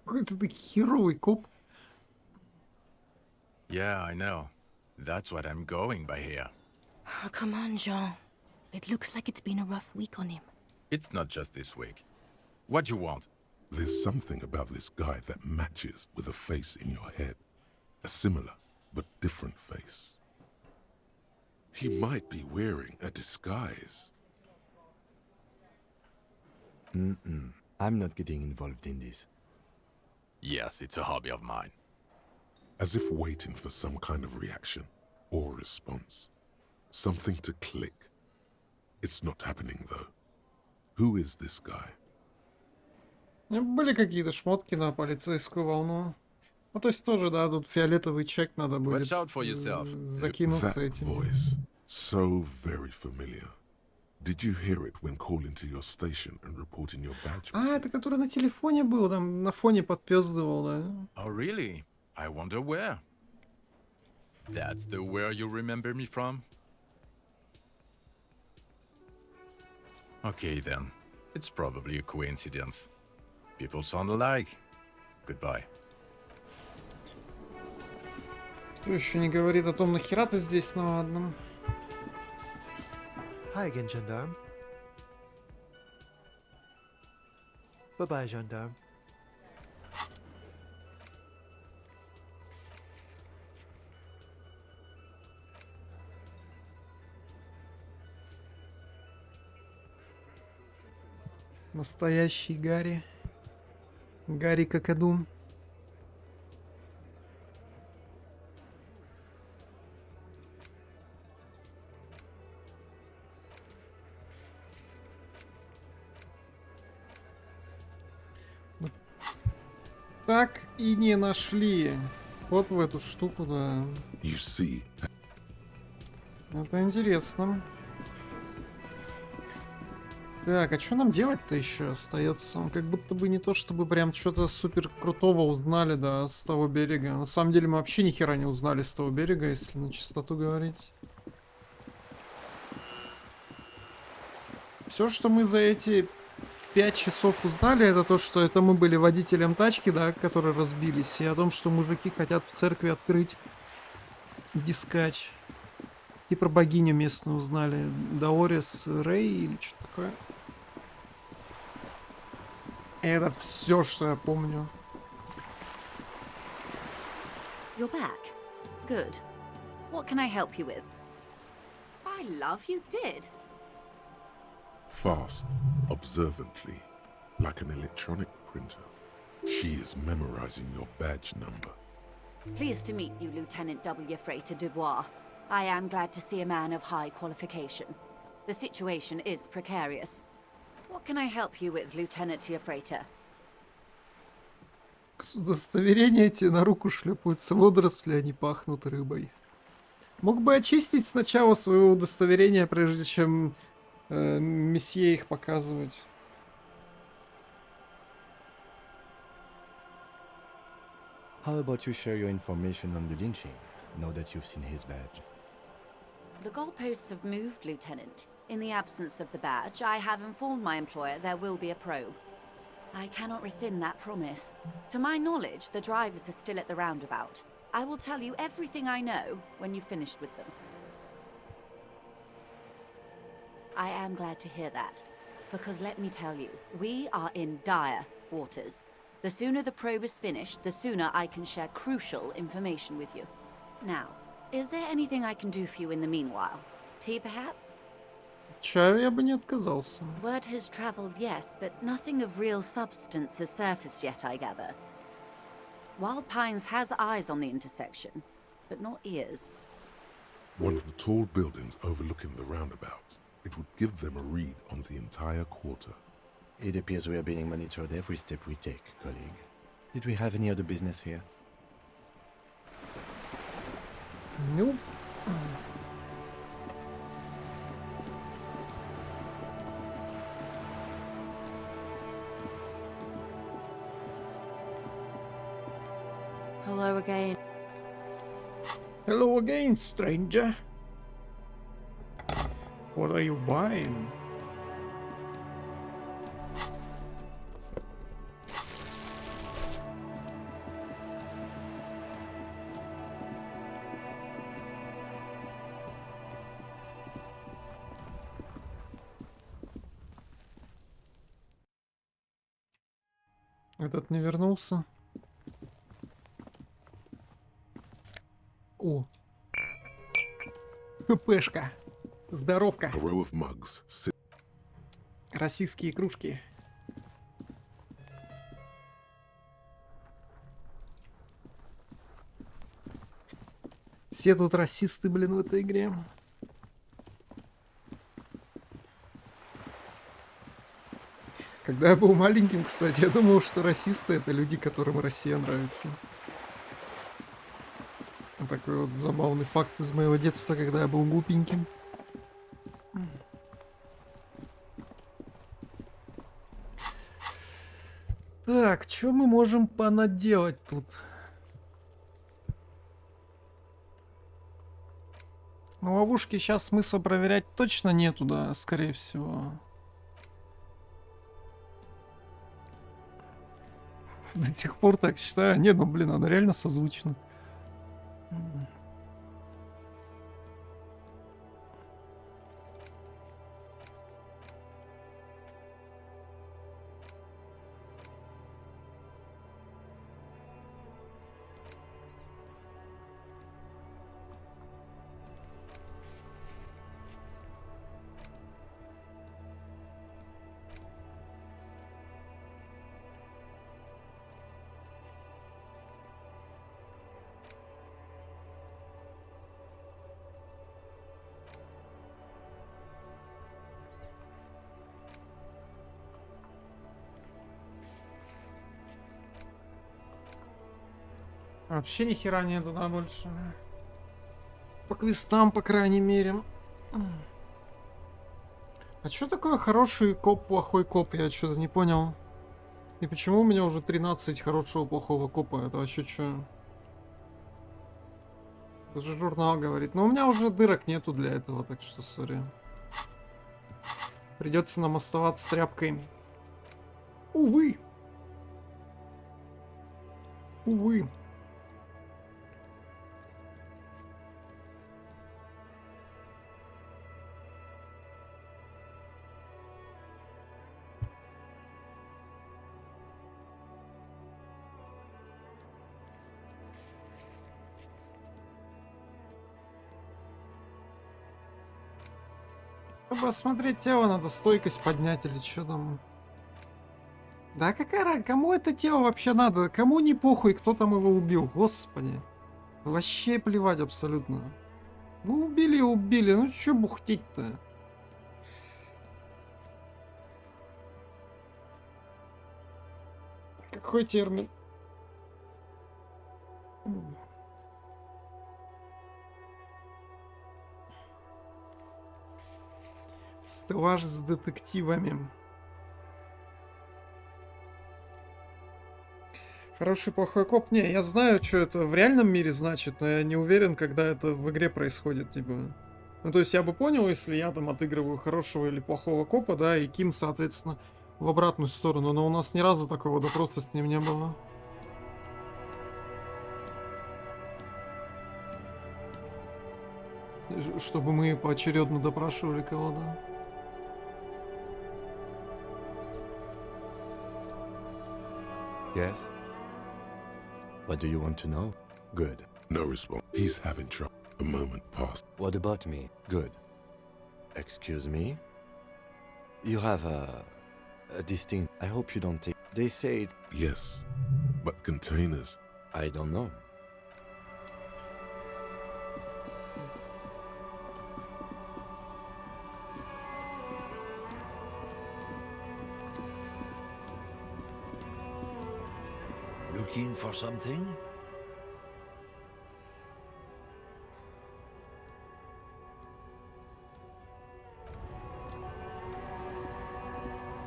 Какой-то ты херовый коп. Yeah, I know. That's what I'm going by here. Oh, come on, Jean. It looks like it's been a rough week on him. It's not just this week. What you want? There's something about this guy that matches with a face in your head. A similar but different face. He might be wearing a disguise. I'm not getting involved in this. Yes, it's a hobby of mine. As if waiting for some kind of reaction or response. Something to click. It's not happening though. Who is this guy? Были какие-то шмотки на полицейскую волну. Ну, то есть тоже, да, тут фиолетовый чек надо будет закинуться That этим. voice, so very familiar. Did you hear it when calling to your station and reporting your badge? Это который на телефоне был, там на фоне подпёздывал, да? Oh, really? I wonder where. That's the where you remember me from? Okay, then. It's probably a coincidence. People sound alike. Goodbye. Что еще не говорит о том, нахера ты здесь, ну ладно. Hi again, gendarme. Bye-bye, gendarme. Настоящий Гарри. Гарри Какаду. Так и не нашли. Вот в эту штуку, да. You see. Это интересно. Так, а что нам делать-то еще остается? Как будто бы не то, чтобы прям что-то супер крутого узнали, да, с того берега. На самом деле мы вообще ни хера не узнали с того берега, если на чистоту говорить. Все, что мы за эти 5 часов узнали, это то, что это мы были водителем тачки, да, которые разбились, и о том, что мужики хотят в церкви открыть дискач. И про богиню местную узнали. Даорис Рэй или что такое. Это все, что я помню. You're back. Good. What can I help you with? By love, you did. Fast, observantly, like an electronic printer. She is memorizing your badge number. Pleased to meet you, Lieutenant W. Freighter Dubois. I am glad to see a man of high qualification. The situation is precarious. What can I help you with, Lieutenant Freighter? С удостоверения тебе на руку шлепаются водоросли, они пахнут рыбой. Мог бы очистить сначала свое удостоверение, прежде чем месье их показывать. How about you share your information on the lynching, now that you've seen his badge? The goalposts have moved, Lieutenant. In the absence of the badge, I have informed my employer there will be a probe. I cannot rescind that promise. To my knowledge, the drivers are still at the roundabout. I will tell you everything I know when you've finished with them. I am glad to hear that, because let me tell you, we are in dire waters. The sooner the probe is finished, the sooner I can share crucial information with you. Now, is there anything I can do for you in the meanwhile? Tea, perhaps? Чаю я бы не отказался. Word has traveled, yes, but nothing of real substance has surfaced yet, I gather. Wild Pines has eyes on the intersection, but not ears. One of the tall buildings overlooking the roundabout. It would give them a read on the entire quarter. It appears we are being monitored every step we take, colleague. Did we have any other business here? Nope. Hello again. Hello again, stranger. What are you buying? Этот не вернулся. О. ХПшка. Здоровка. A row of mugs sit. Российские кружки. Все тут расисты, блин, в этой игре. Когда я был маленьким, кстати, я думал, что расисты — это люди, которым Россия нравится. Такой вот забавный факт из моего детства, когда я был глупеньким. Так, что мы можем понаделать тут? Ну, ловушки сейчас смысла проверять точно нету, да, скорее всего. До тех пор так считаю. Не, ну, блин, она реально созвучна. Вообще ни хера нету, да, больше. По квестам, по крайней мере. А что такое хороший коп, плохой коп? Я что-то не понял. И почему у меня уже 13 хорошего, плохого копа? Это вообще что? Это же журнал говорит. Но у меня уже дырок нету для этого, так что сори. Придется нам оставаться тряпкой. Увы. Увы. Чтобы осмотреть тело, надо стойкость поднять или что там. Да какая, кому это тело вообще надо? Кому не похуй, кто там его убил? Господи. Вообще плевать абсолютно. Ну убили и убили, ну чё бухтеть-то? Какой термин? Стеллаж с детективами. Хороший плохой коп. Не, я знаю, что это в реальном мире значит, но я не уверен, когда это в игре происходит, типа. Ну, то есть я бы понял, если я там отыгрываю хорошего или плохого копа, да, и Ким, соответственно, в обратную сторону, но у нас ни разу такого допроса с ним не было. Чтобы мы поочередно допрашивали кого-то. Yes? What do you want to know? Good. No response. He's having trouble. A moment passed. What about me? Good. Excuse me? You have a distinct... I hope you don't take... They say it... Yes, but containers. I don't know. Looking for something?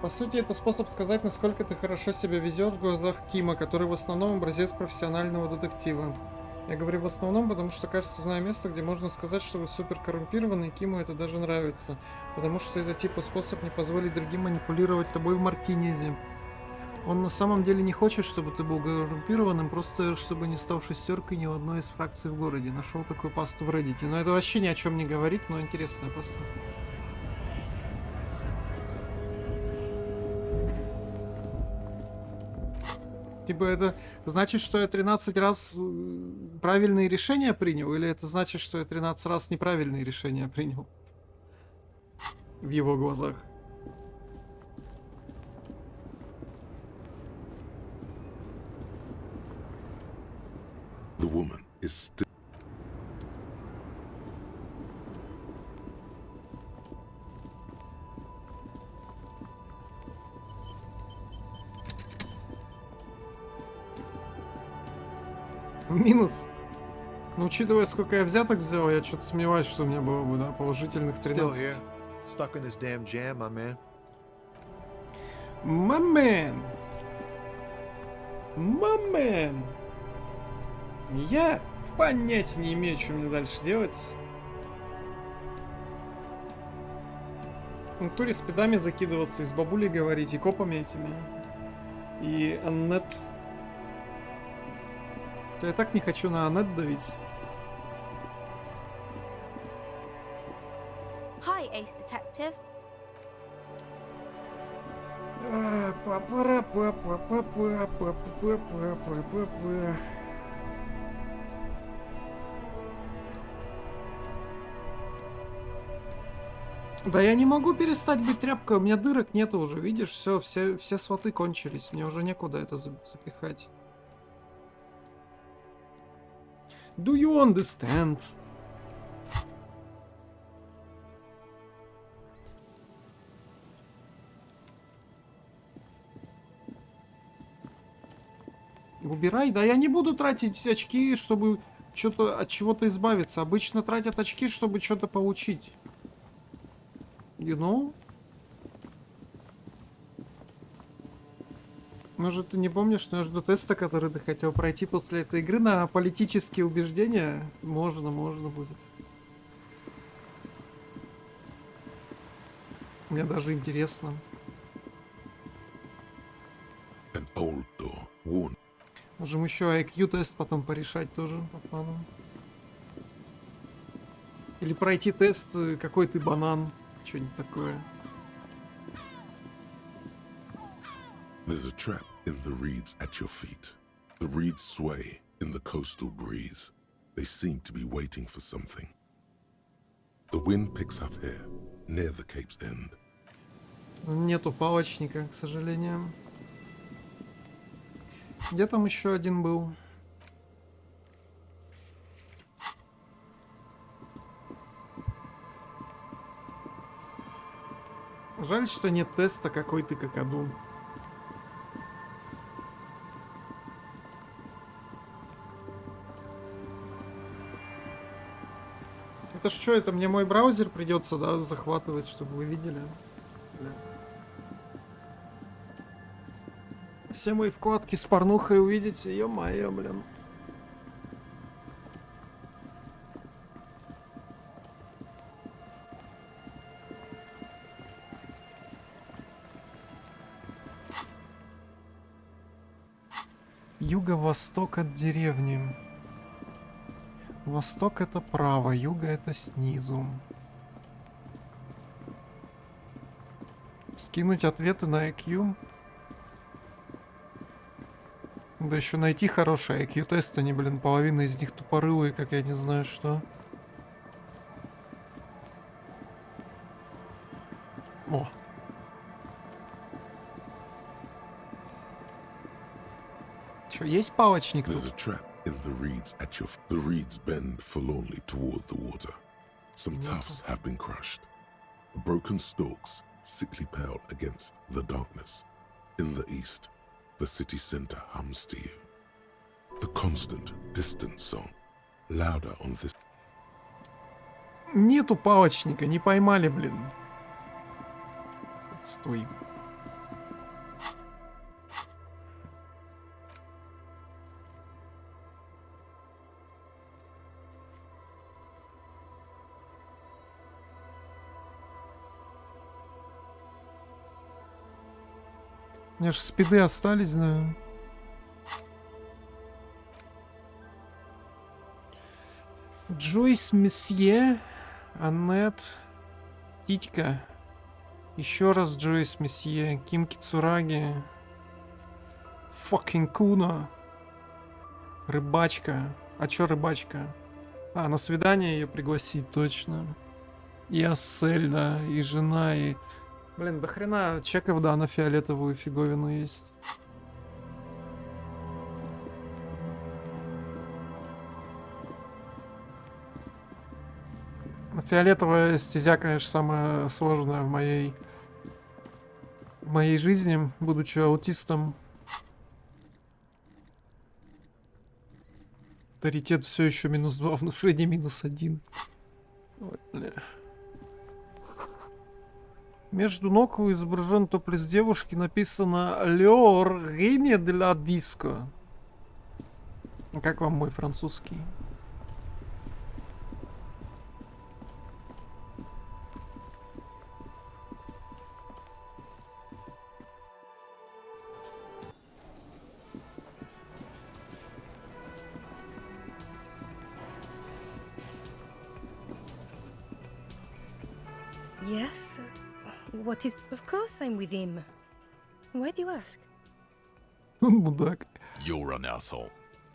По сути, это способ сказать, насколько ты хорошо себя везешь в глазах Кима, который в основном образец профессионального детектива. Я говорю в основном, потому что, кажется, знаю место, где можно сказать, что вы супер коррумпированы, и Киму это даже нравится. Потому что это типа способ не позволить другим манипулировать тобой в Мартинезе. Он на самом деле не хочет, чтобы ты был коррумпированным, просто чтобы не стал шестеркой ни в одной из фракций в городе. Нашел такую пасту в Reddit. Но это вообще ни о чем не говорит, но интересная паста. Типа это значит, что я 13 раз правильные решения принял? Или это значит, что я 13 раз неправильные решения принял? В его глазах. The woman is still. Минус. Но учитывая, сколько я взяток взял, я что-то сомневаюсь, что у меня было бы, да, положительных 13. Still here. Stuck in this damn jam, my man. My man. My man. Я понятия не имею, что мне дальше делать. В натуре спидами закидываться, и с бабулей говорить, и копами этими. И Аннет. Я так не хочу на Аннет давить. Hi, Ace Detective. Да я не могу перестать быть тряпкой, у меня дырок нету уже, видишь, все сваты кончились, мне уже некуда это запихать. Do you understand? Убирай, да я не буду тратить очки, чтобы что-то от чего-то избавиться. Обычно тратят очки, чтобы что-то получить. You know? Может, ты не помнишь, но я жду теста, который ты хотел пройти после этой игры на политические убеждения? Можно будет. Мне даже интересно. An old door, worn. Можем еще IQ-тест потом порешать тоже по фану. Или пройти тест, какой ты банан. Что-нибудь такое. There's a trap in the reeds at your feet. The reeds sway in the coastal breeze. They seem to be waiting for something. The wind picks up here, near the cape's end. Нету палочника, к сожалению. Где там еще один был? Жаль, что нет теста, какой ты какаду. Это что, это мне мой браузер придется, да, захватывать, чтобы вы видели? Бля. Все мои вкладки с порнухой увидите, ё-моё, блин. Юго-восток от деревни. Восток это право, юго это снизу. Скинуть ответы на IQ. Да еще найти хорошие IQ-тесты, они, блин, половина из них тупорылые, как я не знаю что. О. Че, есть палочник тут? There's a trap in the reeds at your The reeds bend forlornly toward the water. Some tufts have been crushed. The broken stalks, sickly pale against the darkness. In the east, the city center hums to you. The constant, distant song, louder on this. Нету палочника, не поймали, блин. Стой. У меня же спиды остались, да. Джойс, месье, Аннет, Титька. Еще раз Джойс, месье, Ким Кицураги. Fucking Куна. Рыбачка. А чё рыбачка? А, на свидание ее пригласить, точно. И Ассель, да, и жена, и... Блин, до хрена чеков, да, на фиолетовую фиговину есть. Фиолетовая стезя, конечно, самая сложная в моей жизни, будучи аутистом. Авторитет все еще -2, внушение -1. Ой, бля. Между ног изображен топлес девушки, написано «Леоргине для диско». Как вам мой французский? Yes? What is... Of course I'm with him. Why do you ask? Он мудак. You're an asshole.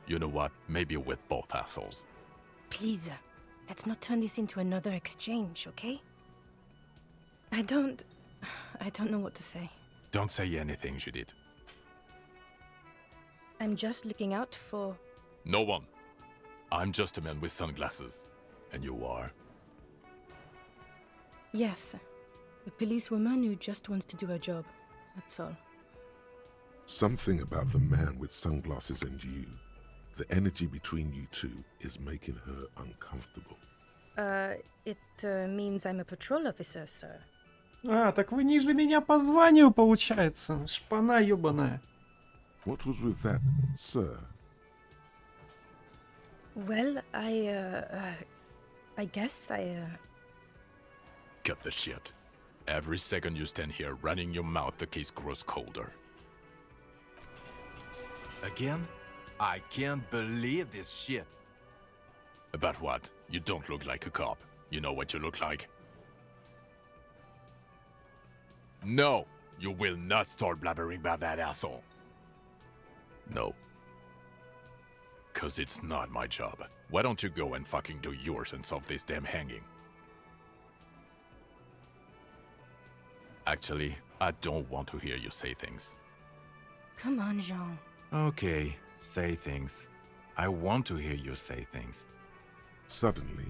You know what? Maybe with both assholes. Please, let's not turn this into another exchange, okay? I don't know what to say. Don't say anything, Judith. I'm just looking out for... No one. I'm just a man with sunglasses. And you are? Yes. A policewoman who just wants to do her job. That's all. Something about the man with sunglasses and you. The energy between you two is making her uncomfortable. It means I'm a patrol officer, sir. А, так вы ниже меня по званию, получается. Шпана ёбаная. What was with that, sir? Well, I guess I Cut the shit. Every second you stand here running your mouth, the case grows colder. Again? I can't believe this shit. About what? You don't look like a cop. You know what you look like? No! You will not start blabbering about that asshole. No. Cause it's not my job. Why don't you go and fucking do yours and solve this damn hanging? Actually, I don't want to hear you say things. Come on, Jean. Okay, say things. I want to hear you say things. Suddenly,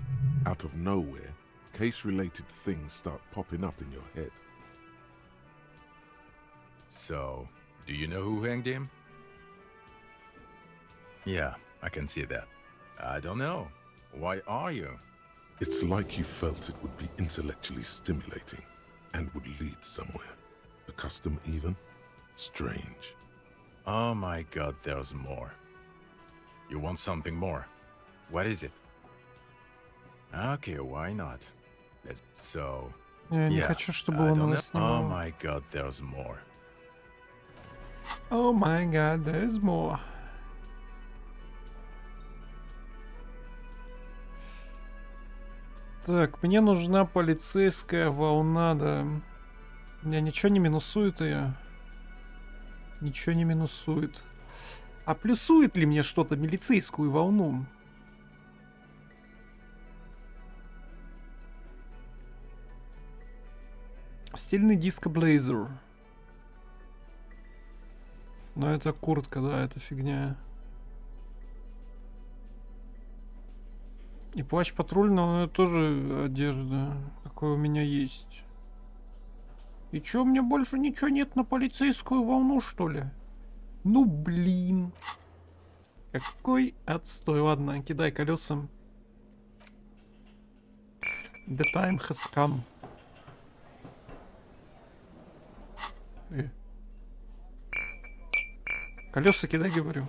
out of nowhere, case-related things start popping up in your head. So, do you know who hanged him? Yeah, I can see that. I don't know. Why are you? It's like you felt it would be intellectually stimulating and would lead somewhere. A custom even? Strange. Oh my god, there's more. You want something more? What is it? Okay, why not? Let's... So... Я не yeah, хочу, чтобы I он don't его know. снимал. Oh my god, there's more. Oh my god, there's more. Так, мне нужна полицейская волна, да. У меня ничего не минусует ее. Ничего не минусует. А плюсует ли мне что-то милицейскую волну? Стильный диско-блейзер. Но это куртка, да, это фигня. И плащ патрульного тоже одежда, какой у меня есть. И чё, у меня больше ничего нет на полицейскую волну, что ли? Ну, блин. Какой отстой. Ладно, кидай колесом. The time has come. Колеса кидай, говорю.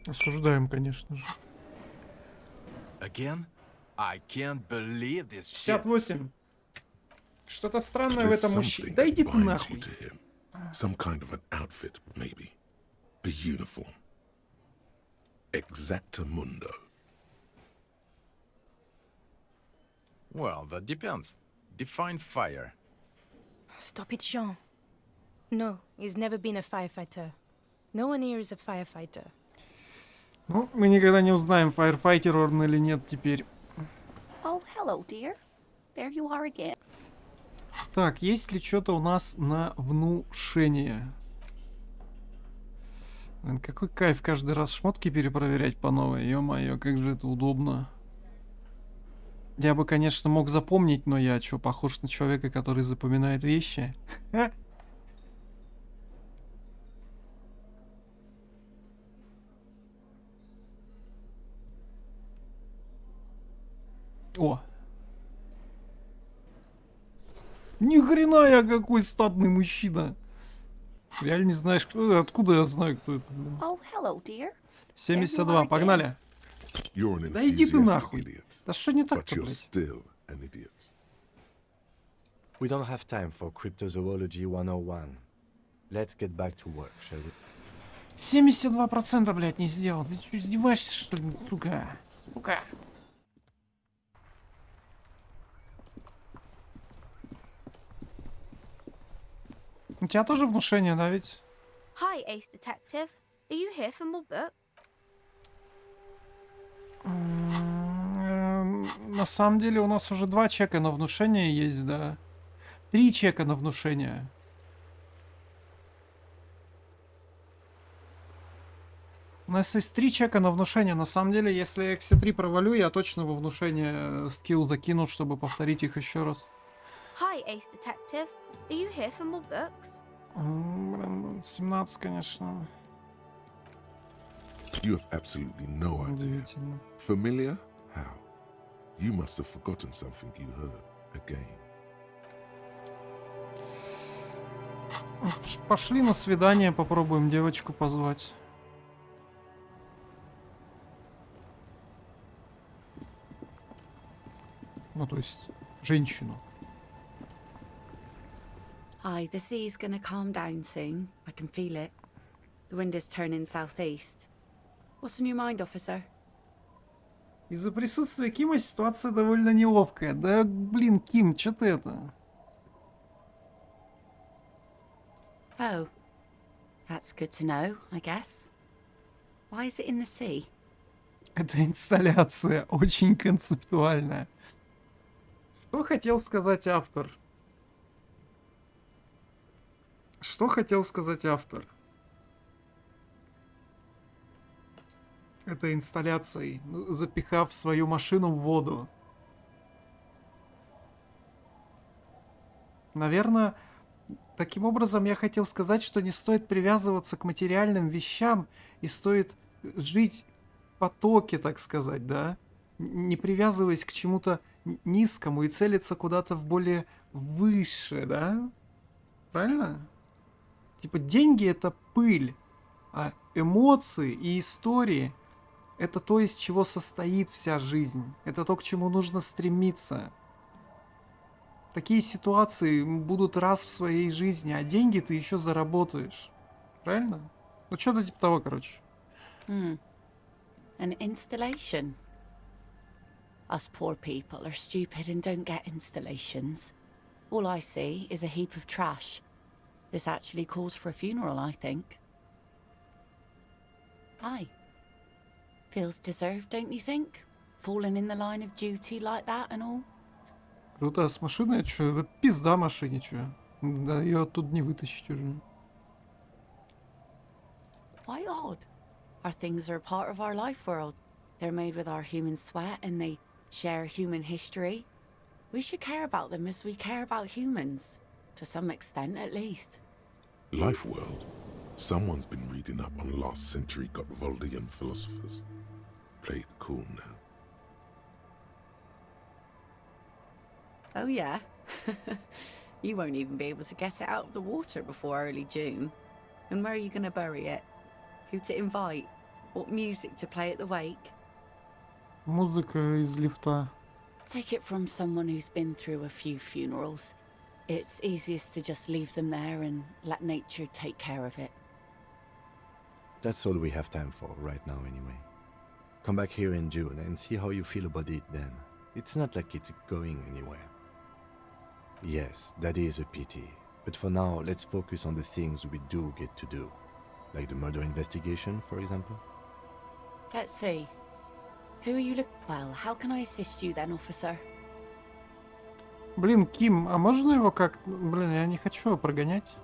Осуждаем, конечно же. Again? I can't believe this shit. 58. Что-то странное в There's этом мужчине. something Да иди that ты binds нахуй. you to him. Some kind of an outfit, maybe. A uniform. Exactamundo. Well, that depends. Define fire. Stop it, Jean. No, he's never been a firefighter. No one here is a firefighter. Ну, мы никогда не узнаем, файрфайтер он или нет теперь. Oh, hello, dear. There you are again. Так, есть ли что-то у нас на внушение? Блин, какой кайф каждый раз шмотки перепроверять по новой. Ё-моё, как же это удобно. Я бы, конечно, мог запомнить, но я что, похож на человека, который запоминает вещи? О! Ни хрена я какой статный мужчина. Реально не знаешь, кто это? Откуда я знаю, кто это? Блин? Oh, hello, dear. 72, погнали. Да иди ты нахуй. Да что не так-то, блядь? We don't have time for cryptozoology 101. Let's get back to work, shall we? 72%, блядь, не сделал. Ты что, издеваешься, что ли, сука? Сука. У тебя тоже внушение, да, ведь? Hi, Ace Detective. Are you here for more book? На самом деле у нас уже 2 чека на внушение есть, да. 3 чека на внушение. У нас есть 3 чека на внушение. На самом деле, если я их все 3 провалю, я точно во внушение скилл закину, чтобы повторить их еще раз. Hi, Ace Detective. Are you here for more books? Блин, 17, конечно. You have absolutely no idea. Familiar? How? You must have forgotten something you heard again. Пошли на свидание, попробуем девочку позвать. Ну, то есть, женщину. Aye, the sea's gonna calm down soon. I can feel it. The wind is turning southeast. What's on your mind, officer? Из-за присутствия Кима ситуация довольно неловкая. Да, блин, Ким, что ты это? Oh, that's good to know, I guess. Why is it in the sea? Это инсталляция очень концептуальная. Что хотел сказать автор? Что хотел сказать автор? Этой инсталляцией, запихав свою машину в воду. Наверное, таким образом я хотел сказать, что не стоит привязываться к материальным вещам и стоит жить в потоке, так сказать, да? Не привязываясь к чему-то низкому и целиться куда-то в более высшее, да? Правильно? Типа деньги — это пыль, а эмоции и истории — это то, из чего состоит вся жизнь. Это то, к чему нужно стремиться. Такие ситуации будут раз в своей жизни, а деньги ты еще заработаешь. Правильно? Ну, что-то типа того, короче. An installation. Us poor people are stupid and don't get installations. All I see is a heap of trash. This actually calls for a funeral, I think. Aye. Feels deserved, don't you think? Falling in the line of duty like that and all. Круто, а с машиной что? Это пизда машине, что? Да, ее оттуда не вытащить уже. Why odd? Our things are a part of our life world. They're made with our human sweat and they share human history. We should care about them as we care about humans. To some extent, at least. Life world. Someone's been reading up on last century Gotwaldian philosophers. Play it cool now. Oh yeah? You won't even be able to get it out of the water before early June. And where are you going to bury it? Who to invite? What music to play at the wake? Музыка из лифта. Take it from someone who's been through a few funerals. It's easiest to just leave them there and let nature take care of it. That's all we have time for right now anyway. Come back here in June and see how you feel about it then. It's not like it's going anywhere. Yes, that is a pity. But for now, let's focus on the things we do get to do. Like the murder investigation, for example. Let's see. Who are you looking... Well, how can I assist you then, officer? Блин, Ким, а можно его как... Блин, я не хочу его прогонять.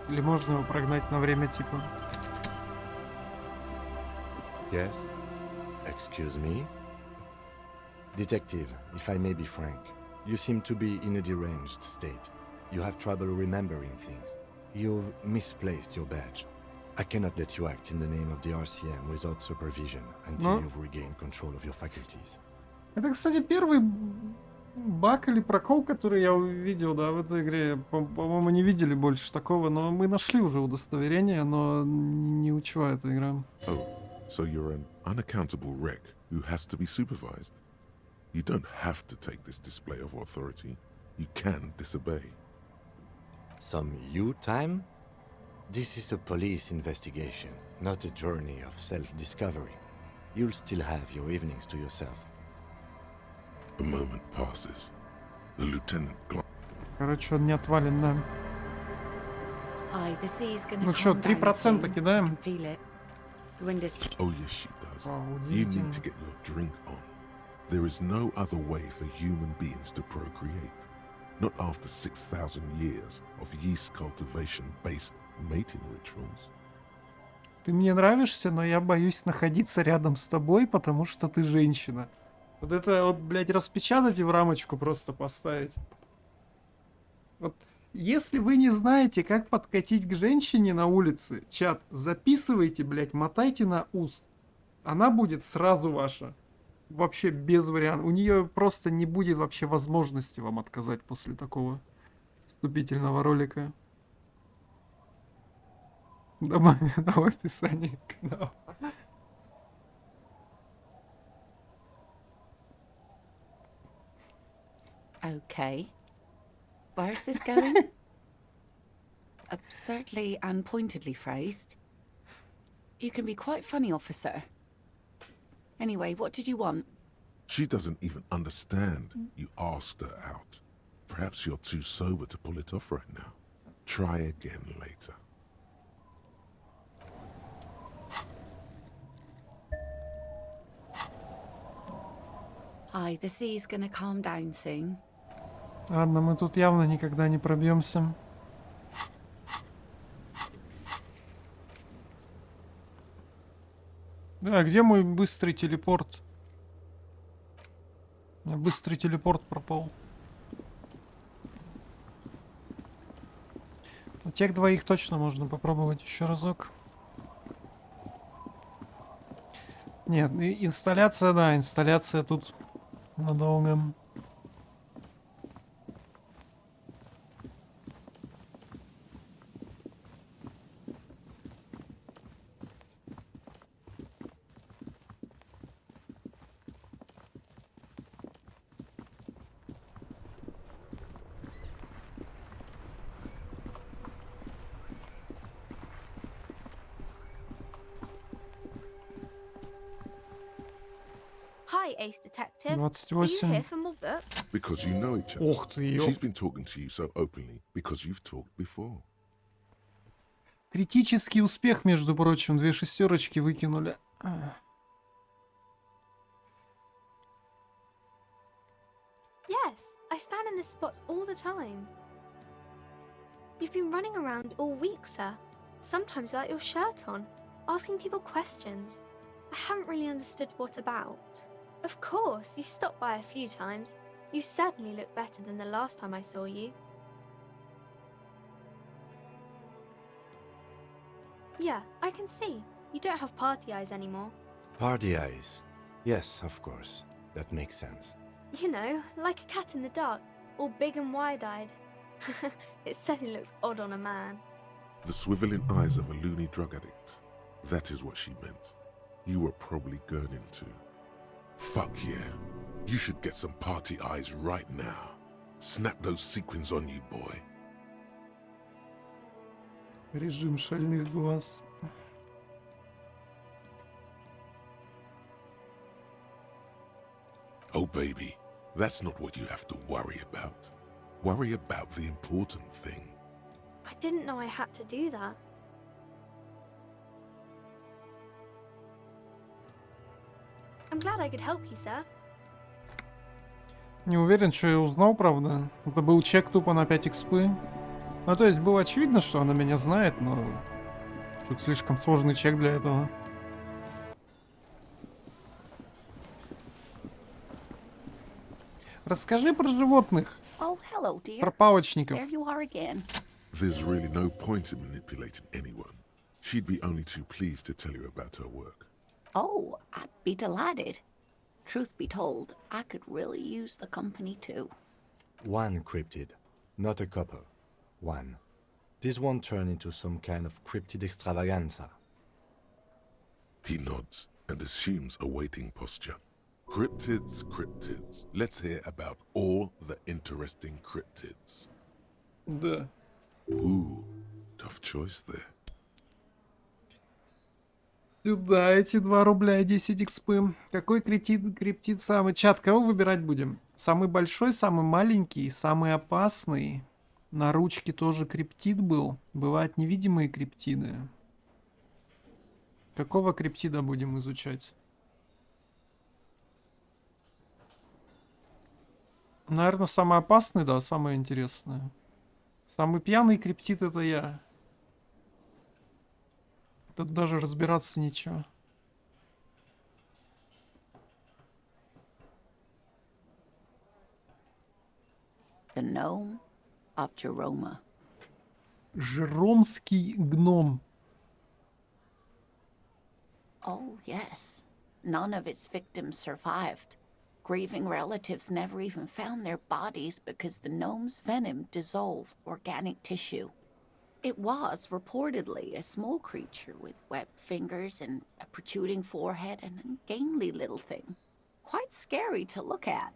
Или можно его прогнать на время типа... Yes? Excuse me? Detective, if I may be frank, you seem to be in a deranged state. You have trouble remembering things. You've misplaced your badge. I cannot let you act in the name of the RCM without supervision until you've regained control of your faculties. Это, кстати, первый баг или прокол, который я увидел, да, в этой игре. По-моему, не видели больше такого, но мы нашли уже удостоверение, но не учла эта игра. Oh, so you're an unaccountable wreck who has to be supervised. You don't have to take this display of authority. You can disobey. Some you time? This is a police investigation, not a journey of self-discovery. You'll still have your evenings to yourself. A moment passes. The lieutenant... Короче, он не отвален, да. Aye, the sea's gonna Ну что, calm down 3% soon. кидаем? Feel it. The wind is... Oh yes, she does. Wow, You удивительно. need to get your drink on. There is no other way for human beings to procreate. Not after 6,000 years of yeast cultivation-based mating rituals. Ты мне нравишься, но я боюсь находиться рядом с тобой, потому что ты женщина. Вот это вот, блядь, распечатать и в рамочку просто поставить. Вот, если вы не знаете, как подкатить к женщине на улице, чат, записывайте, блядь, мотайте на ус. Она будет сразу ваша. Вообще без вариантов. У нее просто не будет вообще возможности вам отказать после такого вступительного ролика. Добавим в описании канала. Okay. Where's this going? Absurdly and pointedly phrased. You can be quite funny, officer. Anyway, what did you want? She doesn't even understand you asked her out. Perhaps you're too sober to pull it off right now. Try again later. Aye, the sea's gonna calm down soon. Ладно, мы тут явно никогда не пробьемся. Да, где мой быстрый телепорт? У меня быстрый телепорт пропал. Тех двоих точно можно попробовать еще разок. Нет, инсталляция, да, инсталляция тут надолго. Hi, Ace Detective. 28. Are you here for more books? Because you know each other. Ох ты, ёп. She's been talking to you so openly because you've talked before. Критический успех, между прочим, 2 шестерочки выкинули. Yes, I stand in this spot all the time. You've been running around all week, sir. Sometimes without your shirt on, asking people questions. I haven't really understood what about. Of course, you've stopped by a few times. You certainly look better than the last time I saw you. Yeah, I can see. You don't have party eyes anymore. Party eyes. Yes, of course. That makes sense. You know, like a cat in the dark, all big and wide-eyed. It certainly looks odd on a man. The swiveling eyes of a loony drug addict. That is what she meant. You were probably gurning too. Fuck yeah. You should get some party eyes right now. Snap those sequins on you, boy. Режим шальных глаз. Oh baby, that's not what you have to worry about. Worry about the important thing. I didn't know I had to do that. I'm glad I could help you, sir. Не уверен, что я узнал, правда. Это был чек тупо на 5 экспы. Ну, то есть было очевидно, что она меня знает, но... Чуть слишком сложный чек для этого. Расскажи про животных. Oh, hello, dear. Про палочников. There you are again. There's really no point in manipulating anyone. She'd be only too pleased to tell you about her work. Oh, I'd be delighted. Truth be told, I could really use the company too. One cryptid, not a couple. One. This won't turn into some kind of cryptid extravaganza. He nods and assumes a waiting posture. Cryptids, cryptids. Let's hear about all the interesting cryptids. Да. Ooh, tough choice there. Сюда эти 2 рубля и 10 экспы. Какой криптид самый... Чат, кого выбирать будем? Самый большой, самый маленький, самый опасный. На ручке тоже криптид был. Бывают невидимые криптиды. Какого криптида будем изучать? Наверное, самый опасный, да, самое интересное. Самый пьяный криптид это я. Тут даже разбираться нечего. The gnome of Jeroma. Жеромский гном. Oh, yes. None of its victims survived. Grieving relatives never even found their bodies because the gnome's venom dissolved organic tissue. It was reportedly a small creature with webbed fingers and a protruding forehead and an ungainly little thing. Quite scary to look at.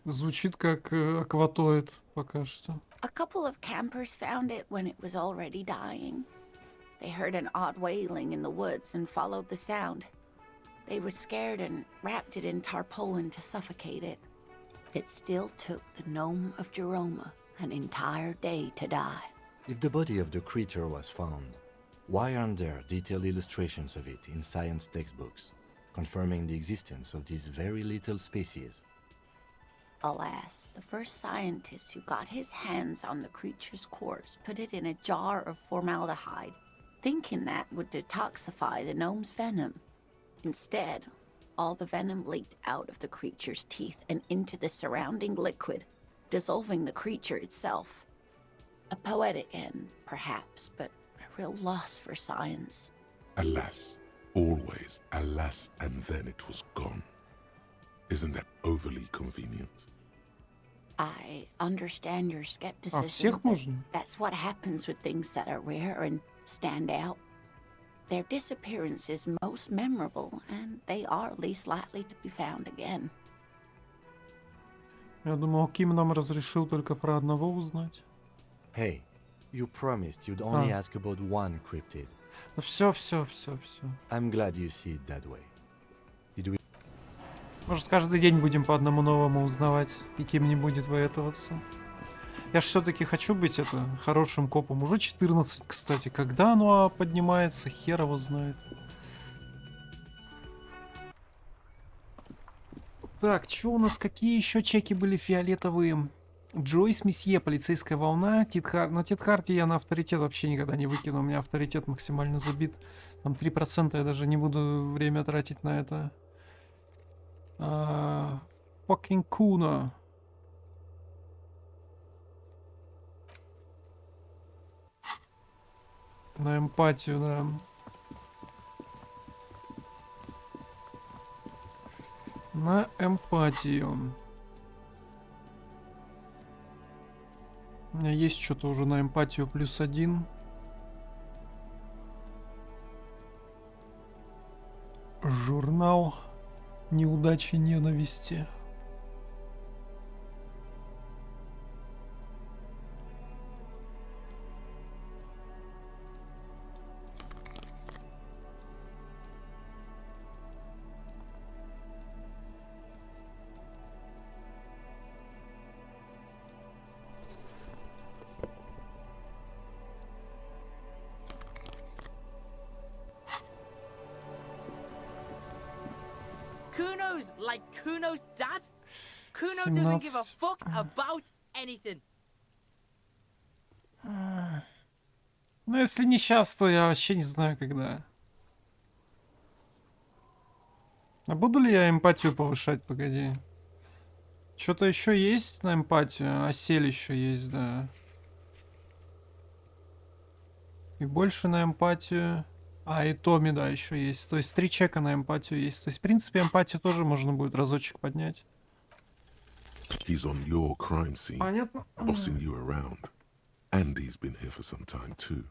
Звучит как акватоид пока что. A couple of campers found it when it was already dying. They heard an odd wailing in the woods and followed the sound. They were scared and wrapped it in tarpaulin to suffocate it. It still took the gnome of Jeroma an entire day to die. If the body of the creature was found, why aren't there detailed illustrations of it in science textbooks, confirming the existence of this very little species? Alas, the first scientist who got his hands on the creature's corpse put it in a jar of formaldehyde, thinking that would detoxify the gnome's venom. Instead, all the venom leaked out of the creature's teeth and into the surrounding liquid, dissolving the creature itself. A poetic end, perhaps, but a real loss for science. Alas, always alas, and then it was gone. Isn't that overly convenient? I understand your А skepticism. всех можно? That's what happens with things that are rare and stand out. Their disappearance is most memorable, and they are least likely to be found again. Я думал, Ким нам разрешил только про одного узнать. Hey, you promised you'd only ask about one cryptid. Ну все. I'm glad you see it that way. Did we... Может, каждый день будем по одному новому узнавать, и Ким не будет выэтоваться. Я ж все-таки хочу быть хорошим копом. Уже 14, кстати. Когда оно поднимается, хер его знает. Так, что у нас? Какие еще чеки были фиолетовые? Джойс, месье, полицейская волна, Титхарт. Но Титхарте я на авторитет вообще никогда не выкину. У меня авторитет максимально забит. Там 3% я даже не буду время тратить на это. Fucking Куна. На эмпатию, да. На эмпатию. У меня есть что-то уже на эмпатию +1. Журнал неудачи ненависти. Kuno's like Kuno's dad. Kuno doesn't give a fuck about anything. Ну, если не сейчас, то я вообще не знаю, когда. А буду ли я эмпатию повышать? Погоди. Что-то еще есть на эмпатию? Осель еще есть, да. И больше на эмпатию. И Томми, да, еще есть. То есть 3 чека на эмпатию есть. То есть, в принципе, эмпатию тоже можно будет разочек поднять. He's on your crime scene, Понятно. bossing you around. And he's been here for some time too.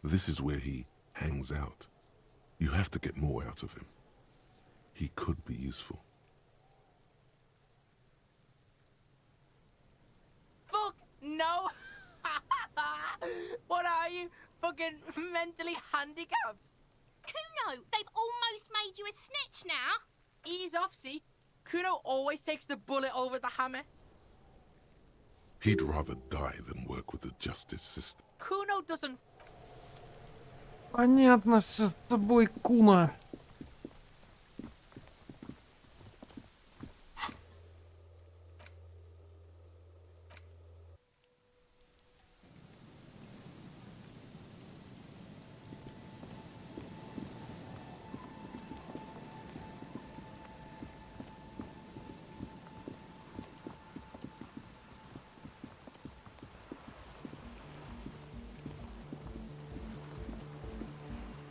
This is where he hangs out. You have to get more out of him. He could be useful. Fuck no! What are you? Fucking mentally handicapped? Kuno, they've almost made you a snitch now. Ease off, see? Kuno always takes the bullet over the hammer. He'd rather die than work with the justice system. Kuno doesn't... Понятно все с тобой, Куна.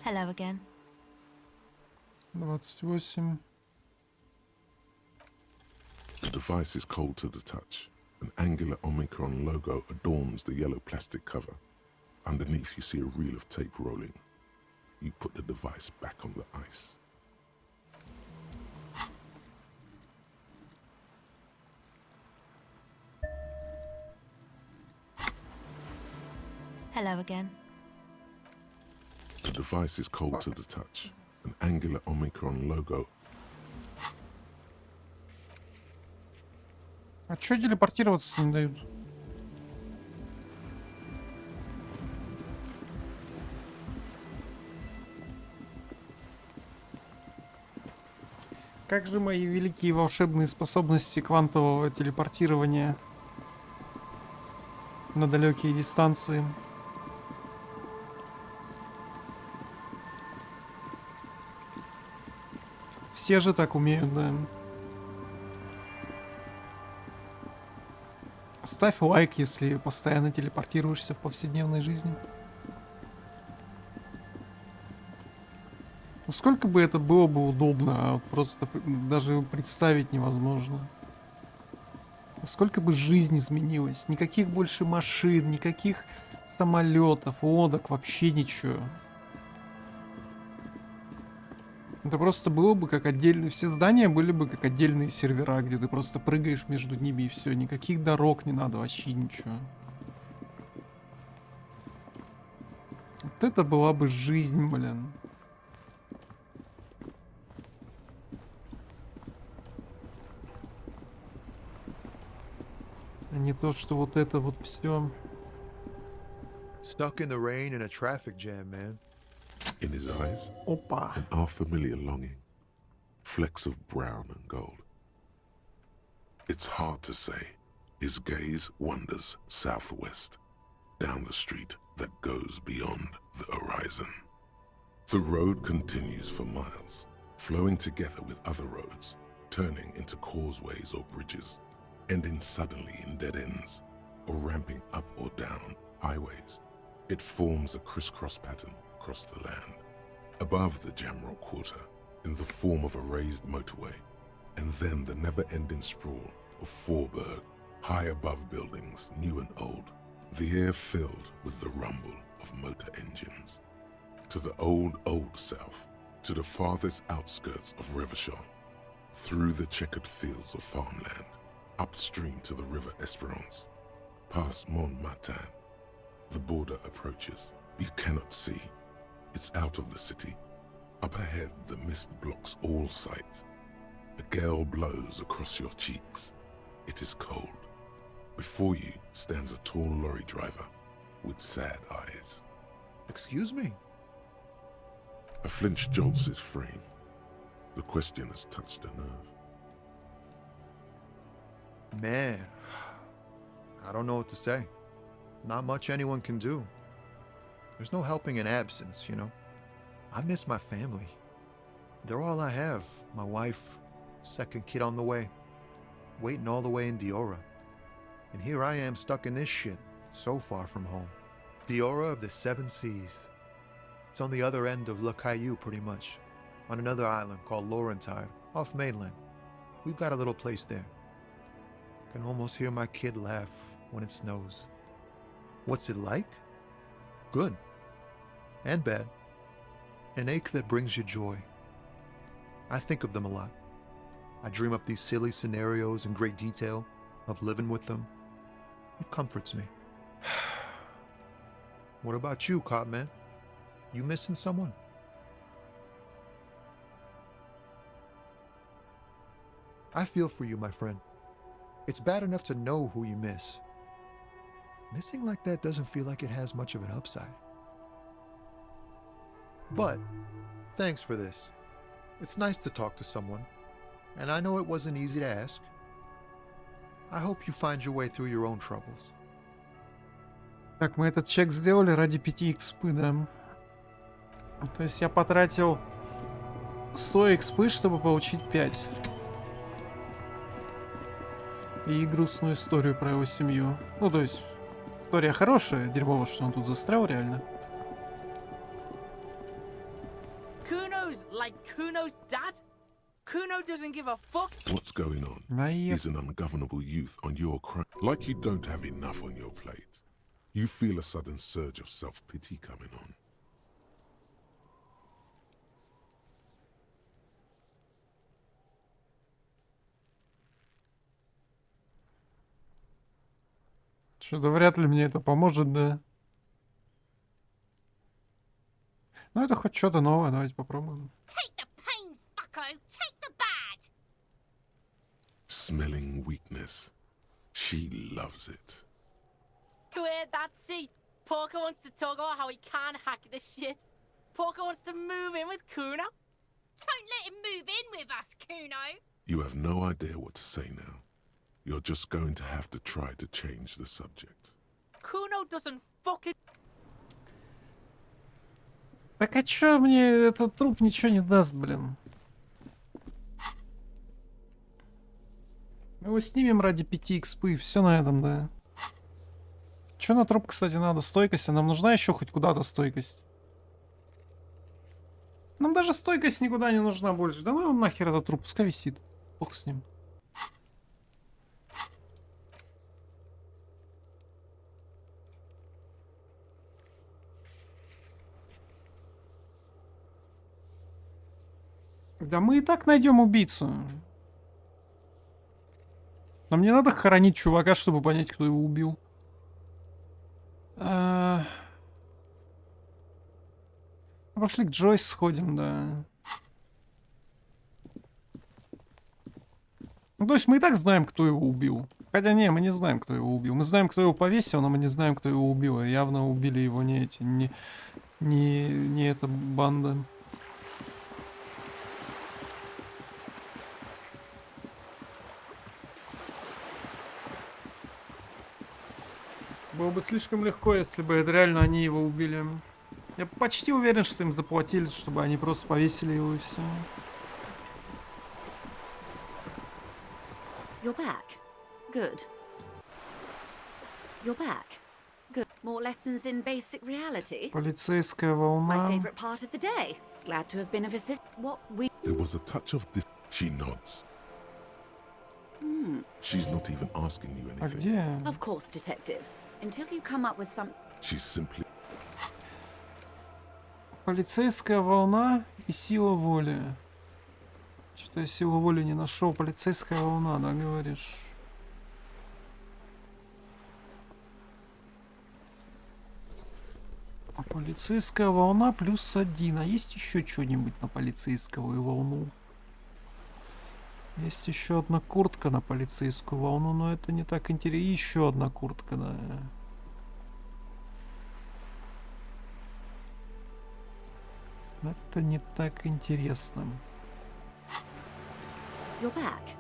Hello again. 28. The device is cold to the touch. An angular Omicron logo adorns the yellow plastic cover. Underneath you see a reel of tape rolling. You put the device back on the ice. Hello again. The device is cold to the touch. An angular Omicron logo. А чё телепортироваться не дают? Как же мои великие волшебные способности квантового телепортирования на далекие дистанции. Все же так умеют, да. ставь лайк, если постоянно телепортируешься в повседневной жизни. Насколько бы это было бы удобно, а вот просто даже представить невозможно. Насколько бы жизнь изменилась. Никаких больше машин, никаких самолетов, лодок, вообще ничего. Это просто было бы как отдельные... Все здания были бы как отдельные сервера, где ты просто прыгаешь между ними и все. Никаких дорог не надо, вообще ничего. Вот это была бы жизнь, блин. А не то, что вот это вот все. Stuck in the rain in a traffic jam, man. In his eyes, Опа. an unfamiliar longing, flecks of brown and gold. It's hard to say. His gaze wanders southwest, down the street that goes beyond the horizon. The road continues for miles, flowing together with other roads, turning into causeways or bridges, ending suddenly in dead ends, or ramping up or down highways. It forms a crisscross pattern across the land. Above the Jamrock Quarter, in the form of a raised motorway, and then the never-ending sprawl of Forburg, high above buildings, new and old, the air filled with the rumble of motor engines. To the old south, to the farthest outskirts of Revachol, through the checkered fields of farmland, upstream to the river Esperance, past Montmartin. The border approaches. You cannot see. It's out of the city. Up ahead, the mist blocks all sight. A gale blows across your cheeks. It is cold. Before you stands a tall lorry driver with sad eyes. Excuse me? A flinch jolts his frame. The question has touched a nerve. Man, I don't know what to say. Not much anyone can do. There's no helping in absence, you know. I miss my family. They're all I have. My wife, second kid on the way, waiting all the way in Diora. And here I am stuck in this shit, so far from home. Diora of the Seven Seas. It's on the other end of Le Caillou, pretty much, on another island called Laurentide, off mainland. We've got a little place there. Can almost hear my kid laugh when it snows. What's it like? Good. And bad. An ache that brings you joy. I think of them a lot. I dream up these silly scenarios in great detail of living with them. It comforts me. What about you, Copman? You missing someone? I feel for you, my friend. It's bad enough to know who you miss. Missing like that doesn't feel like it has much of an upside. But, thanks for this. It's nice to talk to someone, and I know it wasn't easy to ask. I hope you find your way through your own troubles. Так, мы этот чек сделали ради 5 экспы, да? То есть я потратил 100 экспы, чтобы получить 5. И грустную историю про его семью. Ну, то есть, история хорошая, дерьмово, что он тут застрял реально. Kuno's like Kuno's dad? Kuno doesn't give a fuck. What's going on? Is an ungovernable youth on your crime. Like you don't have enough on your plate. You feel a sudden surge of self-pity coming on. Что-то вряд ли мне это поможет, да? Ну, это хоть что-то новое, давайте попробуем. Take the pain, fucko. Take the bad. Smelling weakness. She loves it. You hear that, see? Porker wants to talk about how he can't hack this shit. Porker wants to move in with Kuno. Don't let him move in with us, Kuno. You have no idea what to say now. You're just going to have to try to change the subject. Kuno doesn't fucking... Так а чё мне этот труп ничего не даст, блин? Мы его снимем ради 5 экспы, все на этом, да. Что на труп, кстати, надо? Стойкость. А нам нужна еще хоть куда-то стойкость? Нам даже стойкость никуда не нужна больше. Да ну его нахер этот труп, пускай висит. Бог с ним. Да мы и так найдем убийцу. Нам не надо хоронить чувака, чтобы понять, кто его убил. Пошли к Джойс сходим, да. Ну, то есть мы и так знаем, кто его убил. Хотя не, мы не знаем, кто его убил. Мы знаем, кто его повесил, но мы не знаем, кто его убил. И явно убили его не эти, не эта банда. Было бы слишком легко, если бы это реально они его убили. Я почти уверен, что им заплатили, чтобы они просто повесили его и все. You're back. Good. You're back. Good. More lessons in basic reality. Полицейская My волна. favorite part of the day. Glad to have been of assistance. What we... There was a touch of this. She nods. She's not even asking you А anything. где? Of course, detective. Until you come up with some... She's simply. Полицейская волна и сила воли. Что-то я силу воли не нашел. Полицейская волна, да, говоришь? А полицейская волна +1. А есть еще что-нибудь на полицейскую волну? Есть еще одна куртка на полицейскую волну, но это не так интересно. И еще одна куртка, да. Это не так интересно. You're back.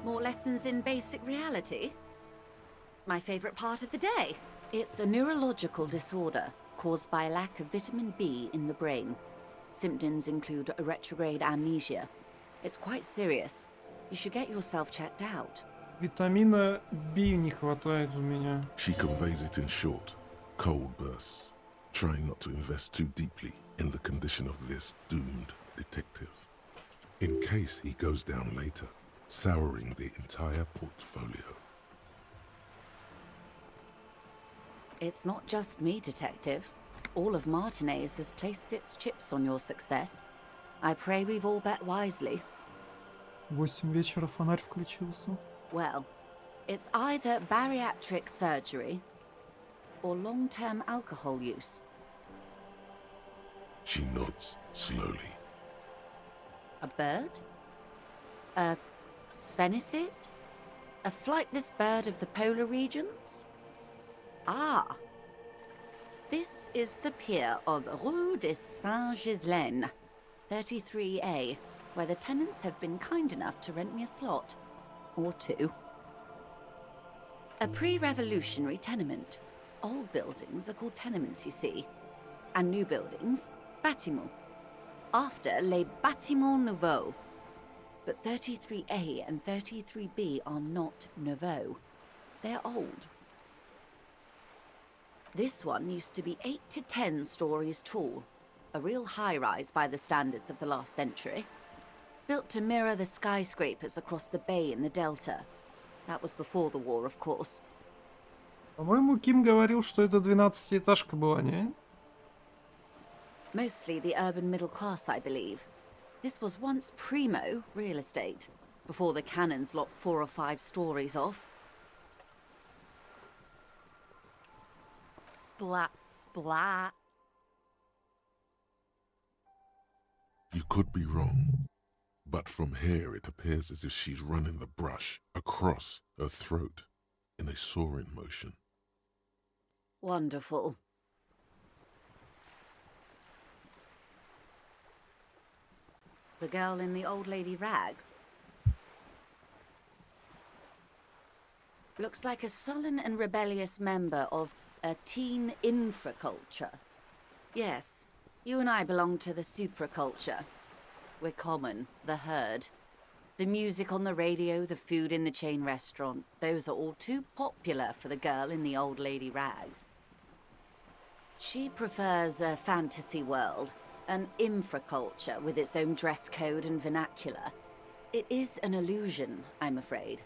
More lessons in basic reality. My favorite part of the day. It's a neurological disorder caused by a lack of vitamin B in the brain. Symptoms include a retrograde amnesia. It's quite serious. You should get yourself checked out. Витамина B не хватает у меня. She conveys it in short, cold bursts, trying not to invest too deeply in the condition of this doomed detective. In case he goes down later, souring the entire portfolio. It's not just me, detective. All of Martinez has placed its chips on your success. I pray we've all bet wisely. 8 вечера фонарь включился. Well, it's either bariatric surgery or long-term alcohol use. She nods slowly. A bird? A sphenicid? A flightless bird of the polar regions? Ah! This is the pier of Rue de Saint-Ghislain, 33A, where the tenants have been kind enough to rent me a slot. Or two. A pre-revolutionary tenement. Old buildings are called tenements, you see. And new buildings, bâtiments. After les bâtiments nouveaux. But 33A and 33B are not nouveaux. They're old. This one used to be 8 to 10 stories tall. A real high-rise by the standards of the last century. Built to mirror the skyscrapers across the bay in the Delta. That was before the war, of course. По-моему, Ким говорил, что это 12-этажка была, не? Mostly the urban middle class, I believe. This was once primo real estate, before the cannons lopped 4 or 5 stories off. Splat, splat. You could be wrong, but from here it appears as if she's running the brush across her throat in a soaring motion. Wonderful. The girl in the old lady rags. Looks like a sullen and rebellious member of a teen infraculture. Yes, you and I belong to the supraculture. We're common, the herd. The music on the radio, the food in the chain restaurant, those are all too popular for the girl in the old lady rags. She prefers a fantasy world, an infraculture with its own dress code and vernacular. It is an illusion, I'm afraid.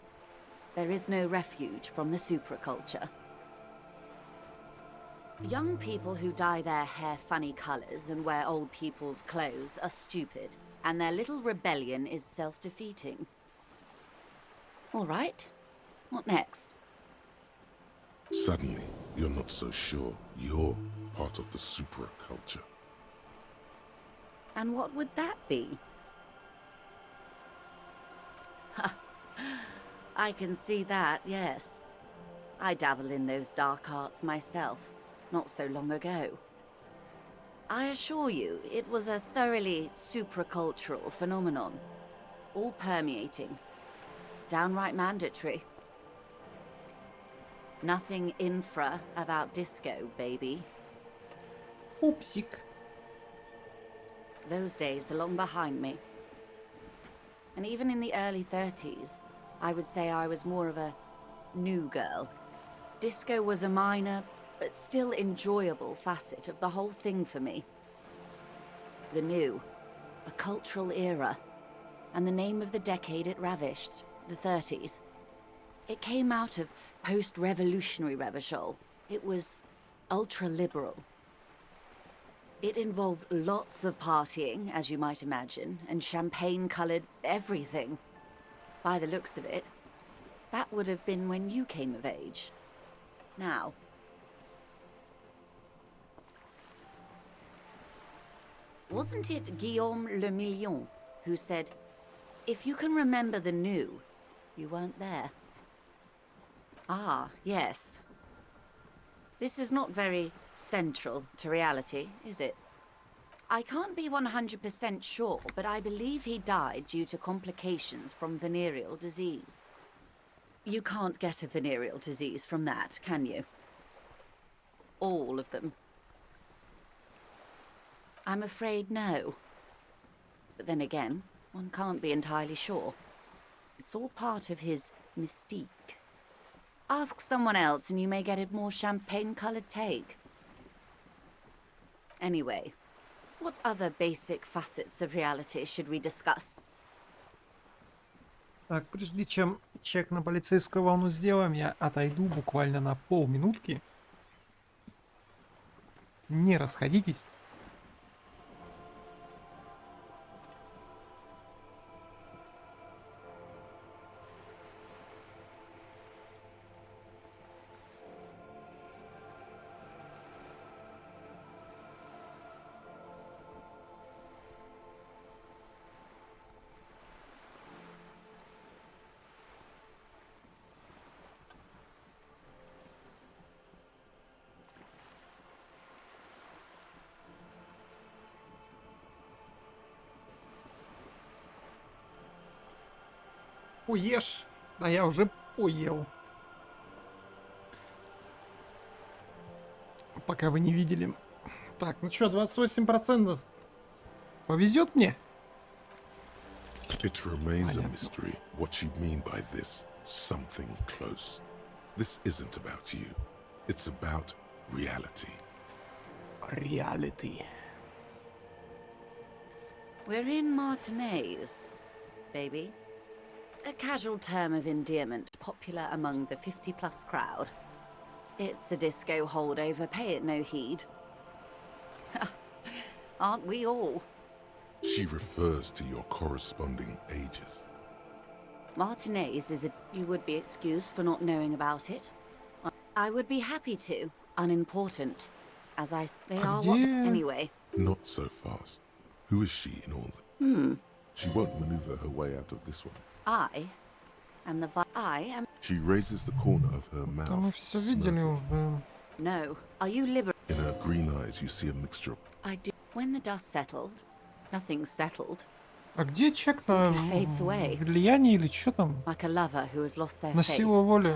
There is no refuge from the supraculture. Young people who dye their hair funny colors and wear old people's clothes are stupid, and their little rebellion is self-defeating. All right, what next? Suddenly, you're not so sure you're part of the supraculture. And what would that be? I can see that, yes. I dabble in those dark arts myself, not so long ago. I assure you, it was a thoroughly supracultural phenomenon. All permeating. Downright mandatory. Nothing infra about disco, baby. Пупсик. Those days are long behind me. And even in the early 30s, I would say I was more of a new girl. Disco was a minor, but still enjoyable facet of the whole thing for me. The new, a cultural era, and the name of the decade it ravished, the 30s. It came out of post-revolutionary Revachol. It was ultra-liberal. It involved lots of partying, as you might imagine, and champagne-colored everything. By the looks of it, that would have been when you came of age. Now, wasn't it Guillaume Le Million who said, if you can remember the new, you weren't there? Ah, yes. This is not very central to reality, is it? I can't be 100% sure, but I believe he died due to complications from venereal disease. You can't get a venereal disease from that, can you? All of them. I'm afraid no. But then again, one can't be entirely sure. It's all part of his mystique. Ask someone else and you may get a more champagne-colored take. Anyway, what other basic facets of reality should we discuss? Так, прежде чем чек на полицейскую волну сделаем, я отойду буквально на полминутки. Не расходитесь. Поешь. Да я уже поел. Пока вы не видели. Так, ну что, 28%. Повезет мне? It remains a mystery what you mean by this something close. This isn't about you. It's about reality. Reality. We're in Martinez, baby. A casual term of endearment popular among the 50-plus crowd. It's a disco holdover, pay it no heed. Aren't we all? She refers to your corresponding ages. Martinez is a... You would be excused for not knowing about it. I would be happy to. Unimportant. As I... They are what... Anyway. Not so fast. Who is she in all that? She won't maneuver her way out of this one. I am the... I am... She raises the corner of her mouth. Мы все видели уже. No. Are you liber... In her green eyes you see a mixture of... I do... When the dust settled, nothing's settled. А где чек на влияние или что там? Like a lover who has lost their На faith. силу воли.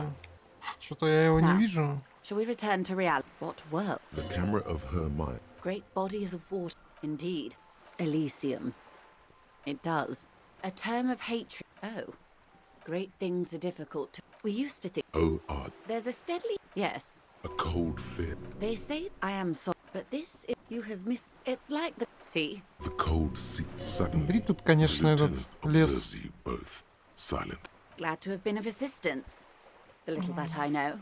Что-то я его не вижу. Shall we return to reality? What world? The camera of her mind. Great bodies of water. Indeed. Elysium. It does. A term of hatred. Oh. Great things are difficult to... We used to think... Oh, art. There's a steadily... Yes. A cold fear. They say I am sorry, but this is... You have missed... It's like the... See? The cold sea. Suddenly, Бери тут, конечно, the этот lieutenant лес. observes you both, silent. Glad to have been of assistance. The little that I know.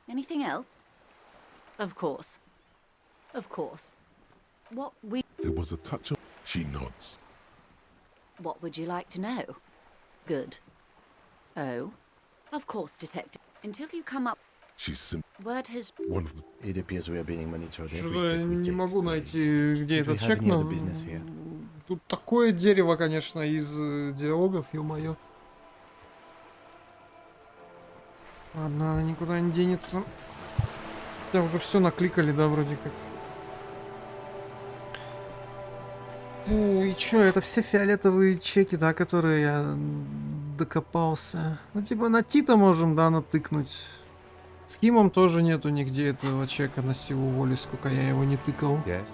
Anything else? Of course. Of course. What we... There was a touch of... She nods. What would you like to know? Good. Oh? Of course, detective. Until you come up... She's Word has... one of the... It appears we are being monitored every Что-то step we не take. могу найти, где Do we этот have чек, any но... other business here? Тут такое дерево, конечно, из диалогов, ё-моё. Ладно, она никуда не денется. Хотя уже все накликали, да, вроде как. И чё, это все фиолетовые чеки, да, которые я докопался. Ну, типа на Тита можем, да, натыкнуть. С Кимом тоже нету нигде этого чека на силу воли, сколько я его не тыкал. Yes.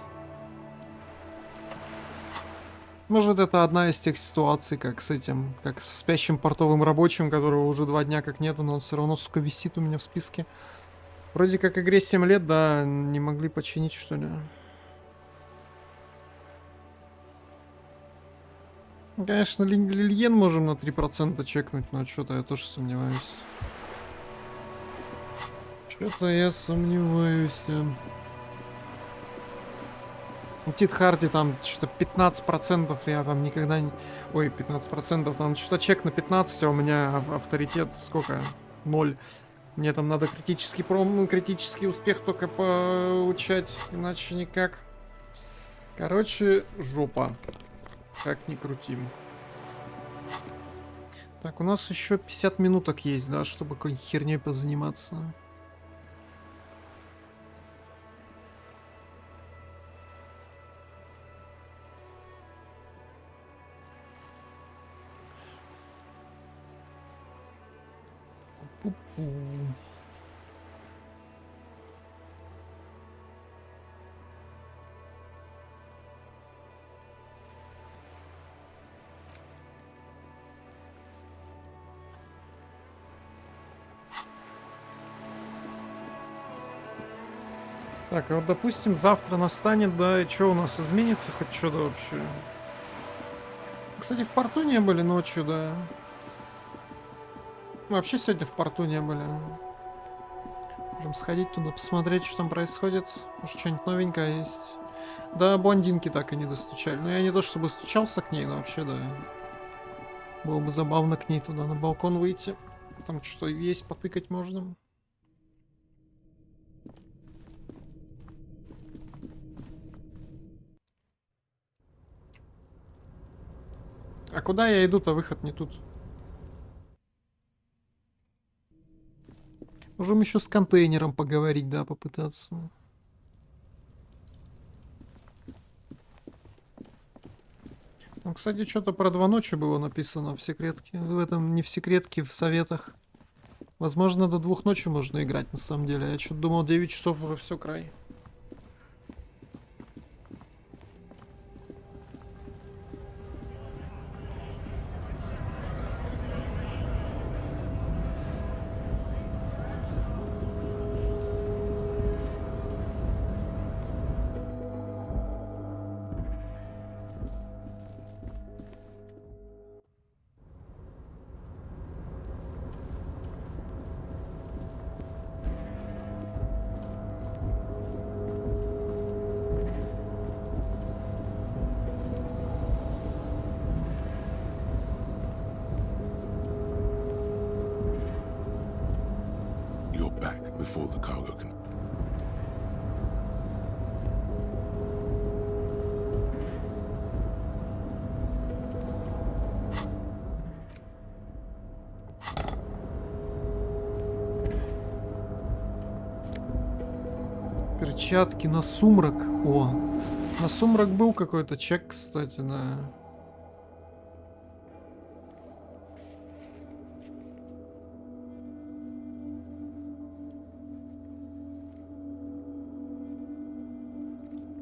Может, это одна из тех ситуаций, как с этим, как со спящим портовым рабочим, которого уже 2 дня как нету, но он все равно, сука, висит у меня в списке. Вроде как игре 7 лет, да, не могли починить, что ли. Конечно, Лильен можем на 3% чекнуть, но что-то я тоже сомневаюсь. Что-то я сомневаюсь. Тит Харди там что-то 15%, я там никогда не... Ой, 15%, там что-то чек на 15, а у меня авторитет сколько? 0. Мне там надо критический успех только получать, иначе никак. Короче, жопа. Как ни крутим. Так, у нас еще 50 минуток есть, да, чтобы какой-нибудь херней позаниматься. Пу-пу. Так, а вот допустим завтра настанет, да, и что у нас изменится хоть что-то вообще? Кстати, в порту не были ночью, да. Вообще сегодня в порту не были. Можем сходить туда, посмотреть, что там происходит. Может, что-нибудь новенькое есть. Да, блондинки так и не достучали. Ну, я не то чтобы стучался к ней, но вообще, да. Было бы забавно к ней туда на балкон выйти. Там что есть, потыкать можно. А куда я иду-то? Выход не тут. Можем еще с контейнером поговорить, да, попытаться. Там, кстати, что-то про 2 ночи было написано в секретке. В этом не в секретке, в советах. Возможно, до 2 ночи можно играть, на самом деле. Я что-то думал, 9 часов уже все, край. You're back before the cargo can... Перчатки на сумрак. О, на сумрак был какой-то чек, кстати, да.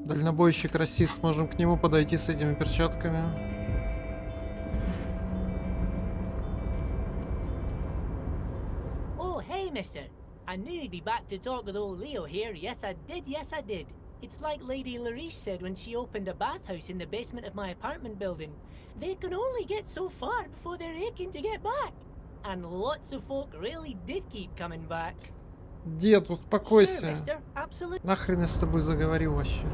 Дальнобойщик-расист. Можем к нему подойти с этими перчатками. hey, mister. I knew you'd be back to talk with old Leo here. Yes, I did. It's like Lady Larice said when she opened a bathhouse in the basement of my apartment building. They can only get so far before they're aching to get back. And lots of folk really did keep coming back. Дед, успокойся. Sure, mister. Absolutely. Нахрен я с тобой заговорил вообще?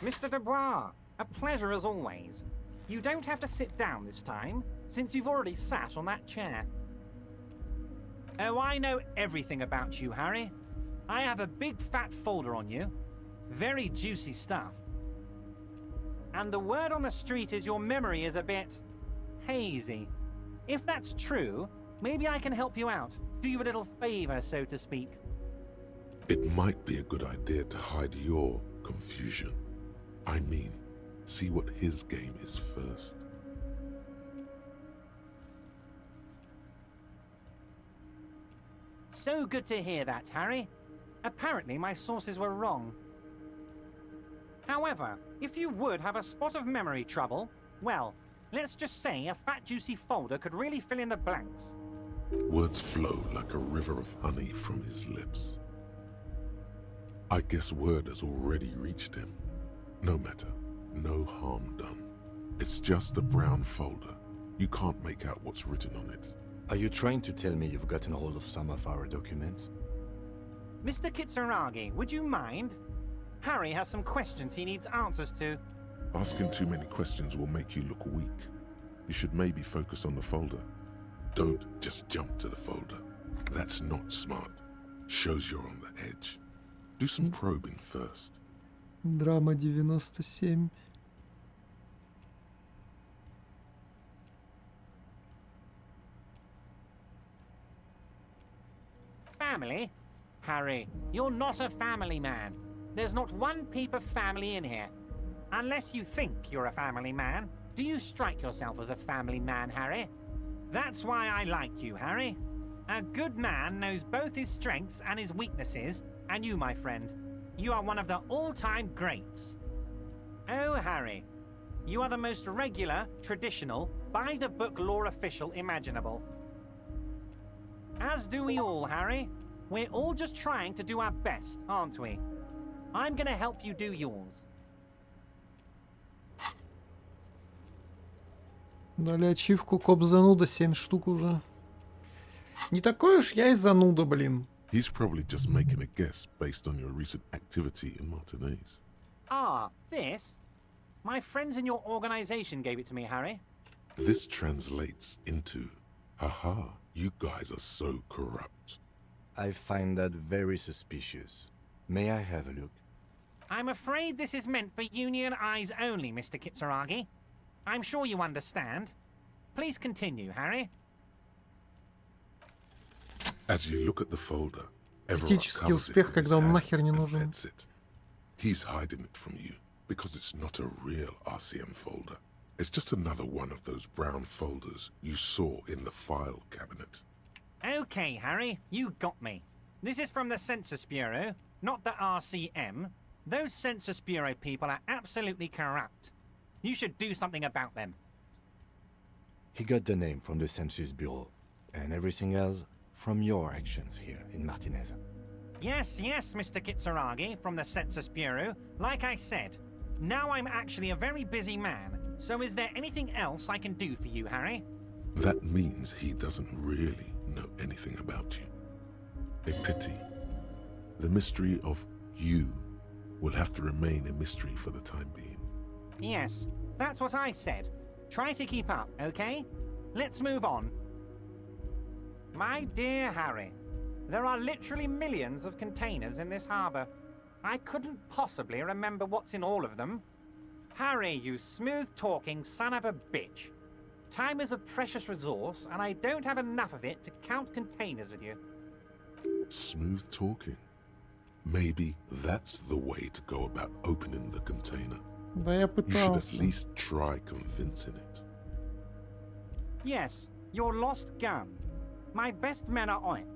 Mr. Dubois, a pleasure as always. You don't have to sit down this time, since you've already sat on that chair. Oh, I know everything about you, Harry. I have a big fat folder on you. Very juicy stuff. And the word on the street is your memory is a bit hazy. If that's true, maybe I can help you out. Do you a little favor, so to speak. It might be a good idea to hide your confusion. I mean, see what his game is first. So good to hear that, Harry. Apparently my sources were wrong. However, if you would have a spot of memory trouble, well, let's just say a fat juicy folder could really fill in the blanks. Words flow like a river of honey from his lips. I guess word has already reached him. No matter, no harm done. It's just a brown folder. You can't make out what's written on it. Are you trying to tell me you've gotten hold of some of our documents? Mr. Kitsuragi, would you mind? Harry has some questions he needs answers to. Asking too many questions will make you look weak. You should maybe focus on the folder. Don't just jump to the folder. That's not smart. Shows you're on the edge. Do some probing first. Драма 97. Family? Harry, you're not a family man. There's not one peep of family in here. Unless you think you're a family man, do you strike yourself as a family man, Harry? That's why I like you, Harry. A good man knows both his strengths and his weaknesses, and you, my friend, you are one of the all-time greats. Oh, Harry, you are the most regular, traditional, by-the-book law official imaginable. As do we all, Harry. We're all just trying to do our best, aren't we? I'm gonna help you do yours. Дали ачивку коп зануда 7 штук уже. Не такой уж я и зануда, блин. He's probably just making a guess based on your recent activity in Martinez. Ah, this? My friends in your organization gave it to me, Harry. This translates into, haha, you guys are so corrupt. I find that very suspicious. May I have a look? I'm afraid this is meant for Union eyes only, Mr. Kitsuragi. I'm sure you understand. Please continue, Harry. As you look at the folder, Everard Критический covers it успех, with his когда он hand нахер не and нужен. pets it. He's hiding it from you because it's not a real RCM folder. It's just another one of those brown folders you saw in the file cabinet. Okay, Harry, you got me. This is from the Census Bureau, not the RCM. Those Census Bureau people are absolutely corrupt. You should do something about them. He got the name from the Census Bureau, and everything else from your actions here in Martinez. Yes, Mr. Kitsuragi from the Census Bureau. Like I said, now I'm actually a very busy man, so is there anything else I can do for you, Harry? That means he doesn't really know anything about you. A pity. The mystery of you will have to remain a mystery for the time being. Yes, that's what I said. Try to keep up, okay? Let's move on. My dear Harry, there are literally millions of containers in this harbor. I couldn't possibly remember what's in all of them. Harry, you smooth-talking son of a bitch. Time is a precious resource, and I don't have enough of it to count containers with you. Smooth talking. Maybe that's the way to go about opening the container. Да я You should at пытался. least try convincing it. Yes, your lost gun. My best men are on it.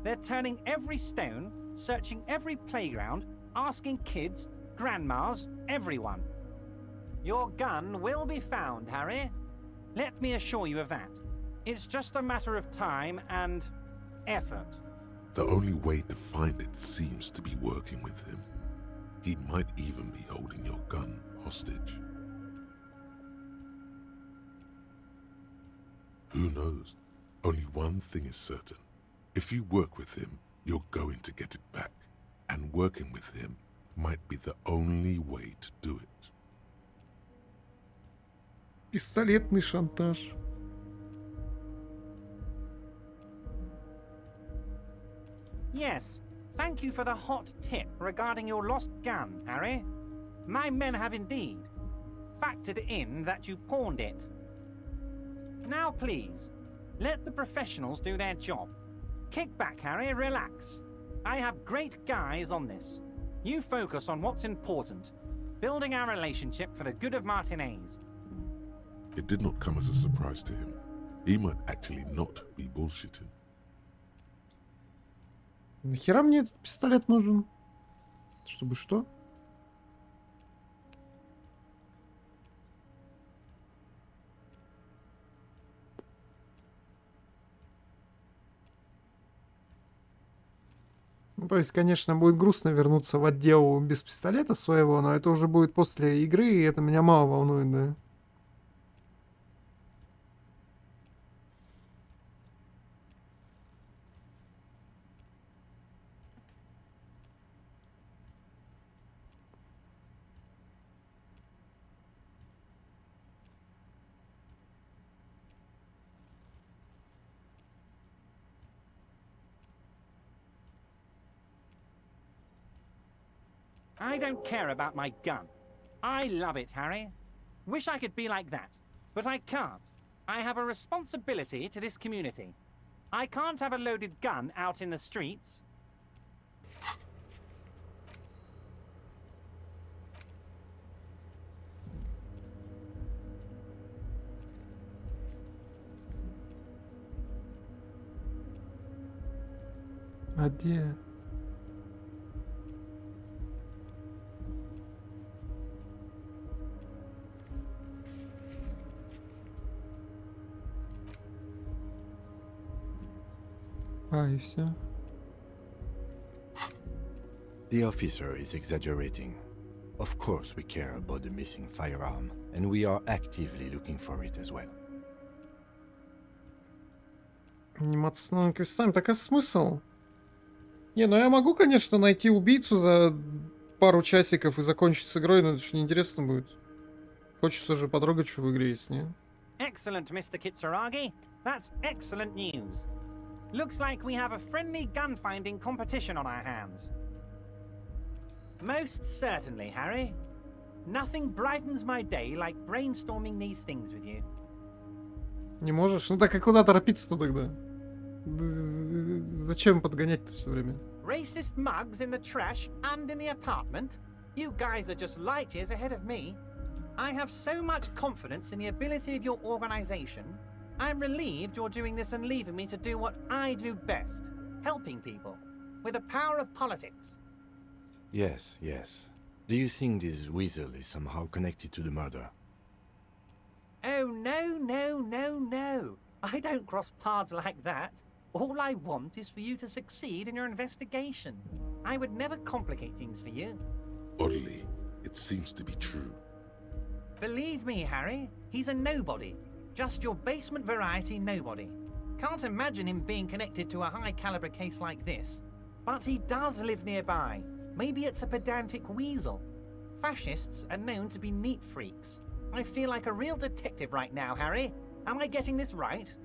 They're turning every stone, searching every playground, asking kids, grandmas, everyone. Your gun will be found, Harry. Let me assure you of that. It's just a matter of time and effort. The only way to find it seems to be working with him. He might even be holding your gun hostage. Who knows? Only one thing is certain. If you work with him, you're going to get it back. And working with him might be the only way to do it. Пистолетный шантаж. Yes, thank you for the hot tip regarding your lost gun, Harry. My men have indeed factored in that you pawned it. Now please, let the professionals do their job. Kick back, Harry, relax. I have great guys on this. You focus on what's important, building our relationship for the good of Martinez. It did not come as a surprise to him. He might actually not be bullshitting. Нахера мне этот пистолет нужен? Чтобы что? Ну, то есть, конечно, будет грустно вернуться в отдел без пистолета своего, но это уже будет после игры, и это меня мало волнует, да. I don't care about my gun. I love it, Harry. Wish I could be like that, but I can't. I have a responsibility to this community. I can't have a loaded gun out in the streets. А где? А, и все. The officer is exaggerating. Of course we care about the missing firearm, and we are actively looking for it as well. Анимация с новыми квестами. Так а смысл? Не, ну я могу, конечно, найти убийцу за пару часиков и закончить с игрой, но это же неинтересно будет. Хочется же потрогать, что в игре есть, не? Excellent, Mr. Kitsuragi. That's excellent news. Looks like we have a friendly gun-finding competition on our hands. Most certainly, Harry. Nothing brightens my day like brainstorming these things with you. Не можешь? Ну так а куда торопиться-то тогда? Зачем подгонять-то все время? Racist mugs in the trash and in the apartment? You guys are just light years ahead of me. I have so much confidence in the ability of your organization. I'm relieved you're doing this and leaving me to do what I do best. Helping people. With the power of politics. Yes, yes. Do you think this weasel is somehow connected to the murder? Oh, no, no, no, no. I don't cross paths like that. All I want is for you to succeed in your investigation. I would never complicate things for you. Oddly, it seems to be true. Believe me, Harry, he's a nobody. Just your basement variety nobody. Can't imagine him being connected to a high-caliber case like this. But he does live nearby. Maybe it's a pedantic weasel. Fascists are known to be neat freaks. I feel like a real detective right now, Harry. Am I getting this right?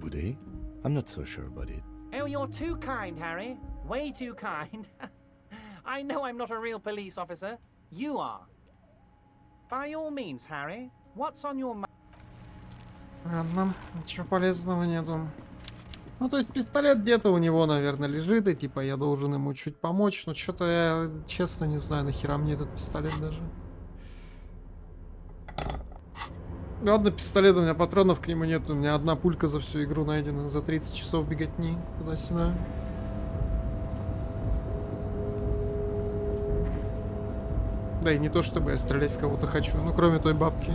Would he? I'm not so sure about it. Oh, you're too kind, Harry. Way too kind. I know I'm not a real police officer. You are. By all means, Harry, what's on your mind? Ладно, ничего полезного нету. Ну, то есть пистолет где-то у него, наверное, лежит, и типа я должен ему чуть помочь, но что-то я честно не знаю, нахера мне этот пистолет даже. Ладно, пистолет, у меня патронов к нему нет. У меня одна пулька за всю игру найдена. За 30 часов беготни туда-сюда. Да и не то, чтобы я стрелять в кого-то хочу. Ну, кроме той бабки.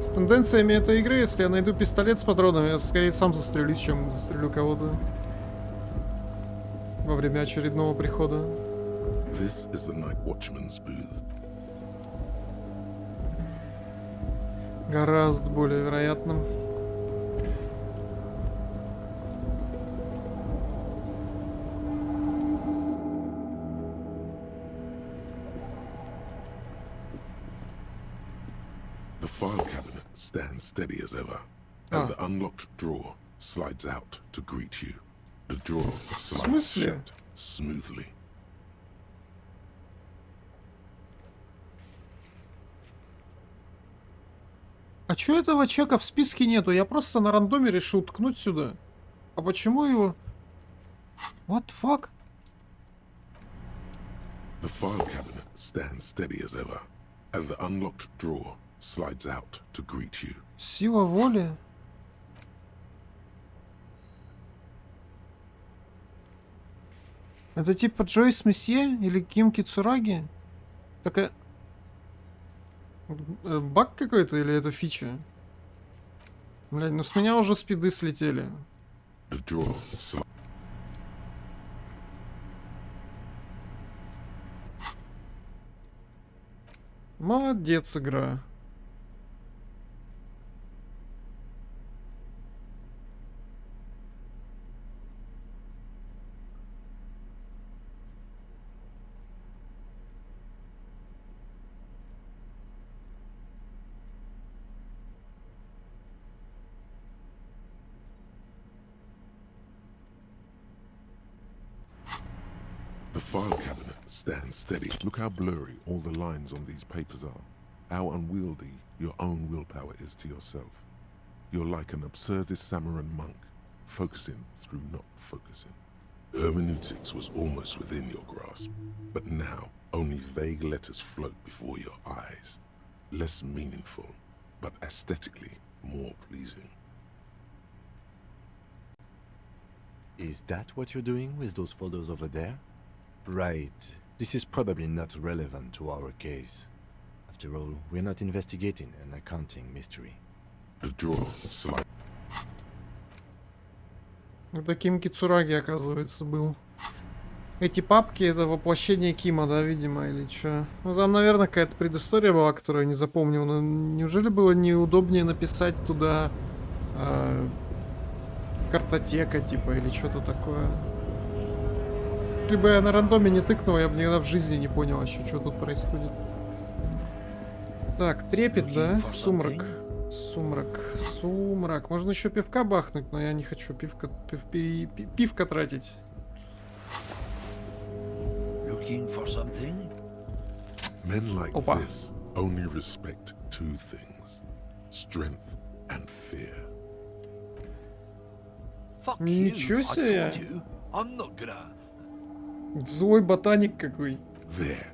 С тенденциями этой игры, если я найду пистолет с патронами, я скорее сам застрелюсь, чем застрелю кого-то. Во время очередного прихода. This is the night watchman's booth. Гораздо более вероятным. The file cabinet stands steady as ever, and the unlocked drawer slides out to greet you. The drawer slides shut smoothly. А чё этого чека в списке нету? Я просто на рандоме решил ткнуть сюда. А почему его... What the fuck? The file cabinet stands steady as ever, and the unlocked drawer slides out to greet you. Сила воли. Это типа Джойс Месье или Ким Кицураги? Такая... Баг какой-то или это фича? Блядь, ну с меня уже спиды слетели. Молодец, игра. The file cabinet stands steady. Look how blurry all the lines on these papers are. How unwieldy your own willpower is to yourself. You're like an absurdist Samaran monk, focusing through not focusing. Hermeneutics was almost within your grasp, but now only vague letters float before your eyes. Less meaningful, but aesthetically more pleasing. Is that what you're doing with those photos over there? Right. This is probably not relevant to our case. After all, we're not investigating an accounting mystery. The drawer slide. Это Ким Кицураги, оказывается, был. Эти папки — это воплощение Кима, да, видимо, или чё? Ну, там, наверное, какая-то предыстория была, которую я не запомнил. Но неужели было неудобнее написать туда картотека, типа, или что-то такое? Если бы я на рандоме не тыкнул, я бы никогда в жизни не понял еще, что тут происходит. Так, трепет, да? Сумрак. Сумрак. Сумрак. Можно еще пивка бахнуть, но я не хочу пивка тратить. Looking for something? Men like this only respect two things: strength and fear. Fuck Ничего you. себе! I told you, I'm not gonna... Злой ботаник какой. There,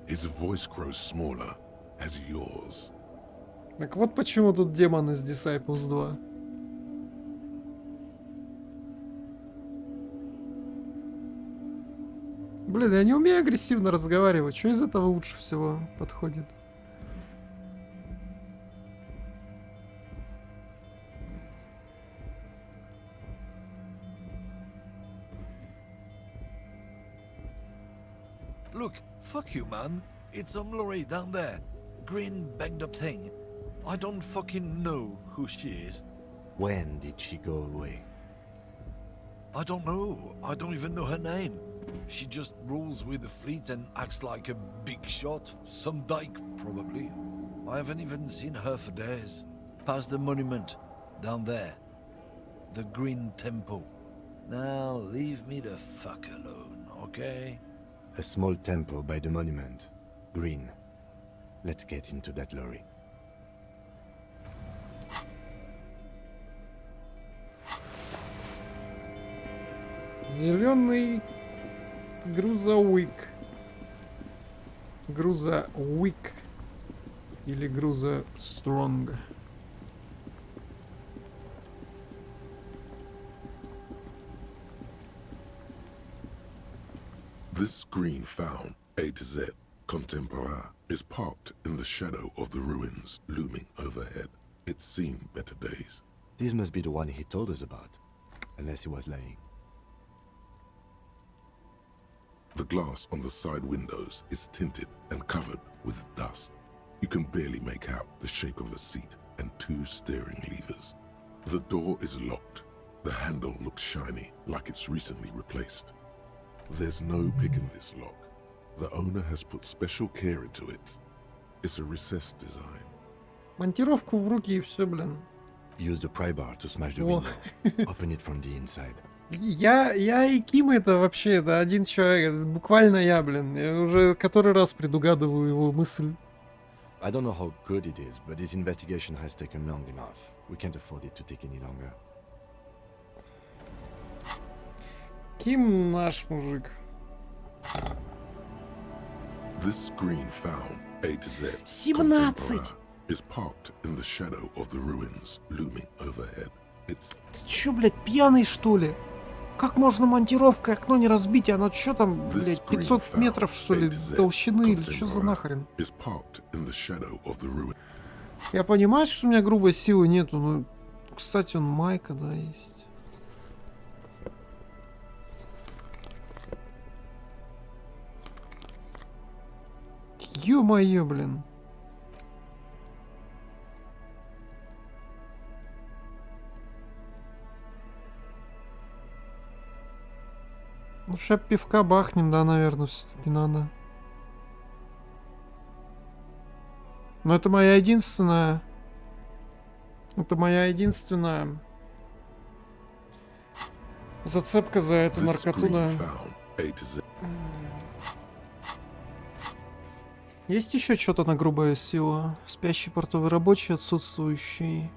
his voice grows smaller as yours. Так вот почему тут демон из Disciples 2. Блин, я не умею агрессивно разговаривать. Что из этого лучше всего подходит? Look, fuck you, man. It's some lorry down there. Green, banged up thing. I don't fucking know who she is. When did she go away? I don't know. I don't even know her name. She just rolls with the fleet and acts like a big shot. Some dyke, probably. I haven't even seen her for days. Past the monument. Down there. The Green Temple. Now, leave me the fuck alone, okay? A small temple by the monument. Green. Let's get into that lorry. Зеленый грузовик. Грузовик. Или груза Strong. This screen found, A to Z, contemporaire, is parked in the shadow of the ruins looming overhead. It's seen better days. This must be the one he told us about, unless he was lying. The glass on the side windows is tinted and covered with dust. You can barely make out the shape of a seat and 2 steering levers. The door is locked. The handle looks shiny, like it's recently replaced. There's no pick in this lock. The owner has put special care into it. It's a recessed design. Монтировку в руки и все, блин. Use the pry bar to smash the О. window. Open it from the inside. Я и Ким это вообще, это один человек, это буквально я, блин. Я уже который раз предугадываю его мысль. I don't know how good it is, but this investigation has taken long enough. We can't afford it to take any longer. Ким наш мужик. This screen found, A to Z, 17! contemporaire, is parked in the shadow of the ruins looming overhead. It's... Ты чё, блядь, пьяный, что ли? Как можно монтировкой окно не разбить? Оно чё там, блядь, 500 метров, что ли, толщины, или чё за нахрен? is parked in the shadow of the ruin. Я понимаю, что у меня грубой силы нету, но, кстати, он майка, да, есть. Ё-моё, блин. Ну, сейчас пивка бахнем, да, наверное, все-таки надо. Но это моя единственная... Это моя единственная... зацепка за эту This наркоту, да. screen found, A to Z. Есть еще что-то на грубая сила? Спящий портовый рабочий, отсутствующий.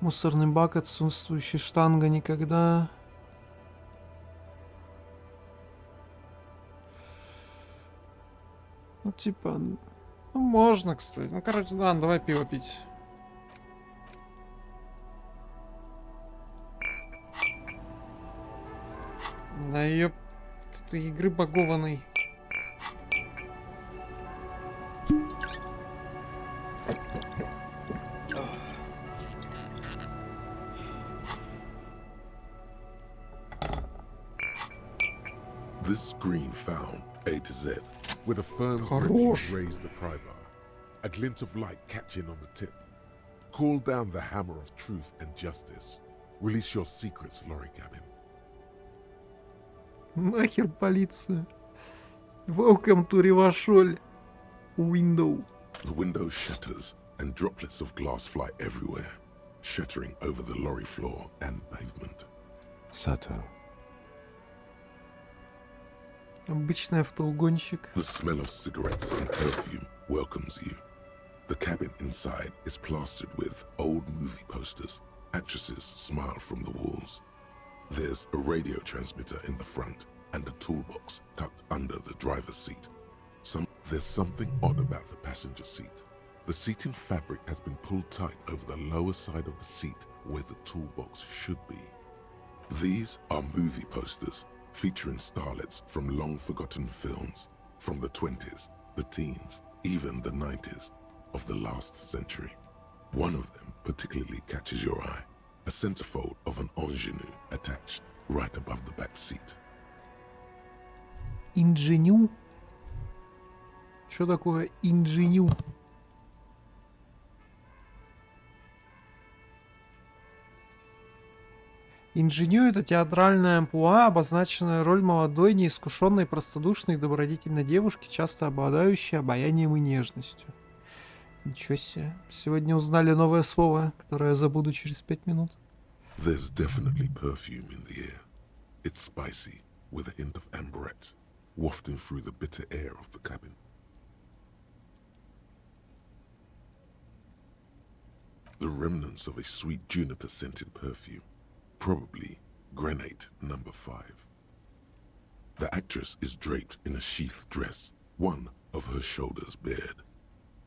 Мусорный бак, отсутствующий. Штанга никогда. Ну, типа... Ну, можно, кстати. Ну, короче, ладно, давай пиво пить. Да ёп... Это игры багованной. This screen found, A to Z, with a firm grip Хорош. you raise the pry bar, a glint of light catching on the tip. Call down the hammer of truth and justice. Release your secrets, lorry cabin. Нахер полиция. Welcome to Rivashol. Window. The window shatters and droplets of glass fly everywhere, shattering over the lorry floor and pavement. Subtle. Обычный автоугонщик. The smell of cigarettes and perfume welcomes you. The cabin inside is plastered with old movie posters. Actresses smile from the walls. There's a radio transmitter in the front and a toolbox tucked under the driver's seat. There's something odd about the passenger seat. The seating fabric has been pulled tight over the lower side of the seat where the toolbox should be. These are movie posters featuring starlets from long-forgotten films from the 20s, the teens, even the 90s of the last century. One of them particularly catches your eye, a centerfold of an ingenue attached right above the back seat. Инженю? Что такое инженю? Инженю — это театральная амплуа, обозначенная роль молодой, неискушенной, простодушной и добродетельной девушки, часто обладающей обаянием и нежностью. Ничего себе. Сегодня узнали новое слово, которое я забуду через 5 минут. There's definitely perfume in the air. It's spicy, with a hint of amberette, wafting through the bitter air of the cabin. The remnants of a sweet juniper-scented perfume. Probably granate number 5. The actress is draped in a sheath dress, one of her shoulders bared.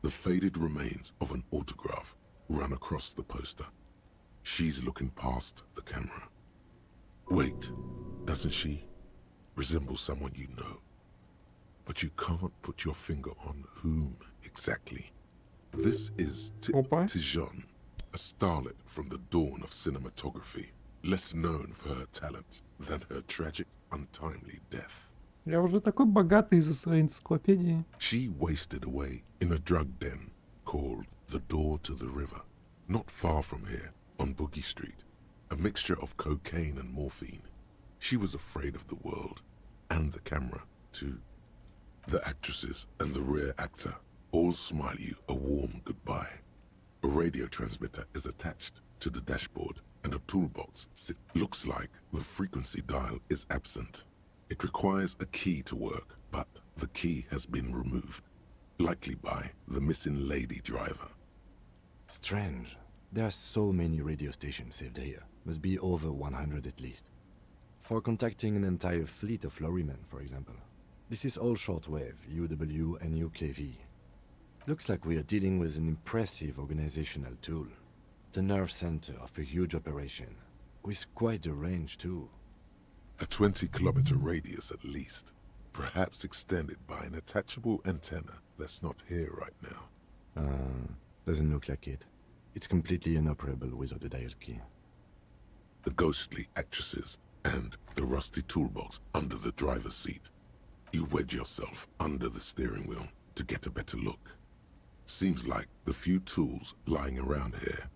The faded remains of an autograph run across the poster. She's looking past the camera. Wait, doesn't she resemble someone you know? But you can't put your finger on whom exactly. This is Tijon, a starlet from the dawn of cinematography, less known for her talent than her tragic, untimely death. Я уже такой богатый из-за своей энциклопедии. She wasted away in a drug den called the Door to the River, not far from here on Boogie Street, a mixture of cocaine and morphine. She was afraid of the world, and the camera, too. The actresses and the rear actor all smile you a warm goodbye. A radio transmitter is attached to the dashboard, and a toolbox looks like the frequency dial is absent. It requires a key to work, but the key has been removed, likely by the missing lady driver. Strange. There are so many radio stations saved here. Must be over 100 at least. For contacting an entire fleet of lorrymen, for example. This is all shortwave, UW and UKV. Looks like we are dealing with an impressive organizational tool. The nerve center of a huge operation, with quite a range too. A 20-kilometer radius at least, perhaps extended by an attachable antenna that's not here right now. Doesn't look like it. It's completely inoperable without a dial key. The ghostly actresses and the rusty toolbox under the driver's seat. You wedge yourself under the steering wheel to get a better look. Seems like the few tools lying around here,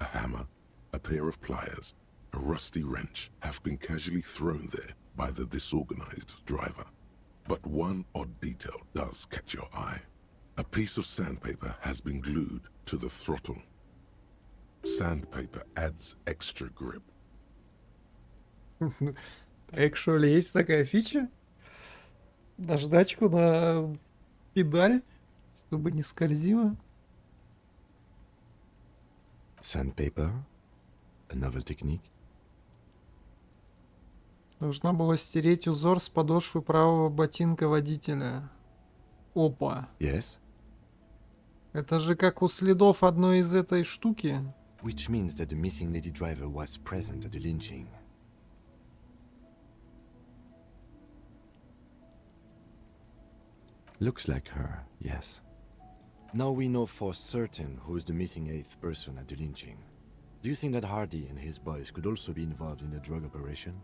a hammer, a pair of pliers, a rusty wrench, have been casually thrown there by the disorganized driver. But one odd detail does catch your eye. A piece of sandpaper has been glued to the throttle. Sandpaper adds extra grip. Actually, есть такая фича. Наждачку на педаль, чтобы не скользило. Sandpaper? A novel technique? Должна была стереть узор с подошвы правого ботинка водителя. Опа. Yes? Это же как у следов одной из этой штуки. Which means that the missing lady driver was present at the lynching. Looks like her, yes. Now we know for certain who's the missing eighth person at the lynching. Do you think that Hardy and his boys could also be involved in the drug operation?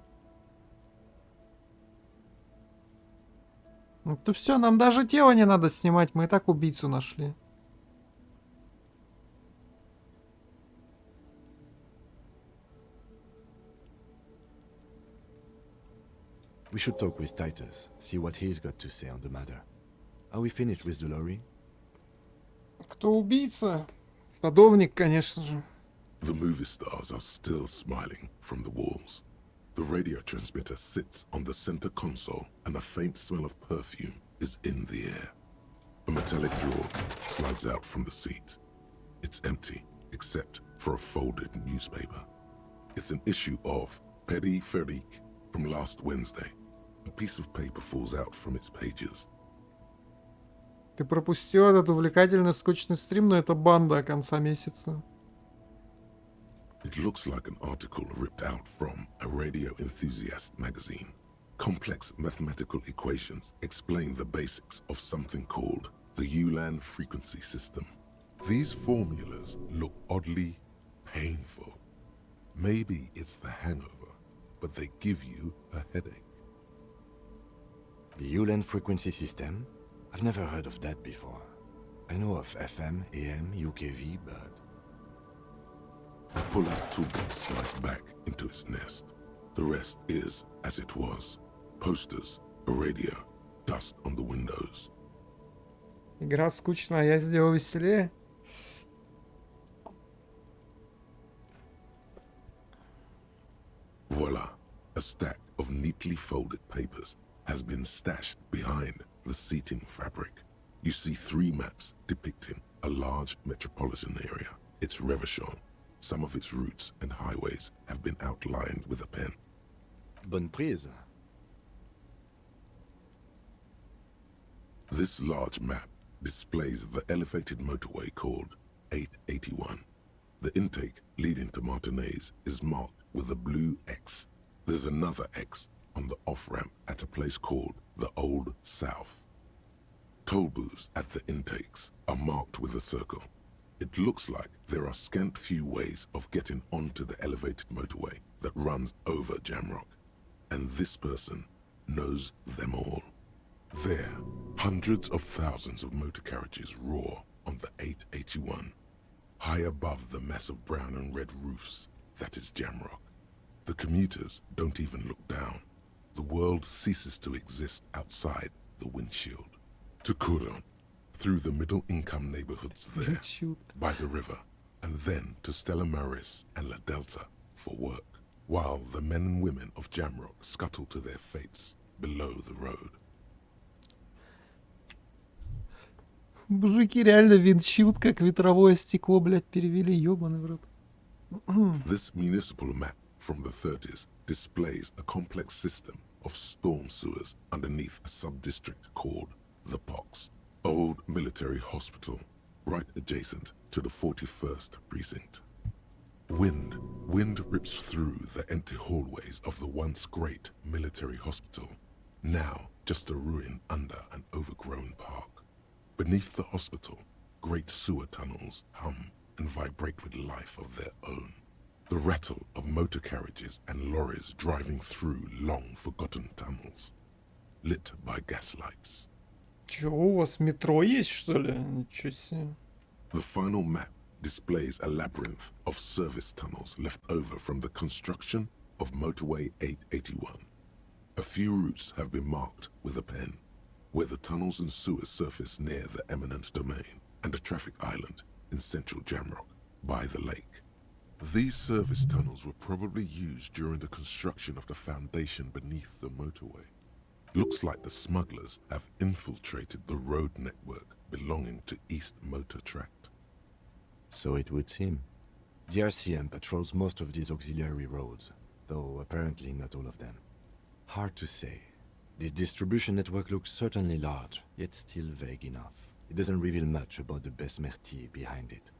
Ну то все, нам даже тело не надо снимать, мы и так убийцу нашли. We should talk with Titus, see what he's got to say on the matter. Are we finished with the lorry? Кто убийца? Садовник, конечно же. The movie stars are still smiling from the walls. The radio transmitter sits on the center console, and a faint smell of perfume is in the air. A metallic drawer slides out from the seat. It's empty, except for a folded newspaper. It's an issue of Peripherique from last Wednesday. A piece of paper falls out from its pages. Ты пропустил этот увлекательный скучный стрим, но это банда конца месяца. It looks like an article ripped out from a radio enthusiast magazine. Complex mathematical equations explain the basics of something called the Ulan frequency system. These formulas look oddly painful. Maybe it's the hangover, but they give you a headache. The Ulan frequency system? I've never heard of that before. I know of FM, AM, UKV, but... The pull-out toolbox slides back into its nest. The rest is as it was. Posters, a radio, dust on the windows. Игра скучная, а я сделал веселее. Voila, a stack of neatly folded papers has been stashed behind the seating fabric. You see 3 maps depicting a large metropolitan area. It's Revachol. Some of its routes and highways have been outlined with a pen. Bonne prise. This large map displays the elevated motorway called 881. The intake leading to Martinez is marked with a blue X. There's another X on the off-ramp at a place called the Old South. Toll booths at the intakes are marked with a circle. It looks like there are scant few ways of getting onto the elevated motorway that runs over Jamrock, and this person knows them all. There, hundreds of thousands of motor carriages roar on the 881, high above the mass of brown and red roofs that is Jamrock. The commuters don't even look down. The world ceases to exist outside the windshield. To Kuron, through the middle-income neighborhoods there, by the river, and then to Stella Maris and La Delta for work, while the men and women of Jamrock scuttle to their fates below the road. Мужики реально виндшилд как ветровое стекло, блядь, перевели, ёбаный в рот. This municipal map from the 30s displays a complex system of storm sewers underneath a sub-district called the Pox, old military hospital, right adjacent to the 41st precinct. Wind rips through the empty hallways of the once great military hospital, now just a ruin under an overgrown park. Beneath the hospital, great sewer tunnels hum and vibrate with life of their own. The rattle of motor carriages and lorries driving through long-forgotten tunnels, lit by gaslights. Чё, у вас метро есть, что ли? Ничего себе. The final map displays a labyrinth of service tunnels left over from the construction of Motorway 881. A few routes have been marked with a pen, where the tunnels and sewers surface near the eminent domain and a traffic island in central Jamrock by the lake. These service tunnels were probably used during the construction of the foundation beneath the motorway. Looks like the smugglers have infiltrated the road network belonging to East Motor Tract. So it would seem. The RCM patrols most of these auxiliary roads, though apparently not all of them. Hard to say. This distribution network looks certainly large, yet still vague enough. It doesn't reveal much about the Besmerti behind it.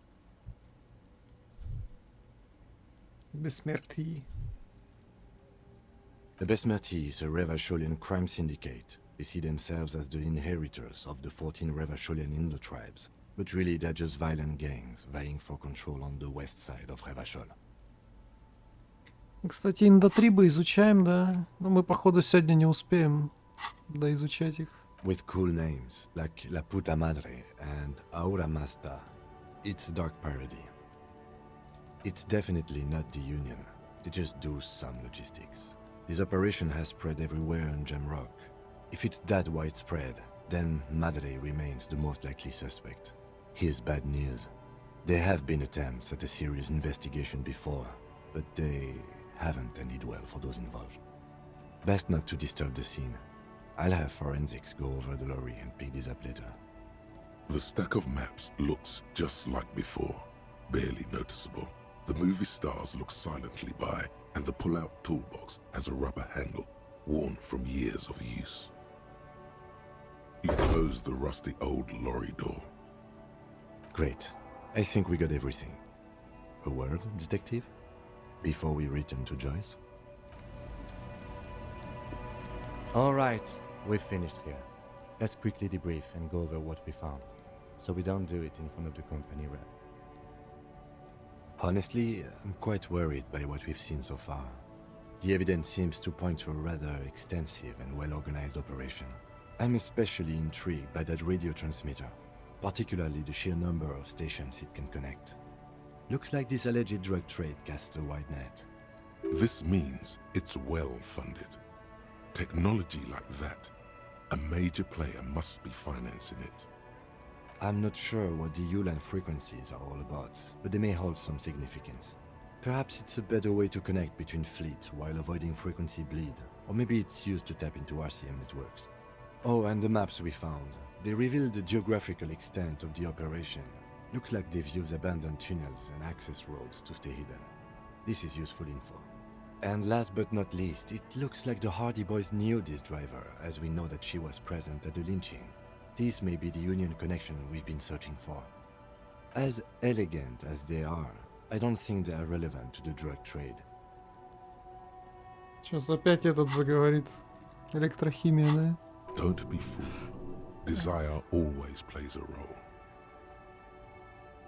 Besmerti. The Besmerti is a Revacholian crime syndicate. They see themselves as the inheritors of the 14 Revacholian Indo-tribes, but really they're just violent gangs vying for control on the west side of Revachol. Кстати, индотрибы изучаем, да? Но мы, походу, сегодня не успеем доизучать их. With cool names, like La Puta Madre and Aura Masta. It's a dark parody. It's definitely not the Union. They just do some logistics. This operation has spread everywhere in Jamrock. If it's that widespread, then Madre remains the most likely suspect. Here's bad news. There have been attempts at a serious investigation before, but they haven't ended well for those involved. Best not to disturb the scene. I'll have forensics go over the lorry and pick this up later. The stack of maps looks just like before, barely noticeable. The movie stars look silently by, and the pull-out toolbox has a rubber handle, worn from years of use. You close the rusty old lorry door. Great. I think we got everything. A word, detective? Before we return to Joyce? All right, we've finished here. Let's quickly debrief and go over what we found, so we don't do it in front of the company rep. Honestly, I'm quite worried by what we've seen so far. The evidence seems to point to a rather extensive and well-organized operation. I'm especially intrigued by that radio transmitter, particularly the sheer number of stations it can connect. Looks like this alleged drug trade casts a wide net. This means it's well-funded. Technology like that, a major player must be financing it. I'm not sure what the Ulan frequencies are all about, but they may hold some significance. Perhaps it's a better way to connect between fleets while avoiding frequency bleed, or maybe it's used to tap into RCM networks. Oh, and the maps we found. They reveal the geographical extent of the operation. Looks like they've used abandoned tunnels and access roads to stay hidden. This is useful info. And last but not least, it looks like the Hardy Boys knew this driver, as we know that she was present at the lynching. This may be the union connection we've been searching for. As elegant as they are, I don't think they are relevant to the drug trade. Сейчас опять этот заговорит. Электрохимия, да? Don't be fooled. Desire always plays a role.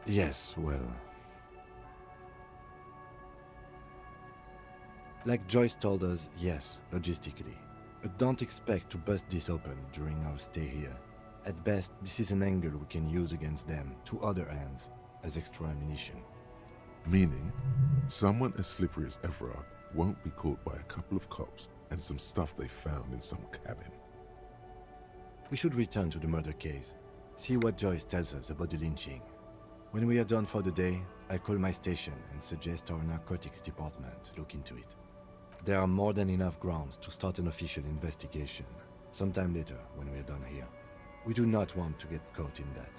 Yes, well... Like Joyce told us, yes, logistically. But don't expect to bust this open during our stay here. At best, this is an angle we can use against them, to other ends, as extra ammunition. Meaning, someone as slippery as Everard won't be caught by a couple of cops and some stuff they found in some cabin. We should return to the murder case. See what Joyce tells us about the lynching. When we are done for the day, I call my station and suggest our narcotics department look into it. There are more than enough grounds to start an official investigation, sometime later when we are done here. We do not want to get caught in that.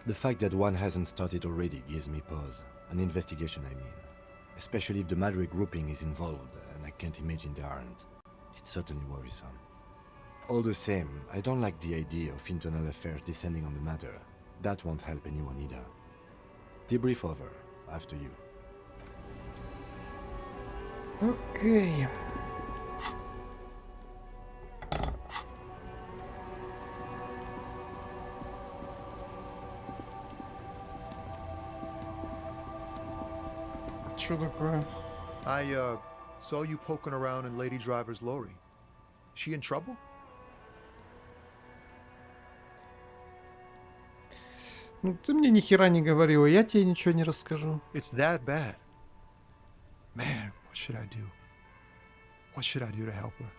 The fact that one hasn't started already gives me pause. An investigation, I mean. Especially if the Madre grouping is involved, and I can't imagine they aren't. It's certainly worrisome. All the same, I don't like the idea of internal affairs descending on the matter. That won't help anyone either. Debrief over. After you. Окей. Что такое? I saw you poking around in Lady Driver's lorry. She in trouble? Ну ты мне ни хера не говорила, я тебе ничего не расскажу. It's that bad. Man, what should I do? What should I do to help her?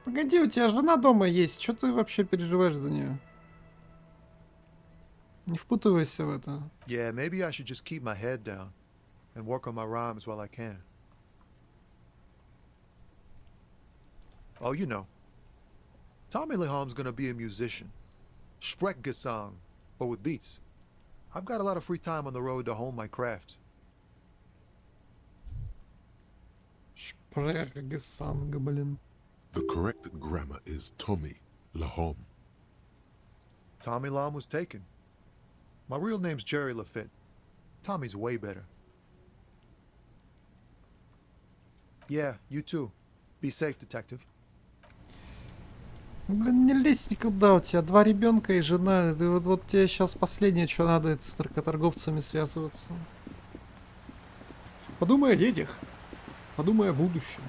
Погоди, у тебя жена дома есть, что ты вообще переживаешь за нее? Не впутывайся в это. Yeah, maybe I should just keep my head down and work on my rhymes while I can. Oh, you know, Tommy Leham's gonna be a musician. Sprechgesang, but with beats. I've got a lot of free time on the road to hone my craft. Sprechgesang, блин. The correct grammar is Tommy Lahom. Tommy Lam was taken. My real name's Jerry Lafitte. Tommy's way better. Yeah, you too. Be safe, detective. Блин, не лезь никуда, у тебя 2 ребенка и жена. Ты вот тебе сейчас последнее, что надо, это с наркоторговцами связываться. Подумай о детях. Подумай о будущем.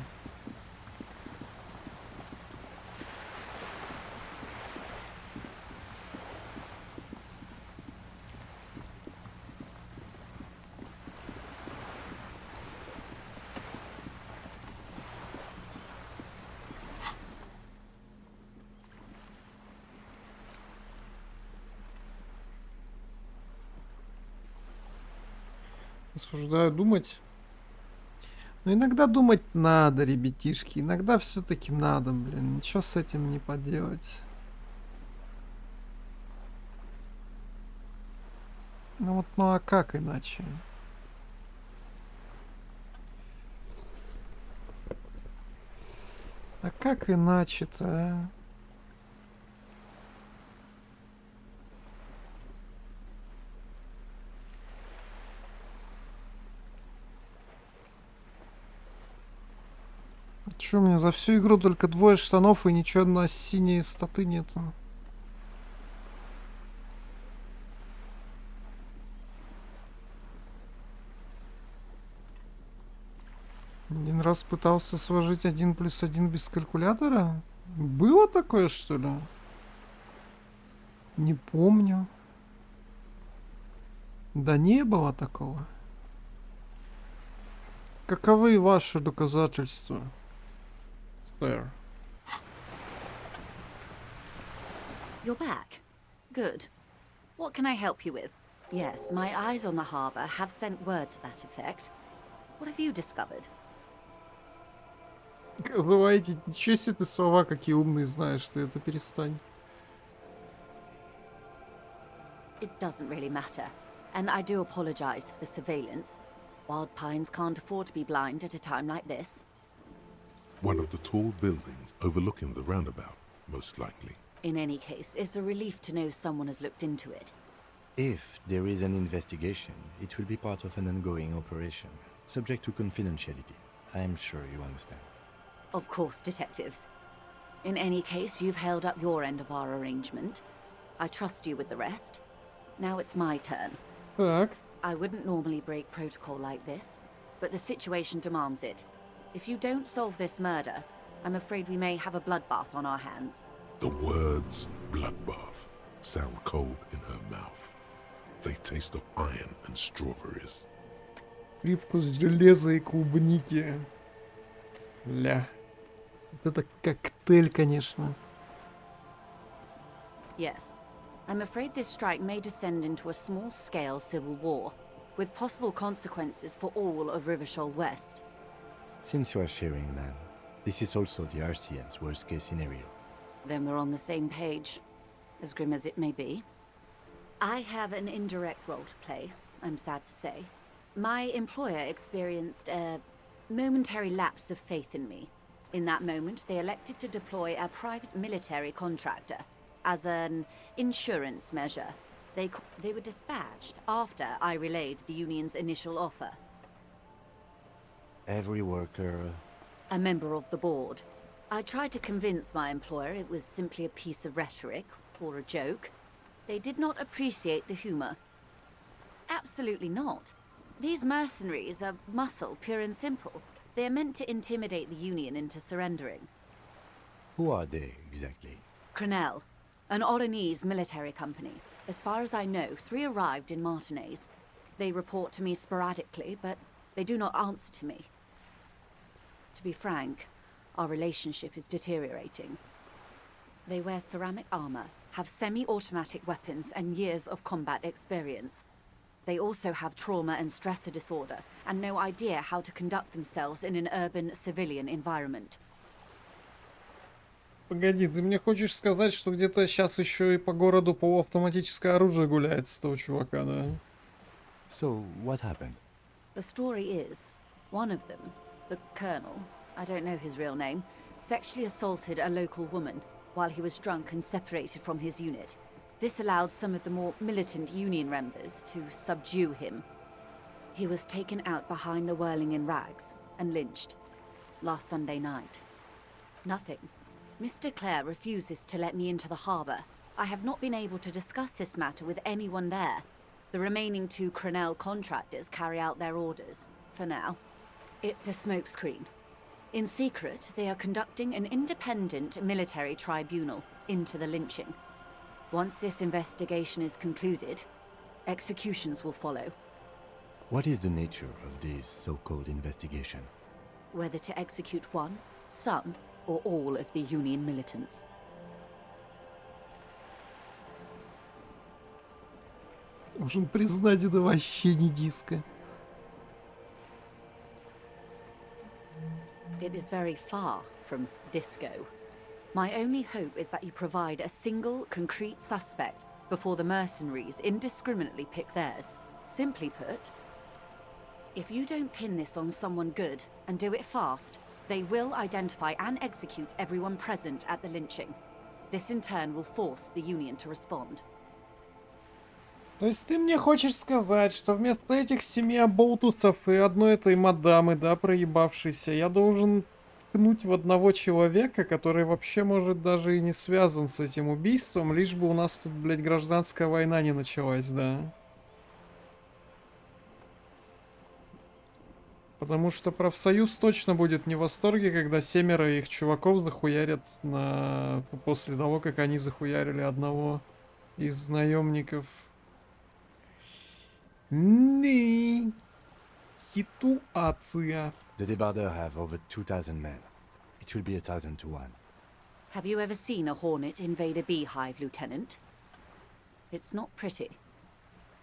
Осуждаю думать. Но иногда думать надо, ребятишки. Иногда все-таки надо, блин. Ничего с этим не поделать. Ну вот, ну а как иначе? А как иначе-то, а? Чё, у меня за всю игру только 2 штанов и ничего на синей статы нету. Один раз пытался сложить 1 + 1 без калькулятора? Было такое, что ли? Не помню. Да не было такого. Каковы ваши доказательства? There. You're back. Good. What can I help you with? Yes, my eyes on the harbour have sent word to that effect. What have you discovered? Давайте, ничего себе ты слова какие умные знаешь, ты это перестань. It doesn't really matter, and I do apologize for the surveillance. Wild Pines can't afford to be blind at a time like this. One of the tall buildings overlooking the roundabout, most likely. In any case, it's a relief to know someone has looked into it. If there is an investigation, it will be part of an ongoing operation, subject to confidentiality. I'm sure you understand. Of course, detectives. In any case, you've held up your end of our arrangement. I trust you with the rest. Now it's my turn. Так. I wouldn't normally break protocol like this, but the situation demands it. If you don't solve this murder, I'm afraid we may have a bloodbath on our hands. The words bloodbath sound cold in her mouth. They taste of iron and strawberries. Привкус железа и клубники. Ля. Вот это коктейль, конечно. Yes. I'm afraid this strike may descend into a small-scale civil war, with possible consequences for all of Rivershoal West. Since you are sharing, ma'am, this is also the RCM's worst-case scenario. Then we're on the same page, as grim as it may be. I have an indirect role to play, I'm sad to say. My employer experienced a momentary lapse of faith in me. In that moment, they elected to deploy a private military contractor as an insurance measure. They were dispatched after I relayed the union's initial offer. Every worker... A member of the board. I tried to convince my employer it was simply a piece of rhetoric, or a joke. They did not appreciate the humor. Absolutely not. These mercenaries are muscle, pure and simple. They are meant to intimidate the Union into surrendering. Who are they, exactly? Crenell, an Oranese military company. As far as I know, 3 arrived in Martinez. They report to me sporadically, but they do not answer to me. To be frank, our relationship is deteriorating. They wear ceramic armor, have semi-automatic weapons, and years of combat experience. They also have trauma and stressor disorder, and no idea how to conduct themselves in an urban civilian environment. Погоди, ты мне хочешь сказать, что где-то сейчас еще и по городу полуавтоматическое оружие гуляет с того чувака, да? So, what happened? The story is, one of them, the Colonel, I don't know his real name, sexually assaulted a local woman while he was drunk and separated from his unit. This allowed some of the more militant Union members to subdue him. He was taken out behind the whirling in rags and lynched last Sunday night. Nothing. Mr. Clare refuses to let me into the harbour. I have not been able to discuss this matter with anyone there. The remaining 2 Crenell contractors carry out their orders, for now. It's a smokescreen. In secret, they are conducting an independent military tribunal into the lynching. Once this investigation is concluded, executions will follow. What is the nature of this so-called investigation? Whether to execute one, some, or all of the Union militants. Должен признать, это вообще не диско. It is very far from disco. My only hope is that you provide a single, concrete suspect before the mercenaries indiscriminately pick theirs. Simply put, if you don't pin this on someone good and do it fast, they will identify and execute everyone present at the lynching. This in turn will force the Union to respond. То есть ты мне хочешь сказать, что вместо этих 7 оболтусов и одной этой мадамы, да, проебавшейся, я должен ткнуть в одного человека, который вообще, может, даже и не связан с этим убийством, лишь бы у нас тут, блядь, гражданская война не началась, да? Потому что профсоюз точно будет не в восторге, когда 7 их чуваков захуярят после того, как они захуярили одного из наемников. Nee. Ситуация. The Debarder have over 2,000 men. It will be 1,000 to 1. Have you ever seen a hornet invade a beehive, Lieutenant? It's not pretty.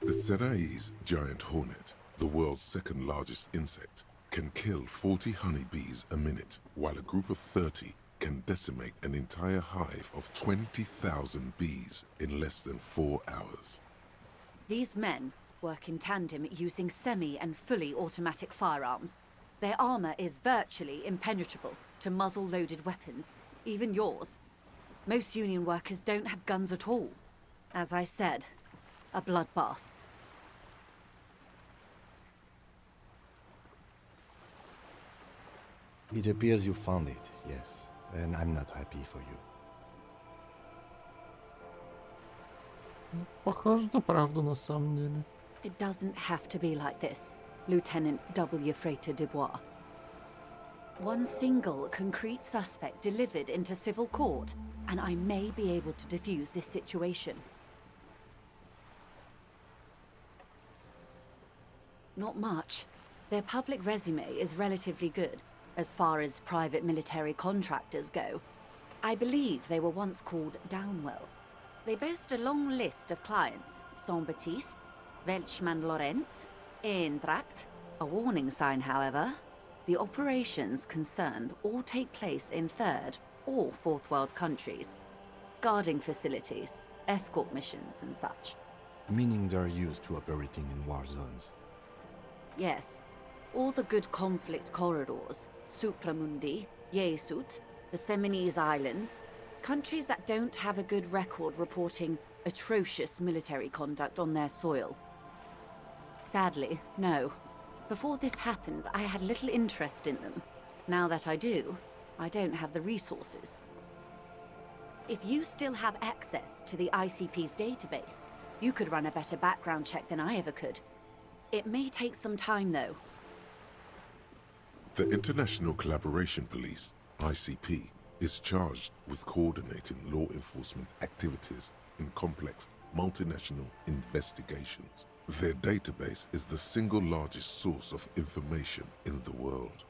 The Serai's giant hornet, the world's 2nd largest insect, can kill 40 honeybees a minute, while a group of 30 can decimate an entire hive of 20,000 bees in less than 4 hours. These men, work in tandem using semi and fully automatic firearms. Their armor is virtually impenetrable to muzzle-loaded weapons, even yours. Most Union workers don't have guns at all. As I said, a bloodbath. It appears you found it, yes. And I'm not happy for you. Похоже на правду на самом деле. It doesn't have to be like this, Lieutenant W. Frater Dubois. One single concrete suspect delivered into civil court, and I may be able to defuse this situation. Not much. Their public resume is relatively good, as far as private military contractors go. I believe they were once called Downwell. They boast a long list of clients: Saint-Baptiste, Welchman-Lorenz, Eintracht. A warning sign, however. The operations concerned all take place in third or fourth world countries. Guarding facilities, escort missions and such. Meaning they're used to operating in war zones. Yes. All the good conflict corridors, Supramundi, Yesut, the Seminese Islands, countries that don't have a good record reporting atrocious military conduct on their soil. Sadly, no. Before this happened, I had little interest in them. Now that I do, I don't have the resources. If you still have access to the ICP's database, you could run a better background check than I ever could. It may take some time, though. The International Collaboration Police, ICP, is charged with coordinating law enforcement activities in complex, multinational investigations. Their database is the single largest source of information in the world.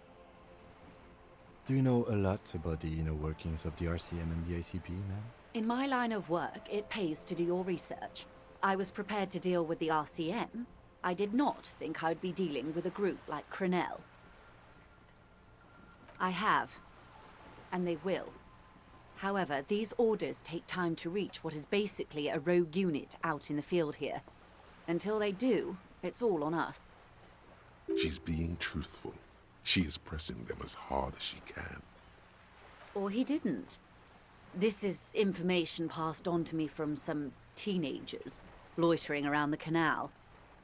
Do you know a lot about the inner workings of the RCM and the ICP, ma'am? In my line of work, it pays to do your research. I was prepared to deal with the RCM. I did not think I'd be dealing with a group like Crenell. I have, and they will. However, these orders take time to reach what is basically a rogue unit out in the field here. Until they do, it's all on us. She's being truthful. She is pressing them as hard as she can. Or he didn't. This is information passed on to me from some teenagers loitering around the canal.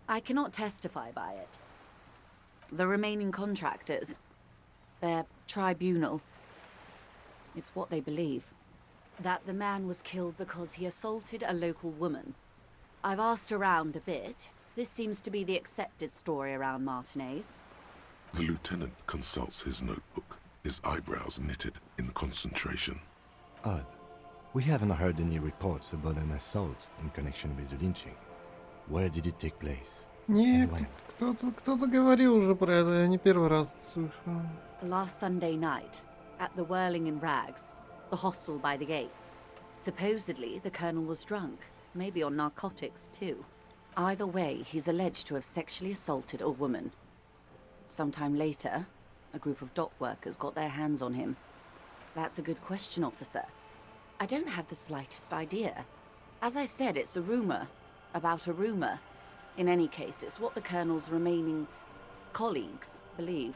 I cannot testify by it. The remaining contractors, their tribunal, it's what they believe. That the man was killed because he assaulted a local woman. I've asked around a bit. This seems to be the accepted story around Martinez. The lieutenant consults his notebook, his eyebrows knitted in concentration. Odd. We haven't heard any reports about an assault in connection with the lynching. Where did it take place? Не, кто-то говорил уже про это, я не первый раз слышу. Last Sunday night, at the Whirling in Rags, the hostel by the gates. Supposedly, the colonel was drunk, maybe on narcotics too. Either way, he's alleged to have sexually assaulted a woman. Sometime later, a group of dock workers got their hands on him. That's a good question, officer. I don't have the slightest idea. As I said, it's a rumor about a rumor. In any case, it's what the colonel's remaining colleagues believe.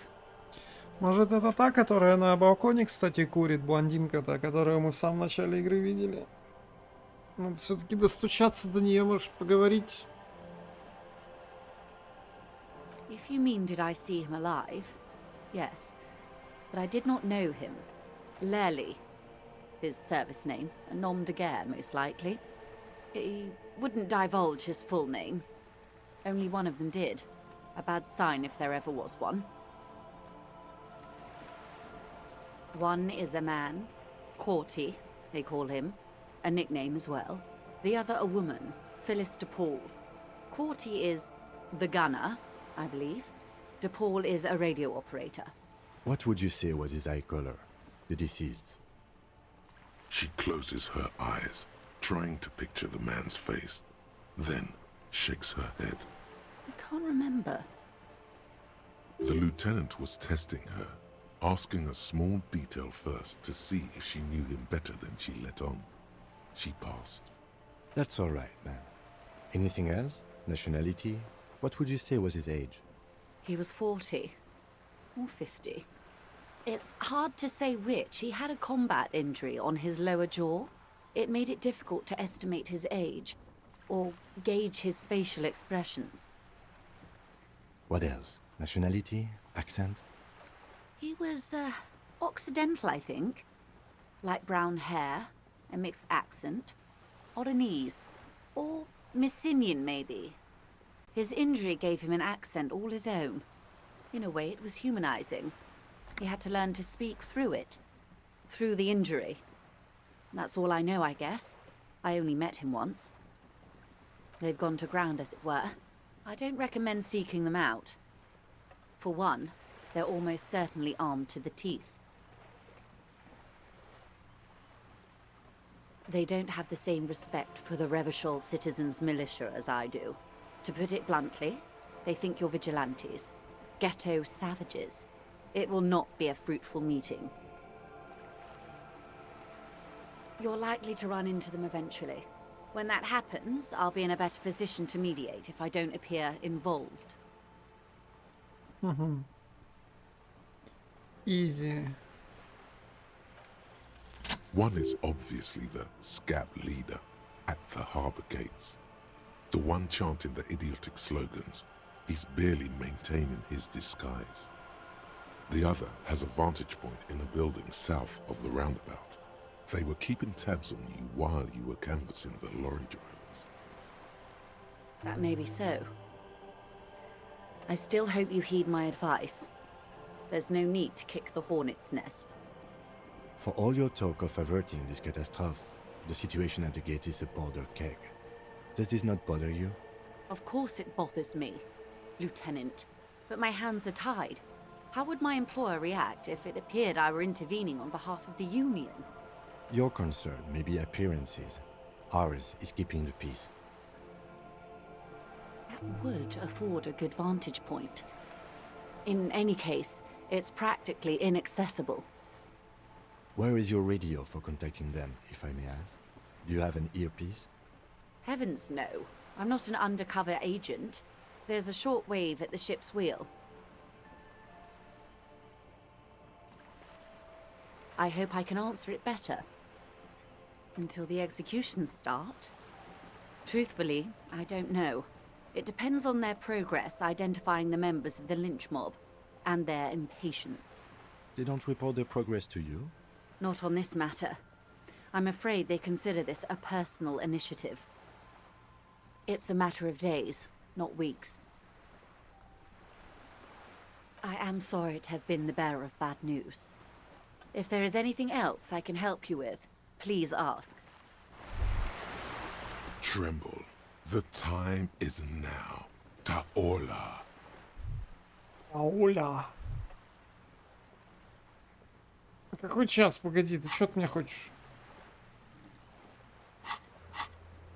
Может, это та, которая на балконе, кстати, курит, блондинка-то, которую мы в самом начале игры видели? Надо все-таки достучаться до нее, может, поговорить. If you mean did I see him alive? Yes. But I did not know him. Lely, his service name, a nom de guerre, most likely. He wouldn't divulge his full name. Only one of them did. A bad sign if there ever was one. One is a man, Corty, they call him, a nickname as well. The other a woman, Phyllis DePaul. Corty is the gunner, I believe. DePaul is a radio operator. What would you say was his eye color, the deceased's? She closes her eyes, trying to picture the man's face, then shakes her head. I can't remember. The lieutenant was testing her, asking a small detail first to see if she knew him better than she let on. She passed. That's all right, ma'am. Anything else? Nationality? What would you say was his age? He was 40 or 50. It's hard to say which. He had a combat injury on his lower jaw. It made it difficult to estimate his age or gauge his facial expressions. What else? Nationality? Accent? He was, Occidental, I think. Light brown hair, a mixed accent, Odanese, or Messinian, maybe. His injury gave him an accent all his own. In a way, it was humanizing. He had to learn to speak through it, through the injury. That's all I know, I guess. I only met him once. They've gone to ground, as it were. I don't recommend seeking them out. For one, they're almost certainly armed to the teeth. They don't have the same respect for the Revachol citizens' militia as I do. To put it bluntly, they think you're vigilantes. Ghetto savages. It will not be a fruitful meeting. You're likely to run into them eventually. When that happens, I'll be in a better position to mediate if I don't appear involved. Easy. One is obviously the scab leader at the harbor gates. The one chanting the idiotic slogans. He's barely maintaining his disguise. The other has a vantage point in a building south of the roundabout. They were keeping tabs on you while you were canvassing the lorry drivers. That may be so. I still hope you heed my advice. There's no need to kick the hornet's nest. For all your talk of averting this catastrophe, the situation at the gate is a powder keg. Does this not bother you? Of course it bothers me, Lieutenant. But my hands are tied. How would my employer react if it appeared I were intervening on behalf of the Union? Your concern may be appearances. Ours is keeping the peace. That would afford a good vantage point. In any case, it's practically inaccessible. Where is your radio for contacting them, if I may ask? Do you have an earpiece? Heavens no. I'm not an undercover agent. There's a shortwave at the ship's wheel. I hope I can answer it better. Until the executions start? Truthfully, I don't know. It depends on their progress identifying the members of the lynch mob, and their impatience. They don't report their progress to you? Not on this matter. I'm afraid they consider this a personal initiative. It's a matter of days, not weeks. I am sorry to have been the bearer of bad news. If there is anything else I can help you with, please ask. Tremble. The time is now. Taola. Ауля. Какой час? Погоди, ты что от меня хочешь?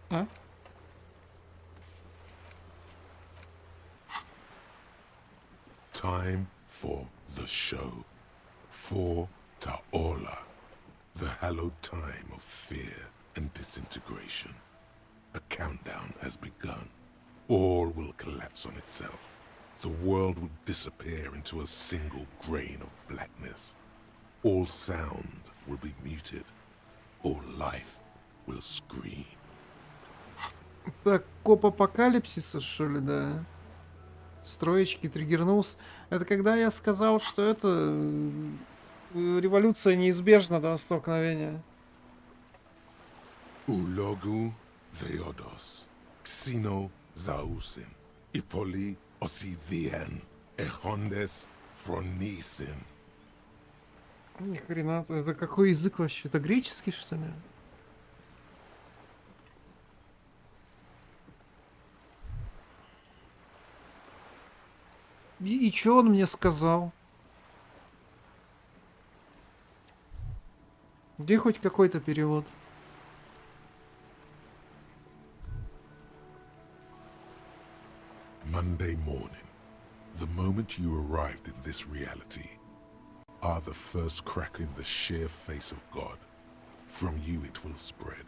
А? Time for the show. For Taola. The hallowed time of fear and disintegration. A countdown has begun. All will collapse on itself. The world will disappear into a single grain of blackness. All sound will be muted. All life will scream. Так, коп апокалипсиса, что ли, да? Строечки триггернулся. Это когда я сказал, что это революция неизбежна до столкновения. Ulogu Theodos, Xeno Zausin, Ipoli Osidien, Echondes Fronisen. Ни хрена, это какой язык вообще? Это греческий, что ли? И что он мне сказал? Где хоть какой-то перевод? Monday morning, the moment you arrived in this reality, are the first crack in the sheer face of God. From you it will spread.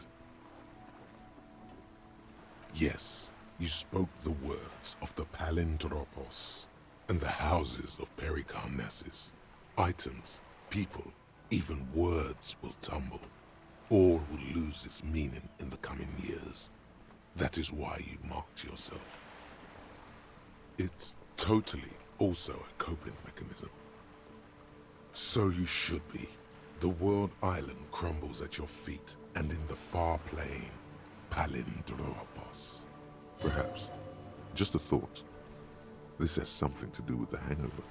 Yes, You spoke the words of the Palindropos and the houses of Pericarnassus. Items, people, even words will tumble. All will lose its meaning in the coming years. That is why you marked yourself. It's totally also a coping mechanism. So you should be. The world island crumbles at your feet, and in the far plain, Palindropos. Perhaps, just a thought, this has something to do with the hangover.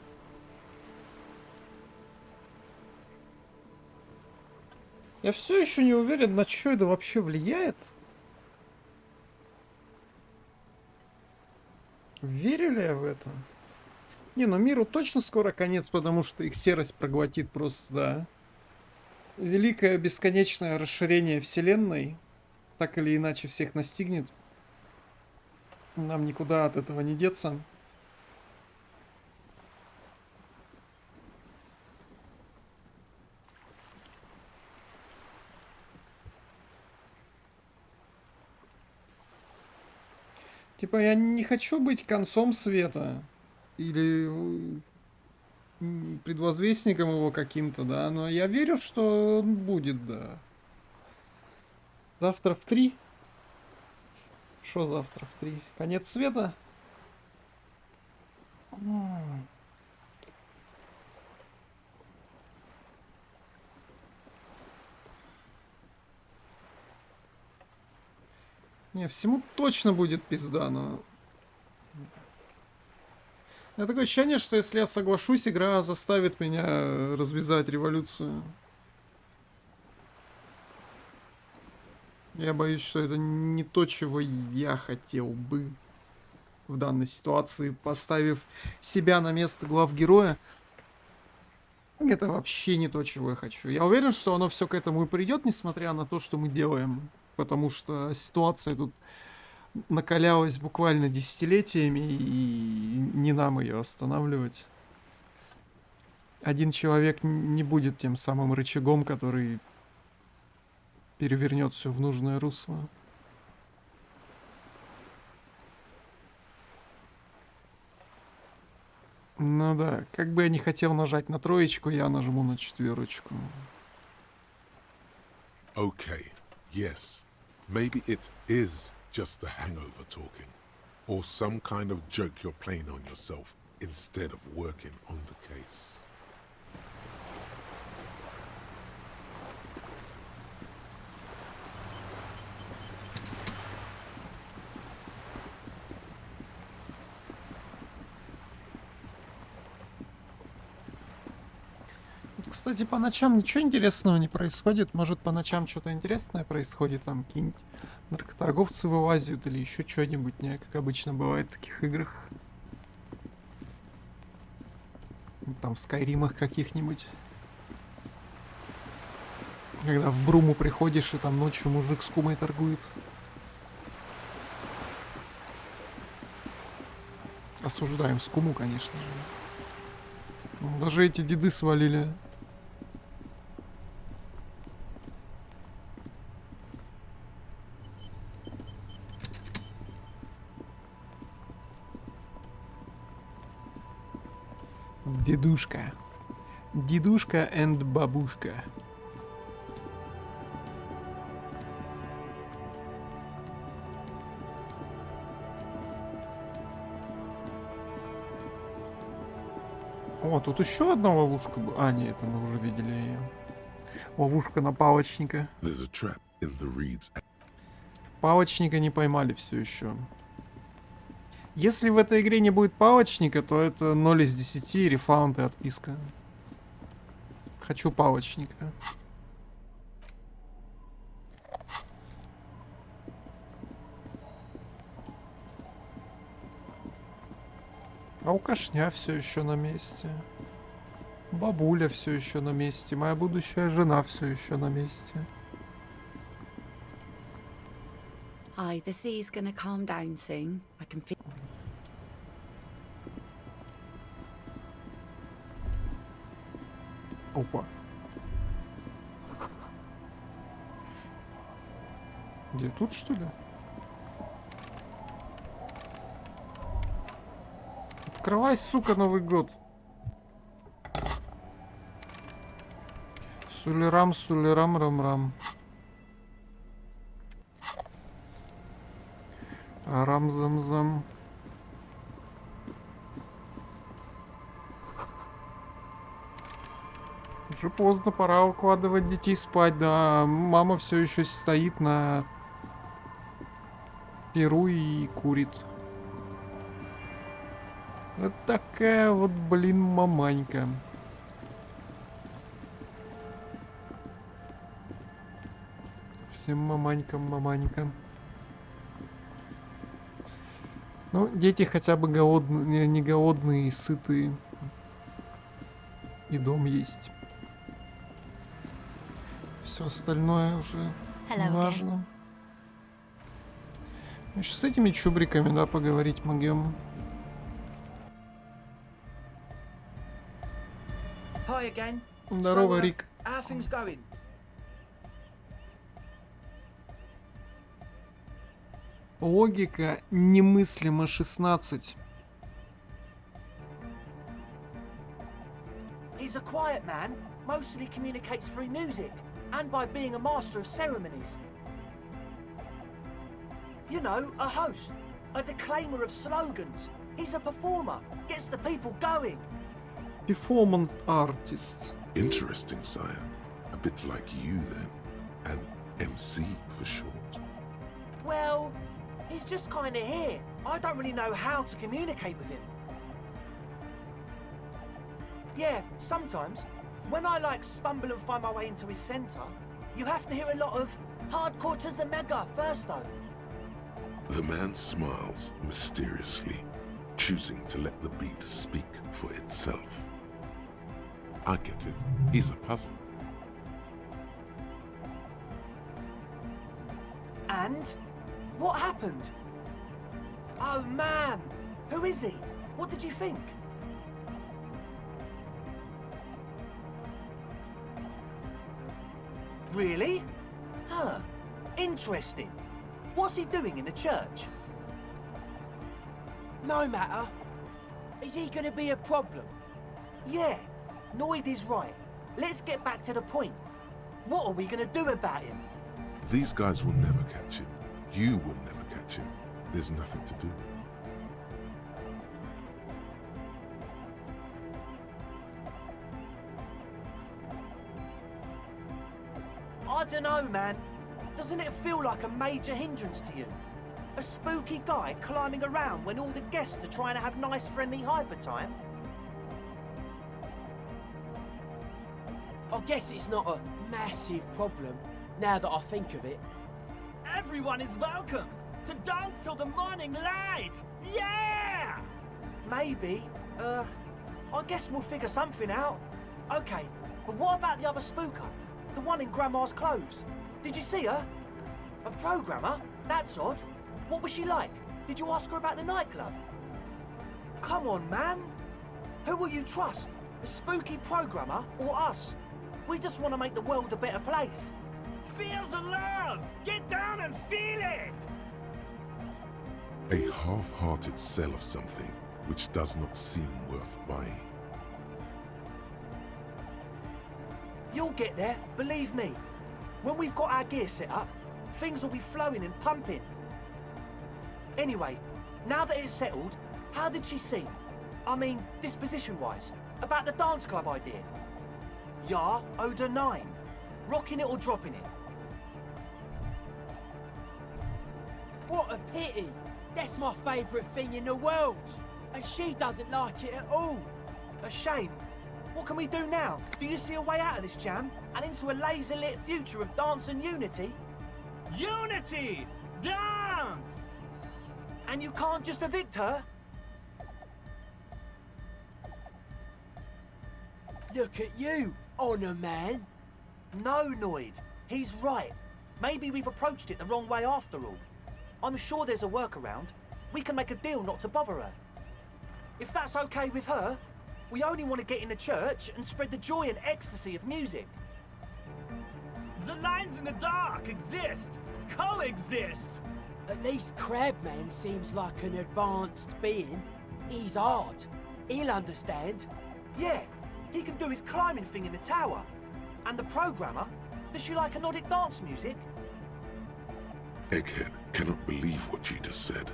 Я все еще не уверен, на что это вообще влияет. Верю ли я в это? Не, ну миру точно скоро конец, потому что их серость проглотит просто, да. Великое бесконечное расширение Вселенной так или иначе всех настигнет. Нам никуда от этого не деться. Типа, я не хочу быть концом света. Или предвозвестником его каким-то, да. Но я верю, что он будет, да. Завтра в 3. Что завтра в 3? Конец света? Не, всему точно будет пизда, но... У меня такое ощущение, что если я соглашусь, игра заставит меня развязать революцию. Я боюсь, что это не то, чего я хотел бы в данной ситуации, поставив себя на место главгероя. Это вообще не то, чего я хочу. Я уверен, что оно все к этому и придет, несмотря на то, что мы делаем. Потому что ситуация тут накалялась буквально десятилетиями, и не нам ее останавливать. Один человек не будет тем самым рычагом, который перевернет все в нужное русло. Ну да, как бы я не хотел нажать на троечку, я нажму на четверочку. Okay, yes. Maybe it is just the hangover talking, or some kind of joke you're playing on yourself instead of working on the case. Кстати, по ночам ничего интересного не происходит. Может, по ночам что-то интересное происходит, там какие-нибудь наркоторговцы вылазят или еще что-нибудь, не, как обычно бывает в таких играх. Там в скайримах каких-нибудь. Когда в Бруму приходишь, и там ночью мужик с кумой торгует. Осуждаем скуму, конечно же. Даже эти деды свалили. Дедушка. Дедушка and бабушка. О, тут еще одна ловушка была. А, нет, это мы уже видели ее. Ловушка на палочника. Палочника не поймали все еще. Если в этой игре не будет палочника, то это 0 из 10, рефаунд и отписка. Хочу палочника. Алкашня все еще на месте. Бабуля все еще на месте. Моя будущая жена все еще на месте. Hi, the sea's gonna calm down soon. I can feel. Опа. Где тут, что ли? Открывай, сука, Новый год. Сулерам, сулерам, рам-рам. Арам-зам-зам. Уже поздно, пора укладывать детей спать, да. Мама все еще стоит на перу и курит. Вот такая вот, блин, маманька. Всем маманькам маманька. Ну, дети хотя бы голодные, не голодные и сытые. И дом есть. Все остальное уже Hello важно. Ну, с этими чубриками, да, поговорить могем. Hi again. Здорово, Рик. How are things going? Логика немыслимо 16. He's a quiet man, mostly communicates through music, and by being a master of ceremonies. You know, a host, a declaimer of slogans. He's a performer, gets the people going. Performance artist. Interesting, sire. A bit like you, then. An MC for short. Well, he's just kind of here. I don't really know how to communicate with him. Yeah, sometimes, when I stumble and find my way into his centre, you have to hear a lot of hardcore to the mega first though. The man smiles mysteriously, choosing to let the beat speak for itself. I get it. He's a puzzle. And? What happened? Oh man! Who is he? What did you think? Really? Huh. Interesting. What's he doing in the church? No matter. Is he gonna be a problem? Yeah. Noid is right. Let's get back to the point. What are we gonna do about him? These guys will never catch him. You will never catch him. There's nothing to do. I don't know, man. Doesn't it feel like a major hindrance to you? A spooky guy climbing around when all the guests are trying to have nice, friendly hyper time? I guess it's not a massive problem, now that I think of it. Everyone is welcome to dance till the morning light! Yeah! Maybe. I guess we'll figure something out. Okay, but what about the other spooker? The one in Grandma's clothes? Did you see her? A programmer? That's odd. What was she like? Did you ask her about the nightclub? Come on, man! Who will you trust? The spooky programmer or us? We just want to make the world a better place. Feel the love! Get down and feel it! A half-hearted sell of something which does not seem worth buying. You'll get there, believe me. When we've got our gear set up, things will be flowing and pumping. Anyway, now that it's settled, how did she seem? I mean, disposition-wise, about the dance club idea. Ja oder nein? Rocking it or dropping it? What a pity! That's my favourite thing in the world! And she doesn't like it at all! A shame. What can we do now? Do you see a way out of this jam? And into a laser-lit future of dance and unity? Unity! Dance! And you can't just evict her? Look at you, Honour Man! No, Noid. He's right. Maybe we've approached it the wrong way after all. I'm sure there's a workaround. We can make a deal not to bother her. If that's okay with her, we only want to get in the church and spread the joy and ecstasy of music. The lines in the dark exist. Coexist. At least Crabman seems like an advanced being. He's hard, He'll understand. Yeah, he can do his climbing thing in the tower. And the programmer, does she like Nordic dance music? Egghead cannot believe what she just said.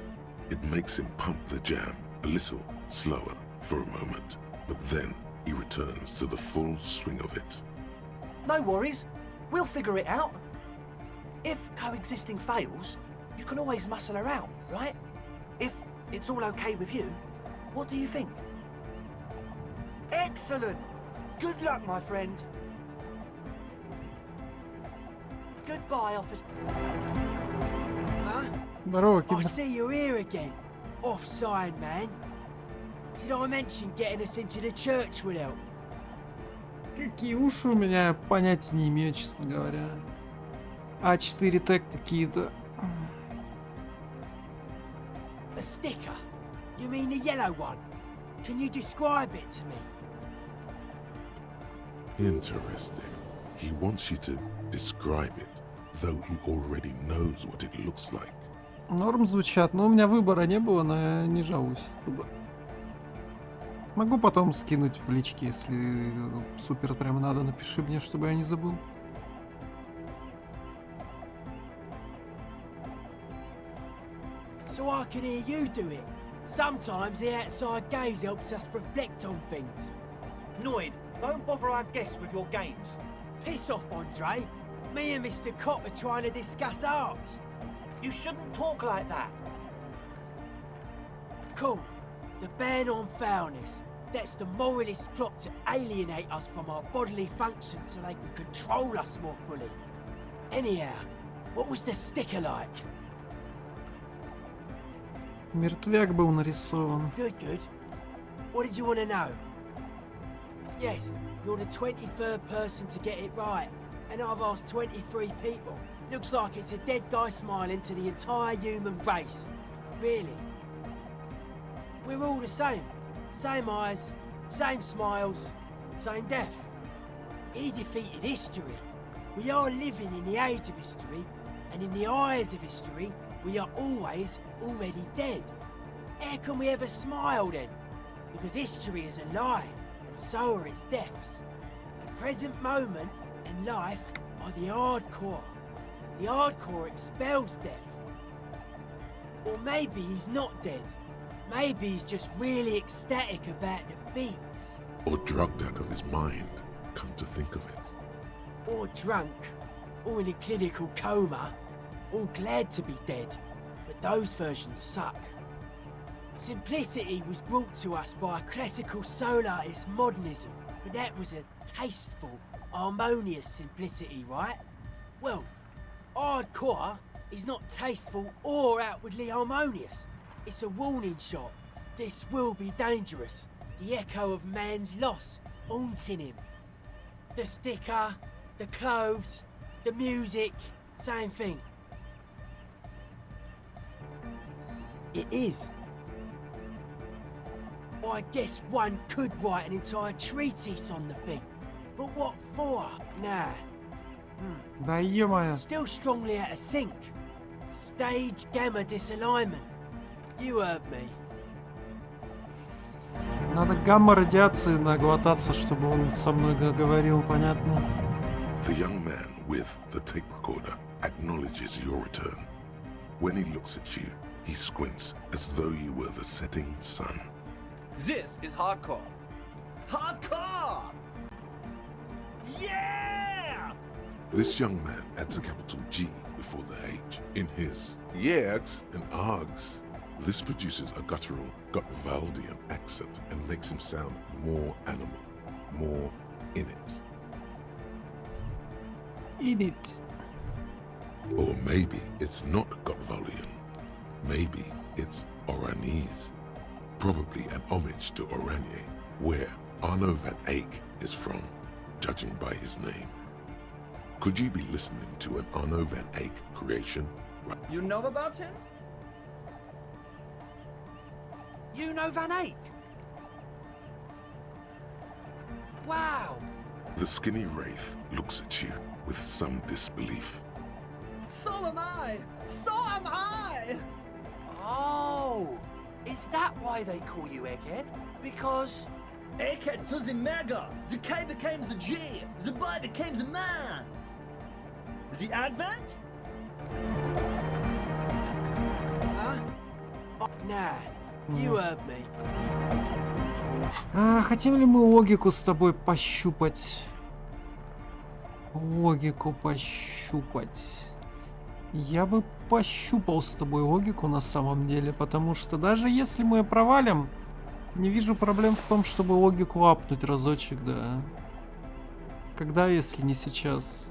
It makes him pump the jam a little slower for a moment, but then he returns to the full swing of it. No worries, we'll figure it out. If coexisting fails, you can always muscle her out, right? If it's all okay with you, what do you think? Excellent! Good luck, my friend. Goodbye, officer. Huh? Здорово, I кибер. see you're here again. Offside, man. Did I mention getting us into the church would help? Какие уши у меня, понятия не имею, честно говоря. А4 тег какие-то. A sticker? You mean the yellow one? Can you describe it to me? Interesting. He wants you to describe it, though he already knows what it looks like. Норм звучат, но у меня выбора не было, но я не жалуюсь туда. Могу потом скинуть в личке, если супер прям надо, напиши мне, чтобы я не забыл. So I can hear you do it. Sometimes the outside gaze helps us reflect on things. Noid, don't bother our guests with your games. Piss off, Andre. Me and Mr. Cop are trying to discuss art. You shouldn't talk like that. Cool. The ban on foulness. That's the moralists' plot to alienate us from our bodily functions so they can control us more fully. Anyhow, what was the sticker like? Мертвяк был нарисован. Good, good. What did you want to know? Yes, you're the 23rd person to get it right, and I've asked 23 people. Looks like it's a dead guy smiling to the entire human race. Really? We're all the same. Same eyes, same smiles, same death. He defeated history. We are living in the age of history, and in the eyes of history, we are always already dead. How can we ever smile then? Because history is a lie, and so are its deaths. The present moment and life are the hardcore. The hardcore expels death. Or maybe he's not dead. Maybe he's just really ecstatic about the beats. Or drugged out of his mind, come to think of it. Or drunk. Or in a clinical coma. Or glad to be dead. But those versions suck. Simplicity was brought to us by a classical solarist modernism. But that was a tasteful, harmonious simplicity, right? Well, hardcore is not tasteful or outwardly harmonious. It's a warning shot. This will be dangerous. The echo of man's loss, haunting him. The sticker, the clothes, the music, same thing. It is. I guess one could write an entire treatise on the thing. But what for? Nah. Да ё-моё. Still strongly out of sync. Stage gamma disalignment. You heard me. Надо гамма-радиации наглотаться, чтобы он со мной говорил, понятно? The young man with the tape recorder acknowledges your return. When he looks at you, he squints as though you were the setting sun. This is hardcore. Hardcore! Yeah! This young man adds a capital G before the H in his yegs and args. This produces a guttural, Gutwaldian accent and makes him sound more animal, more in it. In it. Or maybe it's not Gutwaldian. Maybe it's Oranese. Probably an homage to Oranje, where Arno van Eyck is from, judging by his name. Could you be listening to an Arno van Eyck creation? You know about him? You know Van Eyck? Wow! The skinny wraith looks at you with some disbelief. So am I! So am I! Oh! Is that why they call you Egghead? Because... Egghead to the mega! The K became the G! The boy became the man! The Advent? Huh? Oh, nah, you heard me. Хотим ли мы логику с тобой пощупать? Логику пощупать. Я бы пощупал с тобой логику на самом деле, потому что даже если мы провалим, не вижу проблем в том, чтобы логику апнуть разочек, да. Когда, если не сейчас?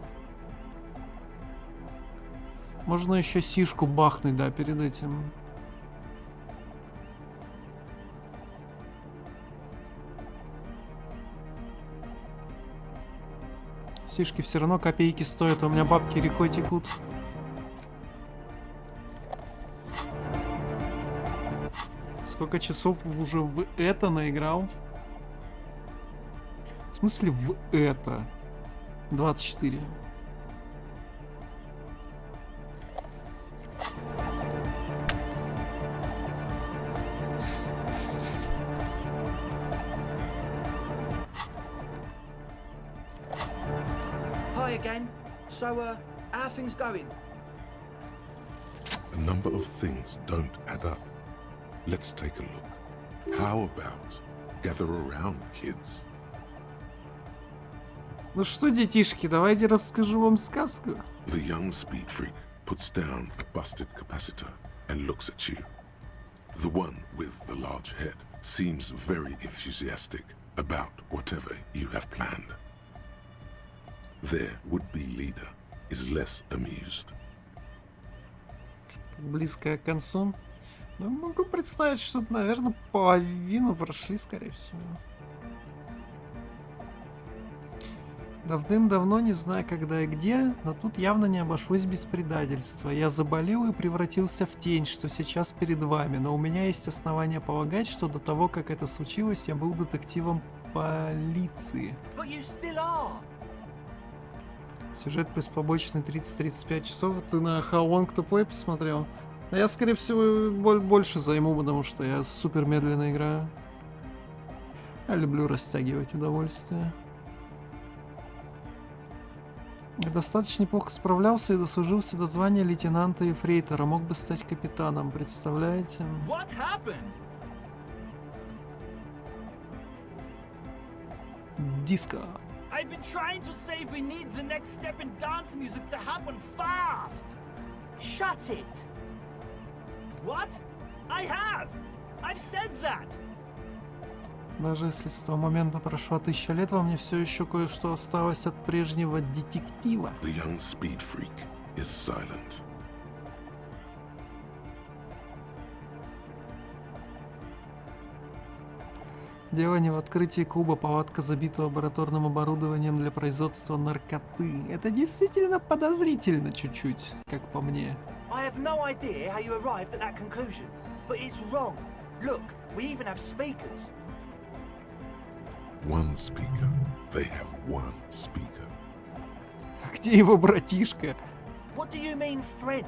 Можно еще сишку бахнуть, да, перед этим. Сишки все равно копейки стоят, а у меня бабки рекой текут. Сколько часов уже в это наиграл? В смысле в это? 24. Hi again. So, how are things going? A number of things don't add up. Let's take a look. How about gather around, kids? Ну что, детишки, давайте расскажу вам сказку. The young speed freak puts down a busted capacitor and looks at you. The one with the large head seems very enthusiastic about whatever you have planned. Their would-be leader is less amused. Близкое к концу. Ну, могу представить, что, наверное, половину прошли, скорее всего. Давным-давно, не знаю когда и где, но тут явно не обошлось без предательства. Я заболел и превратился в тень, что сейчас перед вами, но у меня есть основания полагать, что до того, как это случилось, я был детективом полиции. Сюжет плюс побочный 30-35 часов. Ты на How Long to Play посмотрел? А я, скорее всего, больше займу, потому что я супер медленно играю. Я люблю растягивать удовольствие. Я достаточно неплохо справлялся и дослужился до звания лейтенанта и фрейтора. Мог бы стать капитаном, представляете? What happened? Диско. I've been trying to say we need the next step in dance music to happen fast! Shut it! What? I have! I've said that! Даже если с того момента прошло 1000 лет, во мне все еще кое-что осталось от прежнего детектива. The young speed freak is silent. Дело не в открытии клуба, палатка, забитого лабораторным оборудованием для производства наркоты. Это действительно подозрительно чуть-чуть, как по мне. I have no idea how you arrived at that conclusion, but it's wrong. Look, we even have speakers. One speaker. They have one speaker. А где его братишка? What do you mean, friend?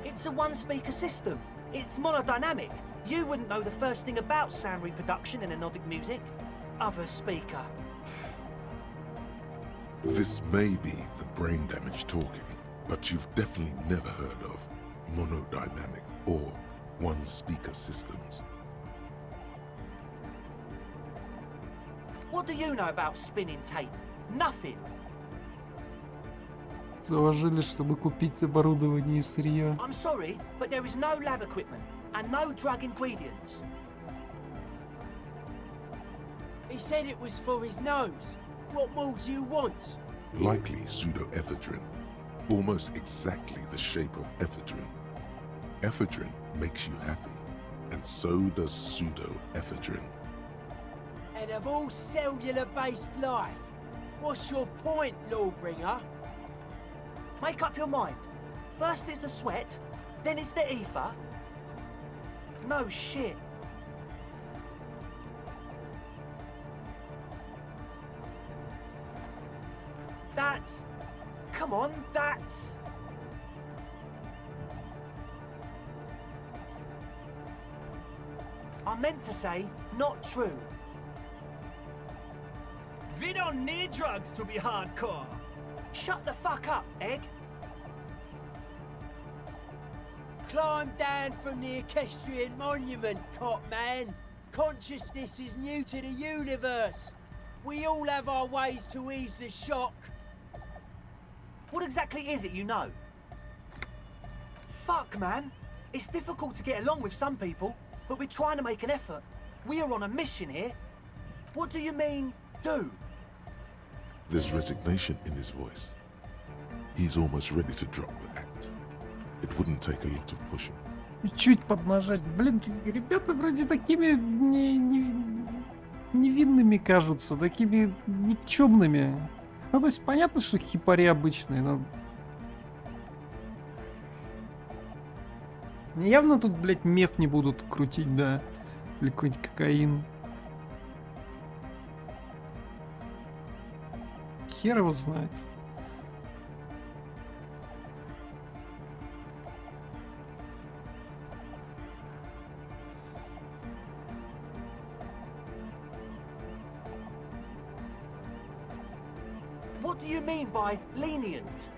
It's a one-speaker system. It's monodynamic. You wouldn't know the first thing about sound reproduction in anodic music. Other speaker. This may be the brain damage talking, but you've definitely never heard of monodynamic or one-speaker systems. What do you know about spinning tape? Nothing. Заложили, чтобы купить оборудование и сырье. I'm sorry, but there is no lab equipment and no drug ingredients. He said it was for his nose. What more do you want? Likely pseudoephedrine, almost exactly the shape of ephedrine. Ephedrine makes you happy, and so does pseudoephedrine. And of all cellular-based life, what's your point, Lawbringer? Make up your mind. First is the sweat, then it's the ether. No shit. That's... Come on, that's... I meant to say, not true. We don't need drugs to be hardcore. Shut the fuck up, Egg. Climb down from the equestrian monument, cop man. Consciousness is new to the universe. We all have our ways to ease the shock. What exactly is it you know? Fuck, man. It's difficult to get along with some people, but we're trying to make an effort. We are on a mission here. What do you mean, do? There's resignation in his voice. He's almost ready to drop the act. It wouldn't take a lot of pushing. Чуть поднажать. Блин, ребята вроде такими невинными кажутся, такими никчемными. Ну, то есть понятно, что хипари обычные, но... Явно тут, блядь, меф не будут крутить, да. Или какой-нибудь кокаин. Хер его знает. What do you mean by lenient?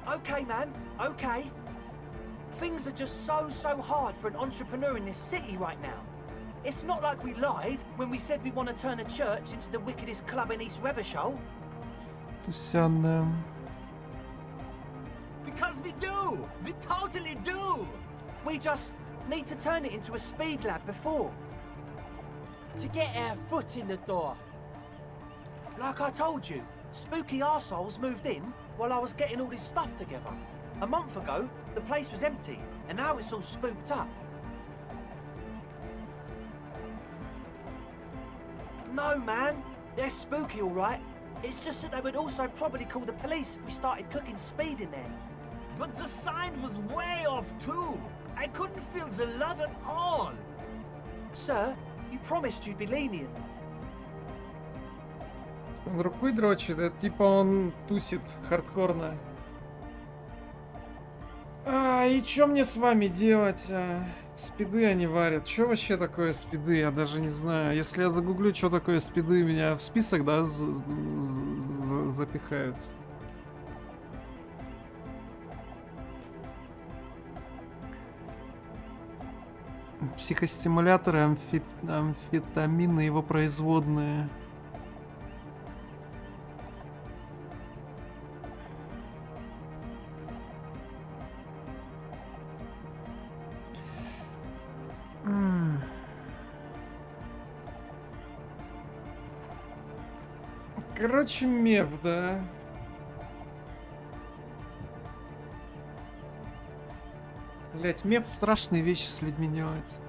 Okay, man, okay. Things are just so hard for an entrepreneur in this city right now. It's not like we lied when we said we want to turn a church into the wickedest club in East Revershoal. Because we do! We totally do! We just need to turn it into a speed lab before. To get our foot in the door. Like I told you, spooky arseholes moved in while I was getting all this stuff together. A month ago, the place was empty, and now it's all spooked up. No, man. They're spooky, all right. It's just that they would also probably call the police if we started cooking speed in there. But the sign was way off, too. I couldn't feel the love at all. Sir, you promised you'd be lenient. Он рукой дрочит, это типа он тусит хардкорно. И чё мне с вами делать? Спиды они варят. Чё вообще такое спиды? Я даже не знаю. Если я загуглю, что такое спиды, меня в список, да, запихают. Психостимуляторы, амфетамины, его производные. Короче, меф, да. Блять, меф страшные вещи с людьми делает.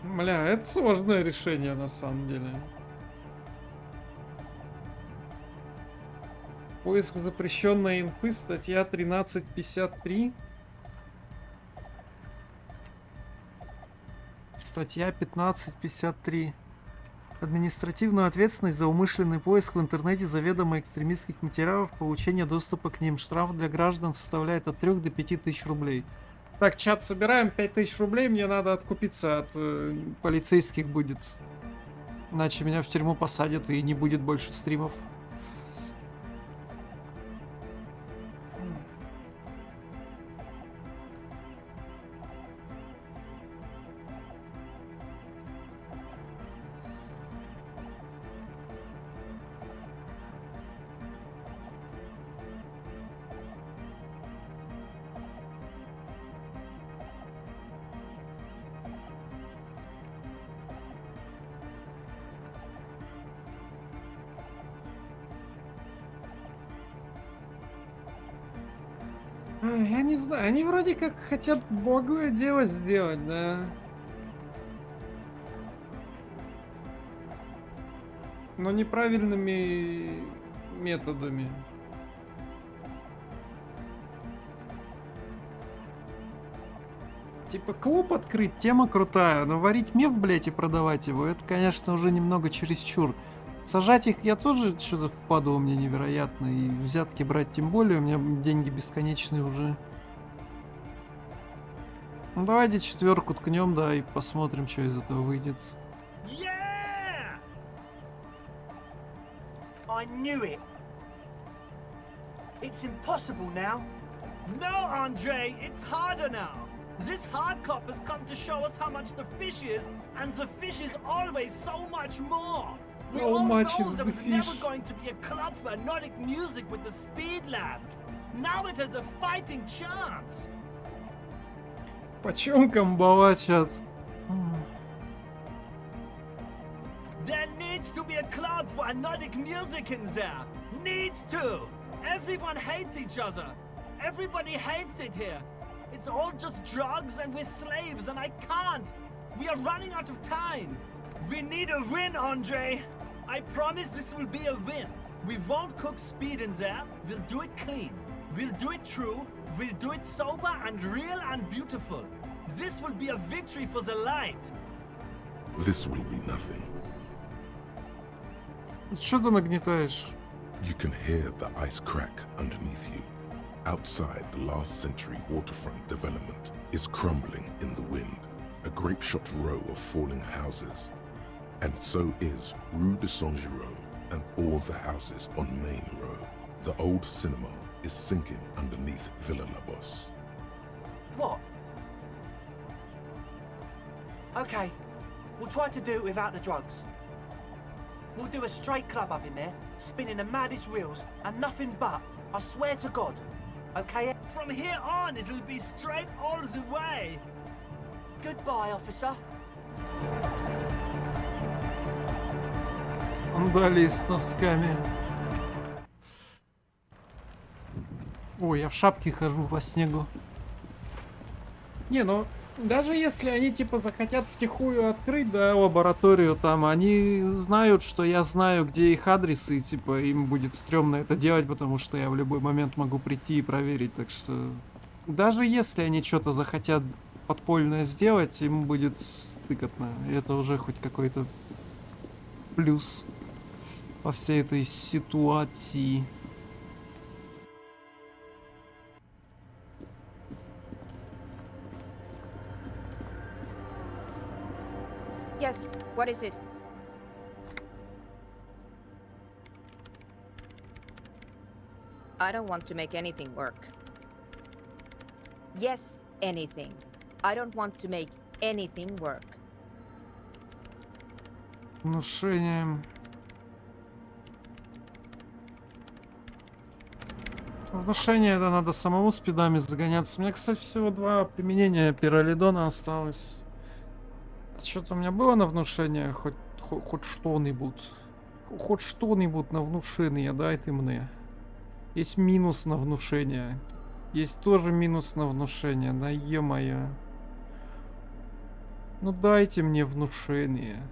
Бля, это сложное решение на самом деле. Поиск запрещенной инфы, статья 1353. Статья 1553. Административную ответственность за умышленный поиск в интернете заведомо экстремистских материалов, получение доступа к ним. Штраф для граждан составляет от 3 до 5 тысяч рублей. Так, чат, собираем 5000 рублей, мне надо откупиться от полицейских будет. Иначе меня в тюрьму посадят и не будет больше стримов. Я не знаю, они вроде как хотят благое дело сделать, да. Но неправильными методами. Типа клуб открыть, тема крутая, но варить меф, блять, и продавать его, это, конечно, уже немного чересчур. Сажать их я тоже что-то впаду у меня невероятно, и взятки брать тем более, у меня деньги бесконечные уже. Ну давайте 4 ткнем, да, и посмотрим, что из этого выйдет. Yeah! I knew it. It's impossible now. No, Andre, it's harder now. This hard cop has come to show us how much the fish is, and the fish is always so much more. We all know there was never going to be a club for Nordic music with the Speed Lab. Now it has a fighting chance. Почем комбовать, чат? There needs to be a club for Nordic music in there. Needs to. Everyone hates each other. Everybody hates it here. It's all just drugs and we're slaves and I can't. We are running out of time. We need a win, Andre. I promise this will be a win. We won't cook speed in there. We'll do it clean. We'll do it true. We'll do it sober and real and beautiful. This will be a victory for the light. This will be nothing. Что ты нагнетаешь? You can hear the ice crack underneath you. Outside, the last century waterfront development is crumbling in the wind, a grape-shot row of falling houses. And so is Rue de Saint-Giraud and all the houses on Main Row. The old cinema is sinking underneath Villa La Bosse. What? Okay, we'll try to do it without the drugs. We'll do a straight club up in there, spinning the maddest reels, and nothing but, I swear to God. Okay? From here on, it'll be straight all the way. Goodbye, officer. Сандалии с носками. Ой, я в шапке хожу по снегу. Не, ну, даже если они, типа, захотят втихую открыть, да, лабораторию там, они знают, что я знаю, где их адрес, и, типа, им будет стрёмно это делать, потому что я в любой момент могу прийти и проверить, так что... Даже если они что-то захотят подпольное сделать, им будет стыкотно, и это уже хоть какой-то плюс во всей этой ситуации. Yes, what is it? I don't want to make anything work. Yes, anything. I don't want to make anything work. Внушение. Внушение это надо самому спидами загоняться. У меня, кстати, всего 2 применения пиролидона осталось. Что-то у меня было на внушение, хоть что-нибудь. Хоть что-нибудь на внушение, дай ты мне. Есть минус на внушение. Есть тоже минус на внушение, да е-моё. Ну дайте мне внушение.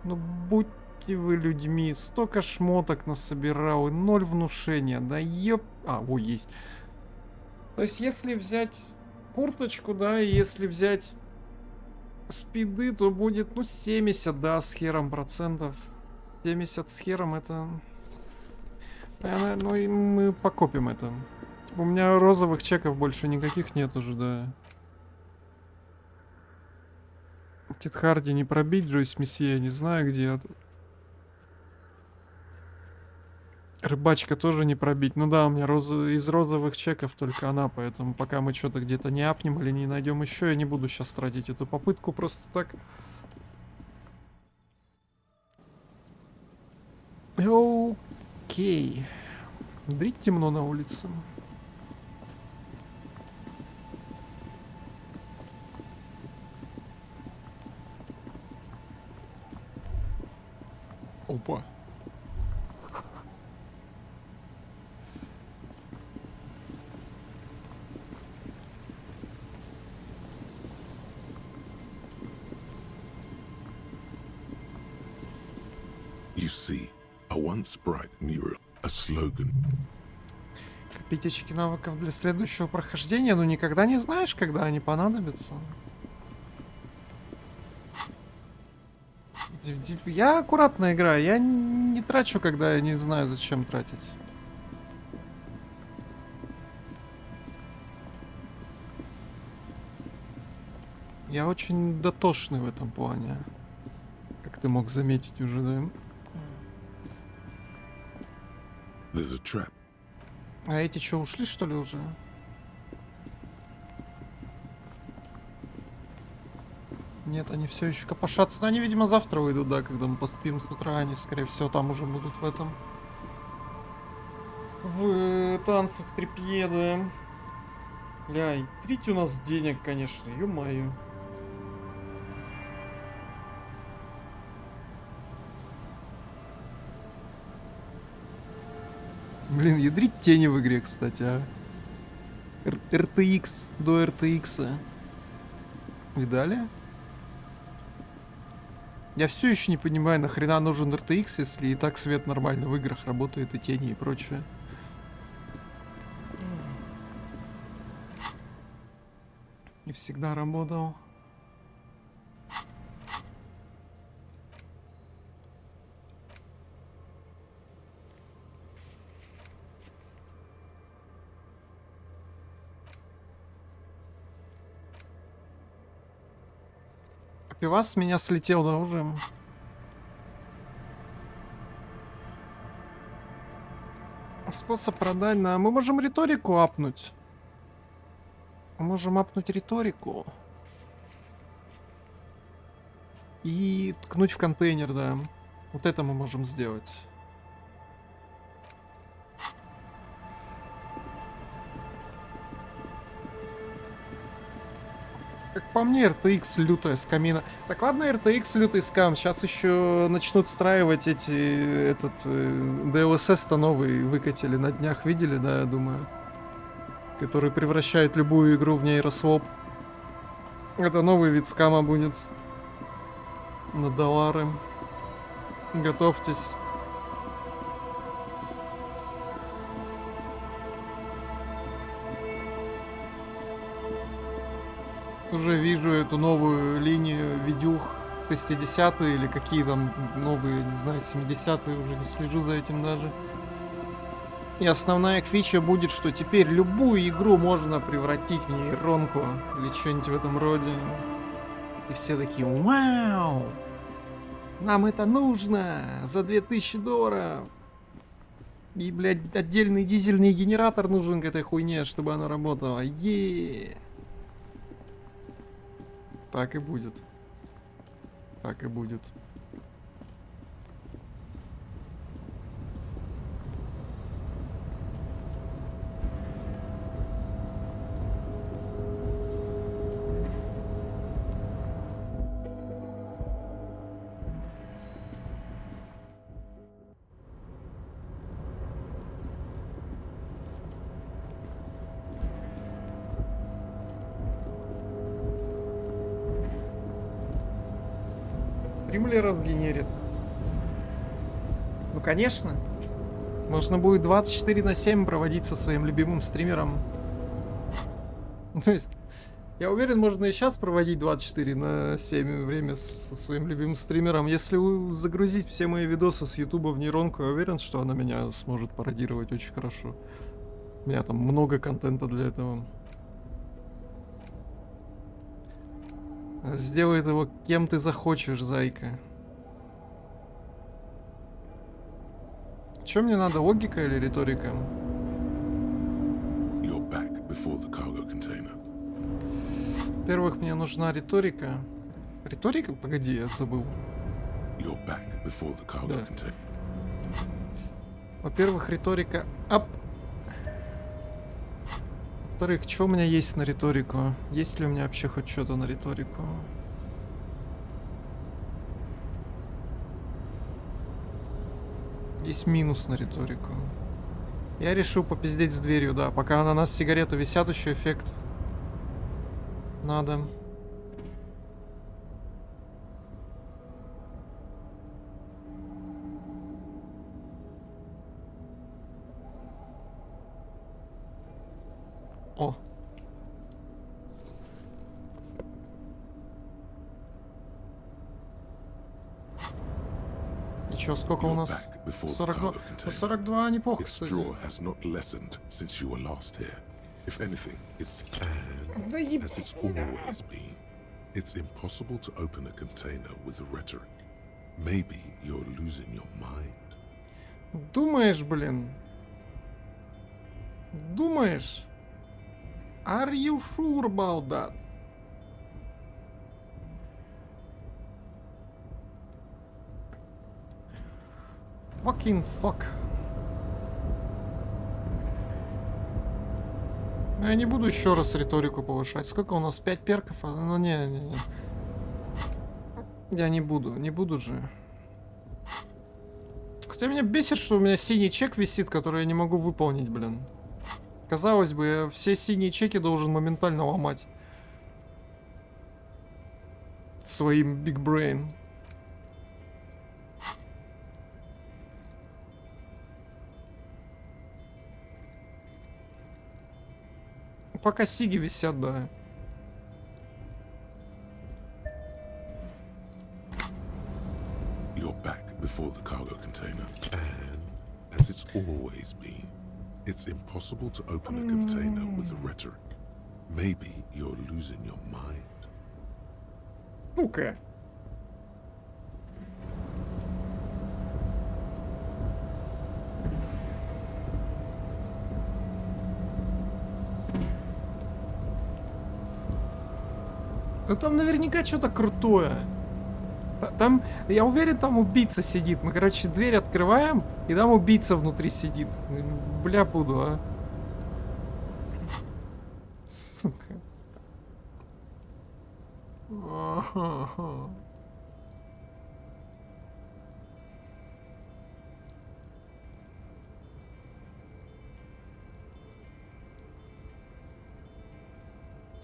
Ну будьте вы людьми. Столько шмоток насобирал и 0 внушения, да еп... А, ой, есть. То есть если взять курточку, да, и если взять спиды, то будет, ну, 70, да, с хером процентов. 70 с хером это... Ну и мы покопим это. У меня розовых чеков больше никаких нет уже, да. Кит Харди не пробить, Джойс Месье, я не знаю где. Рыбачка тоже не пробить. Ну да, у меня из розовых чеков только она, поэтому пока мы что-то где-то не апнем или не найдем еще, я не буду сейчас тратить эту попытку просто так. Окей. Дрить темно на улице. Опа. You You see, a once bright mural, a slogan. Копить очки навыков для следующего прохождения, но никогда не знаешь, когда они понадобятся. Я аккуратно играю, я не трачу, когда я не знаю, зачем тратить. Я очень дотошный в этом плане. Как ты мог заметить уже, да? There's a trap. А эти что, ушли, что ли, уже? Нет, они все еще копошатся. Но они, видимо, завтра выйдут, да, когда мы поспим с утра. Они, скорее всего, там уже будут в этом... В танце, в трепье, да. Бля, и трить у нас денег, конечно, ё-моё. Блин, ядрить тени в игре, кстати, а. RTX до RTX. Видали? Я все еще не понимаю, нахрена нужен RTX, если и так свет нормально в играх работает, и тени и прочее. И всегда работал. Пивас с меня слетел, да, уже. Способ продать, да. Мы можем риторику апнуть. Мы можем апнуть риторику. И ткнуть в контейнер, да. Вот это мы можем сделать. Как по мне, RTX лютая скамина. Так ладно, RTX лютый скам. Сейчас еще начнут встраивать этот DLSS-то новый выкатили на днях, видели, да, я думаю. Который превращает любую игру в нейросвоп. Это новый вид скама будет. На доллары. Готовьтесь. Уже вижу эту новую линию видюх 60-е или какие там новые, не знаю, 70-е, уже не слежу за этим даже. И основная фича будет, что теперь любую игру можно превратить в нейронку или что-нибудь в этом роде. И все такие: вау! Нам это нужно! За $2000! И, блядь, отдельный дизельный генератор нужен к этой хуйне, чтобы она работала. Так и будет. Так и будет. Стрим ли разгенерит? Ну, конечно. Можно будет 24/7 проводить со своим любимым стримером. То есть, я уверен, можно и сейчас проводить 24/7 время со своим любимым стримером. Если загрузить все мои видосы с Ютуба в нейронку, я уверен, что она меня сможет пародировать очень хорошо. У меня там много контента для этого. Сделает его кем ты захочешь, зайка. Чё мне надо, логика или риторика? You're back before the cargo container. Во-первых, мне нужна риторика. Риторика? Погоди, я забыл. You're back before the cargo container. Во-первых, риторика. Во-вторых, что у меня есть на риторику? Есть ли у меня вообще хоть что-то на риторику? Есть минус на риторику. Я решил попиздеть с дверью, да. Пока на нас сигареты висят, еще эффект надо. О. Ничего, сколько у нас? 42. 42 неплохо, кстати. Да It's impossible to open a container with rhetoric. Maybe you're losing your mind. Думаешь, блин? Думаешь? Are you sure about that? Fucking fuck. Я не буду еще раз риторику повышать. Сколько у нас? 5 перков? Ну не. Я не буду же. Хотя меня бесит, что у меня синий чек висит, который я не могу выполнить, блин. Казалось бы, я все синие чеки должен моментально ломать. Своим Big Brain. Пока сиги висят, да. You're back before the cargo container, and as it's always been, it's impossible to open a container with rhetoric. Maybe you're losing your mind. Ну-ка. Ну там наверняка что-то крутое. Там, я уверен, там убийца сидит. Мы, короче, дверь открываем, и там убийца внутри сидит. Бля, буду, а. Сука.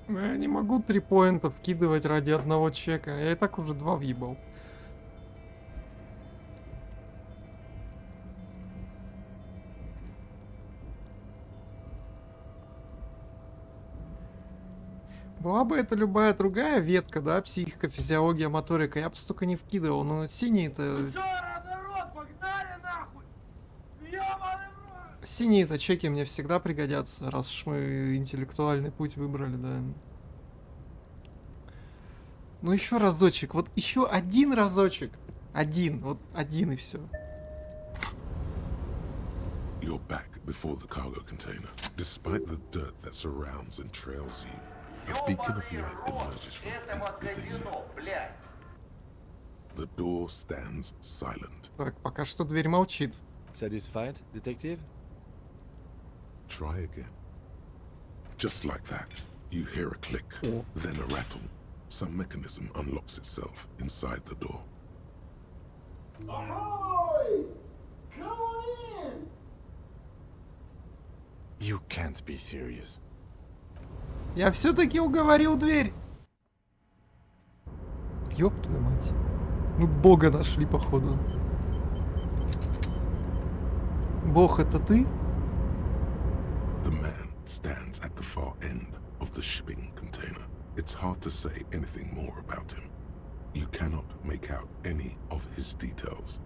Я не могу 3 поинта вкидывать ради одного чека. Я и так уже 2 въебал. Была бы это любая другая ветка, да, психика, физиология, моторика, я бы столько не вкидывал, но синие-то... Синие-то чеки мне всегда пригодятся, раз уж мы интеллектуальный путь выбрали, да. Ну еще разочек, вот еще один разочек. Вот один и все. You're back before the cargo container. Despite the dirt that surrounds and trails you, a beacon of light emerges from deep within you. The door stands silent. Так, пока что дверь молчит. Satisfied, detective? Try again. Just like that, you hear a click, then a rattle. Some mechanism unlocks itself inside the door. Ahoy! Come on in! You can't be serious. Я все-таки уговорил дверь. Ёб твою мать. Мы Бога нашли, походу. Бог, это ты? The man stands at the far end of the shipping container. It's hard to say anything more about him. You cannot make out any of his details,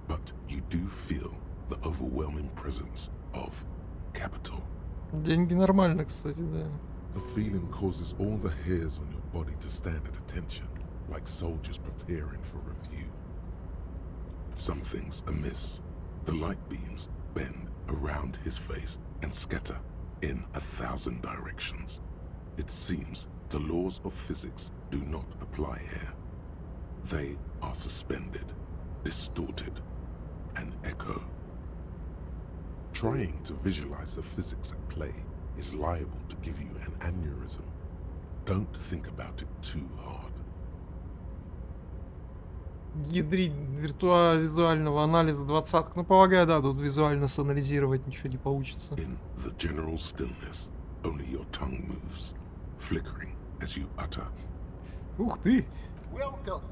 but you do feel the overwhelming presence of capital. Деньги нормально, кстати, да. The feeling causes all the hairs on your body to stand at attention, like soldiers preparing for review. Something's amiss. The light beams bend around his face and scatter in 1,000 directions. It seems the laws of physics do not apply here. They are suspended, distorted, and echo. Trying to visualize the physics at play is liable to give you an aneurysm. Don't think about it too hard. Ядрить визуального анализа 20. Ну, полагаю, да, тут визуально санализировать ничего не получится. In the general stillness, only your tongue moves, flickering as you utter. Ух ты! Welcome.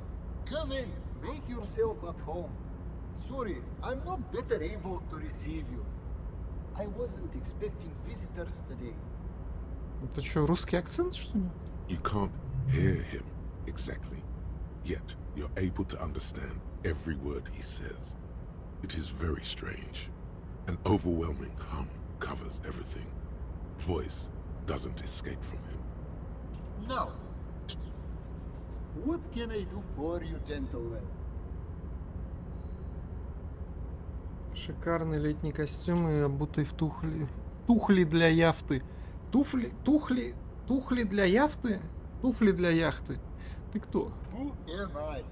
Come in. Make yourself at home. Sorry, I'm not better able to receive you. I wasn't expecting visitors today. Это что, русский акцент, что ли? You can't hear him exactly, yet you're able to understand every word he says. It is very strange. An overwhelming hum covers everything. Voice doesn't escape from him. Now, what can I do for you, gentlemen? Шикарный летний костюм и обутый в тухли. Тухли для яхты. Тухли для яхты? Туфли для яхты. Ты кто? Who am I?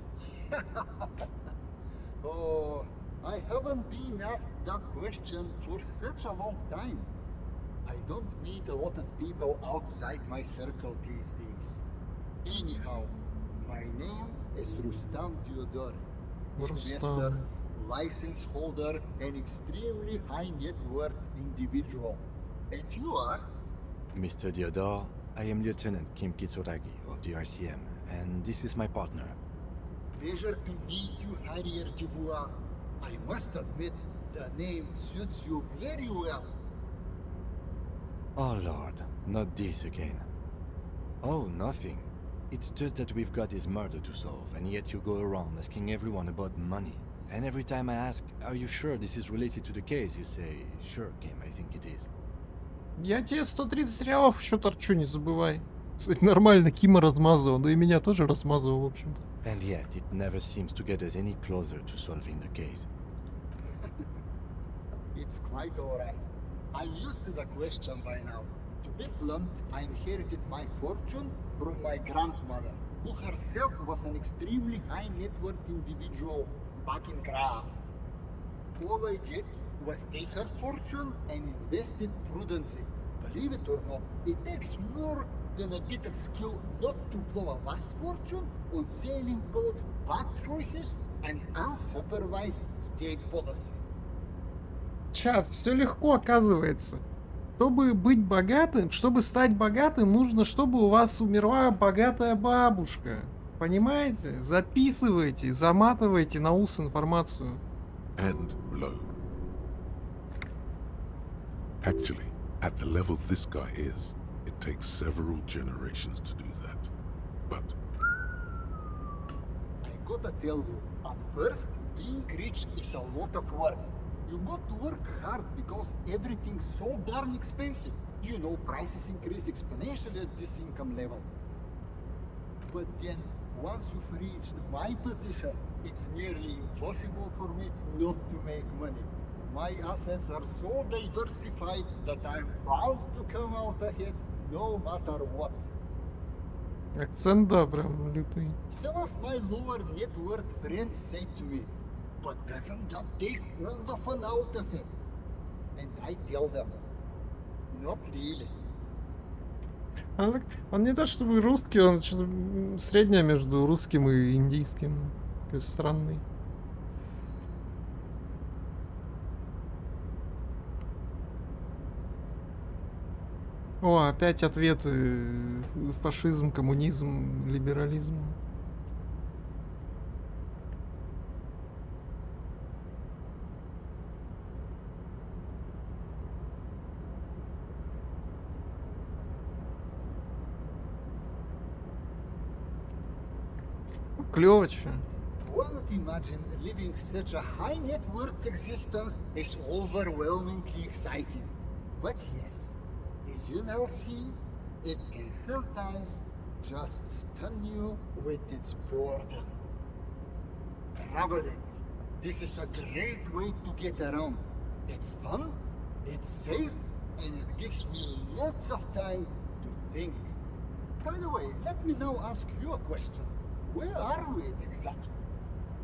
Oh, I haven't been asked that question for such a long time. I don't meet a lot of people outside my circle these days. Anyhow, my name is Rustam Theodor. Investor, license holder, an extremely high net worth individual. And you are? Mr. Theodore, I am Lieutenant Kim Kitsuragi of the RCM, and this is my partner. Pleasure to meet you, Harrier Dubois. I must admit, the name suits you very well. Oh Lord, not this again. Oh, nothing. It's just that we've got this murder to solve, and yet you go around asking everyone about money. And every time I ask, are you sure this is related to the case, you say, sure, Kim, I think it is. Я тебе 130 реалов еще торчу, не забывай. Кстати, нормально, Кима размазывал, да и меня тоже размазывал, в общем-то. And yet, it never seems to get us any closer to solving the case. It's quite alright. I'm used to the question by now. To be blunt, I inherited my fortune from my grandmother, who herself was an extremely high net worth individual back in Graz. All I did was take her fortune and invest it prudently. Believe it or not, it takes more than a bit of skill not to blow a vast fortune on sailing boats, bad choices, and unsupervised state policy. Сейчас, все легко оказывается. Чтобы быть богатым, чтобы стать богатым, нужно, чтобы у вас умерла богатая бабушка. Понимаете? Записывайте, заматывайте на ус информацию. And blow. Actually, at the level this guy is, it takes several generations to do that. But I gotta tell you, at first, being rich is a lot of work. You've got to work hard because everything's so darn expensive. You know, prices increase exponentially at this income level. But then, once you've reached my position, it's nearly impossible for me not to make money. My assets are so diversified that I'm bound to come out ahead no matter what. Акцент, да, прям лютый. Some of my lower net worth friends say to me, but doesn't that take all the fun out of it? And I tell them, not really. Он не то чтобы русский, он что-то среднее между русским и индийским. Такой странный. О, опять ответы. Фашизм, коммунизм, либерализм. Клево, чё. One would imagine living such a high net worth existence is overwhelmingly exciting. But yes, as you now see, it can sometimes just stun you with its boredom. Traveling. This is a great way to get around. It's fun, it's safe, and it gives me lots of time to think. By the way, let me now ask you a question. Where are we exactly?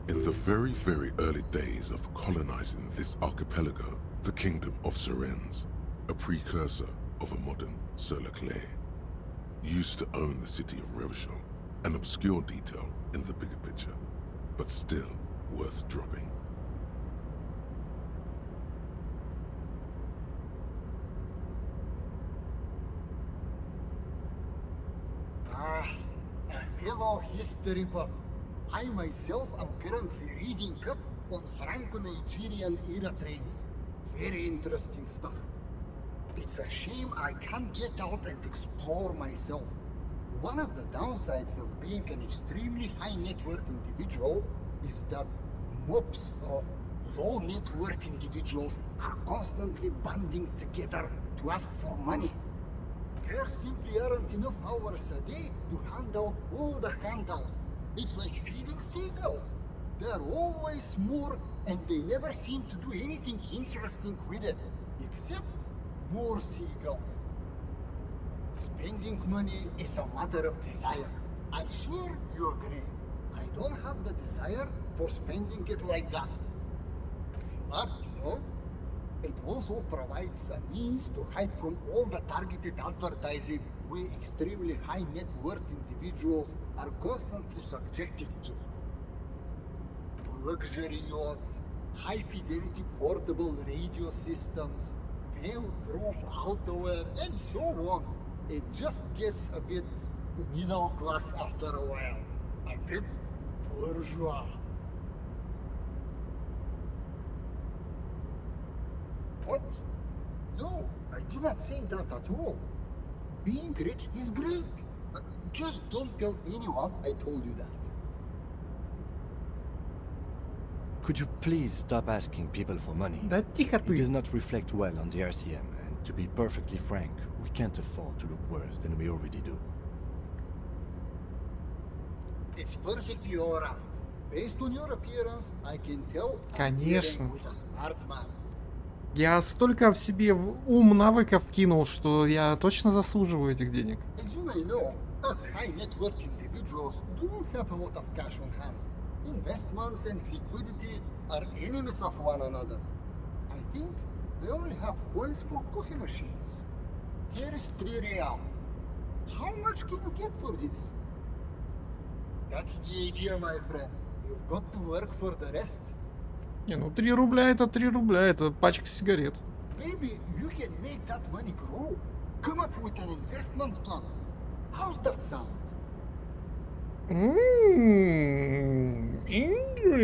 in the very, very early days of colonizing this archipelago, the kingdom of Surens, a precursor of a modern Sur-le-Clair, used to own the city of Revachol, an obscure detail in the bigger picture, but still worth dropping. A fellow history buff. I myself am currently reading up on Franco-Nigerian era trains. Very interesting stuff. It's a shame I can't get out and explore myself. One of the downsides of being an extremely high net worth individual is that mobs of low net worth individuals are constantly banding together to ask for money. There simply aren't enough hours a day to hand out all the handouts. It's like feeding seagulls. There are always more, and they never seem to do anything interesting with it, except more seagulls. Spending money is a matter of desire. I'm sure you agree. I don't have the desire for spending it like that. Smart, you know? It also provides a means to hide from all the targeted advertising we extremely high net worth individuals are constantly subjected to. Luxury yachts, high fidelity portable radio systems, fail-proof outerwear, and so on. It just gets a bit middle class after a while. A bit bourgeois. What? No, I did not say that at all. Being rich is great. Just don't tell anyone I told you that. Could you please stop asking people for money? Да тихо It ты. does not reflect well on the RCM, and to be perfectly frank, we can't afford to look worse than we already do. It's perfectly alright. Based on your appearance, I can tell I'm Конечно. dealing with a smart man. Я столько в себе ум навыков кинул, что я точно заслуживаю этих денег. As you may know, us high net worth individuals do not have a lot of cash on hand. Investments and liquidity are enemies of one another. I think they only have coins for coffee machines. Here is 3 real. How much can you get for this? That's the idea, my friend. You've got to work for the rest. Не, ну 3 рубля это 3 рубля, это пачка сигарет. Maybe you can make that money grow. Come up with an investment plan. How's that sound?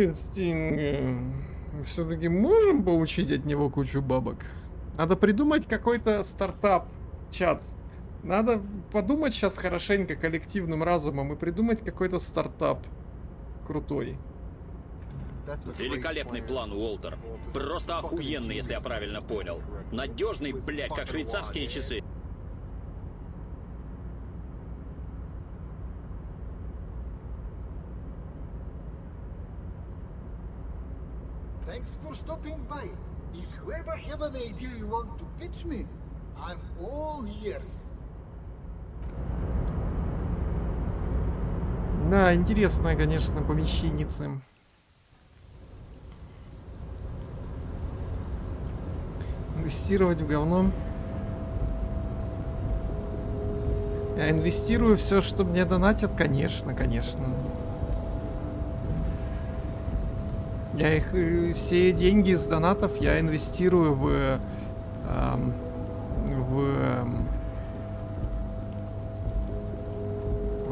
Interesting. Все-таки можем получить от него кучу бабок? Надо придумать какой-то стартап, чат. Надо подумать сейчас хорошенько коллективным разумом и придумать какой-то стартап крутой. Великолепный план, Уолтер. Просто охуенный, если я правильно понял. Надежный, блядь, как швейцарские часы. Thanks for stopping by. If you ever have an idea you want to pitch me, I'm all ears. Да, интересная, конечно, помещенница. Инвестировать в говно. Я инвестирую все, что мне донатят, конечно, конечно. Я их все деньги из донатов я инвестирую во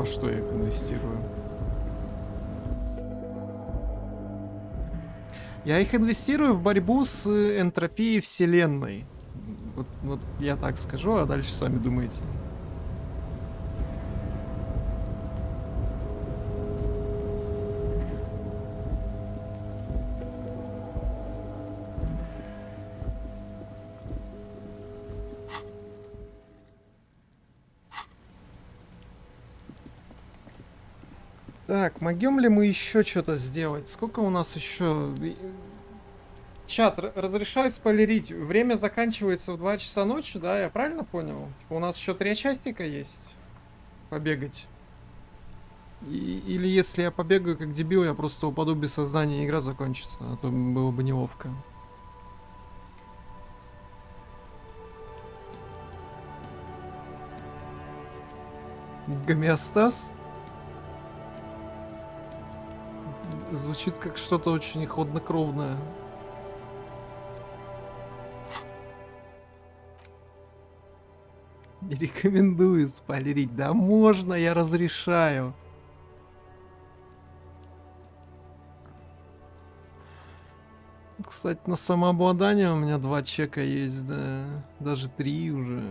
что я их инвестирую? Я их инвестирую в борьбу с энтропией вселенной. Вот я так скажу, а дальше сами думаете. Так, могем ли мы еще что-то сделать? Сколько у нас еще? Чат, разрешаю спойлерить. Время заканчивается в 2 часа ночи, да? Я правильно понял? Типа, у нас еще 3 часика есть побегать. Или если я побегаю как дебил, я просто упаду без сознания, и игра закончится. А то было бы неловко. Гомеостаз? Звучит как что-то очень хладнокровное. Не рекомендую спойлерить. Да можно, я разрешаю. Кстати, на самообладание у меня 2 чека есть, да. Даже 3 уже.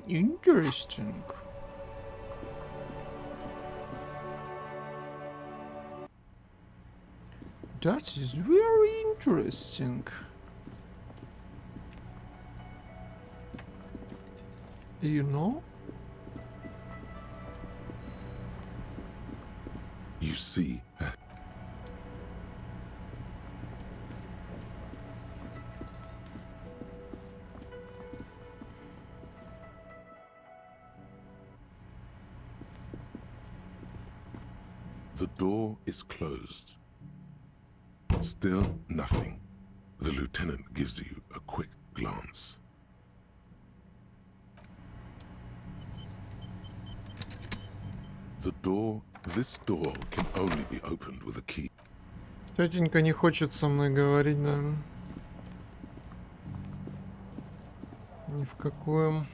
Interesting. That is very interesting. You know? You see, the door is closed. Still nothing. The lieutenant gives you a quick glance. This door can only be opened with a key. Тетенька не хочет со мной говорить, да. Ни в какую.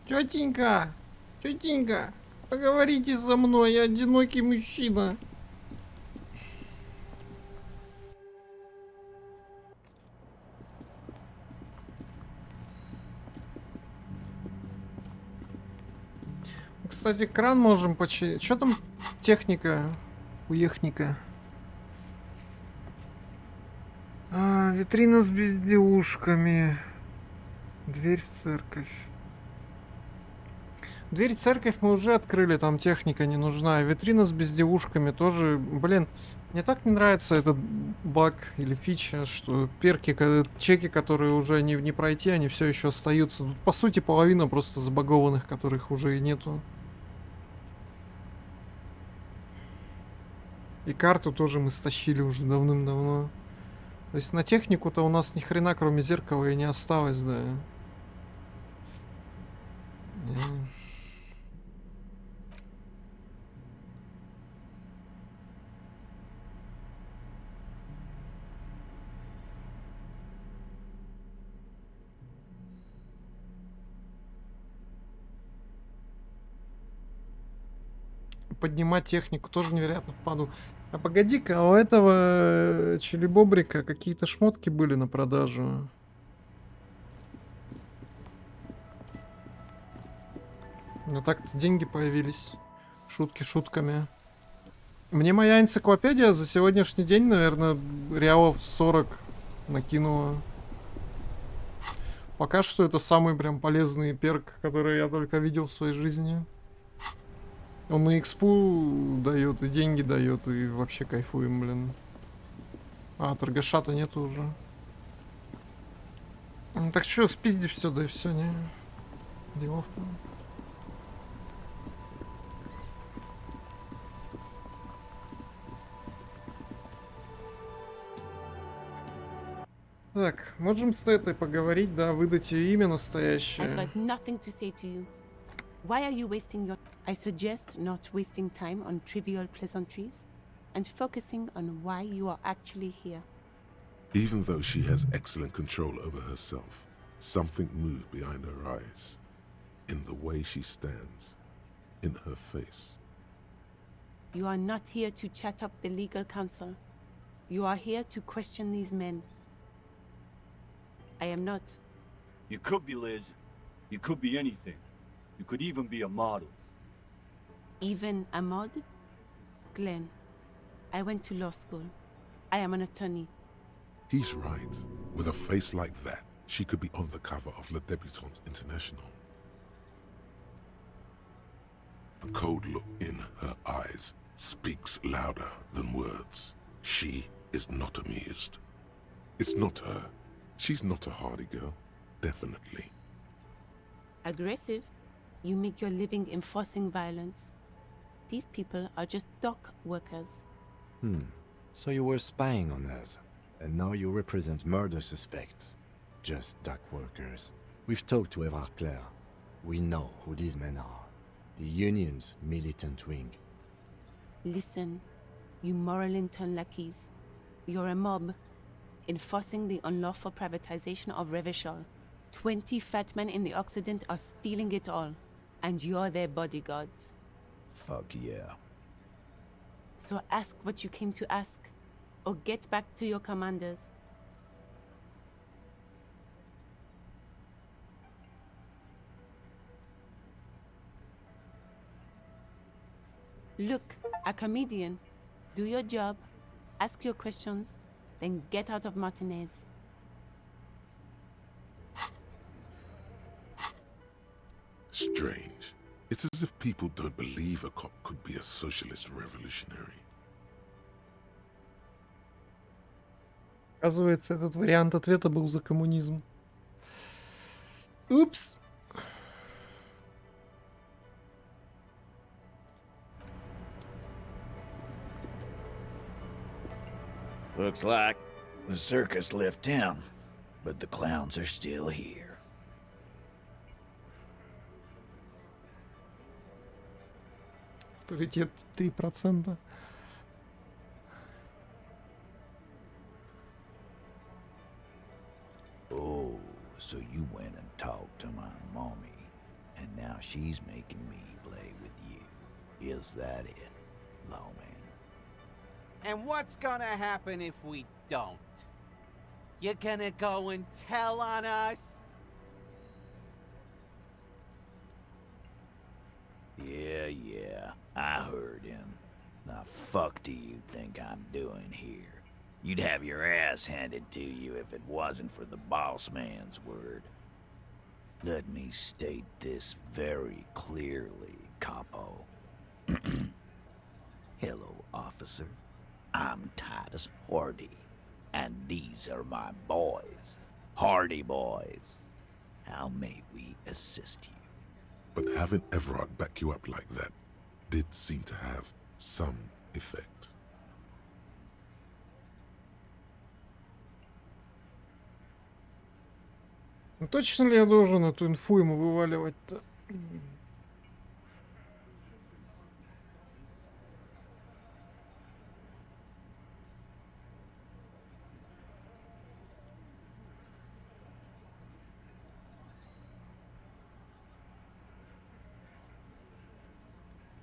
Тетенька! Тетенька! Поговорите со мной, я одинокий мужчина. Кстати, кран можем починить. Что там техника? Уехника. Витрина с безделушками. Дверь в церковь. Дверь в церковь мы уже открыли, там техника не нужна. Витрина с безделушками тоже, блин, мне так не нравится этот баг или фича, что перки, чеки, которые уже не пройти, они все еще остаются. Тут, по сути, половина просто забагованных, которых уже и нету. И карту тоже мы стащили уже давным-давно. То есть на технику-то у нас ни хрена кроме зеркала и не осталось, да. Поднимать технику тоже невероятно впаду. А погоди-ка, а у этого Челебобрика какие-то шмотки были на продажу. Ну так-то деньги появились. Шутки шутками. Мне моя энциклопедия за сегодняшний день, наверное, реалов 40 накинула. Пока что это самый прям полезный перк, который я только видел в своей жизни. Он и экспу дает, и деньги дает, и вообще кайфуем, блин. А, торгаша-то нету уже. Ну, так что, спизди все, да и все, не? Делов-то. Так, можем с этой поговорить, да, выдать ее имя настоящее. I've got nothing to say to you. Why are you wasting your... I suggest not wasting time on trivial pleasantries and focusing on why you are actually here. Even though she has excellent control over herself, something moved behind her eyes, in the way she stands, in her face. You are not here to chat up the legal counsel. You are here to question these men. I am not. You could be Liz. You could be anything. You could even be a model. Even a mod? Glenn, I went to law school. I am an attorney. He's right. With a face like that, she could be on the cover of Le Debutante International. The cold look in her eyes speaks louder than words. She is not amused. It's not her. She's not a hardy girl. Definitely. Aggressive? You make your living enforcing violence. These people are just dock workers. So you were spying on us, and now you represent murder suspects. Just dock workers. We've talked to Evrard Claire. We know who these men are. The Union's militant wing. Listen, you moral intern lackeys. You're a mob, enforcing the unlawful privatization of Revachol. 20 fat men in the Occident are stealing it all, and you're their bodyguards. Fuck yeah. So ask what you came to ask, or get back to your commanders. Look, a comedian. Do your job, ask your questions, then get out of Martinez. Strange. It's as if people don't believe a cop could be a socialist revolutionary. Оказывается, этот вариант ответа был за коммунизм. Упс. Looks like the circus left town, but the clowns are still here. Авторитет 3%. Oh, so you went and talked to my mommy, and now she's making me play with you. Is that it, lawman? And what's gonna happen if we don't? You're gonna go and tell on us? Yeah, I heard him. The fuck do you think I'm doing here? You'd have your ass handed to you if it wasn't for the boss man's word. Let me state this very clearly, capo. Hello, officer. I'm Titus Hardy, and these are my boys. Hardy boys. How may we assist you? But having Everard back you up like that did seem to have some effect. Ну, точно ли я должен эту инфу ему вываливать-то?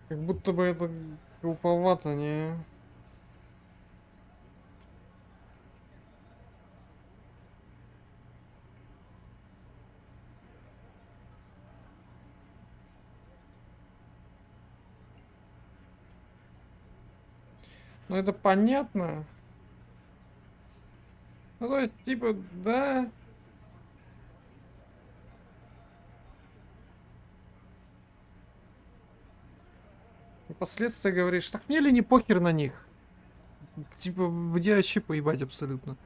Как будто бы это глуповато, не? Ну это понятно. Ну то есть, типа, да. И последствия говоришь, так мне ли не похер на них? Типа, мне вообще поебать абсолютно.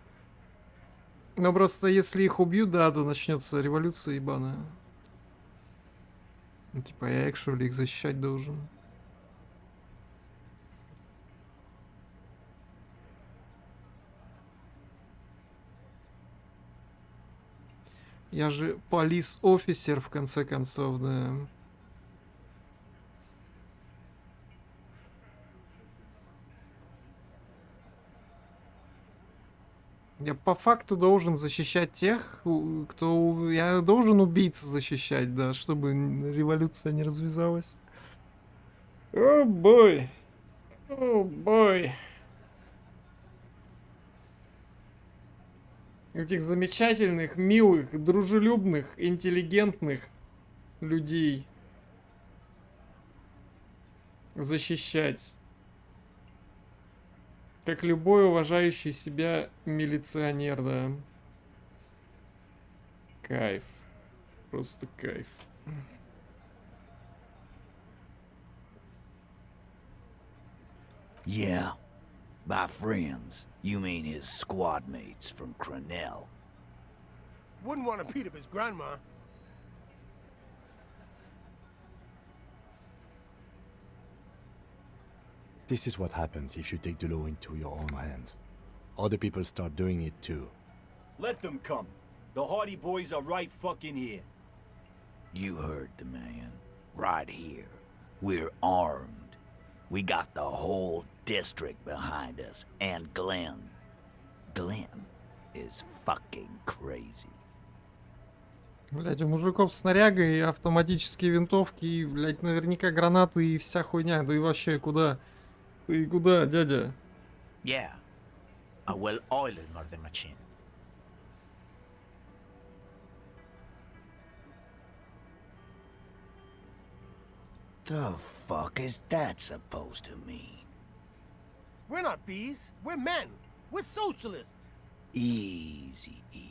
Но просто если их убьют, да, то начнется революция ебаная. Ну, типа, я actually их защищать должен. Я же полис-офисер, в конце концов, да. Я по факту должен защищать тех, кто... Я должен убийц защищать, да, чтобы революция не развязалась. О, бой. О, бой. Этих замечательных, милых, дружелюбных, интеллигентных людей защищать. Как любой уважающий себя милиционер, да. Кайф. Просто кайф. Yeah. By friends, you mean his squad mates from Cronell. Wouldn't want to beat up his grandma. This is what happens if you take the law into your own hands. Other people start doing it too. Let them come. The Hardy boys are right fucking here. You heard the man. Right here. We're armed. We got the whole district behind us, and Glenn. Glenn is fucking crazy. Блять, у мужиков снаряга и автоматические винтовки, и, блять, наверняка гранаты и вся хуйня. Да и вообще, куда? Ты куда, дядя? Yeah, a well-oiled murder machine. The fuck is that supposed to mean? We're not bees. We're men. We're socialists. Easy, E.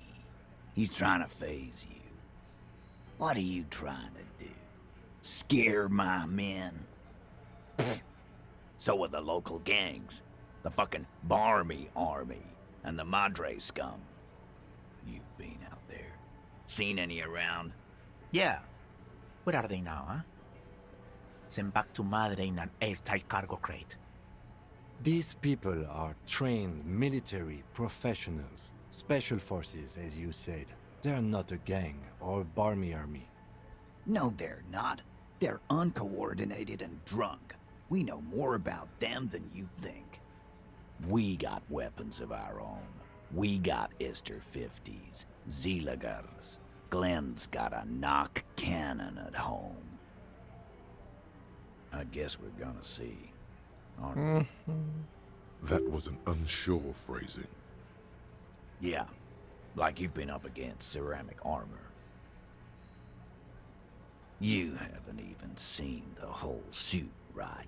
He's trying to phase you. What are you trying to do? Scare my men? So are the local gangs. The fucking Barmy Army and the Madre scum. You've been out there. Seen any around? Yeah. Where are they now, huh? Sent back to Madre in an airtight cargo crate. These people are trained military professionals. Special forces, as you said. They're not a gang or Barmy army. No, they're not. They're uncoordinated and drunk. We know more about them than you think. We got weapons of our own. We got Ister 50s, Zeelagers. Glenn's got a knock cannon at home. I guess we're gonna see, aren't we? That was an unsure phrasing. Yeah, like you've been up against ceramic armor. You haven't even seen the whole suit, right?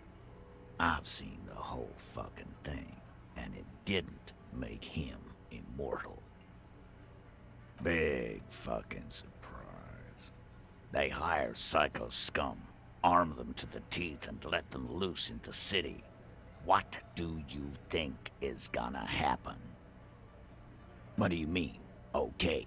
I've seen the whole fucking thing, and it didn't make him immortal. Big fucking surprise. They hire psycho scum, arm them to the teeth, and let them loose in the city. What do you think is gonna happen? What do you mean, okay?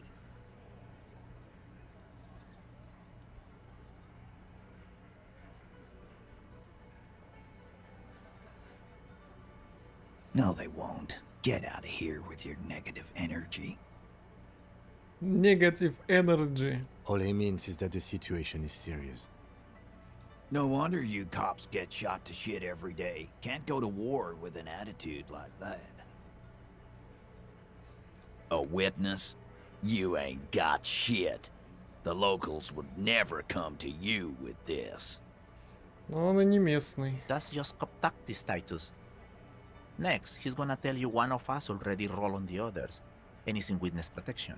No, they won't. Get out of here with your negative energy. Negative energy. All he means is that the situation is serious. No wonder you cops get shot to shit every day. Can't go to war with an attitude like that. A witness? You ain't got shit. The locals would never come to you with this. Но он и не местный. That's just cop tactics, Titus. Next, he's gonna tell you one of us already roll on the others, and he's in witness protection.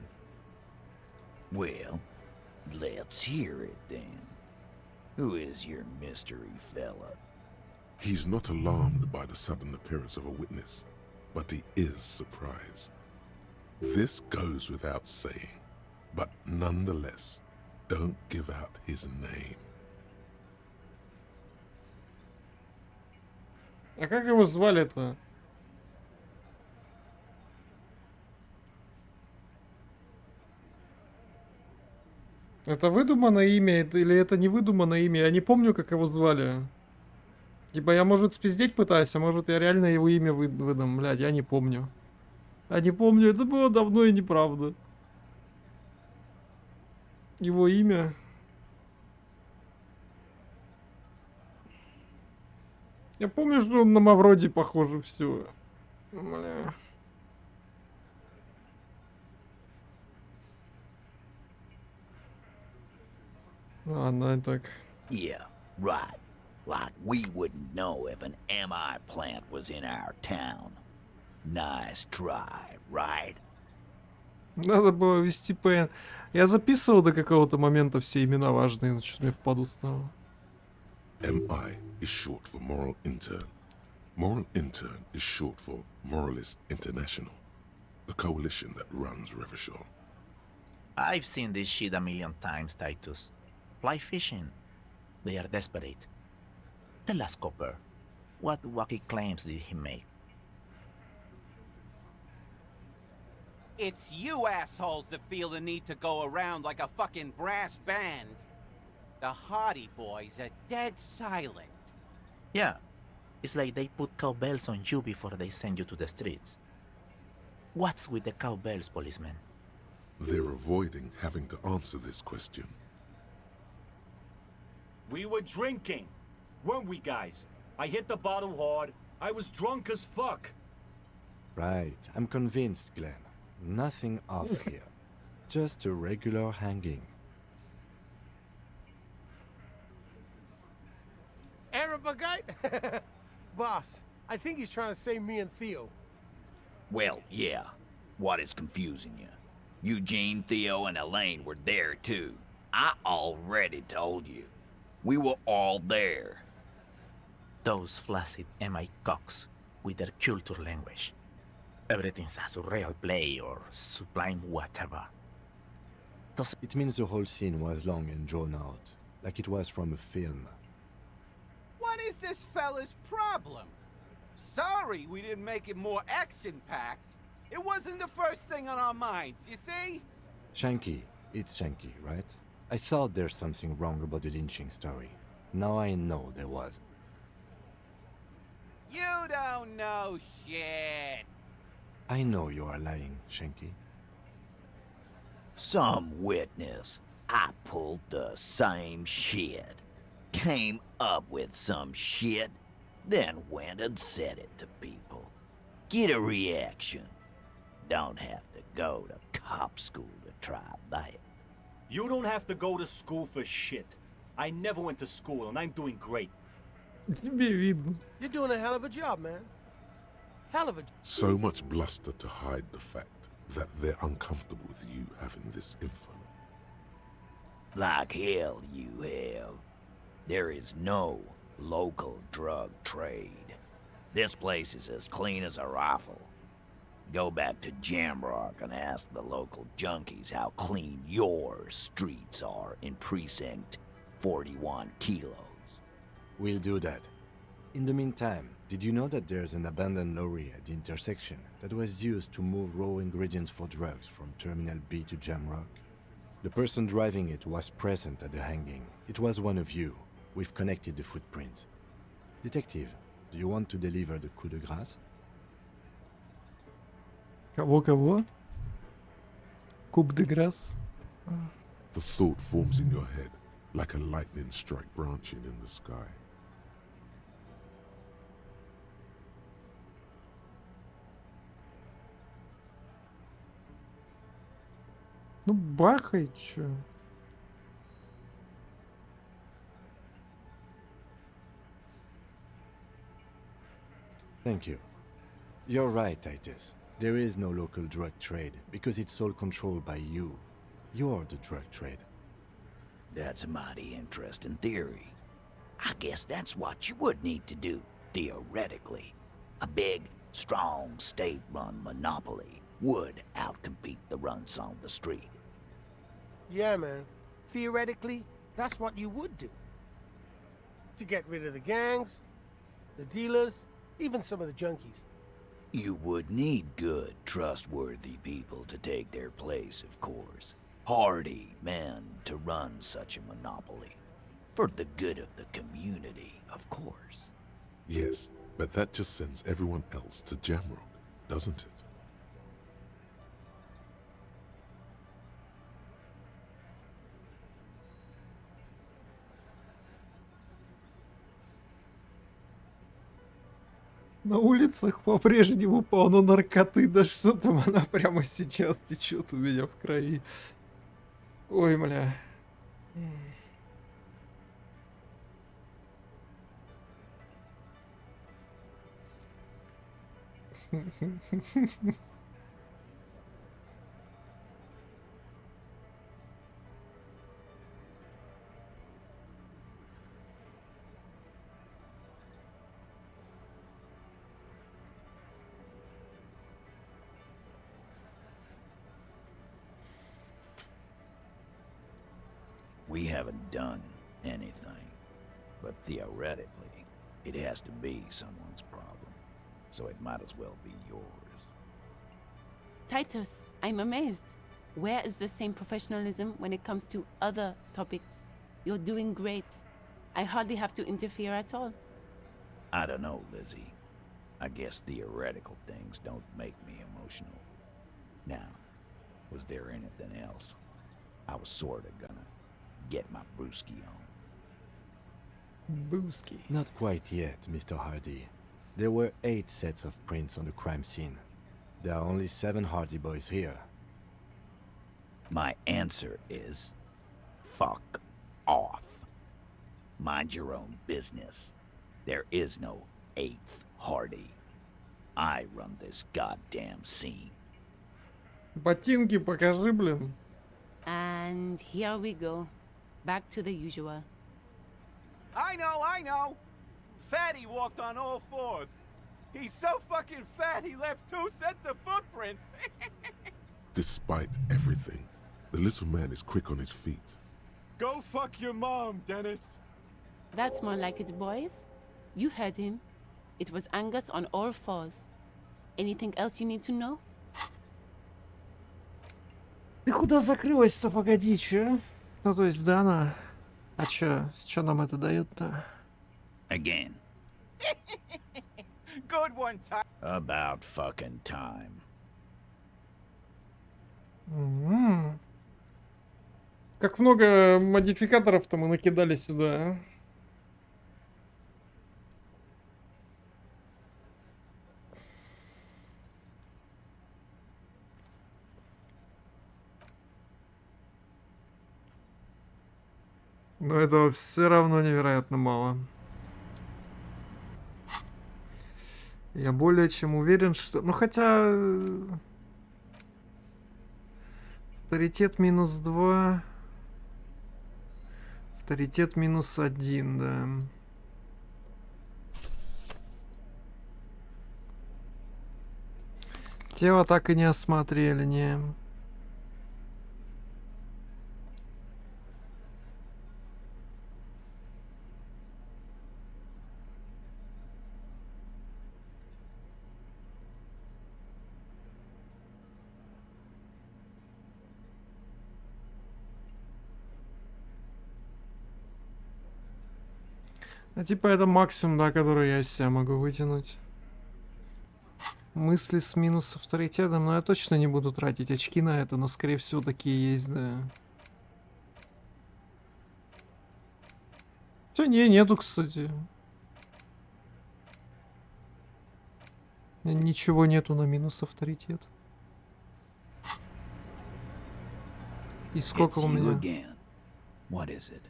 Well, let's hear it then. Who is your mystery fella? He's not alarmed by the sudden appearance of a witness, but he is surprised. This goes without saying, but nonetheless, don't give out his name. А как его звали-то? Это выдуманное имя или это не выдуманное имя? Я не помню, как его звали. Типа я, может, спиздеть пытаюсь, а может, я реально его имя выдам. Блядь, я не помню. Я не помню, это было давно и неправда. Его имя... Я помню, что он на Мавроди похоже все. Бля. Ладно, так. Yeah, right. Like we wouldn't know if an MI plant was in our town. Nice try, right? Надо было вести ПН. Я записывал до какого-то момента все имена важные, но что-то мне впаду стало. MI is short for Moral Intern. Moral Intern is short for Moralist International, the coalition that runs Revachol. I've seen this shit a million times, Titus. Fly fishing. They are desperate. Tell us, Copper, what wacky claims did he make? It's you assholes that feel the need to go around like a fucking brass band. The Hardy Boys are dead silent. Yeah, it's like they put cowbells on you before they send you to the streets. What's with the cowbells, policeman? They're avoiding having to answer this question. We were drinking, weren't we, guys? I hit the bottle hard. I was drunk as fuck. Right, I'm convinced, Glenn. Nothing off here. Just a regular hanging. guy? Boss, I think he's trying to say me and Theo. Well, yeah. What is confusing you? Eugene, Theo, and Elaine were there too. I already told you. We were all there. Those flaccid MI cocks with their culture language. Everything's a surreal play or sublime whatever. It means the whole scene was long and drawn out, like it was from a film. What is this fella's problem? Sorry we didn't make it more action-packed. It wasn't the first thing on our minds, you see? Shanky, it's Shanky, right? I thought there's something wrong about the lynching story. Now I know there was. You don't know shit. I know you are lying, Shanky. Some witness. I pulled the same shit. Came up with some shit, then went and said it to people. Get a reaction. Don't have to go to cop school to try that. You don't have to go to school for shit. I never went to school and I'm doing great. You're doing a hell of a job, man. Hell of a job. So much bluster to hide the fact that they're uncomfortable with you having this info. Like hell you have. There is no local drug trade. This place is as clean as a rifle. Go back to Jamrock and ask the local junkies how clean your streets are in Precinct 41 Kilos. We'll do that. In the meantime, did you know that there's an abandoned lorry at the intersection that was used to move raw ingredients for drugs from Terminal B to Jamrock? The person driving it was present at the hanging. It was one of you. We've connected the footprints. Detective, do you want to deliver the coup de grâce? Кого? Coup de grâce. The thought forms in your head, like a lightning strike branching in the sky. Ну, бахай, чё. Thank you. You're right, Titus. There is no local drug trade because it's all controlled by you. You're the drug trade. That's a mighty interesting theory. I guess that's what you would need to do, theoretically. A big, strong, state-run monopoly would outcompete the runts on the street. Yeah, man. Theoretically, that's what you would do. To get rid of the gangs, the dealers, even some of the junkies. You would need good, trustworthy people to take their place, of course. Hardy men to run such a monopoly. For the good of the community, of course. Yes, but that just sends everyone else to Jamrock, doesn't it? На улицах по-прежнему полно наркоты, да что там она прямо сейчас течет у меня в крови. Ой, бля. We haven't done anything, but theoretically, it has to be someone's problem, so it might as well be yours. Titus, I'm amazed. Where is the same professionalism when it comes to other topics? You're doing great. I hardly have to interfere at all. I don't know, Lizzie. I guess theoretical things don't make me emotional. Now, was there anything else? I was sorta gonna get my brewski on. Brewski. Not quite yet, Mr. Hardy. There were 8 sets of prints on the crime scene. There are only 7 Hardy boys here. My answer is... fuck off. Mind your own business. There is no 8th Hardy. I run this goddamn scene. Ботинки покажи, блин. And here we go. Back to the usual. I know. Fatty walked on all fours. He's so fucking fat he left 2 sets of footprints. Despite everything, the little man is quick on his feet. Go fuck your mom, Dennis. That's more like it, boys. You heard him. It was Angus on all fours. Anything else you need to know? Ты куда закрылась-то, погоди, чё? Ну, то есть, да, она... А чё нам это дает-то? Again. Good one, time. About fucking time. Как много модификаторов-то мы накидали сюда, а? Но этого все равно невероятно мало. Я более чем уверен, что... Ну, хотя... Авторитет -2. Авторитет -1, да. Тело так и не осмотрели, не. А типа это максимум, да, который я из себя могу вытянуть. Мысли с минус авторитетом, но я точно не буду тратить очки на это, но скорее всего такие есть, да. Хотя нету, кстати. Ничего нету на минус авторитет. И сколько у меня? What is it?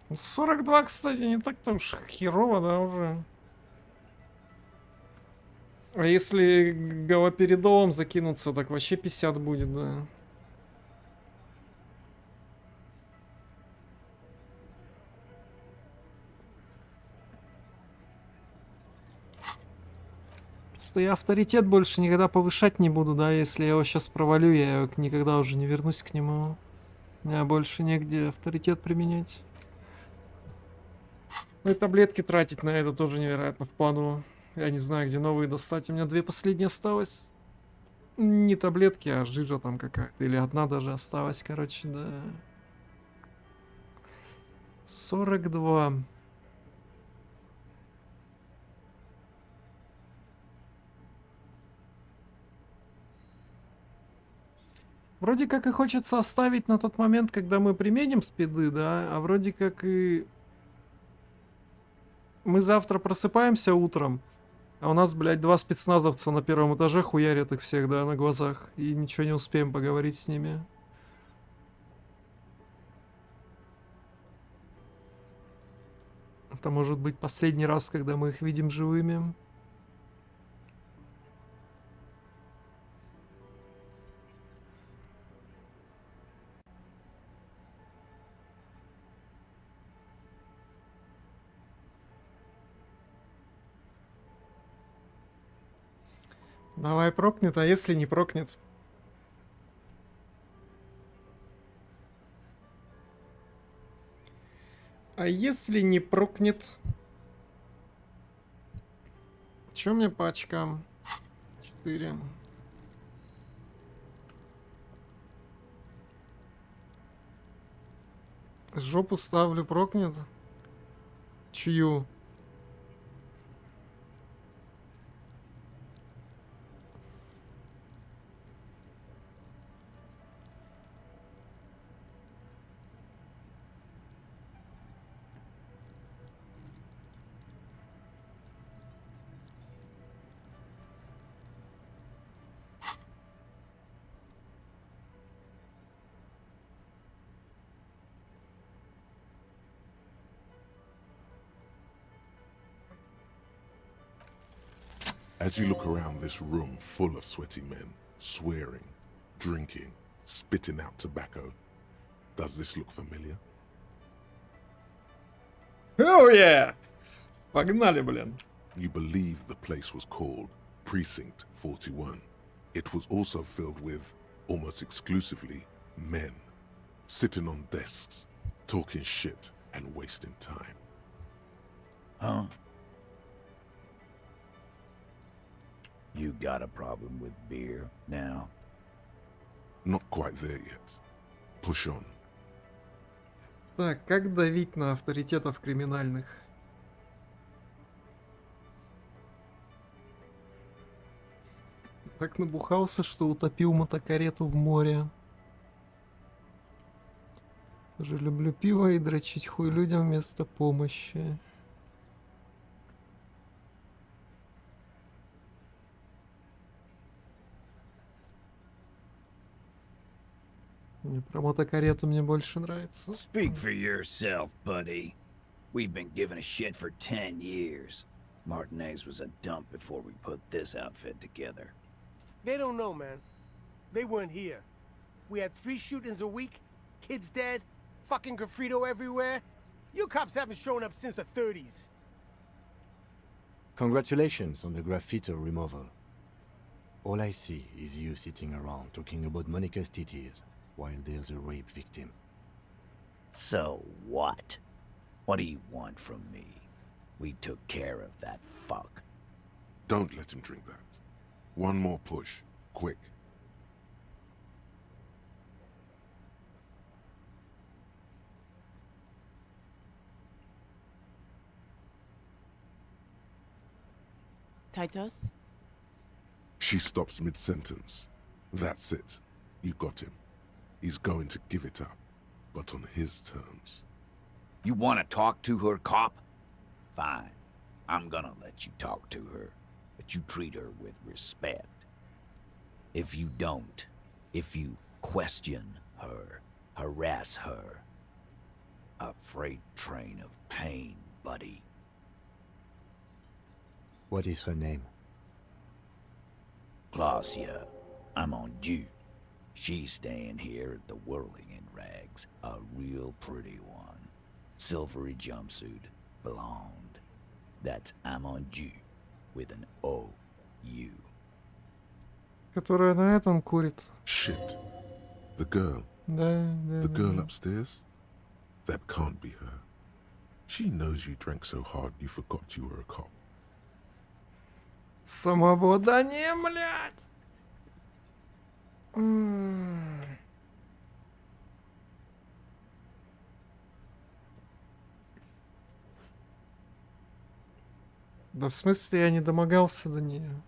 Ну, 42, кстати, не так-то уж херово, да, уже. А если галоперидолом закинуться, так вообще 50 будет, да. Просто я авторитет больше никогда повышать не буду, да, если я его сейчас провалю, я никогда уже не вернусь к нему. У меня больше негде авторитет применять. Ну и таблетки тратить на это тоже невероятно впадло. Я не знаю, где новые достать. У меня 2 последние осталось. Не таблетки, а жижа там какая-то. Или одна даже осталась, короче, да. 42. Вроде как и хочется оставить на тот момент, когда мы применим спиды, да, а вроде как и... Мы завтра просыпаемся утром, а у нас, блядь, 2 спецназовца на 1-м этаже хуярят их всех, да, на глазах. И ничего не успеем поговорить с ними. Это может быть последний раз, когда мы их видим живыми. Давай прокнет, а если не прокнет? А если не прокнет? Чё мне по очкам? 4. Жопу ставлю, прокнет? Чью? As you look around this room full of sweaty men, swearing, drinking, spitting out tobacco, does this look familiar? Oh yeah! Погнали, блин. You believe the place was called Precinct 41. It was also filled with, almost exclusively, men, sitting on desks, talking shit and wasting time. Huh? You got a problem with beer now? Not quite there yet. Push on. Так, как давить на авторитетов криминальных? Так набухался, что утопил мотокарету в море. Тоже люблю пиво и дрочить хуй людям вместо помощи. Про мотокарету мне больше нравится. Speak for yourself, buddy. We've been giving a shit for 10 years. Martinez was a dump before we put this outfit together. They don't know, man. They weren't here. We had 3 shootings a week, kids dead, fucking graffito everywhere. You cops haven't shown up since the 30s. Congratulations on the graffiti removal. All I see is you sitting around talking about Monica's titties while there's a rape victim. So what? What do you want from me? We took care of that fuck. Don't let him drink that. One more push. Quick. Titus? She stops mid-sentence. That's it. You got him. He's going to give it up, but on his terms. You want to talk to her, cop? Fine. I'm gonna let you talk to her, but you treat her with respect. If you don't, if you question her, harass her, a freight train of pain, buddy. What is her name? Claudia, I'm on due. She's staying here at the Whirling in Rags, a real pretty one. Silvery jumpsuit, blonde. That's I'm on due with an O-U. Которая на этом курит. Shit. The girl. Да. The girl upstairs? That can't be her. She knows you drank so hard you forgot you were a cop. Самообладание, блядь! Да в смысле я не домогался до нее?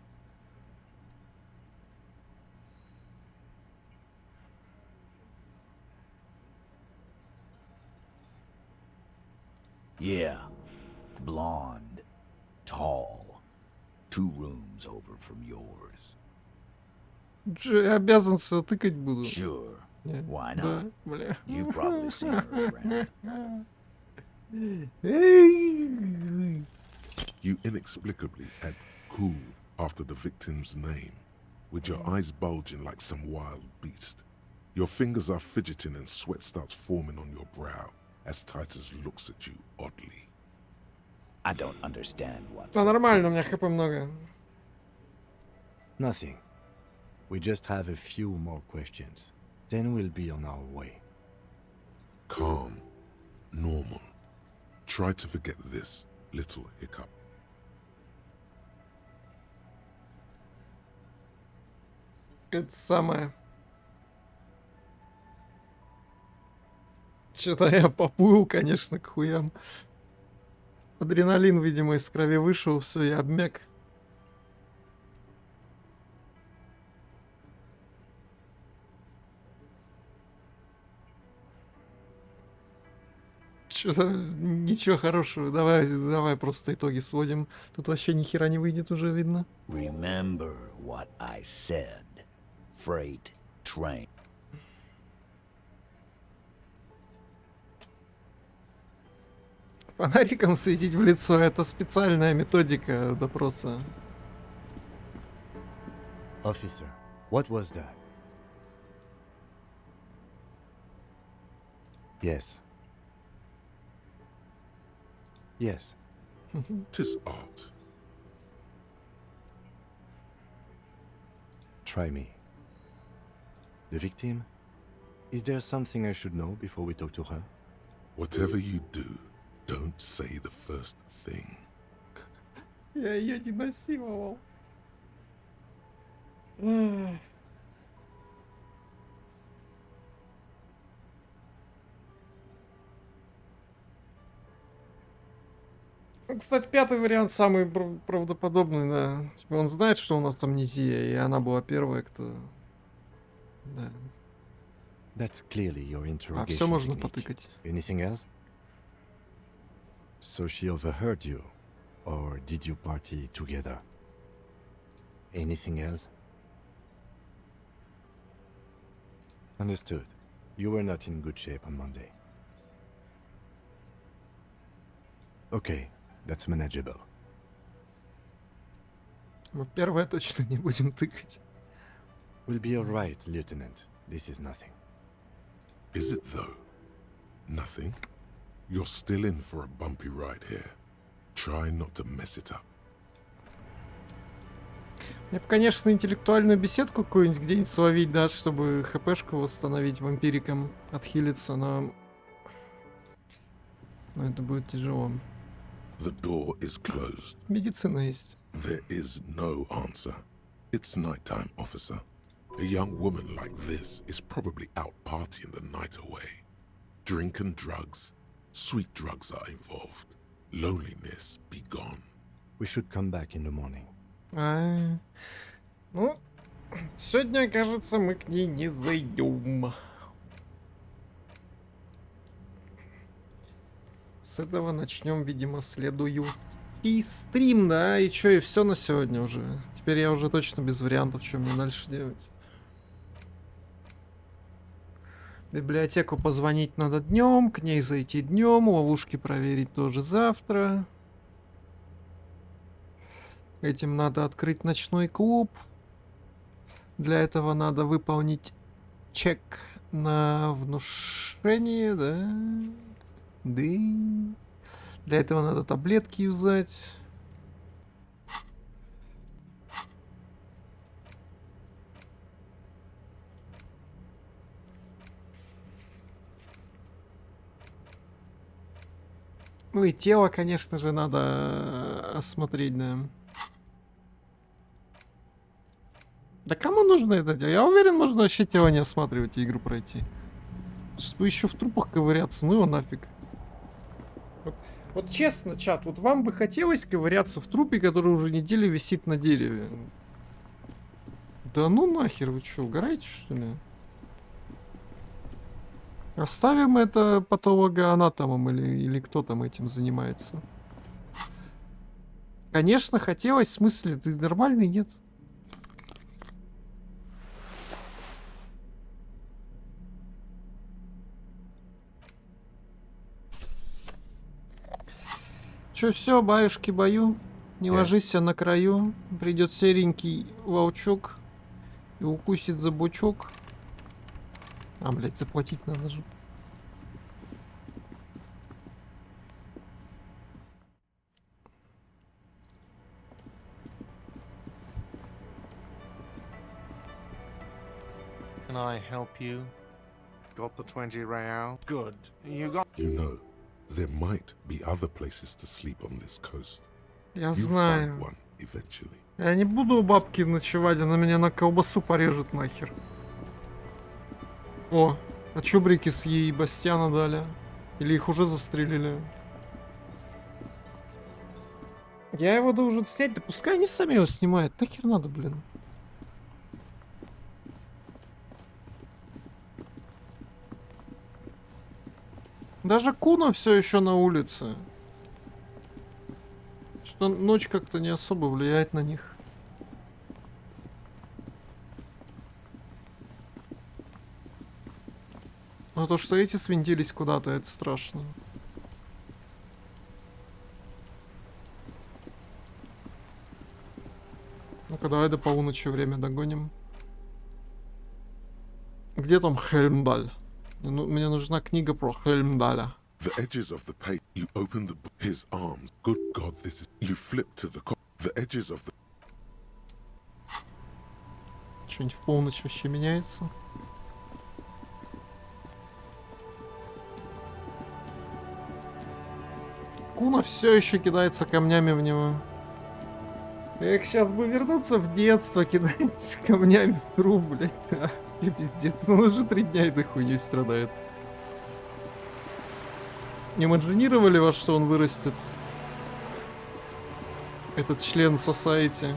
Yeah. Blonde. Tall. 2 rooms over from yours. Че, я обязан все тыкать буду? Sure. Нет. Why Да, not? бля. You've probably seen her around. You inexplicably add cool after the victim's name, with your eyes bulging like some wild beast. Your fingers are fidgeting and sweat starts forming on your brow as Titus looks at you oddly. I don't understand what's... Да нормально, у меня хп много. Nothing. We just have a few more questions. Then we'll be on our way. Calm. Normal. Try to forget this little hiccup. Это самое. Что-то я поплыл, конечно, к хуям. Адреналин, видимо, из крови вышел, все, я обмяк. Что-то ничего хорошего. Давай просто итоги сводим. Тут вообще ни хера не выйдет, уже видно. Remember what I said. Freight train. Фонариком светить в лицо — это специальная методика допроса. Officer, what was that? Yes. Yes. 'Tis art. Try me. The victim? Is there something I should know before we talk to her? Whatever you do, don't say the first thing. Я ее не насиловал. Кстати, пятый вариант самый правдоподобный, да. Типа он знает, что у нас амнезия, и она была первая, кто... Да. That's clearly your interrogation. А все можно technique. потыкать. Anything else? So she overheard you, or did you party together? Anything else? Understood. You were not in good shape on Monday. Okay, that's manageable. Ну, первое точно не будем тыкать. We'll be all right, Lieutenant. This is nothing. Is it though? Nothing? You're still in for a bumpy ride here. Try not to mess it up. Мне бы, конечно, интеллектуальную беседку какую-нибудь где-нибудь словить, да, чтобы хпшку восстановить вампириком, отхилиться, но это будет тяжело. The door is closed. Медицина есть. There is no answer. It's nighttime, officer. A young woman like this is probably out partying the night away. Drink and drugs. Sweet drugs are involved. Loneliness be gone. We should come back in the morning. Ну, сегодня, кажется, мы к ней не зайдем. С этого начнем, видимо, следующий стрим, да, и чё, и все на сегодня уже. Теперь я уже точно без вариантов, что мне дальше делать. В библиотеку позвонить надо днем, к ней зайти днем, ловушки проверить тоже завтра. Этим надо открыть ночной клуб. Для этого надо выполнить чек на внушение, да? Да. Для этого надо таблетки юзать. Ну и тело, конечно же, надо осмотреть, да. Да кому нужно это делать? Я уверен, можно вообще тело не осматривать и игру пройти. Сейчас бы еще в трупах ковыряться, ну его нафиг. Вот честно, чат, вот вам бы хотелось ковыряться в трупе, который уже неделю висит на дереве? Да ну нахер, вы что, угораете, что ли? Оставим это патологоанатомом или кто там этим занимается. Конечно, хотелось, в смысле, ты нормальный, нет? Че, все, баюшки, бою. Не ложись на краю. Придет серенький волчок и укусит за бочок. А, блядь, заплатить надо же. Can I help you? Got the 20 real? Good. You got... You know, there might be other places to sleep on this coast. Я You'll знаю. find one eventually. Я не буду у бабки ночевать, она меня на колбасу порежет нахер. О, а чё брики с ей Бастиана дали? Или их уже застрелили? Я его должен снять, да пускай они сами его снимают. Нахер надо, блин. Даже Куна все еще на улице. Что ночь как-то не особо влияет на них. Но то, что эти свинтились куда-то, это страшно. Ну-ка, давай до полуночи время догоним. Где там Хельмдаль? Мне нужна книга про Хельмдаля. The edges of the page. You open the his arms. Good God, this is. You flip to the edges of the. Что-нибудь в полночь вообще меняется? Куна все еще кидается камнями в него. Эх, сейчас бы вернуться в детство, кидается камнями в труп, блядь. Да, пиздец. Он уже 3 дня этой хуйней страдает. Имаджинировали во что он вырастет? Этот член Society.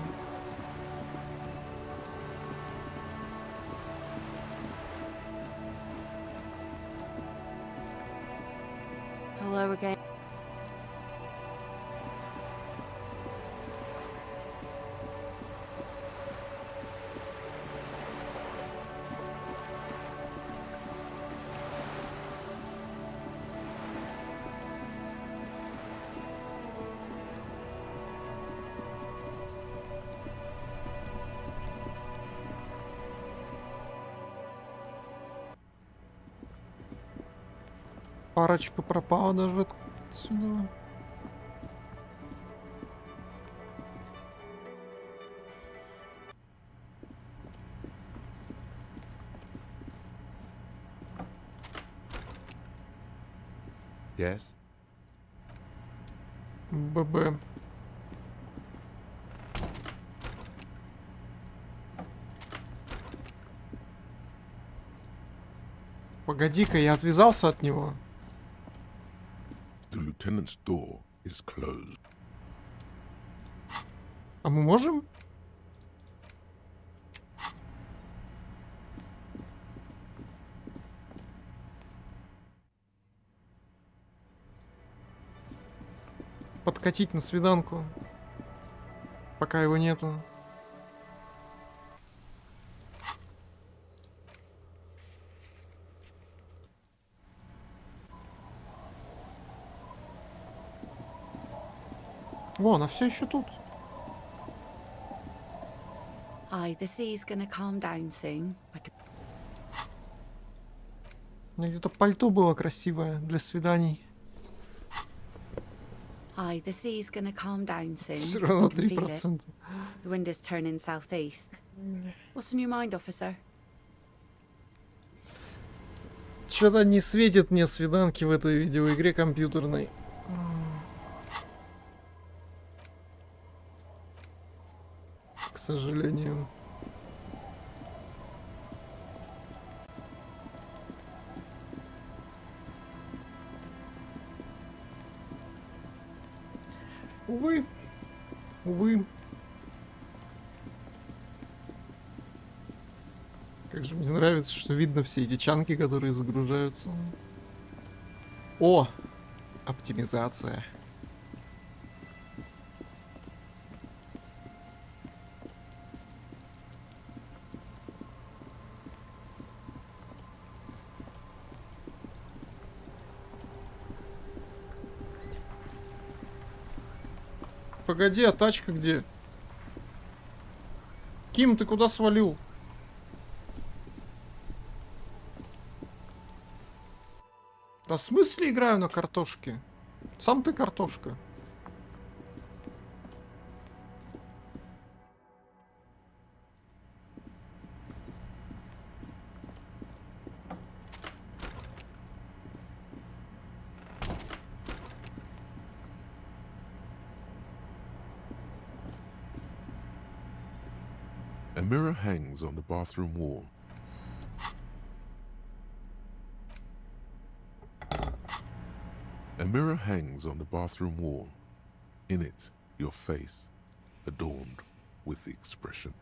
Hello again. Парочка пропала даже отсюда. Yes? ББ. Погоди-ка, я отвязался от него. The lieutenant's door is closed. А мы можем? Подкатить на свиданку, пока его нету. Во, она все еще тут. Aye, the sea's gonna calm down soon. У меня где-то пальто было красивое для свиданий. Aye, the sea's gonna calm down soon. Все равно I can feel it. 3%. The wind is turning southeast. What's on your mind, officer? Что-то не светит мне свиданки в этой видеоигре компьютерной. К сожалению. Увы. Увы. Как же мне нравится, что видно все эти чанки, которые загружаются. О! Оптимизация. Погоди, а тачка где? Ким, ты куда свалил? Да в смысле играю на картошке? Сам ты картошка. A mirror hangs on the bathroom wall. A mirror hangs on the bathroom wall. In it, your face, adorned with the expression.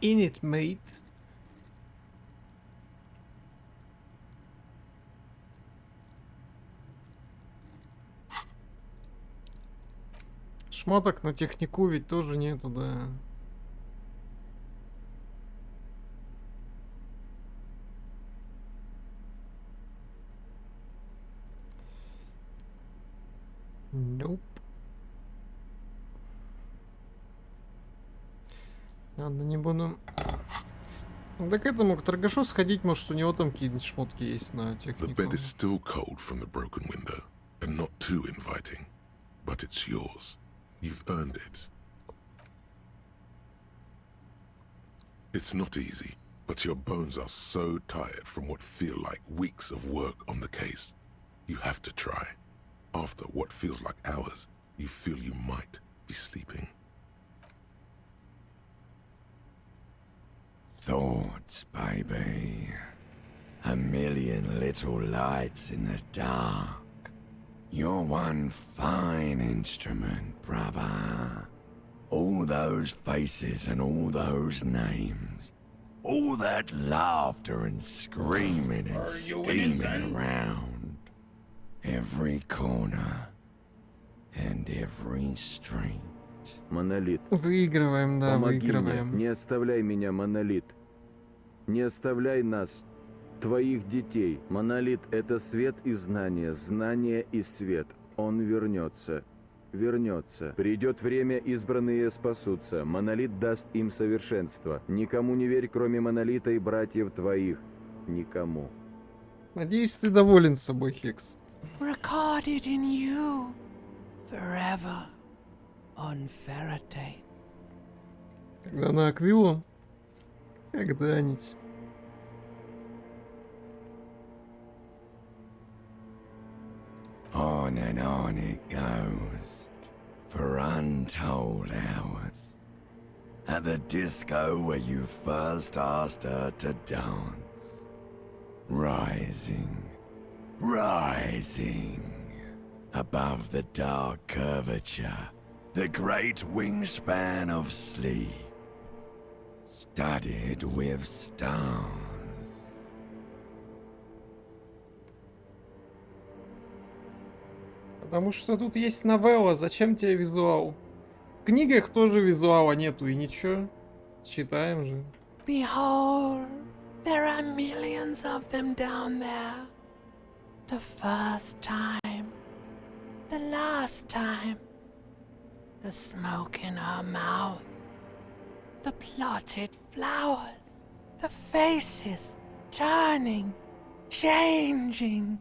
In it, mate. Шмоток на технику ведь тоже нету, да. Nope. Ладно, не буду. Да к этому, к торгашу сходить, может, у него там какие-нибудь шмотки есть на The технику. bed is still cold from the broken window, and not too inviting. But it's yours. You've earned it. It's not easy, but your bones are so tired from what feel like weeks of work on the case. You have to try. After what feels like hours, you feel you might be sleeping. Thoughts, baby. A million little lights in the dark. You're one fine instrument, brother. All those faces and all those names. All that laughter and screaming and scheming around. Every corner and every street. Монолит. Выигрываем, да, Помоги выигрываем. мне, не оставляй меня, Монолит. Не оставляй нас, твоих детей. Монолит — это свет и знание, знание и свет. Он вернется. Вернется. Придет время, избранные спасутся. Монолит даст им совершенство. Никому не верь, кроме Монолита и братьев твоих. Никому. Надеюсь, ты доволен собой, Хекс. Recorded in you forever on Faraday. Когда на Аквилу? Когда-нибудь. On and on it goes, for untold hours. At the disco where you first asked her to dance. Rising, rising, above the dark curvature, the great wingspan of sleep, studded with stars. Потому что тут есть новелла, зачем тебе визуал? В книгах тоже визуала нету и ничего. Читаем же. Behold, there are millions of them down there. The first time, the last time. The smoke in her mouth, the plotted flowers, the faces turning, changing.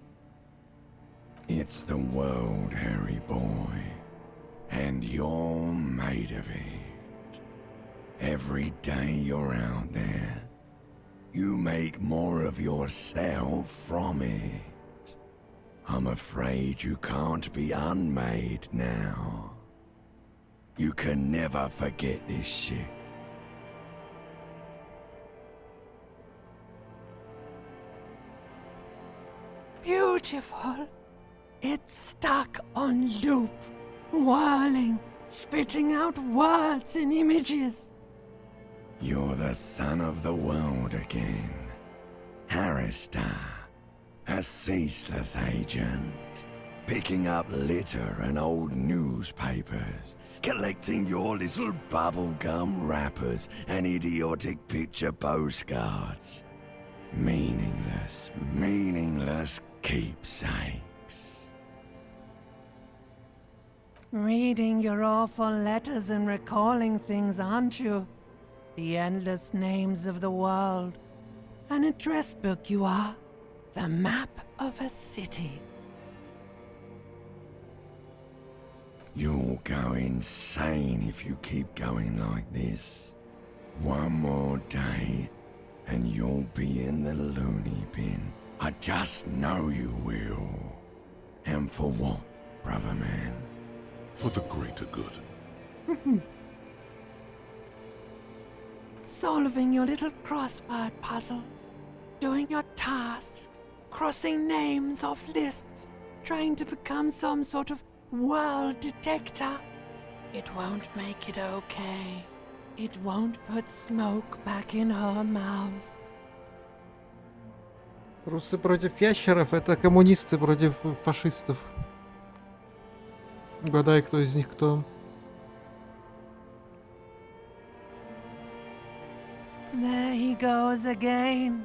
It's the world, Harry boy, and you're made of it. Every day you're out there, you make more of yourself from it. I'm afraid you can't be unmade now. You can never forget this shit. Beautiful. It's stuck on loop, whirling, spitting out words and images. You're the son of the world again. Harrister, a ceaseless agent. Picking up litter and old newspapers. Collecting your little bubblegum wrappers and idiotic picture postcards. Meaningless, meaningless keepsakes. Reading your awful letters and recalling things, aren't you? The endless names of the world. An address book you are. The map of a city. You'll go insane if you keep going like this. One more day, and you'll be in the loony bin. I just know you will. And for what, brother man? For the greater good. Solving your little crossword puzzles. Doing your tasks. Crossing names off lists. Trying to become some sort of world detector. It won't make it okay. It won't put smoke back in her mouth. Русы против ящеров — это коммунисты против фашистов. Угадай, кто из них кто. There he goes again.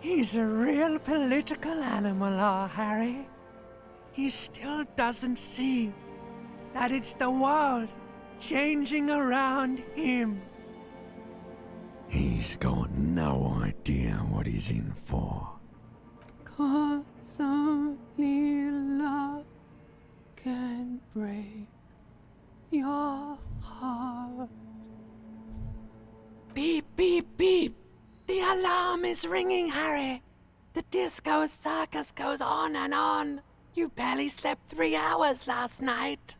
He's a real political animal, our Harry. He still doesn't see that it's the world changing around him. He's got no idea what he's in for. 'Cause only love can break your heart. Beep, beep, beep. The alarm is ringing, Harry. The disco circus goes on and on. You barely slept 3 hours last night.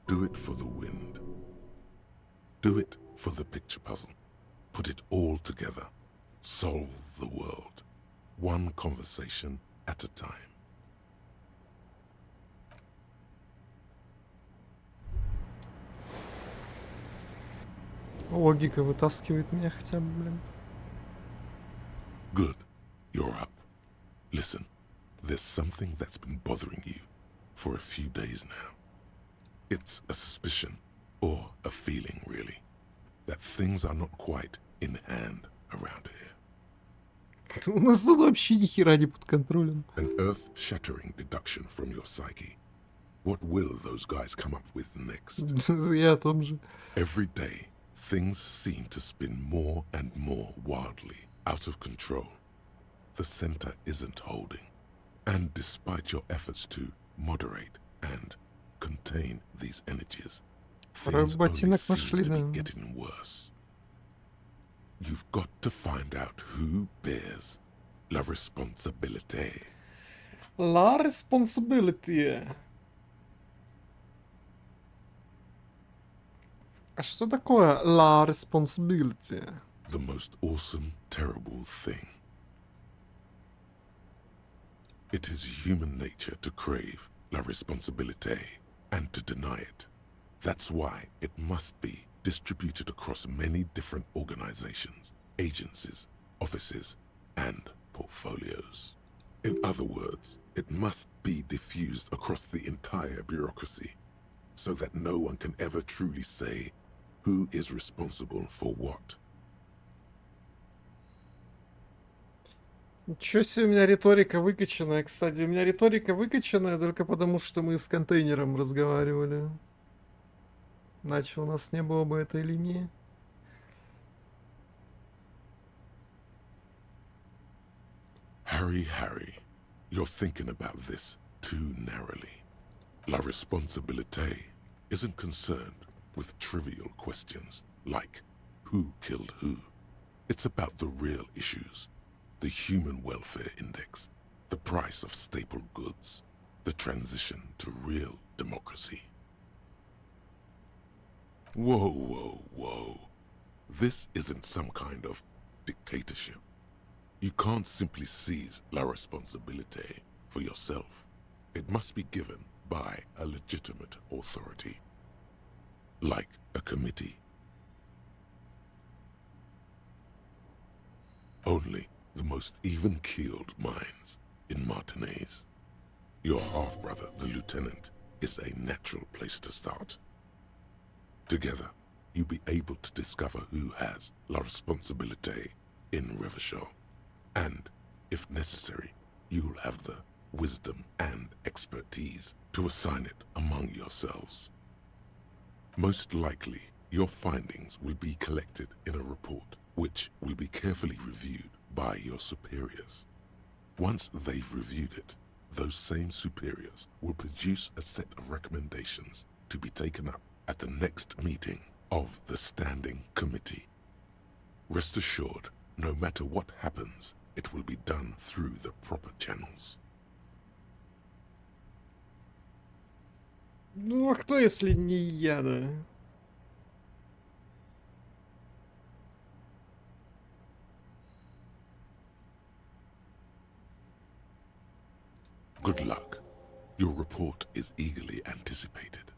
Do it for the wind. Do it for the picture puzzle. Put it all together. Solve the world. One conversation at a time. Логика вытаскивает меня хотя бы, блин. Good. You're up. Listen, there's something that's been bothering you for a few days now. It's a suspicion, or a feeling really, that things are not quite in hand around here. У нас тут вообще ни хера не под контролем. An earth-shattering deduction from your psyche. What will those guys come up with next? Я о том же. Every day, things seem to spin more and more wildly, out of control. The center isn't holding. And despite your efforts to moderate and contain these energies, things only seem to be getting worse. You've got to find out who bears la responsabilité. La responsibility. А что такое la responsibility? The most awesome, terrible thing. It is human nature to crave la responsabilité and to deny it. That's why it must be distributed across many different organizations, agencies, offices, and portfolios. In other words, it must be diffused across the entire bureaucracy, so that no one can ever truly say who is responsible for what. Ничего себе, у меня риторика выкачанная. Кстати, у меня риторика выкачанная только потому, что мы с контейнером разговаривали. Иначе у нас не было бы этой линии. Harry, you're thinking about this too narrowly. La responsabilité isn't concerned with trivial questions like who killed who. It's about the real issues. The human welfare index, the price of staple goods, the transition to real democracy. Whoa, whoa, whoa. This isn't some kind of dictatorship. You can't simply seize la responsabilité for yourself. It must be given by a legitimate authority, like a committee. Only the most even-keeled minds in Martinez. Your half-brother, the lieutenant, is a natural place to start. Together, you'll be able to discover who has la responsabilité in Revachol. And, if necessary, you'll have the wisdom and expertise to assign it among yourselves. Most likely, your findings will be collected in a report, which will be carefully reviewed by your superiors. Once they've reviewed it, those same superiors will produce a set of recommendations to be taken up at the next meeting of the Standing Committee. Rest assured, no matter what happens, it will be done through the proper channels. Ну, а кто, если не я, да? Good luck. Your report is eagerly anticipated.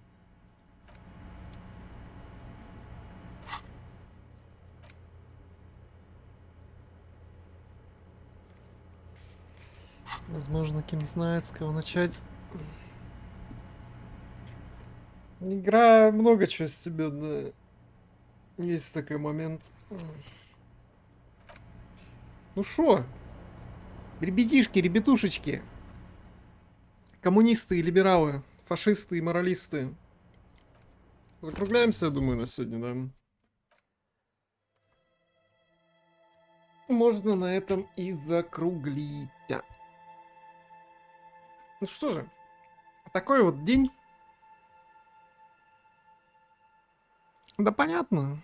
Возможно, Ким знает, с кого начать. Игра много чего с тебя, да. Есть такой момент. Ну шо? Ребятишки, ребятушечки. Коммунисты и либералы. Фашисты и моралисты. Закругляемся, я думаю, на сегодня, да? можно на этом и закруглить. Ну что же, такой вот день. Да понятно.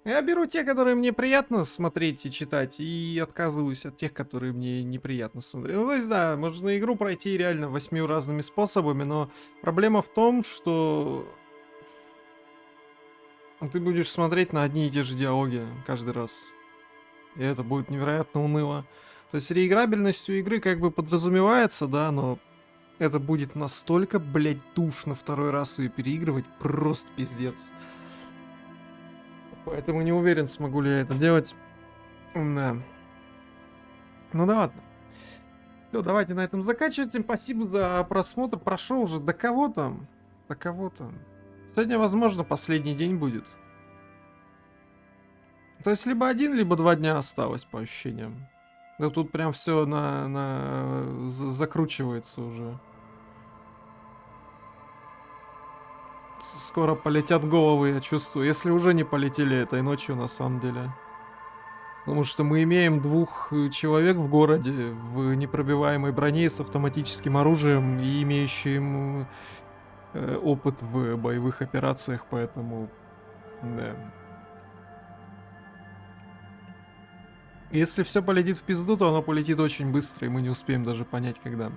Я беру те, которые мне приятно смотреть и читать, и отказываюсь от тех, которые мне неприятно смотреть. Ну, то есть, да, можно игру пройти реально 8 разными способами, но проблема в том, что ты будешь смотреть на одни и те же диалоги каждый раз. И это будет невероятно уныло. То есть реиграбельность у игры как бы подразумевается, да, но это будет настолько, блядь, душно второй раз ее переигрывать, просто пиздец. Поэтому не уверен, смогу ли я это делать. Да. Ну да ладно. Все, давайте на этом заканчивать. Спасибо за просмотр. Прошу уже. До кого там? До кого там? Сегодня, возможно, последний день будет. То есть либо 1, либо 2 дня осталось, по ощущениям. Да тут прям все закручивается уже. Скоро полетят головы, я чувствую. Если уже не полетели этой ночью, на самом деле. Потому что мы имеем 2 человек в городе в непробиваемой броне с автоматическим оружием и имеющим опыт в боевых операциях, поэтому... Да. Если все полетит в пизду, то оно полетит очень быстро, и мы не успеем даже понять, когда.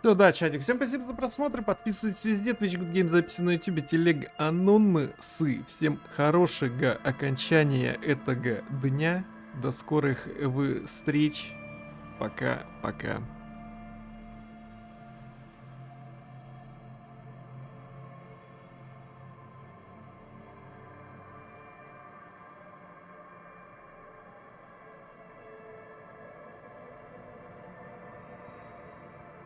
Все, да, чатик, всем спасибо за просмотр, подписывайтесь везде, Twitch Good Game, записи на YouTube, телег анонсы. Всем хорошего окончания этого дня, до скорых встреч, пока-пока.